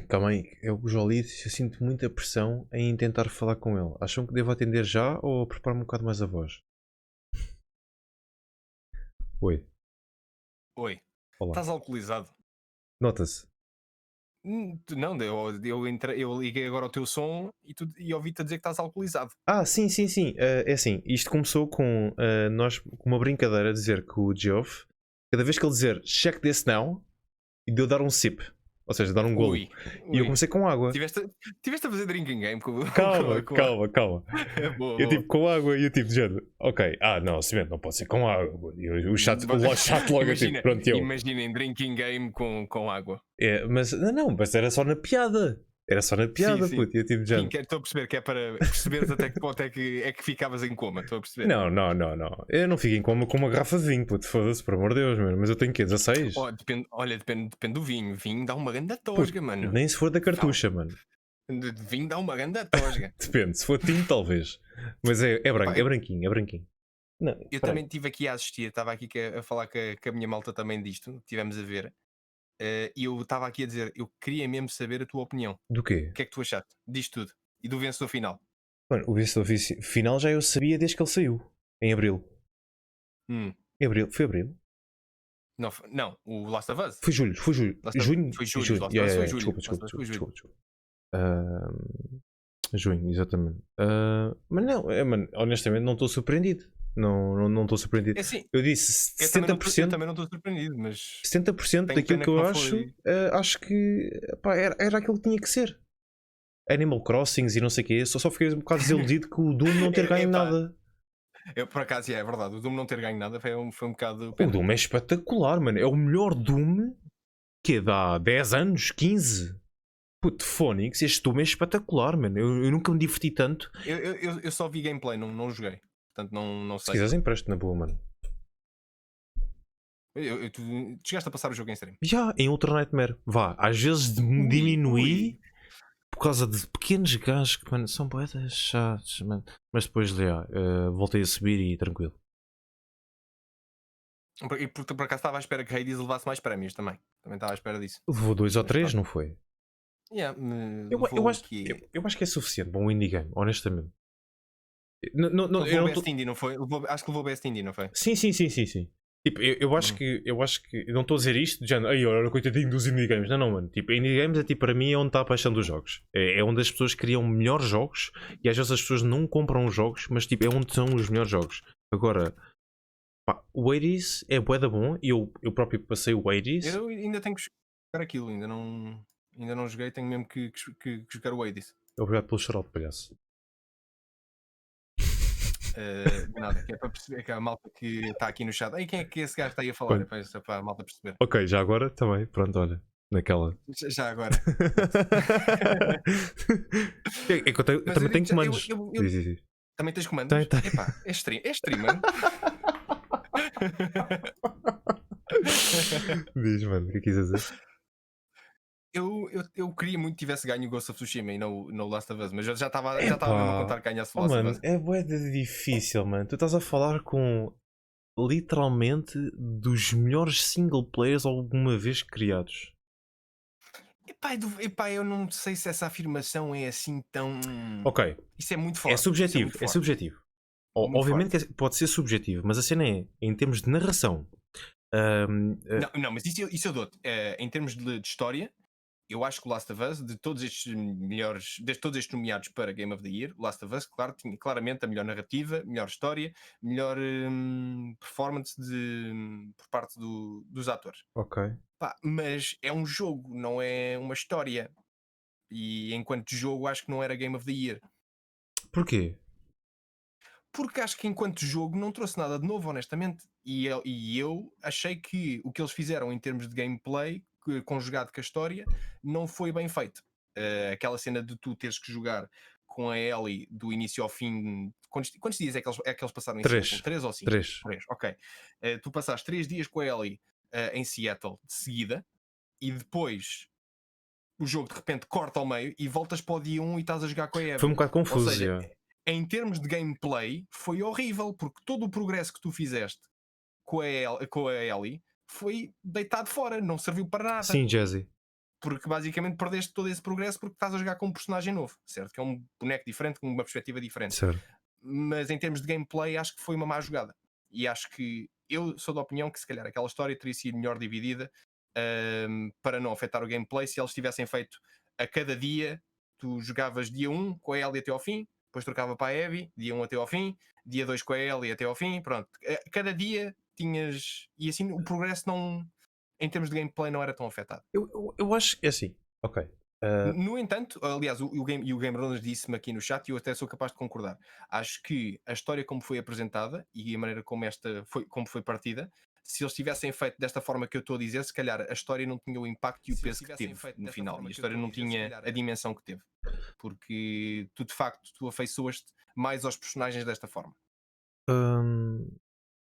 Calma aí, eu Johlee, eu sinto muita pressão em tentar falar com ele. Acham que devo atender já ou preparar-me um bocado mais a voz? Oi. Oi. Olá. Estás alcoolizado? Nota-se. Não, eu liguei agora o teu som e ouvi-te a dizer que estás alcoolizado. Sim. É assim, isto começou com nós com uma brincadeira a dizer que o Geoff, cada vez que ele dizer check this now, e deu dar um sip. Ou seja, dar um golo. E eu comecei com água. Tiveste a fazer drinking game com Calma. Boa, Eu tipo com água e eu tipo de género. Ok, não, Semente não pode ser com água. E o chat logo imagina, tipo, pronto, eu. Imaginem drinking game com água. Mas mas era só na piada. Era só na piada, sim. puto. Eu tipo de género. Estou a perceber que é para perceberes até que ponto é que ficavas em coma. Estou a perceber. Não. Eu não fico em coma com uma garrafa de vinho, puto. Foda-se, por amor de Deus, mano. Mas eu tenho que 16? Depende do vinho. Vinho dá uma grande tosga, mano. Nem se for da cartucha, mano. Vinho dá uma grande tosga. Depende, se for tinto, talvez. Mas é branco, é branquinho. Não, eu também estive aqui a assistir, estava aqui a falar com a minha malta também disto, estivemos a ver. E eu estava aqui a dizer, eu queria mesmo saber a tua opinião. Do quê? O que é que tu achaste disto tudo? E do vencedor final? Mano, o vencedor final já eu sabia desde que ele saiu. Em Abril. Em Abril? Foi Abril? Não, o Last of Us. Foi Julho. Junho? Foi Julho. Desculpa. Junho, exatamente. Mas não, mano, honestamente não estou surpreendido. Não estou surpreendido. É assim, eu disse 70%. Eu também não estou surpreendido, mas 70% daquilo que eu acho que era aquilo que tinha que ser. Animal Crossings e não sei o quê. Só fiquei um bocado desiludido com o Doom não ter ganho nada. Eu, por acaso, é verdade, o Doom não ter ganho nada foi um bocado. O Doom é espetacular, mano. É o melhor Doom que dá 10 anos, 15. Puto, Phonics, este Doom é espetacular, mano. Eu nunca me diverti tanto. Eu só vi gameplay, não joguei. Portanto, não sei. Se quiseres, empreste na boa, mano. Tu chegaste a passar o jogo em stream? Já, em Ultra Nightmare. Vá, às vezes diminuí por causa de pequenos gajos que, mano, são boedas chatos, mano. Mas depois, voltei a subir e tranquilo. E por acaso estava à espera que Hades levasse mais prémios também. Também estava à espera disso. Levou 2 ou 3, não foi? Yeah, eu acho que é suficiente para um indie game, honestamente. Levou Best Indie, não foi? Acho que levou Best Indie, não foi? Sim. Tipo, eu acho que eu não estou a dizer isto, já, olha, coitadinho dos indie games. Não, mano. Tipo, indie games é tipo, para mim, é onde está a paixão dos jogos. É onde as pessoas criam melhores jogos e às vezes as pessoas não compram os jogos, mas tipo, é onde são os melhores jogos. Agora, pá, o Hades é bué da bom e eu próprio passei o Hades. Eu ainda tenho que jogar aquilo, ainda não joguei, tenho mesmo que jogar o Hades. Obrigado pelo xarope, palhaço. Nada, que é para perceber que a malta que está aqui no chat. Aí quem é que esse gajo está aí a falar? É para a malta perceber. Ok, já agora também, pronto, olha. Naquela. Já agora. É que eu também tenho comandos. Também tens comandos? Tem. Epá, é streamer. Diz, mano, o que quis dizer? Eu queria muito que tivesse ganho o Ghost of Tsushima e no Last of Us, mas eu já estava mesmo a contar que ganhasse o Last of Us. É bué de difícil, mano. Tu estás a falar com literalmente dos melhores single players alguma vez criados. Epá, eu não sei se essa afirmação é assim tão. Ok. Isso é muito forte. É subjetivo. Obviamente que pode ser subjetivo, mas a cena é, em termos de narração. Não, mas isso eu dou-te. Em termos de história, eu acho que o Last of Us, de todos estes nomeados para Game of the Year, o Last of Us, claro, tinha claramente a melhor narrativa, melhor história, melhor performance por parte dos atores. Ok. Mas é um jogo, não é uma história. E enquanto jogo, acho que não era Game of the Year. Porquê? Porque acho que enquanto jogo não trouxe nada de novo, honestamente. E eu achei que o que eles fizeram em termos de gameplay, conjugado com a história, não foi bem feito. Aquela cena de tu teres que jogar com a Ellie do início ao fim. Quantos dias é que eles passaram em Seattle? 3 ou 5? 3. Ok. Tu passaste 3 dias com a Ellie em Seattle de seguida e depois o jogo de repente corta ao meio e voltas para o dia 1 e estás a jogar com a Abby. Foi um bocado confuso. Ou seja, em termos de gameplay foi horrível, porque todo o progresso que tu fizeste com a Ellie foi deitado fora, não serviu para nada. Sim, Jazzy. Porque basicamente perdeste todo esse progresso porque estás a jogar com um personagem novo, certo? Que é um boneco diferente, com uma perspectiva diferente. Certo. Mas em termos de gameplay acho que foi uma má jogada. E acho que eu sou da opinião que se calhar aquela história teria sido melhor dividida para não afetar o gameplay se eles tivessem feito a cada dia. Tu jogavas dia 1 com a Ellie até ao fim, depois trocava para a Abby, dia 1 até ao fim, dia 2 com a Ellie até ao fim, pronto. Cada dia tinhas... E assim o progresso não... em termos de gameplay não era tão afetado. Eu acho que é assim, ok. No entanto, aliás, o Game Ronas disse-me aqui no chat e eu até sou capaz de concordar. Acho que a história como foi apresentada e a maneira como foi partida, se eles tivessem feito desta forma que eu estou a dizer, se calhar a história não tinha o impacto e o peso que teve no final. E a história não tinha a dimensão que teve. Porque tu de facto afeiçoaste mais aos personagens desta forma.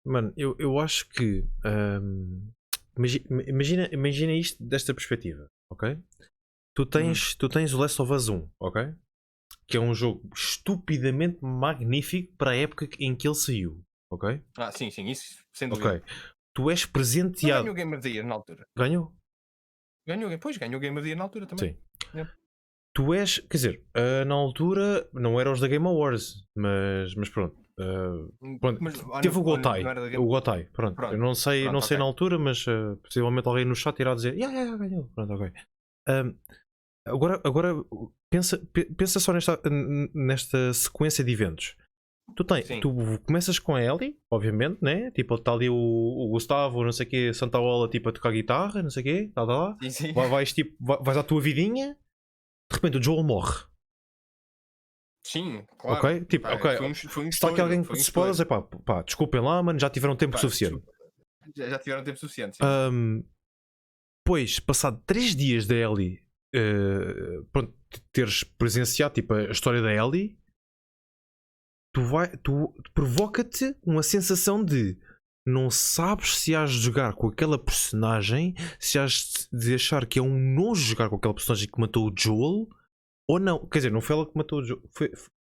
Mano, eu acho que imagina isto desta perspectiva, ok? Tu tens o Last of Us 1, ok? Que é um jogo estupidamente magnífico para a época em que ele saiu, ok? Sim, isso sem dúvida. Ok. Tu és presenteado. Ganhou o Game of the Year na altura. Ganhou? Ganhou o Game of the Year na altura também. Sim. Tu és, quer dizer, na altura não era os da Game Awards, mas pronto. Teve o Gotai, pronto. Eu não sei na altura, mas possivelmente alguém no chat irá dizer ganhou. Pronto, ok. Agora pensa só nesta sequência de eventos. Tu começas com a Ellie, obviamente, né? Tipo, está ali o Gustavo, não sei o quê, Santa Ola, tipo, a tocar guitarra, não sei o quê, tá. Sim. Vais à tua vidinha, de repente o Joel morre. Sim, claro. Ok? Tipo, foi um se está aqui alguém que se spoilers, desculpem lá, mano, já tiveram tempo suficiente. Já tiveram tempo suficiente. Depois, passado 3 dias da Ellie, teres presenciado tipo, a história da Ellie, tu provoca-te uma sensação de não sabes se has de jogar com aquela personagem, se has de achar que é um nojo jogar com aquela personagem que matou o Joel ou não. Quer dizer, não foi ela que matou o Joel.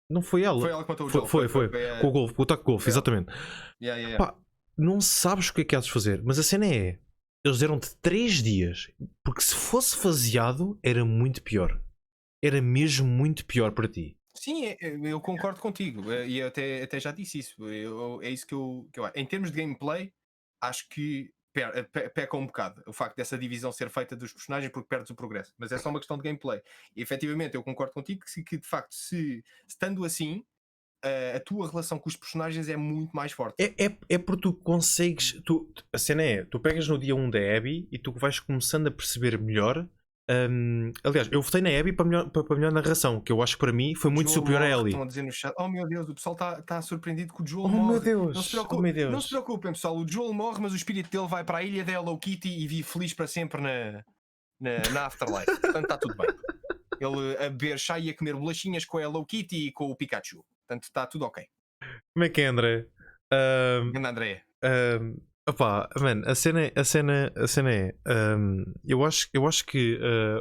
Não foi ela. Foi ela que matou o Joel. Foi. Com o golfe, com o taco de golfe, exatamente. Yeah. Pá, não sabes o que é que has de fazer, mas a cena é: eles deram-te 3 dias, porque se fosse faseado era muito pior. Era mesmo muito pior para ti. Sim, eu concordo contigo. E eu até já disse isso. É isso que eu acho. Em termos de gameplay, acho que peca um bocado o facto dessa divisão ser feita dos personagens, porque perdes o progresso. Mas é só uma questão de gameplay. E efetivamente eu concordo contigo que de facto, se estando assim, a tua relação com os personagens é muito mais forte. É porque tu consegues. A cena é: tu pegas no dia 1 da Abby e tu vais começando a perceber melhor. Aliás, eu votei na Abby para melhor narração, que eu acho que para mim foi muito superior a Ellie. Estão a dizer no chat: oh meu Deus, o pessoal está surpreendido que o Joel morre. Meu Deus. Não se preocupem, pessoal. O Joel morre, mas o espírito dele vai para a ilha da Hello Kitty e vive feliz para sempre na Afterlife. Portanto, está tudo bem. Ele a beber chá e a comer bolachinhas com a Hello Kitty e com o Pikachu. Portanto, está tudo ok. Como é que é, André? André. Opá, man, a cena é eu acho que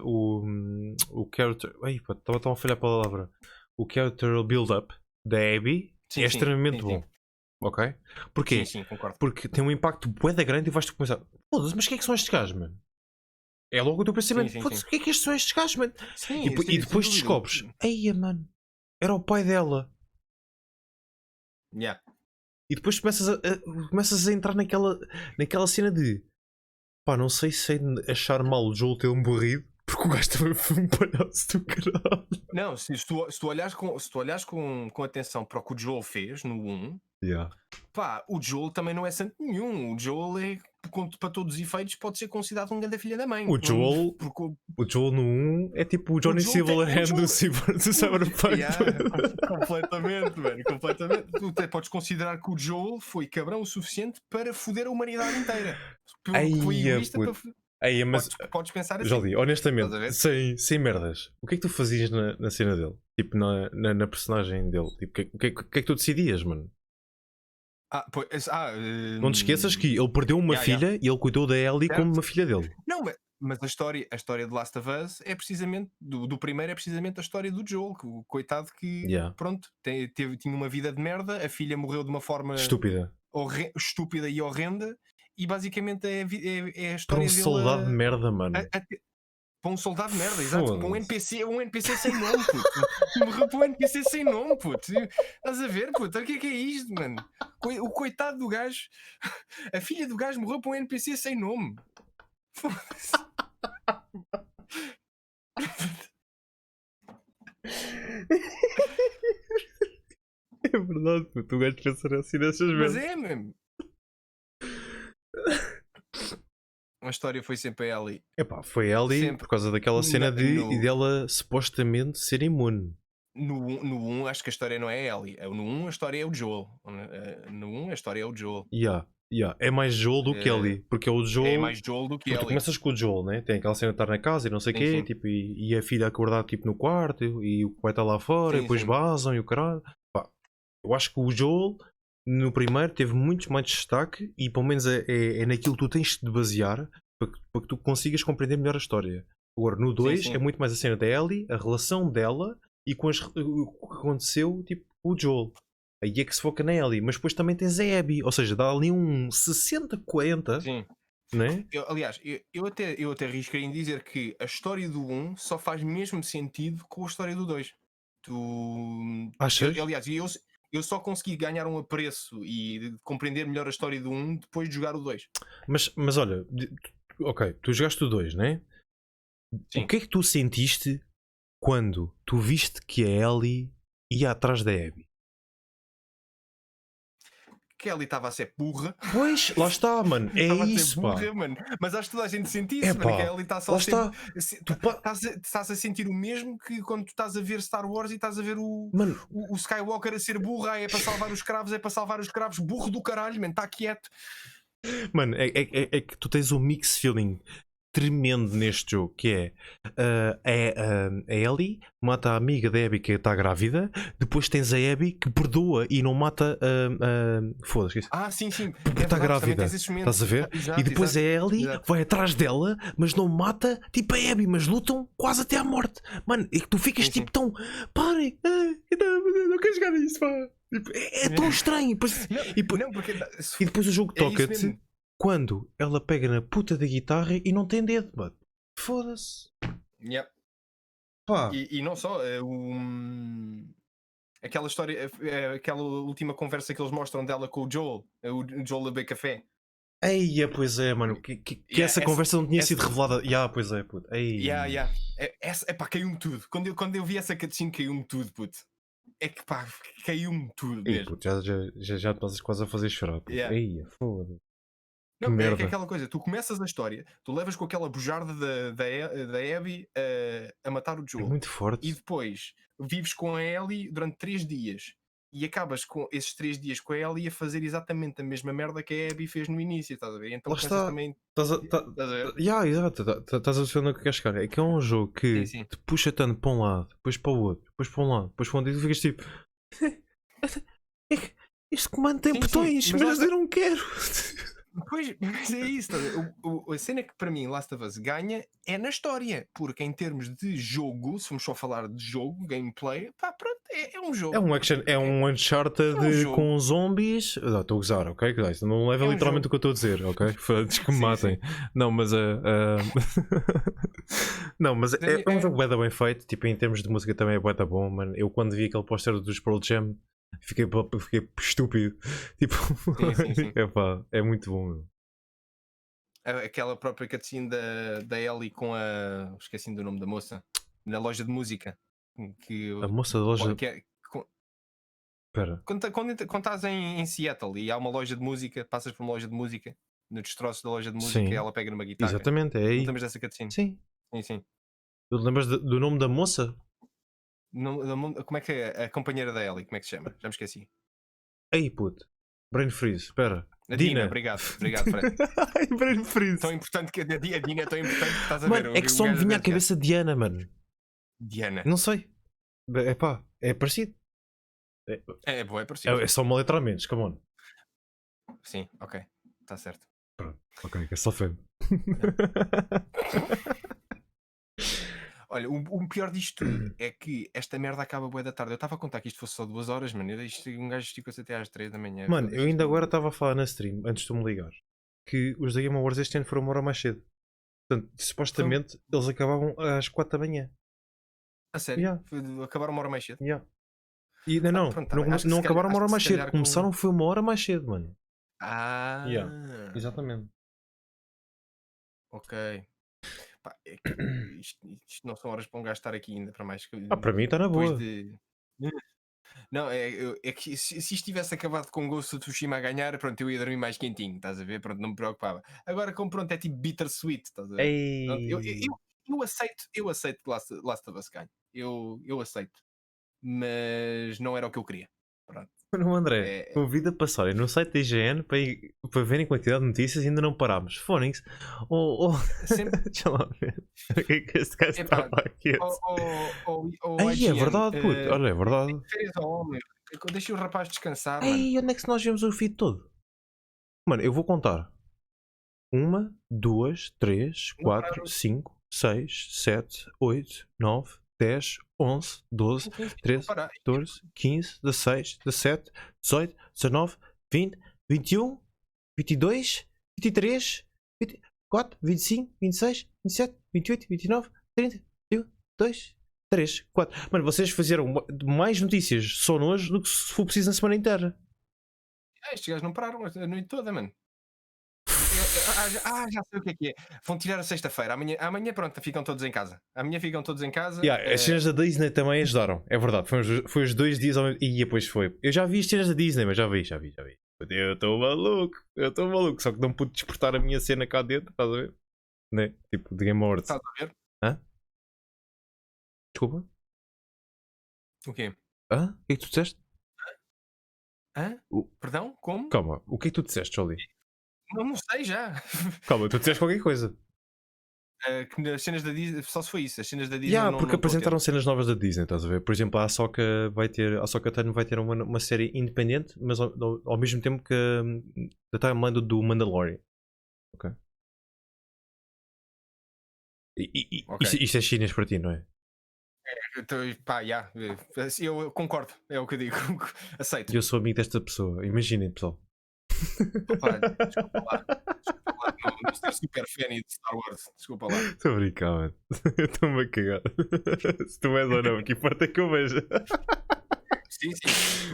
o character. Estava a falhar a palavra. O character build-up da Abby é extremamente bom. Ok? Porquê? Sim, concordo. Porque tem um impacto bué da grande e vais-te começar. Foda-se, mas quem é que são estes gajos, mano? É logo o teu pensamento. Foda-se, o que é que estes são estes gajos, mano? E depois descobres. Eia, mano, era o pai dela. Yeah. E depois começas a entrar naquela cena de não sei se é de achar mal o Joel ter morrido, porque o gajo também foi um palhaço do caralho. Não, se tu olhares com atenção para o que o Joel fez no 1, o Joel também não é santo nenhum. O Joel é, para todos os efeitos, pode ser considerado um grande filha da mãe. O Joel no 1 é tipo o Johnny Silverhand do Cyberpunk. Completamente, mano, completamente. Tu até podes considerar que o Joel foi cabrão o suficiente para foder a humanidade inteira. Foi egoísta para... mas podes pensar assim. Jolee, honestamente, sem merdas, o que é que tu fazias na cena dele? Tipo, na personagem dele? Tipo, o que é que tu decidias, mano? Não te esqueças que ele perdeu uma filha e ele cuidou da Ellie como uma filha dele. Não, mas a história de Last of Us é precisamente do primeiro, é precisamente a história do Joel, que o coitado que pronto, tinha uma vida de merda, a filha morreu de uma forma estúpida e horrenda, e basicamente é a história dele. Para um soldado de merda, mano. Para um soldado de merda, exato. Para um NPC sem nome, puto. Morreu para um NPC sem nome, puto. Estás a ver, puto? O que é isto, mano? O coitado do gajo, a filha do gajo morreu para um NPC sem nome. Foda-se. É verdade, puto. O gajo pensa assim nessas vezes. Mas é mesmo. história foi sempre a Ellie. Epá, foi Ellie Sempre. por causa daquela cena de dela supostamente ser imune. No 1, acho que a história não é a Ellie. No 1, a história é o Joel. No 1, a história é o Joel. É mais Joel do que Ellie. Porque é o Joel. É mais Joel do que porque Ellie. tu começas com o Joel, né? Tem aquela cena de estar na casa e não sei o quê. Tipo, e a filha acordar tipo, no quarto e o pai está lá fora. E depois vazam e o caralho. Pá, eu acho que o Joel no primeiro teve muito mais destaque. E pelo menos é naquilo que tu tens de basear para que tu consigas compreender melhor a história. Agora, no 2 é muito mais a cena da Ellie, a relação dela e com o que aconteceu tipo, o Joel. Aí é que se foca na Ellie, mas depois também tens a Abby, ou seja, dá ali um 60-40. Sim. Né? Aliás, eu até arriscaria em dizer que a história do 1 só faz mesmo sentido com a história do 2. Achas? Aliás, eu só consegui ganhar um apreço e compreender melhor a história do 1 depois de jogar o 2. Mas olha, ok, tu jogaste o 2, né? Sim. O que é que tu sentiste quando tu viste que a Ellie ia atrás da Abby? Que a Ellie estava a ser burra. Pois, lá está, mano. É isso, burra, pá. mano. Mas acho que toda a gente sente isso, mano. Que a Ellie está só estás a sentir o mesmo que quando tu estás a ver Star Wars e estás a ver o Skywalker a ser burra. É para salvar os escravos, burro do caralho, mano. Está quieto. Mano, é que tu tens um mix feeling tremendo neste jogo, que a Ellie mata a amiga da Abby que está grávida, depois tens a Abby que perdoa e não mata foda-se. Sim. Porque está grávida, estás a ver? Exato, e depois a Ellie vai atrás dela, mas não mata tipo a Abby, mas lutam quase até à morte. Mano, é que tu ficas tipo tão parem, não quero jogar isso, pá. É tão estranho. E depois o jogo toca-te quando ela pega na puta da guitarra e não tem dedo, mano. Foda-se. Yep. Pá. E não só, aquela história, aquela última conversa que eles mostram dela com o Joel a beber café. Eia, pois é, mano. Que essa conversa não tinha sido revelada. Pois é, puto. Pá, caiu-me tudo. Quando eu vi essa cutscene, caiu-me tudo, puto. É que pá, caiu-me tudo mesmo. Puto, já estás quase a fazer chorar, puto. Eia, foda-se. Não, é que é aquela coisa, tu começas a história, tu levas com aquela bujarda da Abby a matar o Joel. É muito forte. E depois vives com a Ellie durante 3 dias. E acabas com esses 3 dias com a Ellie a fazer exatamente a mesma merda que a Abby fez no início, estás a ver? Então lá está. também. Exato, estás a ver onde é que queres chegar. É que é um jogo que te puxa tanto para um lado, depois para o outro, depois para um lado, depois para o outro, e tu ficas tipo. Este comando tem botões, mas eu não quero. Pois, mas é isso. A cena que para mim Last of Us ganha é na história, porque em termos de jogo, se formos só falar de jogo, gameplay, pá, pronto, é um jogo. É um action, é um Uncharted com zombies. Estou a gozar, ok? Não leva literalmente o que eu estou a dizer, ok? Antes que me matem. Não, mas não, mas é um jogo bué da bem feito. Tipo, em termos de música também é bué da bom, mano. Eu quando vi aquele póster dos Pearl Jam fiquei estúpido. Tipo, é muito bom, meu. Aquela própria cutscene da Ellie com a. Esqueci-me do nome da moça. Na loja de música. A moça da loja. Espera. Quando estás em Seattle e há uma loja de música, passas por uma loja de música, no destroço da loja de música, e ela pega numa guitarra. Exatamente, é aí. Não lembras dessa cutscene? Sim. Sim. Tu lembras do nome da moça? Como é que é a companheira da Ellie? Como é que se chama? Já me esqueci. Ei, puto. Brain freeze, espera. Dina. Obrigado, Fred. Brain freeze. Tão importante que a Dina é tão importante que estás a mano, ver. É que só me vinha à cabeça Diana, mano. Diana. Não sei. É parecido. É parecido. É só uma letra a menos, come on. Sim, ok. Está certo. Pronto, ok, é só feio. Olha, o pior disto tudo é que esta merda acaba bué da tarde. Eu estava a contar que isto fosse só 2 horas, mano. Um gajo esticou-se até às 3 da manhã. Mano, eu ainda agora estava a falar na stream, antes de tu me ligar, que os da Game Awards este ano foram uma hora mais cedo. Portanto, supostamente eles acabavam às 4 da manhã. A sério? Acabaram uma hora mais cedo? E não acabaram uma hora mais cedo. Começaram foi uma hora mais cedo, mano. Exatamente. Ok. Pá, isto não são horas para um gajo estar aqui ainda para mais. Para mim está na boa. Não, é que se isto tivesse acabado com Ghost of Tsushima a ganhar, pronto, eu ia dormir mais quentinho, estás a ver? Pronto, não me preocupava. Agora, como pronto, é tipo bittersweet, estás a ver? Pronto, eu aceito que Last of Us ganhe. Eu aceito. Mas não era o que eu queria. Pronto. Não, André, convida a passarem no site da IGN para verem quantidade de notícias e ainda não parámos. Fónix. Deixa lá ver. O que é que este gajo estava aqui? Ai, é verdade, puto. Olha, é verdade. Deixa o rapaz descansar. Ai, onde é que nós vemos o feed todo? Mano, eu vou contar. 1, 2, 3, 4, 5, 6, 7, 8, 9, 10, 11, 12, 13, 14, 15, 16, 17, 18, 19, 20, 21, 22, 23, 24, 25, 26, 27, 28, 29, 30, 31, 2, 3, 4. Mano, vocês fizeram mais notícias só hoje do que se for preciso na semana inteira. Estes gajos não pararam a noite toda, mano. Já sei o que é. Vão tirar a sexta-feira. Amanhã, pronto, ficam todos em casa. Amanhã ficam todos em casa. As cenas da Disney também ajudaram. É verdade. Foi os 2 dias ao mesmo... E depois foi. Eu já vi as cenas da Disney, mas já vi. Eu estou maluco. Só que não pude despertar a minha cena cá dentro. Estás a ver? Né? Tipo, de Game Awards. Estás a ver? Hã? Desculpa? O quê? Hã? O que é que tu disseste? Hã? Perdão? Como? Calma. O que é que tu disseste, Johlee? Não sei já. Calma, tu disseste qualquer coisa. Que as cenas da Disney, só se foi isso. As cenas da Disney porque apresentaram cenas novas da Disney, estás a ver? Por exemplo, a Ahsoka Tano vai ter uma série independente, mas ao mesmo tempo que da timeline do Mandalorian. Ok? Okay. Isto é chinês para ti, não é? Eu concordo, é o que eu digo. Aceito. Eu sou amigo desta pessoa, imaginem, pessoal. Opa, desculpa lá. Não ser super fan de Star Wars. Desculpa lá. Estou a brincar, mano. Eu estou-me a cagar. Se tu és ou não, que importa é que eu veja. Sim.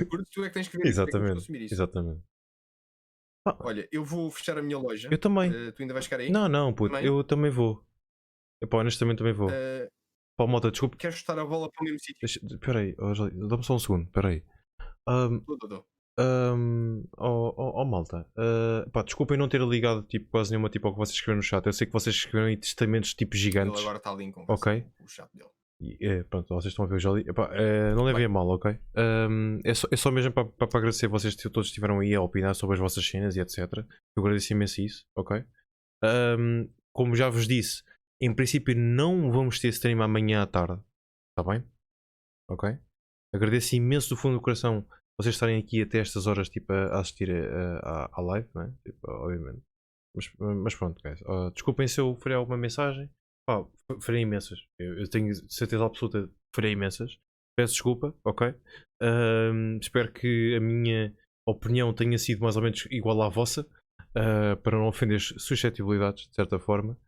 Porque tu é que tens que ver. Exatamente. Olha, eu vou fechar a minha loja. Eu também. Tu ainda vais ficar aí? Não, puto. Eu também vou. Honestamente também vou. Malta, desculpa. Queres chutar a bola para o mesmo sítio? Espera aí, dá-me só um segundo. Espera aí. Malta, desculpem não ter ligado tipo, quase nenhuma tipo, ao que vocês escreveram no chat. Eu sei que vocês escreveram em testamentos tipo gigantes. Ele agora está ali em conversa com o chat dele. Pronto, vocês estão a ver o Johlee. Não levem a mal, ok? É só mesmo para agradecer vocês todos estiveram aí a opinar sobre as vossas cenas e etc. Eu agradeço imenso isso, ok? Como já vos disse, em princípio não vamos ter stream amanhã à tarde, está bem? Ok? Agradeço imenso do fundo do coração vocês estarem aqui até estas horas tipo, a assistir à live, não é? Tipo, obviamente. Mas pronto, guys. Desculpem se eu farei alguma mensagem. Farei imensas. Eu tenho certeza absoluta que farei imensas. Peço desculpa, ok? Espero que a minha opinião tenha sido mais ou menos igual à vossa. Para não ofender suscetibilidades, de certa forma.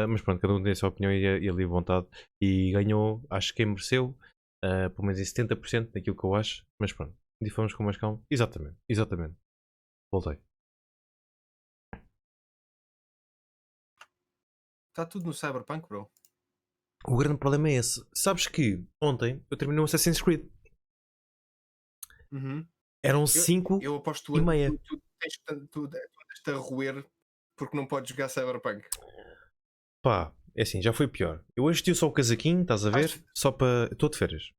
Mas pronto, cada um tem a sua opinião e a livre vontade. E ganhou, acho que quem mereceu. Pelo menos em 70% daquilo que eu acho. Mas pronto, fomos com mais calma. Exatamente. Voltei. Está tudo no Cyberpunk, bro. O grande problema é esse. Sabes que ontem eu terminei o Assassin's Creed. Eram 5 eu aposto e meia. Tu tens a roer porque não podes jogar Cyberpunk. É assim, já foi pior. Eu hoje estive só o casaquinho, estás a ver? Só para... Estou de férias.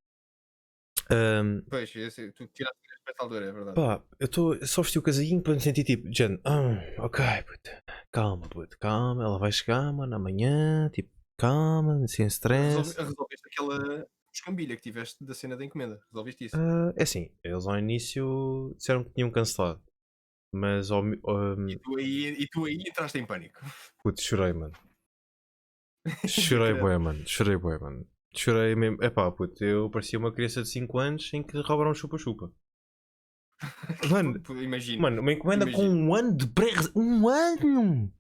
Pois, tu tiraste a espetadora, é verdade. Eu só vesti o casaquinho para me sentir tipo, ok, puto, calma, ela vai chegar, mano, amanhã, tipo, calma, sem stress. Resolveste aquela escambilha que tiveste da cena da encomenda, resolviste isso? É assim, eles ao início disseram que tinham cancelado, mas E tu aí entraste em pânico. Putz, chorei, mano. Chorei bué, mano. Chorei mesmo. Puto, eu parecia uma criança de 5 anos em que roubaram chupa-chupa. Mano, imagino. Mano, uma encomenda com 1 ano de pré-reserva. 1 ano!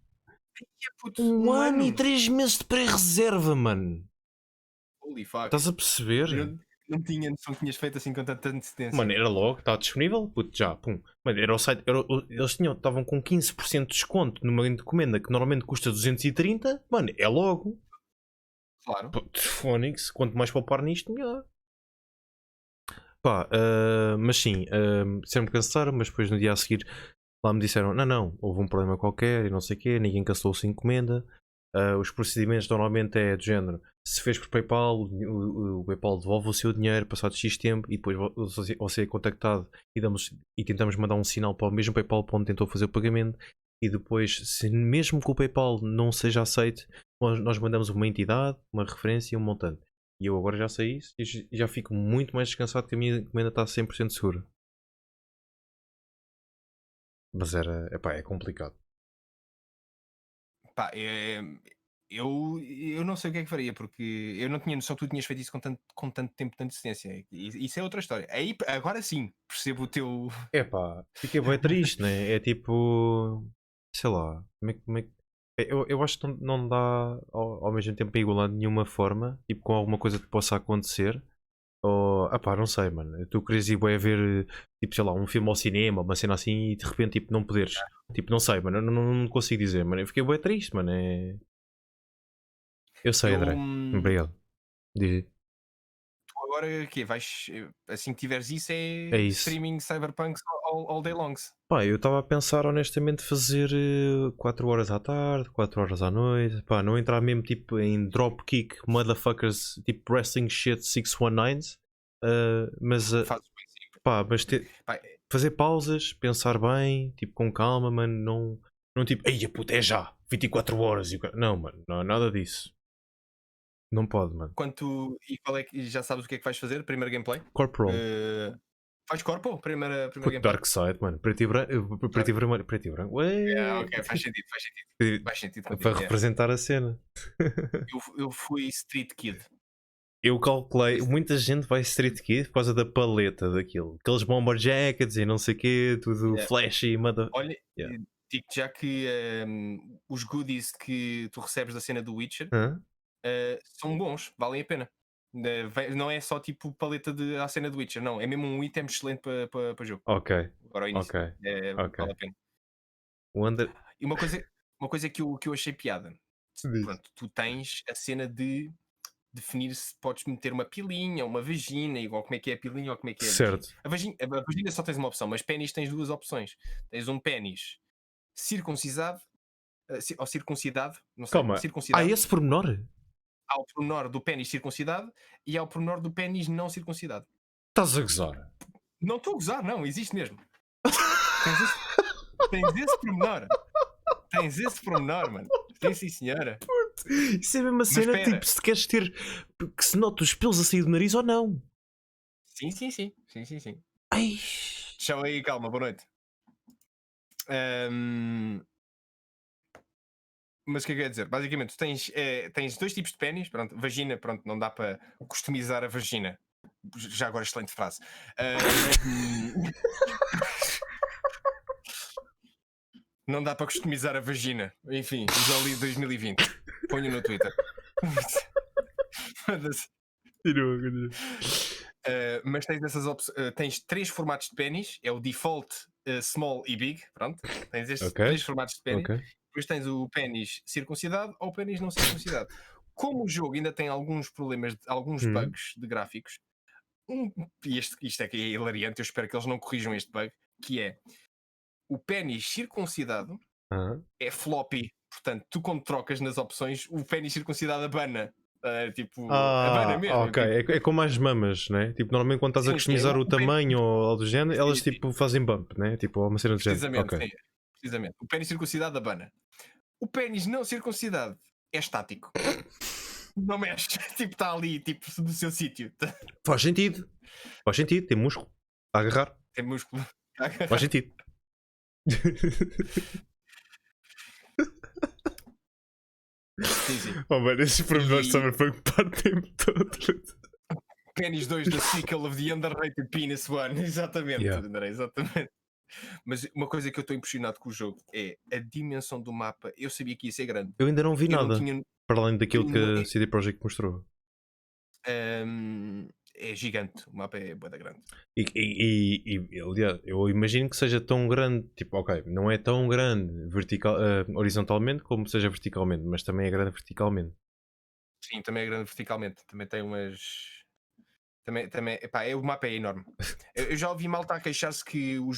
1 ano e 3 meses de pré-reserva, mano. Holy fuck. Estás a perceber? Não tinha noção que tinhas feito assim com tanta antecedência. Mano, era logo, estava disponível, puto, já, pum. Mano, era o site, eles estavam com 15% de desconto numa encomenda que normalmente custa 230. Mano, é logo. Claro. Phoenix, quanto mais poupar nisto, melhor. Pá, mas sim, disseram-me que cancelaram, mas depois no dia a seguir lá me disseram, não, houve um problema qualquer e não sei o quê, ninguém cancelou a encomenda. Os procedimentos normalmente é do género, se fez por PayPal, o PayPal devolve o seu dinheiro passado X tempo e depois você é contactado e tentamos mandar um sinal para o mesmo PayPal para onde tentou fazer o pagamento e depois, se mesmo que o PayPal não seja aceito, nós mandamos uma entidade, uma referência e um montante. E eu agora já sei isso e já fico muito mais descansado que a minha encomenda está 100% segura. Mas é complicado. Pá, eu não sei o que é que faria, porque eu não tinha noção que tu tinhas feito isso com tanto tempo de antecedência. Isso é outra história. Aí, agora sim, percebo o teu. Fiquei bem triste, né? É tipo. Sei lá. Eu acho que não dá ao mesmo tempo para igualar de nenhuma forma, tipo com alguma coisa que possa acontecer. Ou, não sei, mano. Tu queres ir bem ver, tipo, sei lá, um filme ao cinema, uma cena assim, e de repente, tipo, não poderes. Tipo, não sei, mano. Eu não consigo dizer, mano. Eu fiquei bem triste, mano. Eu sei, André. Obrigado. Diz. Tu agora o quê? Vais, assim que tiveres isso, É isso. streaming Cyberpunk all day longs. Pá, eu estava a pensar honestamente fazer 4 horas à tarde, 4 horas à noite. Pá, não entrar mesmo tipo em dropkick, motherfuckers, tipo wrestling shit 619s. Mas, fazer pausas, pensar bem, tipo com calma, mano. Não tipo, ei, puta, é já, 24 horas. Não, mano, não há nada disso. Não pode, mano. E qual é que já sabes o que é que vais fazer? Primeiro gameplay? Corporal. Faz Corporal? Primeira gameplay? Dark Side, mano. Preto e branco. Preto e branco. Ok, faz sentido. Faz sentido. Para representar a cena. Eu fui Street Kid. Eu calculei, muita gente vai Street Kid por causa da paleta daquilo. Aqueles bomber jackets e não sei o quê, tudo flashy. Olha, digo-te já que os goodies que tu recebes da cena do Witcher são bons, valem a pena. Não é só tipo paleta à cena do Witcher, não. É mesmo um item excelente para jogo. Ok. Agora ao início. Vale a pena. E uma coisa que eu achei piada. Pronto, tu tens a cena de definir se podes meter uma pilinha ou uma vagina, igual como é que é a pilinha ou como é que é certo. A vagina só tens uma opção, mas pênis tens duas opções. Tens um pênis circuncisado ou circuncidado, não sei. Calma, há esse pormenor? Há o pormenor do pênis circuncidado e há o pormenor do pênis não circuncidado. Estás a gozar? Não estou a gozar, não, existe mesmo. Tens esse pormenor. Tens esse pormenor, mano. Sim, senhora. Isso é a mesma cena, tipo, se queres ter que se note os pelos a sair do nariz ou não. Sim. Ai. Tchau aí, calma, boa noite. Mas o que é que eu ia dizer? Basicamente, tu tens dois tipos de pênis. Pronto, vagina, pronto, não dá para customizar a vagina. Já agora, excelente frase. Não dá para customizar a vagina. Enfim, Johlee 2020. Ponho no Twitter. Mas tens essas tens 3 formatos de pênis. É o default, small e big. Pronto. Tens estes 3 formatos de pênis. Depois tens o pênis circuncidado ou o pênis não circuncidado. Como o jogo ainda tem alguns problemas, alguns bugs de gráficos, e isto é que é hilariante, eu espero que eles não corrijam este bug, que é o pênis circuncidado é floppy. Portanto, tu quando trocas nas opções, o pênis circuncidado abana. Abana mesmo. Ok, é como as mamas, né? Tipo, normalmente quando estás a customizar o tamanho ou algo do género, elas tipo fazem bump, né? Tipo, uma cena do género. Precisamente. O pênis circuncidado abana. O pênis não circuncidado é estático. Não mexe. Tipo, está ali, tipo, no seu sítio. Faz sentido. Tem músculo a agarrar. Tem músculo a agarrar. Faz sentido. Sim. Oh, mano, esses pormenores também foi para o tempo todo. Pênis 2 da sequel of the underrated penis 1. Exatamente, André, exatamente. Mas uma coisa que eu estou impressionado com o jogo é a dimensão do mapa. Eu sabia que ia ser grande. Eu ainda não vi nada, para além daquilo que a CD Projekt mostrou. É gigante, o mapa é bué da grande. Aliás, eu imagino que seja tão grande, tipo, ok, não é tão grande horizontalmente como seja verticalmente, mas também é grande verticalmente. Sim, também é grande verticalmente. Também tem Epá, o mapa é enorme. Eu já ouvi malta a queixar-se que o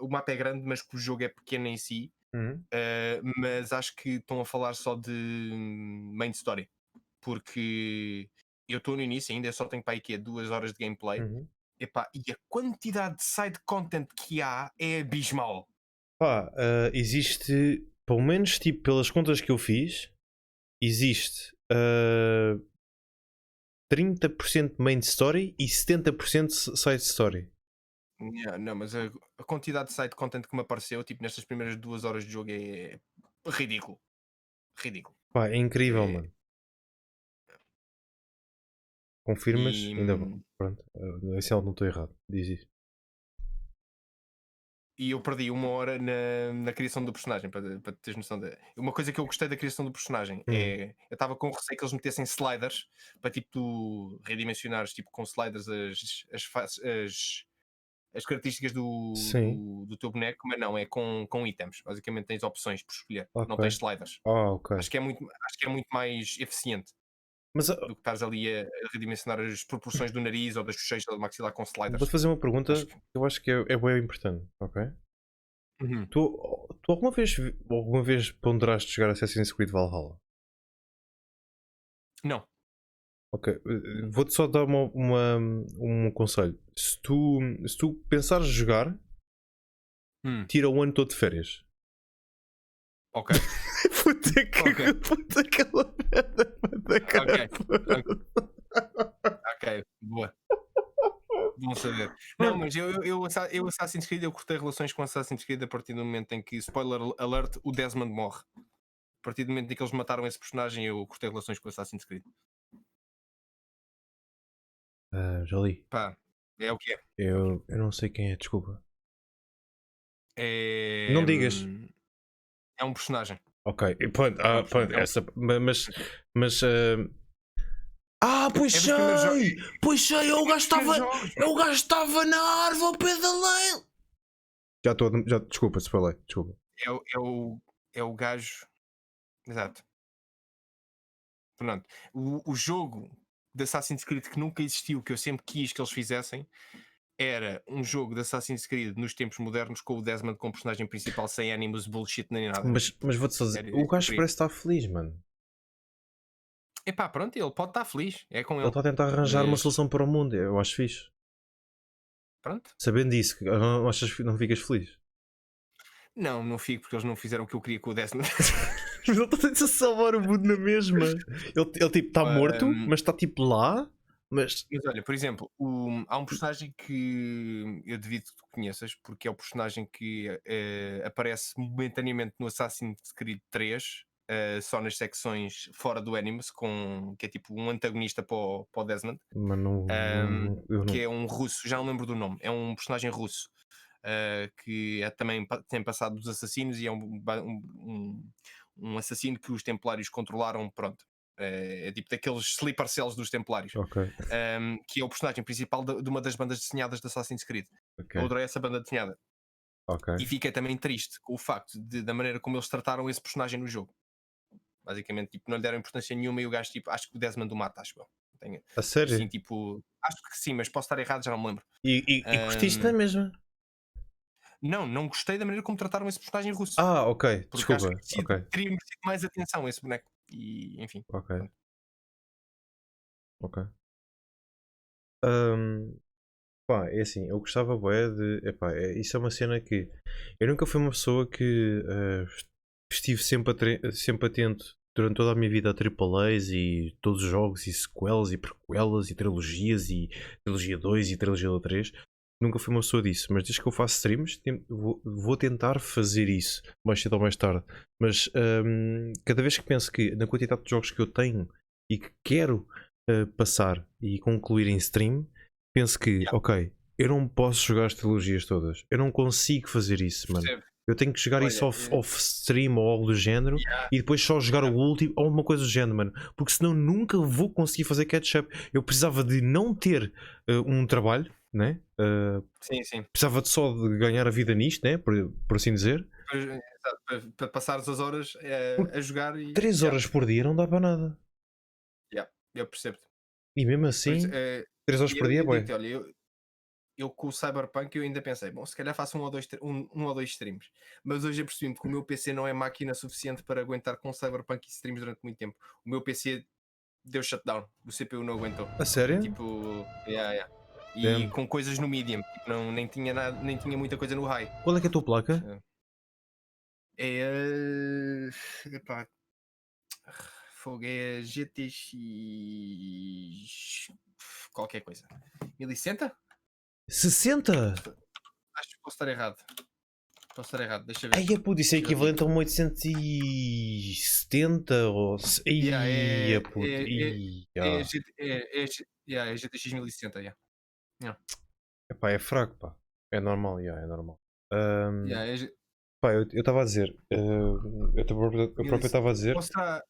mapa é grande, mas que o jogo é pequeno em si. Mas acho que estão a falar só de main story, porque eu estou no início ainda, eu só tenho para aí que é 2 horas de gameplay. Epá, e a quantidade de side content que há é abismal. Pá, existe, pelo menos tipo, pelas contas que eu fiz, existe 30% main story e 70% side story. Não, mas a quantidade de side content que me apareceu, tipo, nestas primeiras 2 horas de jogo é ridículo. Ridículo. Pá, é incrível, mano. Confirmas? Ainda bem. Pronto, esse não estou errado. Diz isso. E eu perdi 1 hora na criação do personagem, para teres noção uma coisa que eu gostei da criação do personagem é, eu estava com receio que eles metessem sliders para tipo tu redimensionares tipo, com sliders as características do teu boneco, mas não, é com itens. Basicamente tens opções por escolher, não tens sliders. Okay. Acho que é muito mais eficiente. Mas, do que estás ali a redimensionar as proporções do nariz ou das bochechas ou do maxilar com sliders. Vou-te fazer uma pergunta que eu acho que é bem importante, ok? Tu alguma vez ponderaste jogar Assassin's Creed Valhalla? Não. Ok, vou-te só dar um conselho. Se tu pensares jogar, tira o ano todo de férias. Ok. Puta que Ok, boa. Bom saber. Não, mas eu Assassin's Creed, eu cortei relações com Assassin's Creed a partir do momento em que, spoiler alert, o Desmond morre. A partir do momento em que eles mataram esse personagem, eu cortei relações com Assassin's Creed. Johlee. Pá, é o que é. Eu não sei quem é, desculpa. É... Não digas. É um personagem. Ok, pronto, essa, mas pois sei! Pois sei, o gajo estava na árvore ao pé da lei! Já, desculpa, se falei, desculpa. É o gajo. Exato. Pronto. O jogo de Assassin's Creed que nunca existiu, que eu sempre quis que eles fizessem, era um jogo de Assassin's Creed nos tempos modernos com o Desmond como personagem principal, sem animus, bullshit nem nada. Mas vou-te dizer, o gajo parece estar feliz, mano. Epá, pronto, ele pode estar feliz, é com ele. Ele está a tentar arranjar uma solução para o mundo, eu acho fixe. Pronto. Sabendo disso, não ficas feliz? Não fico, porque eles não fizeram o que eu queria com o Desmond. Ele está a salvar o mundo na mesma. Ele tipo está morto, mas está tipo lá. Mas olha, por exemplo, há um personagem que eu devido que tu conheças, porque é o personagem que aparece momentaneamente no Assassin's Creed 3, só nas secções fora do Animus, que é tipo um antagonista para o Desmond. Mas não, que é um russo, já não lembro do nome, é um personagem russo. Que também tem passado dos assassinos e é um assassino que os Templários controlaram, pronto. É tipo daqueles sleeper cells dos Templários, que é o personagem principal de uma das bandas desenhadas de Assassin's Creed. Eu adorei essa banda desenhada. E fiquei também triste com o facto da maneira como eles trataram esse personagem no jogo. Basicamente, tipo, não lhe deram importância nenhuma e o gajo, tipo, acho que o Desmond o mata, acho eu. A sério? Assim, tipo, acho que sim, mas posso estar errado, já não me lembro. E curtiste na mesma? Não gostei da maneira como trataram esse personagem russo. Ok, porque desculpa. Acho que teria merecido mais atenção esse boneco. E enfim. Ok. Pá, é assim, eu gostava bué de. Isso é uma cena que eu nunca fui uma pessoa que estive sempre atento durante toda a minha vida a AAAs e todos os jogos e sequelas e prequelas e trilogias e trilogia 2 e trilogia 3. Nunca fui uma pessoa disso, mas desde que eu faço streams vou tentar fazer isso mais cedo ou mais tarde. Mas cada vez que penso que na quantidade de jogos que eu tenho e que quero passar e concluir em stream, penso que, ok, eu não posso jogar as trilogias todas. Eu não consigo fazer isso, mano. Eu tenho que jogar isso off stream ou algo do género e depois só jogar o último ou alguma coisa do género, mano. Porque senão nunca vou conseguir fazer catch-up. Eu precisava de não ter um trabalho, né? Sim. Precisava só de ganhar a vida nisto, né? Por assim dizer. Exato, para passar as horas a jogar. 3 horas por dia não dá para nada. Eu percebo-te. E mesmo assim. 3 horas por dia, boy. Olha, eu com o Cyberpunk eu ainda pensei, bom, se calhar faço um ou dois streams. Mas hoje eu percebi-me que o meu PC não é máquina suficiente para aguentar com Cyberpunk e streams durante muito tempo. O meu PC deu shutdown, o CPU não aguentou. A sério? Tipo, yeah. E Damn. com coisas no medium, tipo, nem tinha muita coisa no high. Qual é que é a tua placa? Epá, fogo, é GTX qualquer coisa. 1060? 60? Acho que posso estar errado. Deixa eu ver. Ai, é puto, isso é equivalente a um 870 ou... É GTX 1060, yeah. Epá, é fraco, pá. É normal, é normal. Yeah, pá, eu estava a dizer... eu próprio estava a dizer... Espera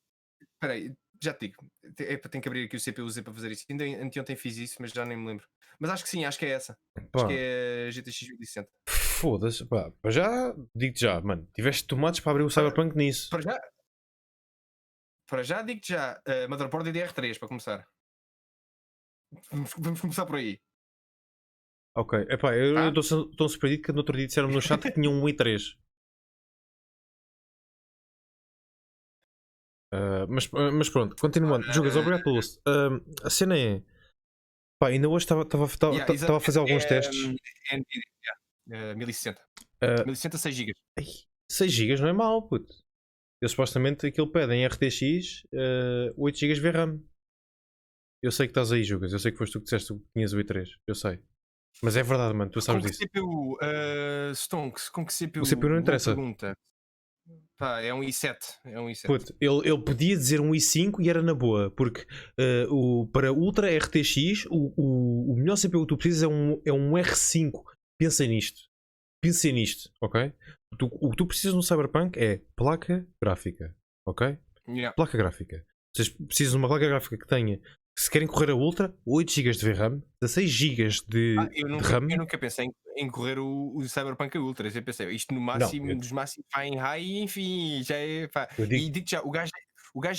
aí, já te digo. Tenho que abrir aqui o CPU para fazer isso. Ainda anteontem fiz isso, mas já nem me lembro. Mas acho que sim, acho que é essa. Pá. Acho que é GTX 1060. Foda-se, pá. Já, digo-te já, mano. Tiveste tomates para abrir o Cyberpunk nisso. Para já digo-te já. Motherboard DDR3, para começar. Vamos começar por aí. Ok, epá, eu estou tão surpreendido que no outro dia disseram-me no chat que tinha um i3. Mas pronto, continuando. Jugas, obrigado pelo host. A cena é... Pá, ainda hoje estava a fazer alguns testes. 1060. 1060, 6 GB. 6 GB não é mau, puto. Eu supostamente aquilo pede em RTX 8 GB VRAM. Eu sei que estás aí, Jugas. Eu sei que foste tu que disseste que tinhas o i3. Eu sei. Mas é verdade, mano. Tu sabes disso. CPU, Stonks, com que CPU? O CPU não interessa. Pergunta. Pá, é um i7. Puto, ele podia dizer um i5 e era na boa, porque para Ultra RTX o melhor CPU que tu precisas é um R5. Pensa nisto, ok? O que tu precisas no Cyberpunk é placa gráfica, ok? Yeah. Placa gráfica. Vocês precisam de uma placa gráfica que tenha, se querem correr a Ultra, 8 GB de VRAM, 16 GB de RAM. Eu nunca pensei em correr o Cyberpunk a Ultra. Eu pensei, isto no máximo, dos máximos vai em high, enfim, já é. Pá. E digo já, o gajo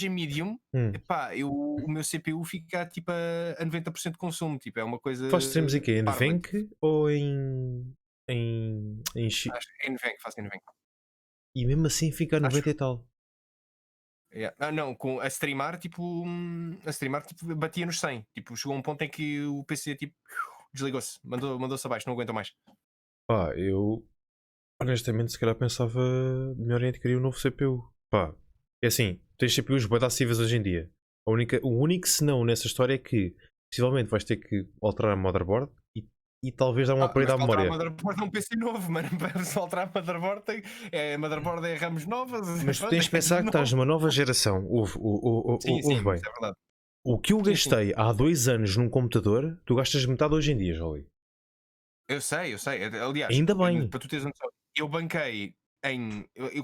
é medium, epá, o meu CPU fica tipo a 90% de consumo. Tipo, é uma coisa. Faz streams em quê? Em NVENC ou em Acho que é NVENC, faço NVENC. E mesmo assim fica a 90 e tal. Yeah. Não, com a streamar tipo batia nos 100. Tipo, chegou a um ponto em que o PC tipo desligou-se, mandou-se abaixo, não aguenta mais. Pá, eu honestamente se calhar pensava melhor em adquirir um novo CPU. Pá, é assim, tens CPUs bué acessíveis hoje em dia. O único senão nessa história é que possivelmente vais ter que alterar a motherboard e talvez dar um upgrade à memória. Alterar a motherboard é um PC novo, mano. Para alterar a motherboard é ramos novas. Mas tu tens de pensar que estás numa nova geração. Ouve bem. Isso é verdade. O que eu gastei há 2 anos num computador, tu gastas metade hoje em dia, Johlee. Eu sei. Aliás, ainda bem. Para tu teres noção, eu banquei eu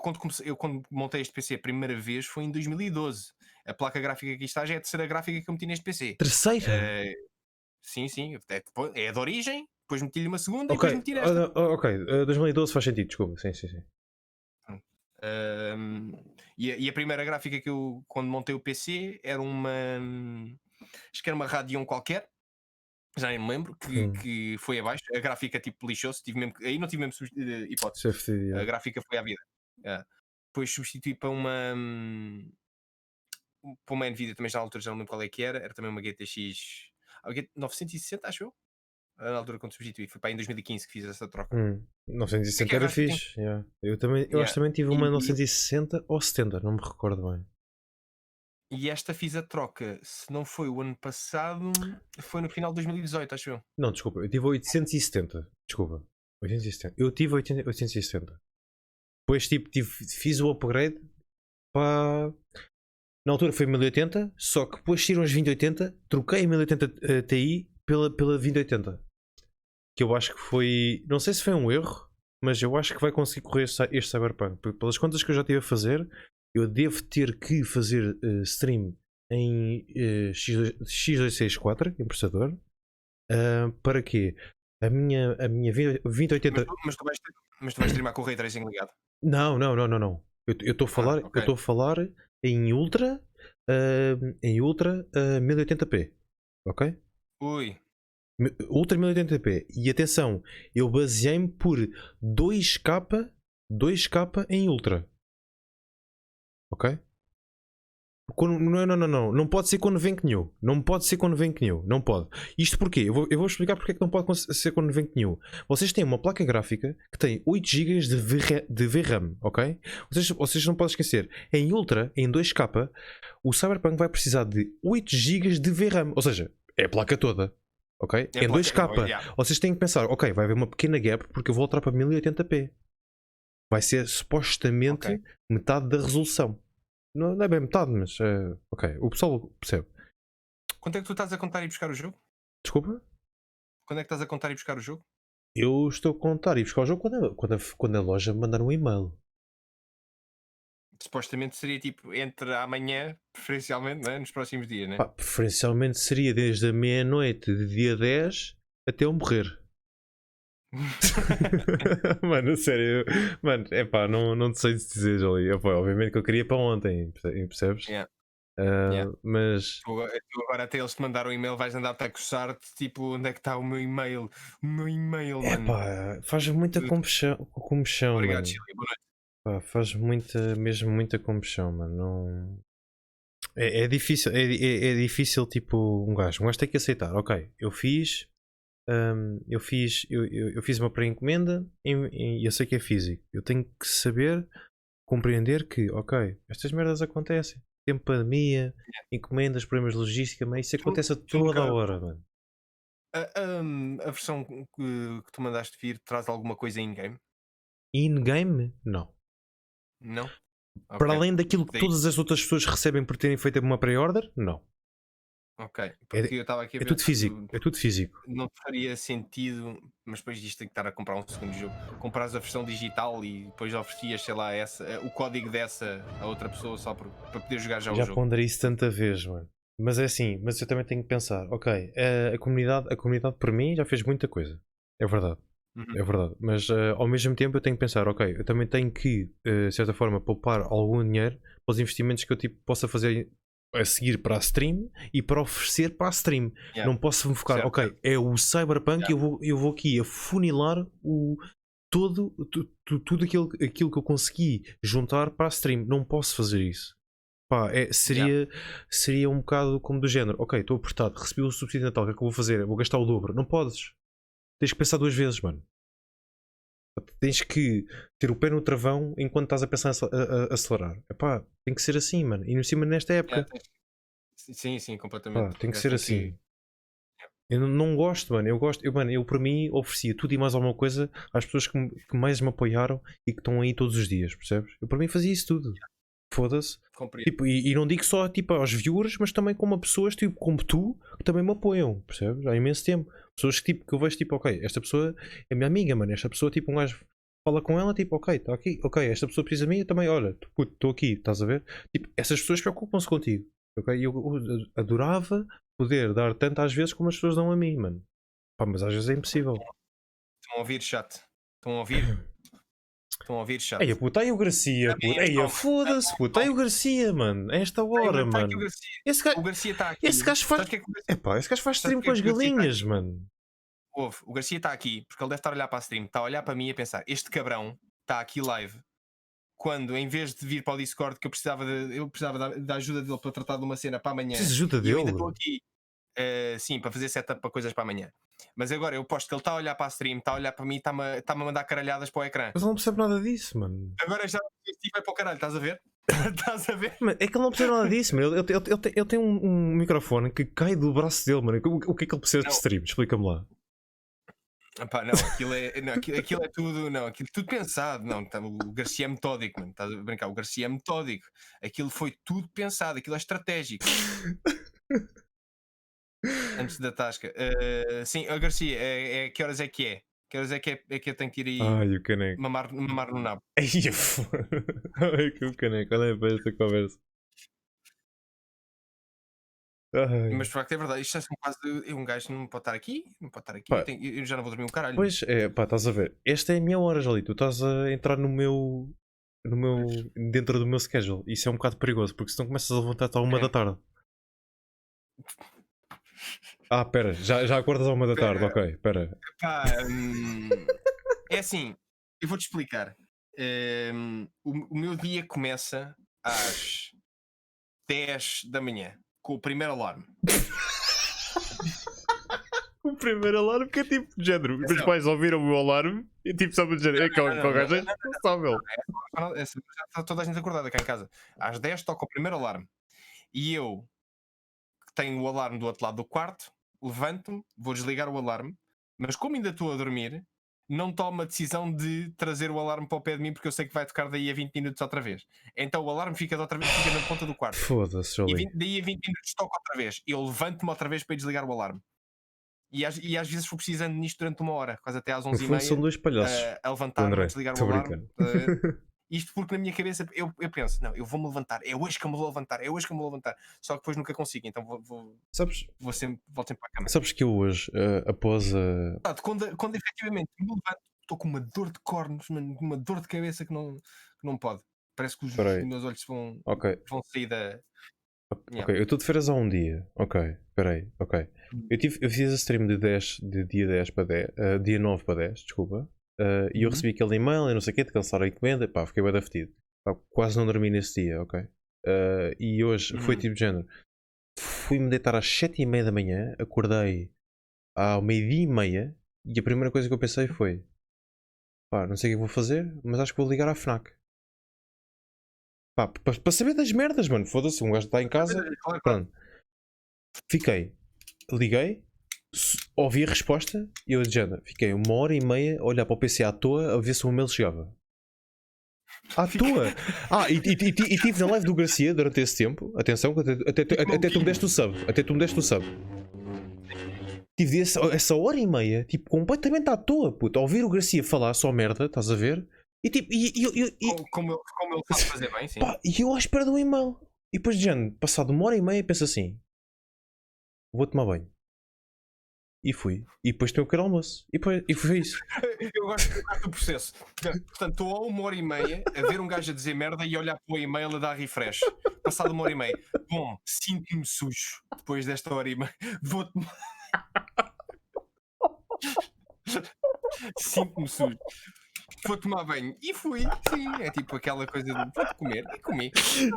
quando montei este PC a primeira vez foi em 2012. A placa gráfica que aqui está já é a terceira gráfica que eu meti neste PC. Terceira? Sim. É de origem, depois meti-lhe uma segunda e depois meti esta. Ok, 2012 faz sentido, desculpa. Sim. E a primeira gráfica que eu, quando montei o PC, era uma. Acho que era uma Radeon qualquer. Já nem me lembro, que foi abaixo. A gráfica tipo lixou-se. Aí não tive mesmo hipótese. A gráfica foi à vida. Depois substituí para uma Nvidia, também já na altura já não lembro qual é que era. Era também uma GTX 960, acho eu. Na altura quando substituí. Foi para aí em 2015 que fiz essa troca. 960 era fixe. Yeah. Eu acho que também tive uma 960 ou 70, não me recordo bem. E esta fiz a troca, se não foi o ano passado, foi no final de 2018, acho eu. Não, desculpa, eu tive 870. Desculpa, 870. Eu tive 870. Depois fiz o upgrade para. Na altura foi 1080, só que depois tiram as 2080, troquei a 1080 Ti pela 2080. Que eu acho que foi. Não sei se foi um erro, mas eu acho que vai conseguir correr este Cyberpunk. Porque pelas contas que eu já estive a fazer, eu devo ter que fazer stream em X264 em processador. Para quê? A minha 2080. Mas tu vais streamar com o Ray Tracing ligado? Não. Eu estou a falar em Ultra 1080p. Ok? Ui. Ultra 1080p. E atenção, eu baseei-me por 2K em Ultra. Ok? Não pode ser quando vem que new. Não pode ser quando vem que new. Não pode. Isto porquê? Eu vou explicar porque é que não pode ser quando vem que new. Vocês têm uma placa gráfica que tem 8 GB de VRAM, ok? Vocês não podem esquecer. Em Ultra, em 2K, o Cyberpunk vai precisar de 8 GB de VRAM. Ou seja, é a placa toda. Ok? Em 2K. Vocês têm que pensar, ok, vai haver uma pequena gap porque eu vou alterar para 1080p. Vai ser supostamente metade da resolução. Não é bem metade, mas ok, o pessoal percebe. Quanto é que tu estás a contar e buscar o jogo? Desculpa? Quando é que estás a contar e buscar o jogo? Eu estou a contar e buscar o jogo quando a loja me mandar um e-mail. Supostamente seria tipo entre amanhã, preferencialmente, né? Nos próximos dias, né? Preferencialmente seria desde a meia-noite de dia 10 até eu morrer. Mano, sério, mano, não sei se dizer, Johlee. Obviamente que eu queria para ontem, percebes? Mas tu agora até eles te mandaram um e-mail, vais andar-te a coçar-te, tipo, onde é que está o meu e-mail? O meu e-mail, mano. Faz muita comichão, Obrigado, mano. Chile, boa noite. Faz mesmo muita comichão, mano. Não... É difícil, é difícil, tipo, um gajo tem que aceitar, ok, eu fiz uma pré-encomenda e eu sei que é físico. Eu tenho que saber compreender que, ok, estas merdas acontecem. Tempo pandemia, encomendas, problemas de logística, mas isso acontece a toda a hora, mano. A versão que tu mandaste vir traz alguma coisa in-game? In-game? Não. Não? Para além daquilo que todas as outras pessoas recebem por terem feito uma pré-order? Não. Ok, porque eu estava aqui a ver. É tudo físico. Não faria sentido, mas depois disto tem que estar a comprar um segundo jogo. Comprares a versão digital e depois oferecias, sei lá, o código dessa a outra pessoa só para poder jogar já o jogo. Já ponderei isso tanta vez, mano. Mas é assim, mas eu também tenho que pensar, ok, a comunidade por mim já fez muita coisa. É verdade. É verdade. Mas ao mesmo tempo eu tenho que pensar, ok, eu também tenho que, de certa forma, poupar algum dinheiro para os investimentos que eu possa fazer a seguir para a stream e para oferecer para a stream. Não posso me focar, ok, é o Cyberpunk, eu vou aqui afunilar tudo aquilo que eu consegui juntar para a stream. Não posso fazer isso. Seria um bocado como do género, ok, estou apertado, recebi o subsídio de Natal, o que é que eu vou fazer? Vou gastar o dobro. Não podes. Tens que pensar 2 vezes, mano. Tens que ter o pé no travão enquanto estás a pensar a acelerar. Tem que ser assim, mano. E no cima nesta época. Sim, completamente. Tem que ser assim. Eu não gosto, mano. Eu por mim oferecia tudo e mais alguma coisa às pessoas que mais me apoiaram e que estão aí todos os dias, percebes? Eu por mim fazia isso tudo. Foda-se. Tipo, e não digo só tipo, aos viewers, mas também como a pessoas tipo, como tu que também me apoiam, percebes? Há imenso tempo. Pessoas que eu vejo tipo, ok, esta pessoa é minha amiga, mano. Esta pessoa, tipo, um gajo fala com ela, tipo, ok, está aqui, ok, esta pessoa precisa de mim, eu também, olha, estou aqui, estás a ver? Tipo, essas pessoas preocupam-se contigo, ok? Eu adorava poder dar tanto às vezes como as pessoas dão a mim, mano. Mas às vezes é impossível. Estão a ouvir, chat? Estão a ouvir? Estão a ouvir, chat? Eia, puta, aí o Garcia, puta. Eia, foda-se, puta, aí o Garcia, mano. A esta hora, mano. O Garcia está aqui. Esse gajo faz. Esse gajo faz stream com as galinhas, mano. O Garcia está aqui porque ele deve estar a olhar para a stream, está a olhar para mim e a pensar: este cabrão está aqui live. Quando em vez de vir para o Discord, que eu precisava da ajuda dele para tratar de uma cena para amanhã, Precisa de ajuda dele? Eu ainda estou aqui. Sim, para fazer setup para coisas para amanhã. Mas agora eu posto que ele está a olhar para a stream, está a olhar para mim e está-me a mandar caralhadas para o ecrã. Mas ele não percebe nada disso, mano. Agora já vai para o caralho, estás a ver? Estás a ver? Mas é que ele não percebe nada disso, mano. Ele tem um microfone que cai do braço dele, mano. O que é que ele precisa de stream? Explica-me lá. Epá, não, aquilo é tudo, não, aquilo tudo pensado, não, o Garcia é metódico, mano, estás a brincar, o Garcia é metódico, aquilo foi tudo pensado, aquilo é estratégico. Antes da tasca. Sim, a Garcia, que horas é que é? Que horas é que eu tenho que ir aí mamar no nabo? Ai, que o caneco, olha para esta conversa. Mas de facto é verdade, isto é quase. Um gajo não pode estar aqui, eu já não vou dormir um caralho. Pois é, pá, estás a ver. Esta é a minha hora, Johlee. Tu estás a entrar dentro do meu schedule. Isso é um bocado perigoso, porque senão começas a levantar-te à 1 da tarde. Pera, já acordas à 1 da tarde, ok, pera. Pá, é assim, eu vou-te explicar. O meu dia começa às 10 da manhã, com o primeiro alarme. O primeiro alarme que é tipo de género. Meus pais ouviram o meu alarme e tipo só para dizer, é qualquer gente responsável. Já está toda a gente acordada cá em casa. Às 10 toca o primeiro alarme. E eu, que tenho o alarme do outro lado do quarto, levanto-me, vou desligar o alarme, mas como ainda estou a dormir, não tomo a decisão de trazer o alarme para o pé de mim porque eu sei que vai tocar daí a 20 minutos outra vez. Então o alarme fica na ponta do quarto. Foda-se, Johlee. E daí a 20 minutos toca outra vez. Eu levanto-me outra vez para ir desligar o alarme. E às vezes vou precisando nisto durante 1 hora, quase até às 11h30. São 2 palhaços. A levantar-me, a desligar o alarme. Isto porque na minha cabeça eu penso, não, eu vou-me levantar, é hoje que eu me vou levantar, é hoje que eu me vou levantar. Só que depois nunca consigo, então volto sempre para a cama. Sabes que eu hoje, após a. Quando efetivamente me levanto, estou com uma dor de cornos, uma dor de cabeça que não pode. Parece que os meus olhos vão sair da. Ok, eu estou de férias há um dia. Ok, peraí, ok. Eu fiz a stream de dia 10 para 10, dia 9 para 10, desculpa. E eu recebi aquele e-mail e não sei o quê, de cancelar a encomenda, pá, fiquei bem afetido. Quase não dormi nesse dia, ok? E hoje foi tipo de género. Fui-me deitar às 7h30 da manhã, acordei ao 12h30 e a primeira coisa que eu pensei foi: pá, não sei o que vou fazer, mas acho que vou ligar à FNAC. Pá, para saber das merdas, mano. Foda-se, um gajo está em casa. Pronto. Liguei, ouvi a resposta e eu dizendo, fiquei 1h30 a olhar para o PC à toa a ver se o e-mail chegava. À toa! E estive na live do Garcia durante esse tempo. Atenção, até tu me deste o sub. Tive essa 1h30, tipo, completamente à toa, puto. A ouvir o Garcia falar só merda, estás a ver? E tipo, como ele sabe fazer bem, sim. Pá, e eu à espera do e-mail. E depois de género, passado 1h30, penso assim: vou tomar banho. E fui. E depois tenho o pequeno almoço. E foi isso. Eu gosto do processo. Portanto, estou há 1h30 a ver um gajo a dizer merda e a olhar para o e-mail a dar refresh. Passado 1h30. Bom, sinto-me sujo depois desta 1h30. Vou tomar. Sinto-me sujo. Vou tomar banho. E fui, sim. É tipo aquela coisa de vou comer e comi.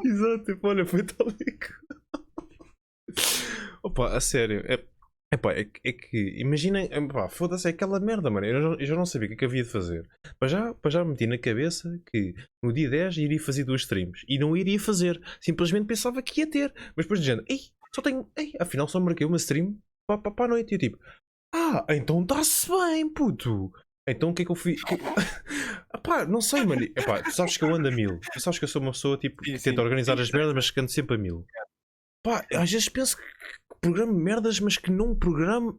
Exato, tipo, olha, foi tal e Opa, a sério. É que imaginem, foda-se, é aquela merda, mano. Eu já não sabia o que havia de fazer. Para já meti na cabeça que no dia 10 iria fazer 2 streams. E não iria fazer. Simplesmente pensava que ia ter. Mas depois dizendo, afinal só marquei uma stream para a noite. E eu tipo, então está-se bem, puto. Então o que é que eu fiz? Não sei, mano. Tu sabes que eu ando a 1000. Tu sabes que eu sou uma pessoa tipo, que tenta organizar as merdas, mas que ando sempre a 1000. Às vezes penso que programo merdas, mas que não programo.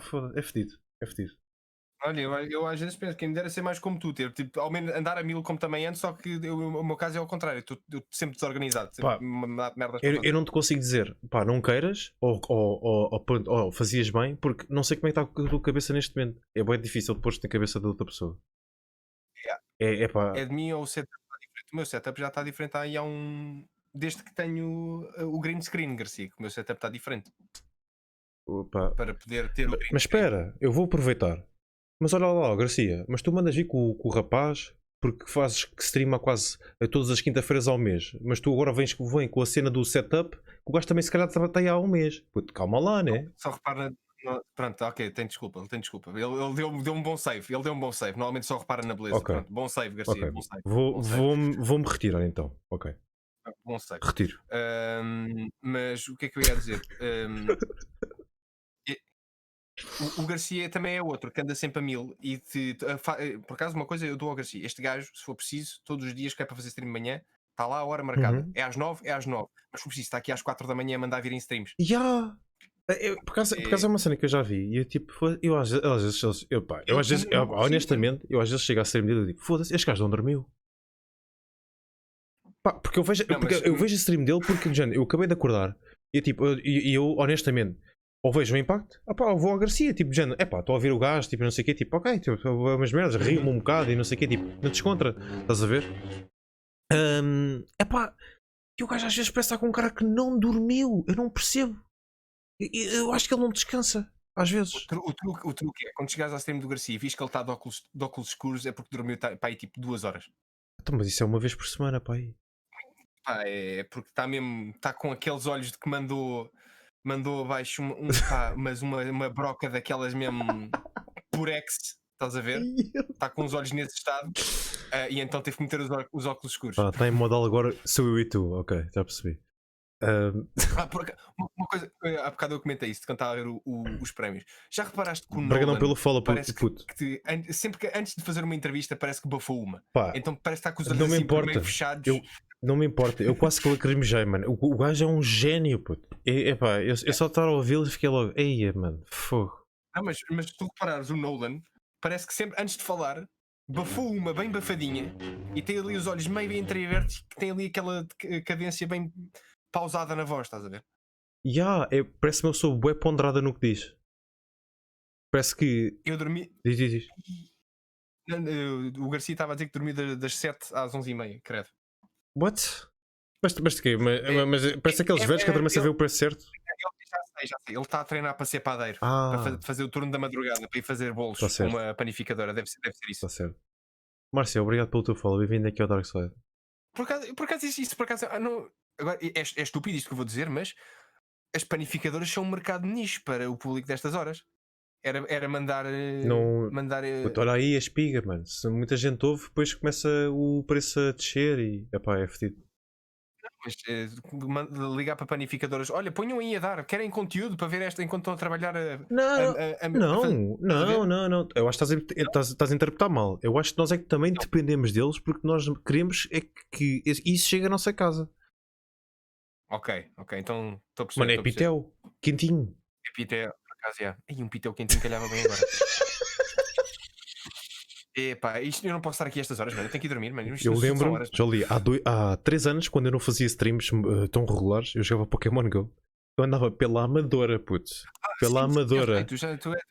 Foda, é fedido. Olha, eu às vezes penso que me dera ser mais como tu, ter tipo, ao menos andar a 1000 como também ando, só que o meu caso é ao contrário. Eu sempre desorganizado, merdas. Eu não te consigo dizer, não queiras, ou fazias bem, porque não sei como é que está a tua cabeça neste momento. É bem difícil de pôr-te na cabeça de outra pessoa. É de mim ou o setup está diferente? O meu setup já está diferente aí há desde que tenho o green screen, Garcia, que o meu setup está diferente. Para poder ter o green Mas espera, eu vou aproveitar. Mas olha lá, Garcia, mas tu mandas vir com o rapaz porque fazes que streama quase todas as quinta-feiras ao mês. Mas tu agora vem com a cena do setup, que o gajo também se calhar está aí há um mês. Puto, calma lá, né? Só repara. Pronto, ok, tem desculpa. Ele deu um bom save. Normalmente só repara na beleza. Okay. Pronto, bom save, Garcia. Okay. Bom save. Vou-me retirar então. Ok. Bom save. Retiro. Mas o que é que eu ia dizer? O Garcia também é outro que anda sempre a 1000 e por acaso uma coisa eu dou ao Garcia, este gajo, se for preciso, todos os dias que é para fazer stream de manhã, está lá a hora marcada, é às 9, mas se for preciso, está aqui às 4 da manhã a mandar vir em streams. Por acaso é uma cena que eu já vi e eu às vezes honestamente, eu às vezes chego a stream dele e digo, foda-se, este gajo não dormiu. Porque eu vejo a stream dele porque eu acabei de acordar e eu honestamente ou vejo o impacto, eu vou ao Garcia, tipo, estou a ouvir o gajo, tipo, não sei o quê, tipo, ok, tipo, umas merdas, rio-me um bocado e não sei o quê, tipo, não descontra, estás a ver? E o gajo às vezes parece estar com um cara que não dormiu, eu não percebo. Eu acho que ele não descansa, às vezes. O truque é, quando chegares à stream do Garcia e viste que ele está de óculos escuros, é porque dormiu para aí tipo 2 horas. Então, mas isso é uma vez por semana, pá. Pá, é porque está com aqueles olhos de que mandou abaixo mas uma broca daquelas mesmo purex, estás a ver? Está com os olhos nesse estado e então teve que meter os óculos escuros. Está em modal agora, sou eu e tu, ok, já percebi. Uma coisa, há bocado eu comentei isso de cantar a ver os prémios. Já reparaste que o Braga não Nolan pelo follow, parece puto. sempre que antes de fazer uma entrevista parece que bafou uma. Pá, então parece que está com os olhos não me assim importa. meio fechados. Não me importa, eu quase que lacrimejei, mano. O gajo é um gênio, puto. Epá, eu só estar a ouvi-lo e fiquei logo, eia, mano, fogo. Não, mas se tu reparares, o Nolan parece que sempre antes de falar bafou uma bem bafadinha e tem ali os olhos meio entreabertos, que tem ali aquela cadência bem pausada na voz, estás a ver? Parece-me eu sou bué ponderada no que diz. Parece que. Eu dormi. Diz. O Garcia estava a dizer que dormi das 7 às 11h30, credo. What? Mas de quê? Mas parece aqueles velhos que adormecem a ver o preço certo. Já sei. Ele está a treinar para ser padeiro, para fazer o turno da madrugada, para ir fazer bolos com uma panificadora. Deve ser isso. Está certo. Márcio, obrigado pelo teu follow. Bem-vindo aqui ao Dark Side. Por acaso isso, não, agora é estúpido isto que eu vou dizer, mas as panificadoras são um mercado nicho para o público destas horas. Era mandar. Olha aí a espiga, mano. Se muita gente ouve, depois começa o preço a descer e. Epá, é fedido. Mas ligar para panificadoras, olha, ponham aí a dar, querem conteúdo para ver esta enquanto estão a trabalhar Não. Eu acho que estás a interpretar mal. Eu acho que nós é que também dependemos deles porque nós queremos é que isso chegue à nossa casa. Ok, então estou a perceber. Mano, é pitel, quentinho. É pitel, por acaso, já. E um pitel quentinho calhava bem agora. Epá, isto eu não posso estar aqui a estas horas, mano. Eu tenho que ir dormir, mano. Eu lembro, Johlee, há 3 anos, quando eu não fazia streams tão regulares, eu jogava Pokémon Go. Eu andava pela Amadora, puto. Pela Amadora. Tu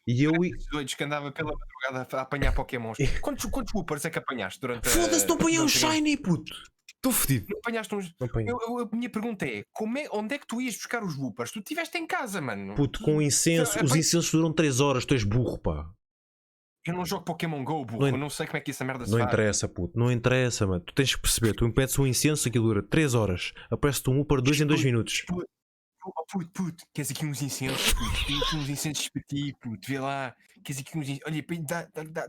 e eu doidos que andava pela madrugada a apanhar Pokémons. Quantos Woopers é que apanhaste durante Foda-se, não apanhei um Shiny, puto. Estou fedido. Não apanhaste uns. A minha pergunta é: onde é que tu ias buscar os Woopers? Tu estiveste em casa, mano. Puto, com incenso. Os incensos duram 3 horas. Tu és burro, pá. Eu não jogo Pokémon Go, burro. Eu não sei como é que essa merda se faz. Não interessa, puto. Não interessa, mano. Tu tens que perceber. Tu impedes um incenso, aquilo dura 3 horas. Aparece-te um Wooper 2 em 2 minutos. Puto. Queres aqui uns incensos, puto? Tem aqui uns incensos para ti, puto. Vê lá. Queres aqui uns incensos? Olha,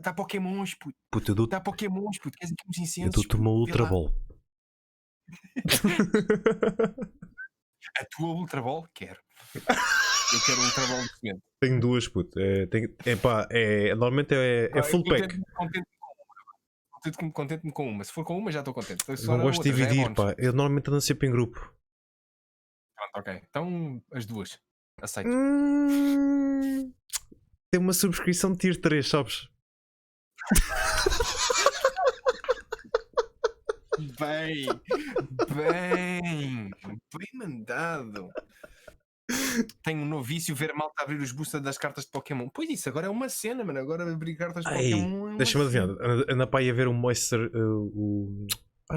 dá Pokémons, puto. Dá Pokémons, puto. Queres aqui uns incensos? Eu dou-te uma Ultra Ball. A tua Ultra Ball? Quero. Eu quero Ultra Ball de semente. Tenho 2, puto. Normalmente é full pack. Contente-me com uma. Se for com uma, já estou contente. Não gosto de dividir, pá. Eu normalmente ando sempre em grupo. Pronto, ok. Então, as duas. Aceito. Tem uma subscrição de tier 3, sabes? Bem mandado. Tenho um novo vício ver malta abrir os boosters das cartas de Pokémon. Pois isso, agora é uma cena, mano. Agora abrir cartas de Pokémon é deixa-me adivinhar. Anda para aí a ver o Moisture. Como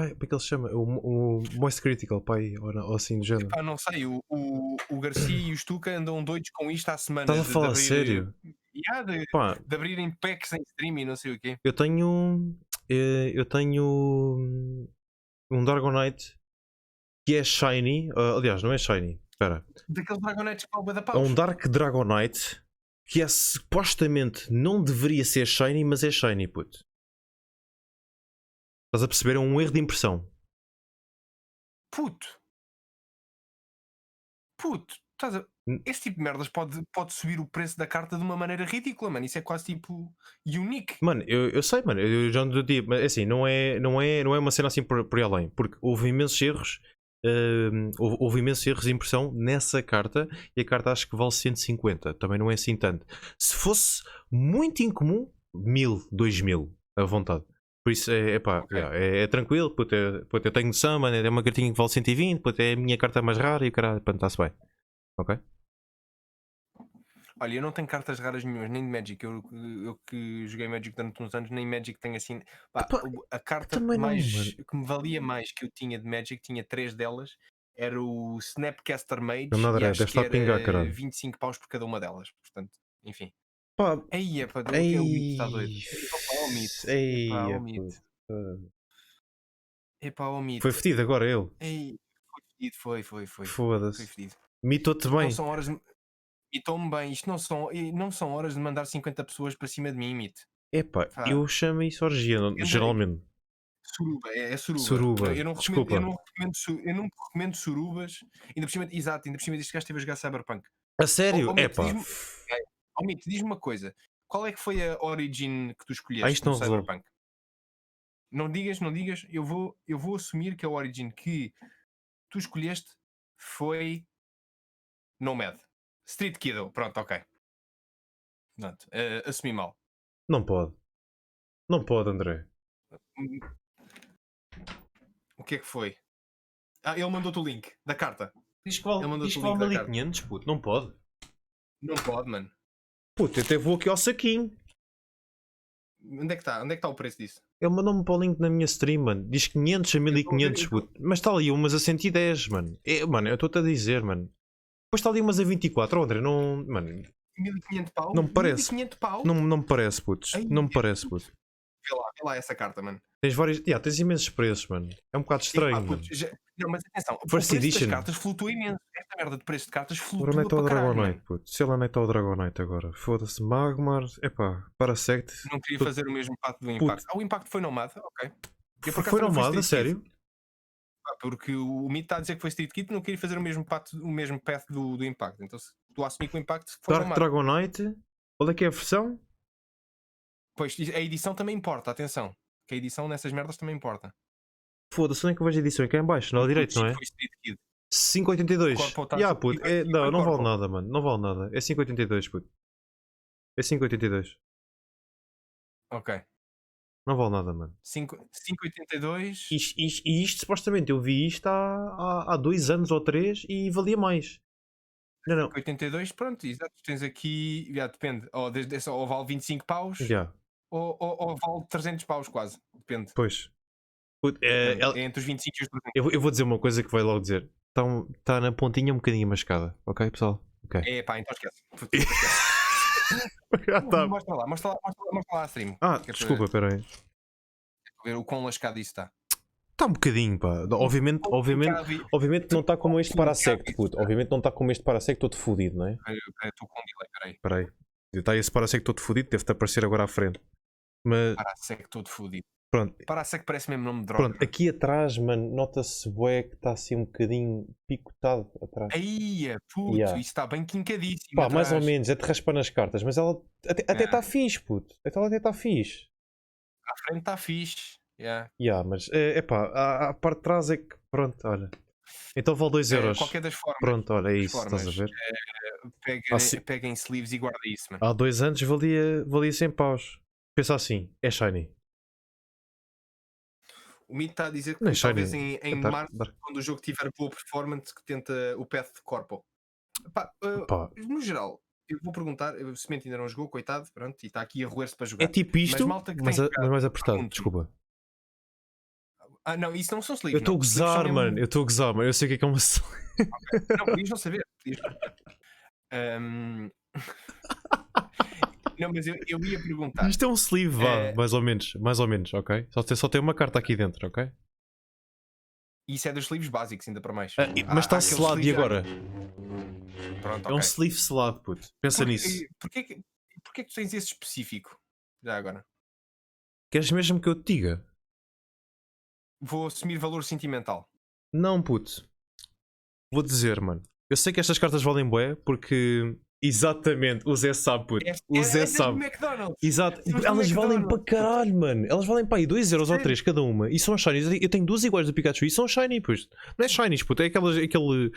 é que ele se chama? O Moist Critical, para aí, ou assim do género. Não sei. O Garcia e o Stuka andam doidos com isto há semanas. Estás a falar sério? De abrirem packs em stream e não sei o quê. Eu tenho um Dragonite que é shiny. Aliás, não é shiny. Espera. Daqueles Dragonites que da é um Dark Dragonite que supostamente não deveria ser shiny, mas é shiny, puto. Estás a perceber? É um erro de impressão. Puto. Esse tipo de merdas pode subir o preço da carta de uma maneira ridícula, mano. Isso é quase tipo unique. Mano, eu sei, mano. Eu já não digo, mas assim, não é uma cena assim por aí além, porque houve imensos erros. Houve imensos erros de impressão nessa carta e a carta acho que vale 150. Também não é assim tanto. Se muito incomum, 1000, 2000 à vontade. Por isso é tranquilo. Puto, eu tenho noção, mano. É uma cartinha que vale 120. Puto, é a minha carta mais rara e o caralho, está-se bem. Ok? Olha, eu não tenho cartas raras nenhumas, nem de Magic. Eu que joguei Magic durante uns anos, nem Magic tenho assim. A carta mais que me valia mais que eu tinha de Magic, tinha 3 delas era o Snapcaster Mage. Não, nada, E deve acho que estar a pingar, era caralho. 25 paus por cada uma delas. Portanto, enfim. Pá, Aí, pá, o que é o Mito está doido. Epá, o Mito. Epá, o Mito. Foi fedido agora ele. Ei, foi fedido, foi. Foi Foda-se. fedido. Mitou-te bem. Não são horas de... Mitou-me bem. Isto não são horas de mandar 50 pessoas para cima de mim, Mito. Epá, eu chamo isso orgia, geralmente. Suruba, é suruba. Suruba. Eu não Desculpa. recomendo surubas. Ainda por cima, exato, ainda por cima deste gajo esteve a jogar Cyberpunk. A sério? Epá. Mito, diz-me uma coisa. Qual é que foi a origin que tu escolheste isto não no Cyberpunk? Não digas. Eu vou assumir que a origin que tu escolheste foi Nomad. Street Kiddo. Pronto, ok. Pronto, assumi mal. Não pode. Não pode, André. O que é que foi? Ele mandou-te o link da carta. Diz que vale 1500, puto. Não pode. Não pode, mano. Puto, eu até vou aqui ao saquinho. Onde é que está o preço disso? Ele mandou-me para o link na minha stream, mano. Diz 500 a 1500, puto. Mas está ali umas a 110, mano. Mano, eu estou-te a dizer, mano. Depois está ali umas a 24. Oh, André, não... Mano... 1500 pau? Não me parece. 1500 pau? Não me parece, putos. Não me parece, puto. Vê lá essa carta, mano. Tens vários... tens imensos preços, mano. É um bocado estranho, mano. Não, mas atenção. First o preço edition. das cartas flutua imenso. Esta merda de preço de cartas flutua Agora mete ao para caralho, Dragonite, puto. Se ela mete ao Dragonite agora. Foda-se. Magmar. Epá. Parasect. Não queria fazer o mesmo pato do Impacto. O Impacto foi Nomad, ok. Foi Nomad, sério? Porque o Mito está a dizer que foi Street Kid, não queria fazer o mesmo path do Impacto. Então se tu assumir que o Impacto foi Dark Nomad. Dragonite. Qual é que é a versão? Pois, a edição também importa, atenção. Que a edição nessas merdas também importa. Foda-se, onde é que eu vejo a edição? Aqui é em baixo, no lado direito, não é? 5,82. Puto. Não vale nada, mano. Não vale nada. É 5,82, puto. É 5,82. Ok. Não vale nada, mano. 5,82. E isto, supostamente, eu vi isto há 2 anos ou 3 e valia mais. Não. 5,82, pronto, exato. Tens aqui, já depende. Ou vale 25 paus, ou vale 300 paus quase. Depende. Pois. Entre os 25 e os 300. Eu vou dizer uma coisa que vai logo dizer. Está na pontinha um bocadinho mascada. Ok, pessoal? Ok. Pá, então esquece. Tá. Mostra lá a stream. Desculpa, peraí. Para ver o quão lascado isso está. Está um bocadinho, pá. Obviamente não está como este Parasect, puto. Obviamente não está como este Parasect todo fodido, não é? Estou com delay, peraí. Está esse Parasect todo fodido, deve-te aparecer agora à frente. Mas... Parasect todo fodido. Pronto. Parasect parece mesmo nome de droga. Pronto, aqui atrás, mano, nota-se bué que está assim um bocadinho picotado atrás. Aí, puto, isso está bem quincadíssimo. Pá, mais ou menos, é de raspar nas cartas, mas ela até está fixe, puto. Ela até está fixe. À frente está fixe. Mas a parte de trás é que, pronto, olha. Então vale 2 euros. Qualquer das formas. Pronto, olha, é isso, estás a ver? Peguem sleeves e guarda isso, mano. Há 2 anos valia 100 paus. Pensa assim, é shiny. O Mito está a dizer que talvez em março, quando o jogo tiver boa performance, que tenta o path de corpo. No geral, eu vou perguntar, o Semente ainda não jogou, coitado, pronto, e está aqui a roer-se para jogar. É tipo isto, mas mais apertado, desculpa. Não, isso não são sleeves. Eu estou a gozar, mano. Eu estou a gozar, mano. Eu sei o que é uma sleeve. Okay. Não, podias não saber. Não, mas eu ia perguntar. Isto é um sleeve, mais ou menos, ok? Só tem uma carta aqui dentro, ok? Isso é dos sleeves básicos, ainda para mais. Mas está selado e agora? Pronto, é um sleeve selado, puto. Pensa nisso. Porquê que tu tens esse específico? Já agora. Queres mesmo que eu te diga? Vou assumir valor sentimental. Não, puto. Vou dizer, mano. Eu sei que estas cartas valem bué porque... Exatamente, o Zé sabe, puto. O Zé sabe. Exato. Elas valem para caralho, mano. Elas valem para aí 2 euros ou 3 cada uma. E são shinies. Eu tenho 2 iguais do Pikachu e são shiny, puto. Não é shinies, puto. É aquele...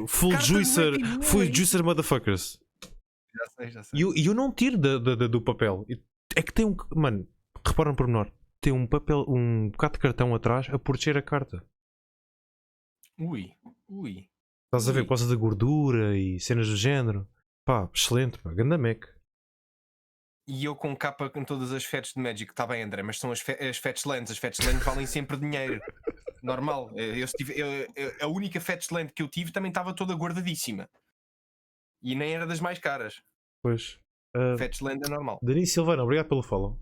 full juicer motherfuckers. Já sei. E eu não tiro do papel. É que tem um... Mano, repara no pormenor. Tem um papel, um bocado de cartão atrás a proteger a carta. Ui. Estás a ver, por causa da gordura e cenas do género. Pá, excelente, pá, ganda Mac. E eu com capa com todas as fets de Magic, está bem, André, mas são as fetch lands. As fetch lands valem sempre dinheiro. normal. A única Fetchland que eu tive também estava toda guardadíssima. E nem era das mais caras. Pois. Fetchland é normal. Dani Silvana, obrigado pelo follow.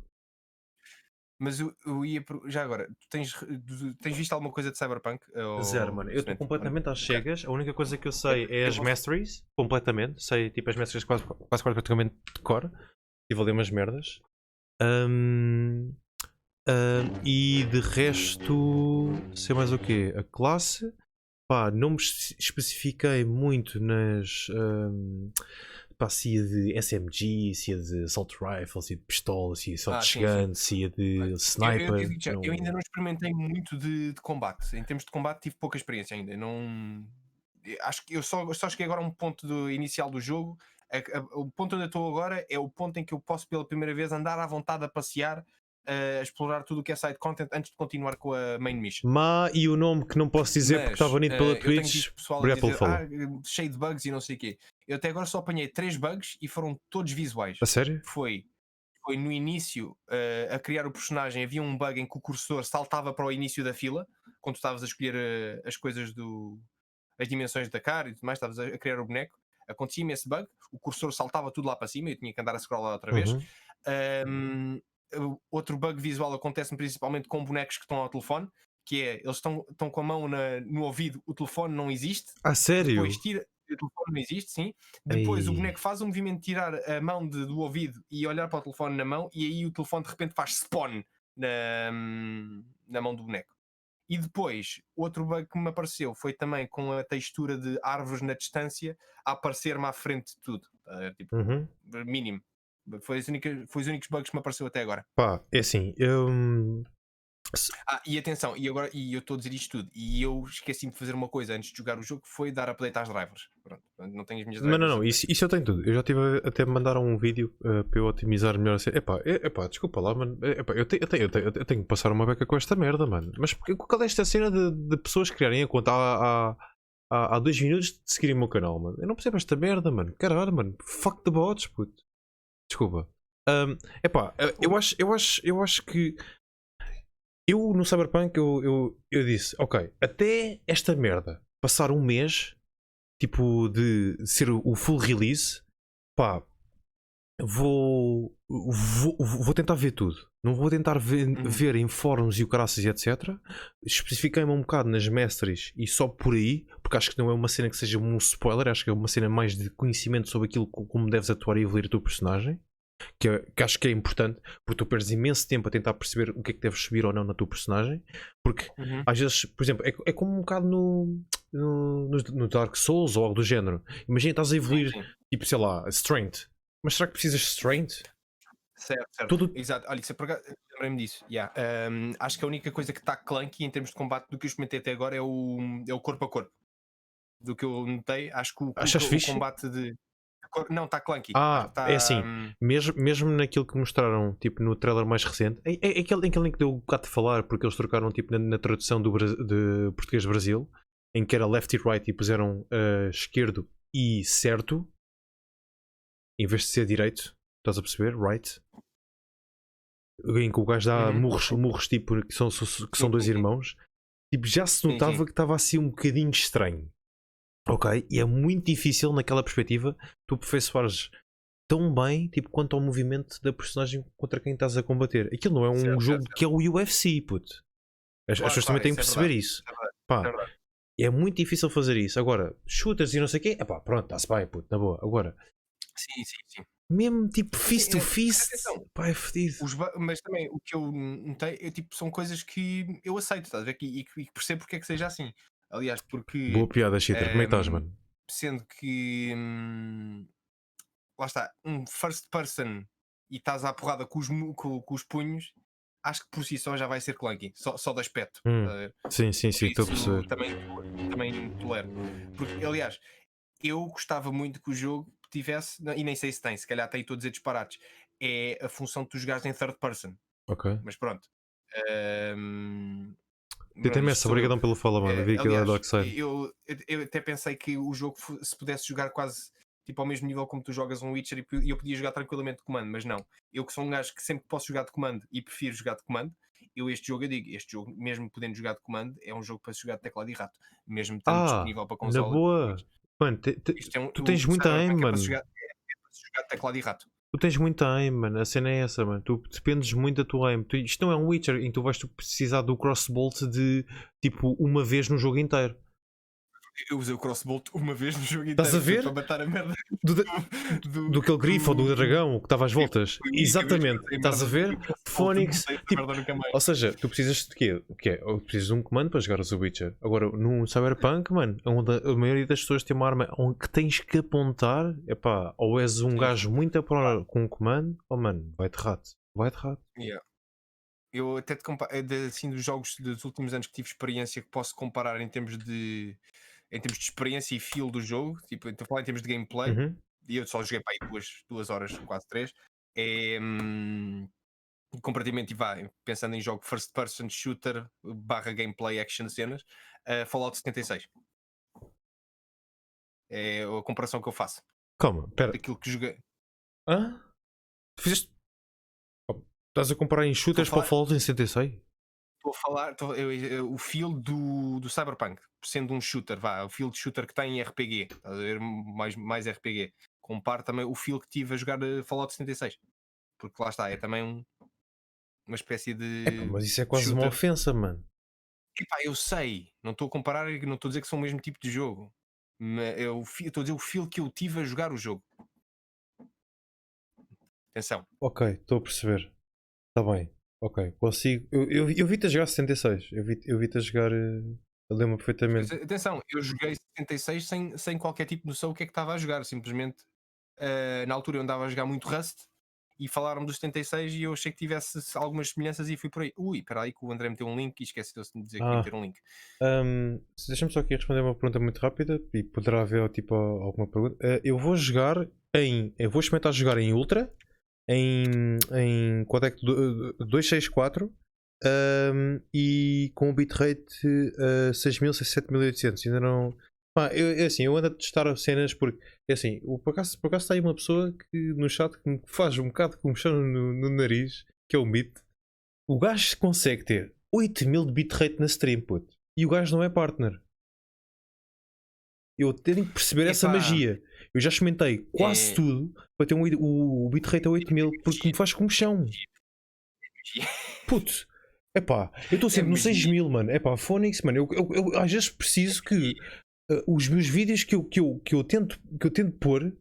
Mas eu ia. Já agora, tu tens visto alguma coisa de Cyberpunk? Zero, mano. Eu estou completamente às cegas. A única coisa que eu sei é as masteries. Completamente. Sei tipo as masteries quase praticamente de cor. Tive ali umas merdas. E de resto, sei mais o quê? A classe, pá, não me especifiquei muito nas. Pá, se ia de SMG, se ia de Assault Rifle, se ia de pistola, se ia de Shotgun, se ia de Sniper. Eu ainda não experimentei muito de combate. Em termos de combate, tive pouca experiência ainda. Não. Acho que eu só cheguei agora a um ponto inicial do jogo. O ponto onde eu estou agora é o ponto em que eu posso pela primeira vez andar à vontade a passear, a explorar tudo o que é side content antes de continuar com a main mission. E o nome que não posso dizer porque está banido pela Twitch. Cheio de bugs e não sei o quê. Eu até agora só apanhei 3 bugs e foram todos visuais. A sério? Foi no início, a criar o personagem, havia um bug em que o cursor saltava para o início da fila quando tu estavas a escolher as coisas as dimensões da cara e tudo mais, estavas a criar o boneco. Acontecia-me esse bug, o cursor saltava tudo lá para cima e eu tinha que andar a scrollar outra vez. Outro bug visual acontece principalmente com bonecos que estão ao telefone, que é, eles estão com a mão no ouvido, o telefone não existe. Sério? Depois tira, o telefone não existe, sim. Depois o boneco faz o movimento de tirar a mão do ouvido e olhar para o telefone na mão, e aí o telefone de repente faz spawn na mão do boneco. E depois, outro bug que me apareceu foi também com a textura de árvores na distância a aparecer-me à frente de tudo. Tipo, mínimo. Foi os únicos bugs que me apareceu até agora. Pá, é assim, e atenção, e eu estou a dizer isto tudo, e eu esqueci-me de fazer uma coisa antes de jogar o jogo, que foi dar update às drivers. Pronto, não tenho as minhas drivers. Não, isso eu tenho tudo. Eu já tive até me mandaram um vídeo para eu otimizar melhor assim. Epá, desculpa lá, mano. Eu tenho que passar uma beca com esta merda, mano. Mas qual é esta cena de pessoas criarem a conta há 2 minutos de seguirem o meu canal, mano? Eu não percebo esta merda, mano. Caralho, mano. Fuck the bots, puto. Desculpa. Eu acho que eu no Cyberpunk eu disse, ok, até esta merda passar um mês, tipo, de ser o full release, pá, vou tentar ver tudo. Não vou tentar ver em fóruns e o caraças e etc. Especifiquei-me um bocado nas masteries e só por aí, porque acho que não é uma cena que seja um spoiler, acho que é uma cena mais de conhecimento sobre aquilo, como deves atuar e evoluir o teu personagem. Que acho que é importante, porque tu perdes imenso tempo a tentar perceber o que é que deves subir ou não na tua personagem, porque às vezes, por exemplo, é como um bocado no Dark Souls ou algo do género. Imagina, estás a evoluir, tipo, sei lá, Strength, mas será que precisas de Strength? Certo. Exato, olha, lembrei-me disso. Acho que a única coisa que está clunky em termos de combate do que eu experimentei até agora é o corpo a corpo. Do que eu notei, acho que o combate de. Não, está clunky. É assim, mesmo naquilo que mostraram tipo, no trailer mais recente, aquele em que deu um bocado de falar, porque eles trocaram tipo, na tradução de português Brasil, em que era left e right e puseram esquerdo e certo, em vez de ser direito, estás a perceber? Right. Em que o gajo dá murros tipo, que são 2 irmãos, tipo, já se notava que estava assim um bocadinho estranho. Ok, e é muito difícil naquela perspectiva tu aperfeiçoares tão bem tipo, quanto ao movimento da personagem contra quem estás a combater. Aquilo não é um jogo que é o UFC, puto. As pessoas também têm que perceber isso. É muito difícil fazer isso. Agora, shooters e não sei o quê, pronto, está-se bem, puto, na boa. Agora, sim. Mesmo tipo fist to fist, pá, é fedido. Mas também o que eu notei tipo, são coisas que eu aceito, estás a ver? E percebo porque é que seja assim. Aliás, porque. Boa piada, Cheater. Como é que estás, mano? Sendo que. Lá está, um first person e estás à porrada com os punhos, acho que por si só já vai ser clunky, só de aspecto. Sim, estou a perceber. Também tolero. Porque, aliás, eu gostava muito que o jogo tivesse, e nem sei se tem, se calhar tem, estou a dizer disparates, é a função de tu jogares em third person. Ok. Mas pronto. Tem-me essa, obrigadão pelo follow, mano. Vi aquilo da Darkside. Eu até pensei que o jogo se pudesse jogar quase tipo ao mesmo nível como tu jogas um Witcher e eu podia jogar tranquilamente de comando, mas não. Eu que sou um gajo que sempre posso jogar de comando e prefiro jogar de comando, este jogo, mesmo podendo jogar de comando, é um jogo para se jogar de teclado e rato, mesmo estando disponível para consola. Na boa. Mano, tu tens muita aim, mano. É para se jogar de teclado e rato. Tu tens muita aim, mano. A cena é essa, mano. Tu dependes muito da tua aim. Isto não é um Witcher em que tu vais precisar do crossbolt de tipo uma vez no jogo inteiro. Eu usei o crossbolt uma vez no jogo inteiro. Estás a ver? Para matar a merda do aquele grifo ou do dragão que estava às voltas. Exatamente. Estás a ver? Phoenix. Tipo, ou seja, tu precisas de quê? O que é? Ou precisas de um comando para jogar o Witcher. Agora, no Cyberpunk, mano, onde a maioria das pessoas tem uma arma onde que tens que apontar, epá, ou és um gajo muito a pró com um comando, ou mano, vai-te rato. Vai-te rato. Yeah. Eu até assim, dos jogos dos últimos anos que tive experiência que posso comparar em termos de experiência e feel do jogo, tipo, estou a falar em termos de gameplay, e eu só joguei para aí 2 horas, quase 3, comparativamente, pensando em jogo first person shooter / gameplay action cenas, Fallout 76 é a comparação que eu faço. Calma, pera. Daquilo que joguei. Hã? Fizeste... Estás a comparar em shooters para o Fallout em 76? Estou a falar o feel do Cyberpunk, sendo um shooter, o feel de shooter que tem em RPG, estás a ver, mais RPG. Comparo também o feel que tive a jogar Fallout 76, porque lá está, é também uma espécie de. Mas isso é quase shooter. Uma ofensa, mano. Eu sei, não estou a comparar, não estou a dizer que são o mesmo tipo de jogo. Eu estou a dizer o feel que eu tive a jogar o jogo. Atenção. Ok, estou a perceber. Está bem. Ok, consigo. Eu vi-te a jogar 76. Eu vi-te a jogar. Eu lembro perfeitamente. Atenção, eu joguei 76 sem qualquer tipo de noção o que é que estava a jogar. Simplesmente, na altura eu andava a jogar muito Rust e falaram do 76 e eu achei que tivesse algumas semelhanças e fui por aí. Espera aí que o André meteu um link e esqueceu-se de dizer que ia meter um link. Deixa-me só aqui responder uma pergunta muito rápida e poderá haver tipo alguma pergunta. Eu vou jogar eu vou experimentar jogar em Ultra. Em codec 264 e com o bitrate 6000, 7800. Ainda não. Eu ando a testar cenas porque assim, por acaso está aí uma pessoa que no chat que me faz um bocado com mexer no nariz, que é o Meet. O gajo consegue ter 8000 de bitrate na stream, puto, e o gajo não é partner. Eu tenho que perceber essa magia. Eu já experimentei quase tudo para ter o bitrate a 8000 porque me faz como chão. Puto, epá, eu estou sempre no 6000, mano. Epá, Phoenix, mano. Eu às vezes preciso que os meus vídeos que eu tento pôr,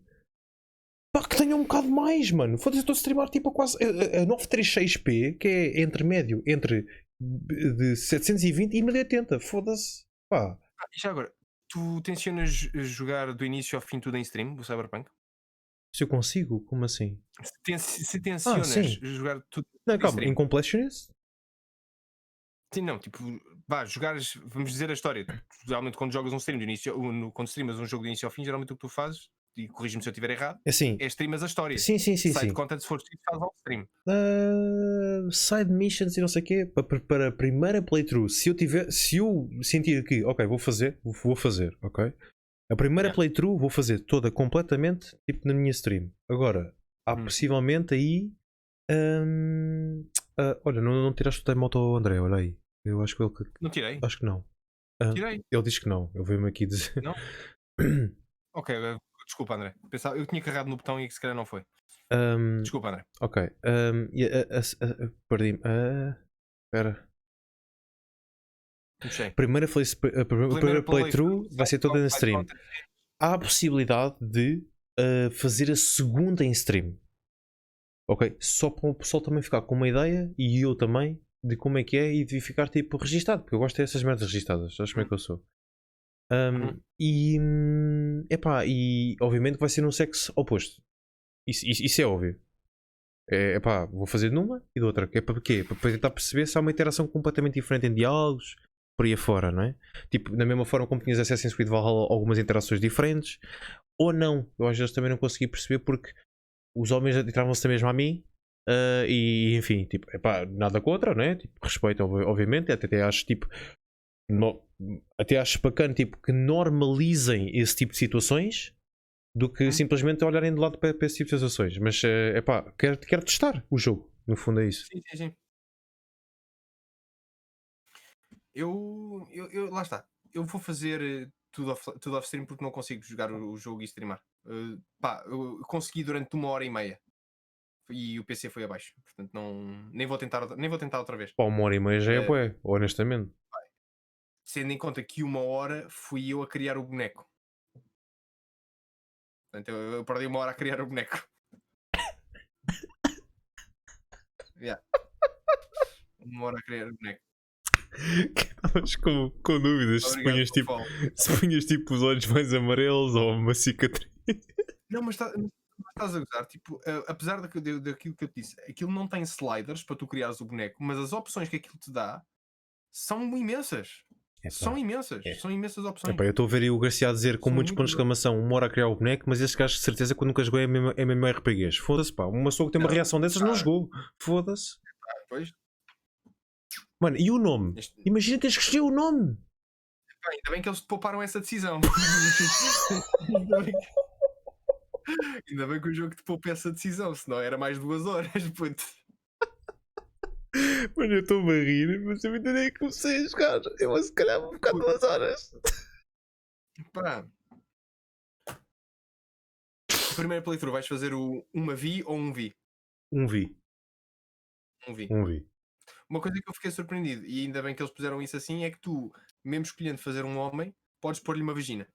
pá, que tenham um bocado mais, mano. Foda-se, eu estou a streamar tipo a quase a 936p, que é intermédio entre de 720 e 1080. Foda-se, pá. E já agora, tu tensionas jogar do início ao fim tudo em stream, o Cyberpunk? Se eu consigo? Como assim? Se tensionas jogar tudo não, em calma, stream. em Completionist? Sim, não, tipo, jogares, vamos dizer a história. Geralmente quando jogas um stream do início, quando streamas um jogo do início ao fim, geralmente o que tu fazes, e corrige-me se eu estiver errado, é streamas a história. Sim. Side content, se for preciso, faz ao stream. Side missions e não sei o quê, para a primeira playthrough, se eu sentir que, ok, vou fazer, ok? A primeira playthrough vou fazer toda completamente tipo na minha stream. Agora, há possivelmente aí. Olha, não tiraste o time out ao André, olha aí. Eu acho que ele. Não tirei? Acho que não. Tirei. Ele diz que não. Eu veio-me aqui dizer. Não? Ok, desculpa, André. Pensava, eu tinha carregado no botão e que se calhar não foi. Desculpa, André. Ok. Perdi-me. Espera. A primeira playthrough vai ser toda na stream. Há a possibilidade de fazer a segunda em stream. Ok? Só para o pessoal também ficar com uma ideia e eu também de como é que é e de ficar tipo registado, porque eu gosto dessas merdas registadas. Sabes como é que eu sou? E obviamente vai ser um sexo oposto. Isso é óbvio. Vou fazer de uma e de outra. Para quê? Para tentar perceber se há uma interação completamente diferente em diálogos, por aí afora, não é? Tipo, da mesma forma como tinhas Assassin's Creed Valhalla, algumas interações diferentes, ou não. Eu às vezes também não consegui perceber porque os homens entravam-se mesmo a mim. E enfim, tipo, nada contra, não é? Tipo, respeito, obviamente, até acho tipo. Até acho bacana tipo, que normalizem esse tipo de situações do que simplesmente olharem de lado para esse tipo de situações. Mas quero testar o jogo, no fundo é isso. Sim. Lá está. Eu vou fazer tudo off stream porque não consigo jogar o jogo e streamar. Eu consegui durante 1h30 e o PC foi abaixo. Portanto, nem vou tentar outra vez. Pá, 1h30 já é bué, honestamente. Sendo em conta que 1 hora fui eu a criar o boneco. Portanto, eu perdi 1 hora a criar o boneco. Yeah. 1 hora a criar o boneco. Estavas com dúvidas se punhas tipo os olhos mais amarelos ou uma cicatriz. Não, mas estás a gozar, tipo, apesar daquilo que eu te disse, aquilo não tem sliders para tu criares o boneco, mas as opções que aquilo te dá são imensas. São imensas. São imensas opções. Eu estou a ver aí o Garcia a dizer com muitos pontos de exclamação 1 hora a criar o boneco, mas esses gajos de certeza que nunca jogou MMORPGs. Foda-se, pá. Uma pessoa que tem uma reação dessas não jogou. Foda-se. Pois. Mano, e o nome? Imagina teres que escolher o nome. Ainda bem que eles te pouparam essa decisão. Ainda bem que o jogo te poupa essa decisão, senão era mais 2 horas, puto. Mano, eu estou a rir, mas eu ainda nem comecei a jogar. Eu vou se calhar vou ficar 2 horas. Pá. A primeira playthrough vais fazer uma V ou um V? Um V. Uma coisa que eu fiquei surpreendido, e ainda bem que eles puseram isso assim, é que tu, mesmo escolhendo fazer um homem, podes pôr-lhe uma vagina.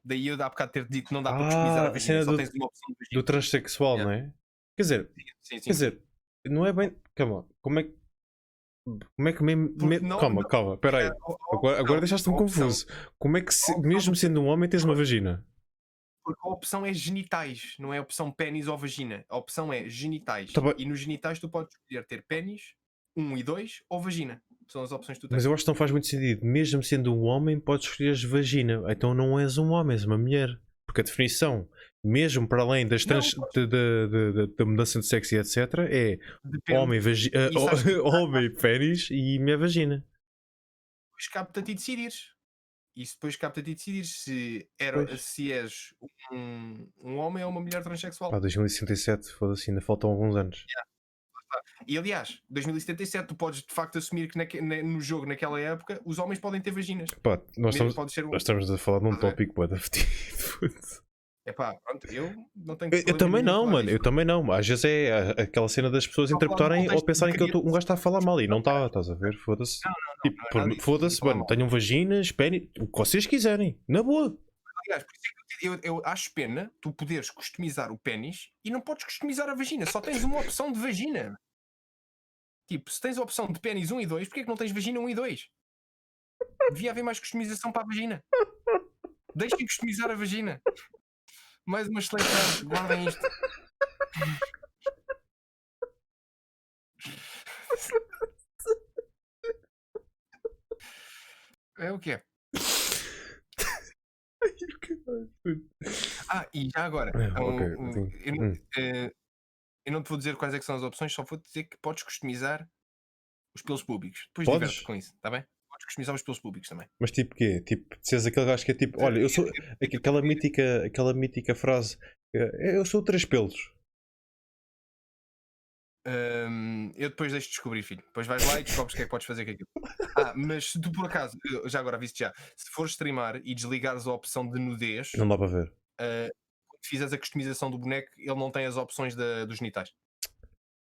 Daí eu há bocado ter dito que não dá para customizar a vagina, só tens uma opção de vagina. Do transexual, não é? Quer dizer, sim. Não é bem... Calma, como é que mesmo... Calma, espera aí. Agora deixaste-me confuso. Como é que, mesmo sendo um homem, tens uma vagina? Porque a opção é genitais, não é a opção pênis ou vagina. A opção é genitais. E nos genitais tu podes escolher ter pênis, 1 e 2, ou vagina. São as opções que tu tens. Mas eu acho que não faz muito sentido. Mesmo sendo um homem, podes escolher vagina. Então não és um homem, és uma mulher. Porque a definição, mesmo para além das da mudança de sexo e etc., é homem, homem, pênis e minha vagina. Depois capta-te a ti decidires. Isso depois capta-te a ti decidir se és um homem ou uma mulher transexual. Pá, 2067, foda-se, ainda faltam alguns anos. Yeah. E aliás, 2077 tu podes de facto assumir que no jogo, naquela época, os homens podem ter vaginas. Pá, nós estamos a falar de um tópico bué da fedido. É pá, pronto, eu não tenho Eu também não, mano, eu também não. Às vezes é aquela cena das pessoas interpretarem ou pensarem que um gajo está a falar mal e não está, estás a ver? Foda-se. Tipo, foda-se, mano, tenham vaginas, pênis, o que vocês quiserem, na boa. Aliás, por isso é que eu acho pena tu poderes customizar o pênis e não podes customizar a vagina, só tens uma opção de vagina. Tipo, se tens a opção de pênis 1 e 2, porquê é que não tens vagina 1 e 2? Devia haver mais customização para a vagina. Deixem customizar a vagina. Mais uma excelente tarde, guardem isto. É o que é? E já agora, eu não te vou dizer quais é que são as opções, só vou dizer que podes customizar os pelos públicos. Depois diverte com isso, está bem? Podes customizar os pelos públicos também. Mas tipo quê? Tipo, se és aquele gajo que é tipo, olha, eu sou aquela mítica frase, eu sou 3 pelos. Eu depois deixo de descobrir, filho. Depois vais lá e descobres o que é que podes fazer com aquilo. Mas se tu por acaso, já agora viste se fores streamar e desligares a opção de nudez, não dá para ver. Quando fizeres a customização do boneco, ele não tem as opções dos genitais.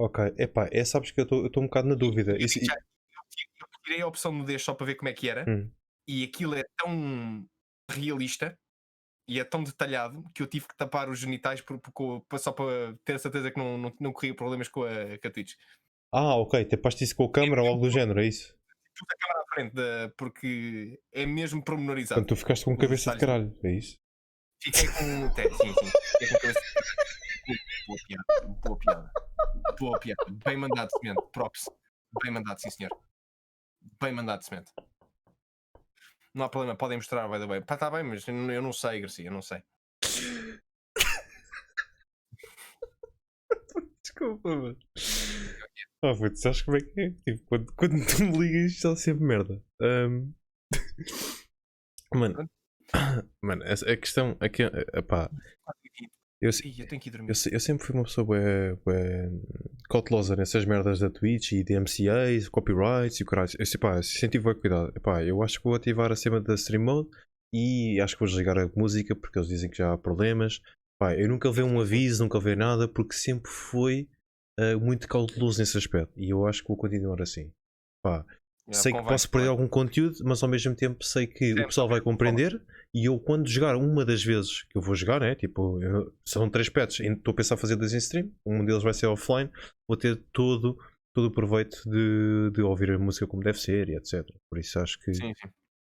Ok, epá, sabes que eu estou um bocado na dúvida. Eu tirei a opção de nudez só para ver como é que era, e aquilo é tão realista e é tão detalhado que eu tive que tapar os genitais só para ter certeza que não corria problemas com a Twitch. Ok, tapaste isso com a câmera ou algo do género, é isso? Pus a câmera à frente, porque é mesmo pormenorizado. Portanto, tu ficaste com cabeça de caralho, é isso? Fiquei com... Sim. Fiquei com cabeça de caralho. Boa piada. Bem mandado, Semente. Props. Bem mandado, sim senhor. Bem mandado, Semente. Não há problema, podem mostrar, by the way. Está bem, mas eu não sei, Garcia, eu não sei. Desculpa, mano. Tu sabes como é que é? Tipo, quando tu me ligas, está sempre merda. Mano, a questão aqui, epá, Eu tenho que ir dormir. Eu sempre fui uma pessoa bué cautelosa nessas merdas da Twitch e de MCAs, copyrights e o caralho. Eu sei, pá, sempre tive cuidado. Epá, eu acho que vou ativar a cena da Stream Mode e acho que vou desligar a música porque eles dizem que já há problemas. Pá, eu nunca levei um aviso, nunca levei nada porque sempre fui muito cauteloso nesse aspecto e eu acho que vou continuar assim. Pá, sei que posso perder algum conteúdo, mas ao mesmo tempo sei que o pessoal vai compreender. E eu, quando jogar uma das vezes que eu vou jogar, né? Tipo, são 3 patches, estou a pensar fazer 2 em stream, um deles vai ser offline, vou ter todo o proveito de ouvir a música como deve ser e etc. Por isso acho que. Sim.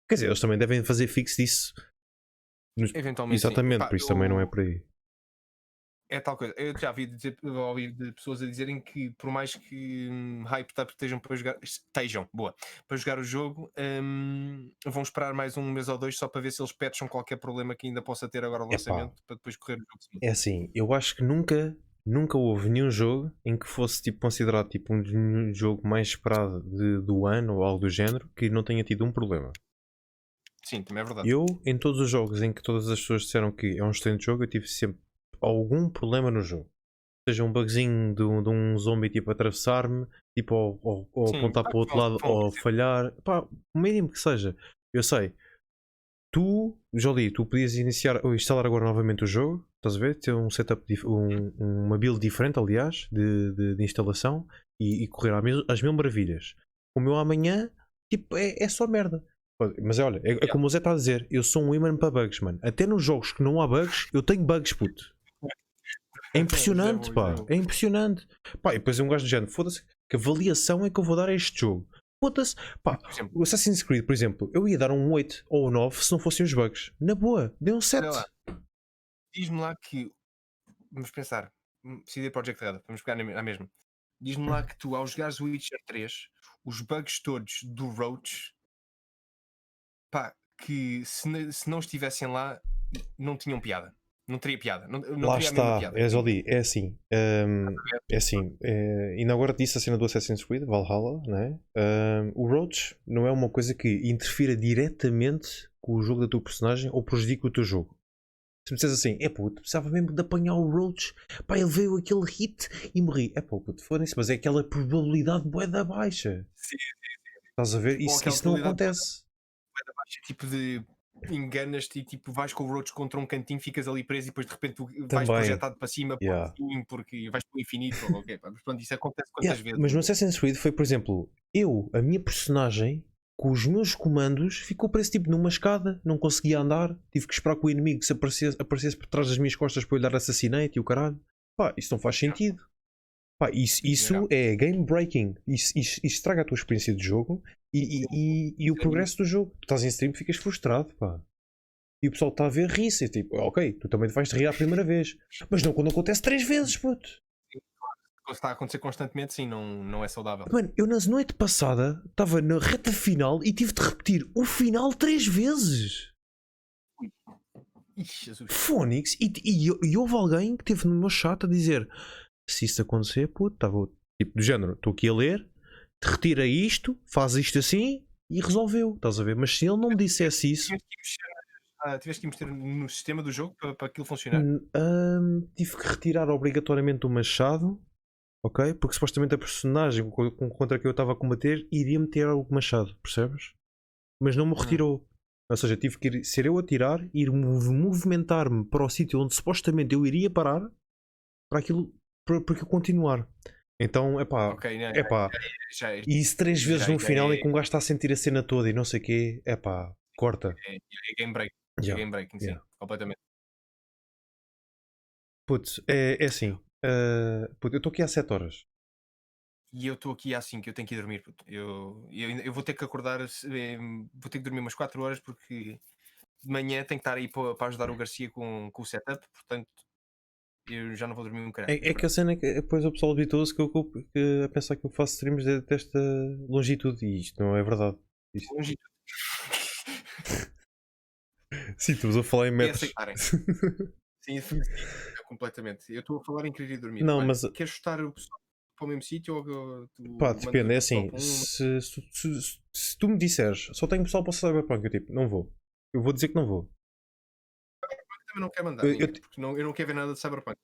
Quer dizer, eles também devem fazer fix disso. Eventualmente. Exatamente, Epá, por isso também não é por aí. É tal coisa. Eu já ouvi de pessoas a dizerem que, por mais que hype up estejam para jogar, para jogar o jogo, vão esperar mais um mês ou 2 só para ver se eles patcham qualquer problema que ainda possa ter agora o lançamento, para depois correr o jogo. É assim, eu acho que nunca houve nenhum jogo em que fosse tipo, considerado tipo, um jogo mais esperado do ano ou algo do género que não tenha tido um problema. Sim, também é verdade. Eu, em todos os jogos em que todas as pessoas disseram que é um excelente jogo, eu tive sempre algum problema no jogo. Seja um bugzinho de um zombie tipo atravessar-me, tipo ou apontar para o outro lado ou falhar. Pá, o mínimo que seja. Eu sei. Tu, Johlee, tu podias iniciar ou instalar agora novamente o jogo, estás a ver? Ter um setup, uma build diferente, aliás, de instalação e correr às mil maravilhas. O meu amanhã, tipo, é só merda. Mas olha, é como o Zé está a dizer, eu sou um imã para bugs, mano. Até nos jogos que não há bugs, eu tenho bugs, puto. É impressionante, pá. É impressionante. Pá, e depois é um gajo do género, foda-se, que avaliação é que eu vou dar a este jogo? Foda-se, pá. O Assassin's Creed, por exemplo, eu ia dar um 8 ou um 9 se não fossem os bugs. Na boa, deu um 7. Diz-me lá que, vamos pensar, CD Projekt Red, vamos pegar à mesma. Diz-me lá que tu, ao jogares o Witcher 3, os bugs todos do Roach, pá, que se não estivessem lá, não tinham piada. Não teria piada. Não Lá teria está, a mesma piada. Johlee, é assim. Ainda agora disse a cena do Assassin's Creed, Valhalla, né? O Roach não é uma coisa que interfira diretamente com o jogo da tua personagem ou prejudica o teu jogo. Se me disseres assim, puto, precisava mesmo de apanhar o Roach, pá, ele veio aquele hit e morri. Puto, foda-se, mas é aquela probabilidade bué da baixa. Sim. Estás a ver? Isso não acontece. Bué da baixa, tipo de enganas-te e tipo vais com o Roach contra um cantinho, ficas ali preso e depois de repente tu vais projetado para cima porque vais para o infinito ou ok, mas pronto, isso acontece quantas vezes. Mas no Assassin's Creed foi, por exemplo, a minha personagem com os meus comandos ficou preso tipo numa escada, não conseguia andar, tive que esperar que o inimigo se aparecesse por trás das minhas costas para eu lhe dar assassinate e o caralho. Pá, isso não faz sentido. Pá, isso é game breaking. Isso estraga a tua experiência de jogo e o progresso do jogo. Tu estás em stream e ficas frustrado, pá. E o pessoal está a ver rir-se. Tipo, ok, tu também vais te rir a primeira vez. Mas não quando acontece 3 vezes, puto. Quando está a acontecer constantemente, sim, não é saudável. Mano, eu na noite passada estava na reta final e tive de repetir o final 3 vezes. Fónix. E houve alguém que teve no meu chat a dizer: se isso acontecer, puto, estava tipo do género, estou aqui a ler, te retira isto, faz isto assim e resolveu, estás a ver? Mas se ele não me dissesse isso. Tiveste que mexer no sistema do jogo para aquilo funcionar? Tive que retirar obrigatoriamente o machado, ok? Porque supostamente a personagem contra que eu estava a combater iria-me tirar o machado, percebes? Mas não me retirou. Ou seja, tive que ser eu a tirar, ir movimentar-me para o sítio onde supostamente eu iria parar para aquilo. Para eu continuar. Então, e isso 3 vezes no final em que um gajo está a sentir a cena toda e não sei o quê, corta. É game break. É game breaking, sim, completamente. Putz, é assim. Eu estou aqui há 7 horas. E eu estou aqui há 5, eu tenho que ir dormir. Puto. Eu vou ter que acordar, vou ter que dormir umas 4 horas porque de manhã tenho que estar aí para ajudar o Garcia com o setup, portanto eu já não vou dormir um caralho. É que a cena é que depois o pessoal habitou-se a pensar que eu faço streams desta longitude e isto não é verdade. Longitude. Sim, estamos a falar em metros. Sim, completamente. Eu estou a falar em querer ir dormir. Não, mas queres chutar o pessoal para o mesmo sítio ou pá, depende, é assim. Se tu me disseres só tenho pessoal para o Cyberpunk, eu tipo, não vou. Eu vou dizer que não vou. também não quero mandar ninguém, porque eu não quero ver nada de Cyberpunk.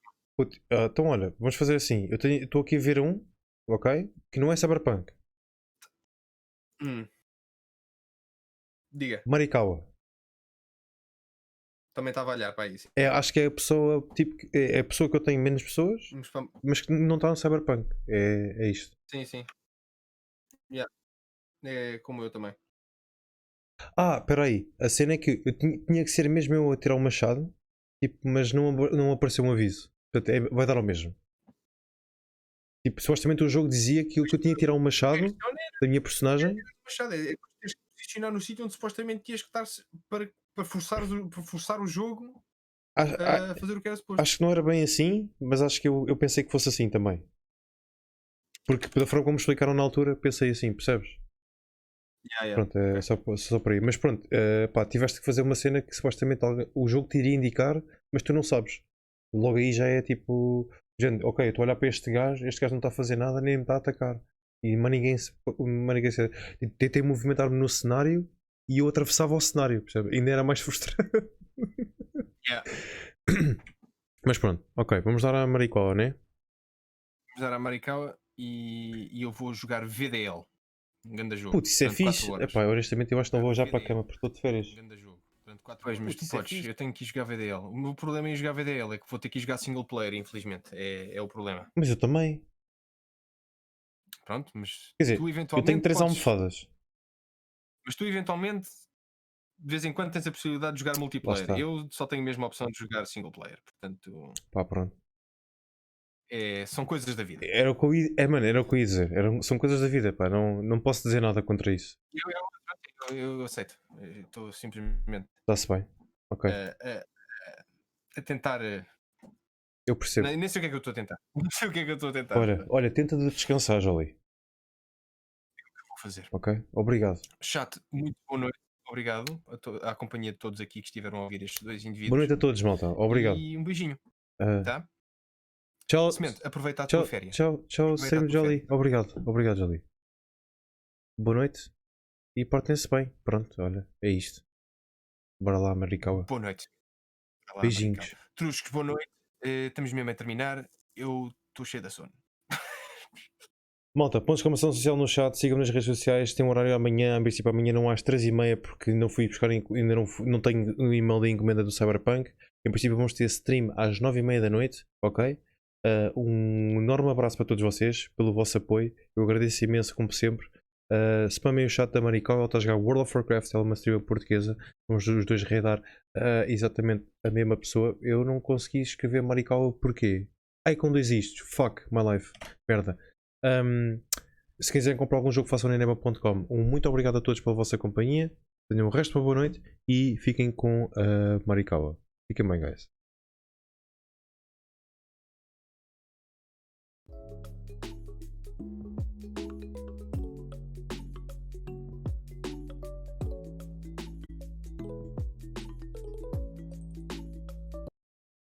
Então olha, vamos fazer assim. Eu estou aqui a ver um, ok? Que não é Cyberpunk. Diga. Marikawa. Também estava a olhar para isso. Acho que é a pessoa, tipo, é a pessoa que eu tenho menos pessoas, mas que não está no Cyberpunk. É isto. Sim. Yeah. É como eu também. Espera aí. A cena é que eu tinha que ser mesmo eu a tirar o machado, tipo, mas não apareceu um aviso. Portanto, vai dar ao mesmo. Tipo, supostamente o jogo dizia que eu tinha que tirar o machado da minha personagem. Machado, tens que posicionar no sítio onde supostamente tinhas que estar para forçar o jogo a fazer o que era suposto. Acho que não era bem assim, mas acho que eu pensei que fosse assim também. Porque da forma como explicaram na altura, pensei assim, percebes? Pronto, é só por aí. Mas pronto, tiveste que fazer uma cena que supostamente o jogo te iria indicar, mas tu não sabes. Logo aí já é tipo, gente, ok, eu estou a olhar para este gajo não está a fazer nada, nem me está a atacar. E mas ninguém se. Tentei movimentar-me no cenário e eu atravessava o cenário, percebe? Ainda era mais frustrante. Mas pronto, ok, vamos dar a Marikawa, né? Vamos dar a Marikawa e eu vou jogar VDL. Um grande jogo. Putz, isso é fixe. Epá, honestamente, eu acho que não vou já para a cama porque estou de férias. Grande jogo. Pois, mas tu podes, eu tenho que ir jogar VDL. O meu problema em jogar VDL é que vou ter que ir jogar single player, infelizmente. É o problema. Mas eu também. Pronto, mas quer dizer, tu eventualmente. Eu tenho 3 almofadas. Mas tu eventualmente, de vez em quando, tens a possibilidade de jogar multiplayer. Eu só tenho mesmo a opção de jogar single player. Portanto. Pronto. São coisas da vida. Era o que eu ia dizer. São coisas da vida, pá. Não posso dizer nada contra isso. Eu aceito. Estou simplesmente. Está-se bem. Ok. A tentar. Eu percebo. Nem sei o que é que eu estou a tentar. Não sei o que é que eu estou a tentar. Olha, tenta de descansar, Johlee. É o que eu vou fazer. Ok? Obrigado. Chat, muito boa noite. Obrigado à companhia de todos aqui que estiveram a ouvir estes dois indivíduos. Boa noite a todos, malta. Obrigado. E um beijinho. Tá? Tchau. Semente, aproveita a tua férias. Tchau, sempre Johlee. Obrigado, Johlee. Boa noite e portem-se bem. Pronto, olha, é isto. Bora lá, Marikawa. Boa noite. Beijinhos. Truscos, boa noite. Estamos mesmo a terminar. Eu estou cheio de sono. Malta, pontos de exclamação social no chat, sigam-me nas redes sociais, tem um horário amanhã, em princípio amanhã não às 3h30 porque não fui buscar, ainda não tenho um e-mail de encomenda do Cyberpunk. Em princípio vamos ter stream às 9h30 da noite, ok? Um enorme abraço para todos vocês, pelo vosso apoio, eu agradeço imenso como sempre. Spamem o chat da Marikawa, ela está a jogar World of Warcraft, ela é uma streamer portuguesa, vamos os dois raidar exatamente a mesma pessoa. Eu não consegui escrever Marikawa porquê? Ai, com 2 istos, fuck my life, merda. Se quiserem comprar algum jogo, façam na enema.com. Muito obrigado a todos pela vossa companhia, tenham o resto de uma boa noite e fiquem com a Marikawa. Fiquem bem, guys.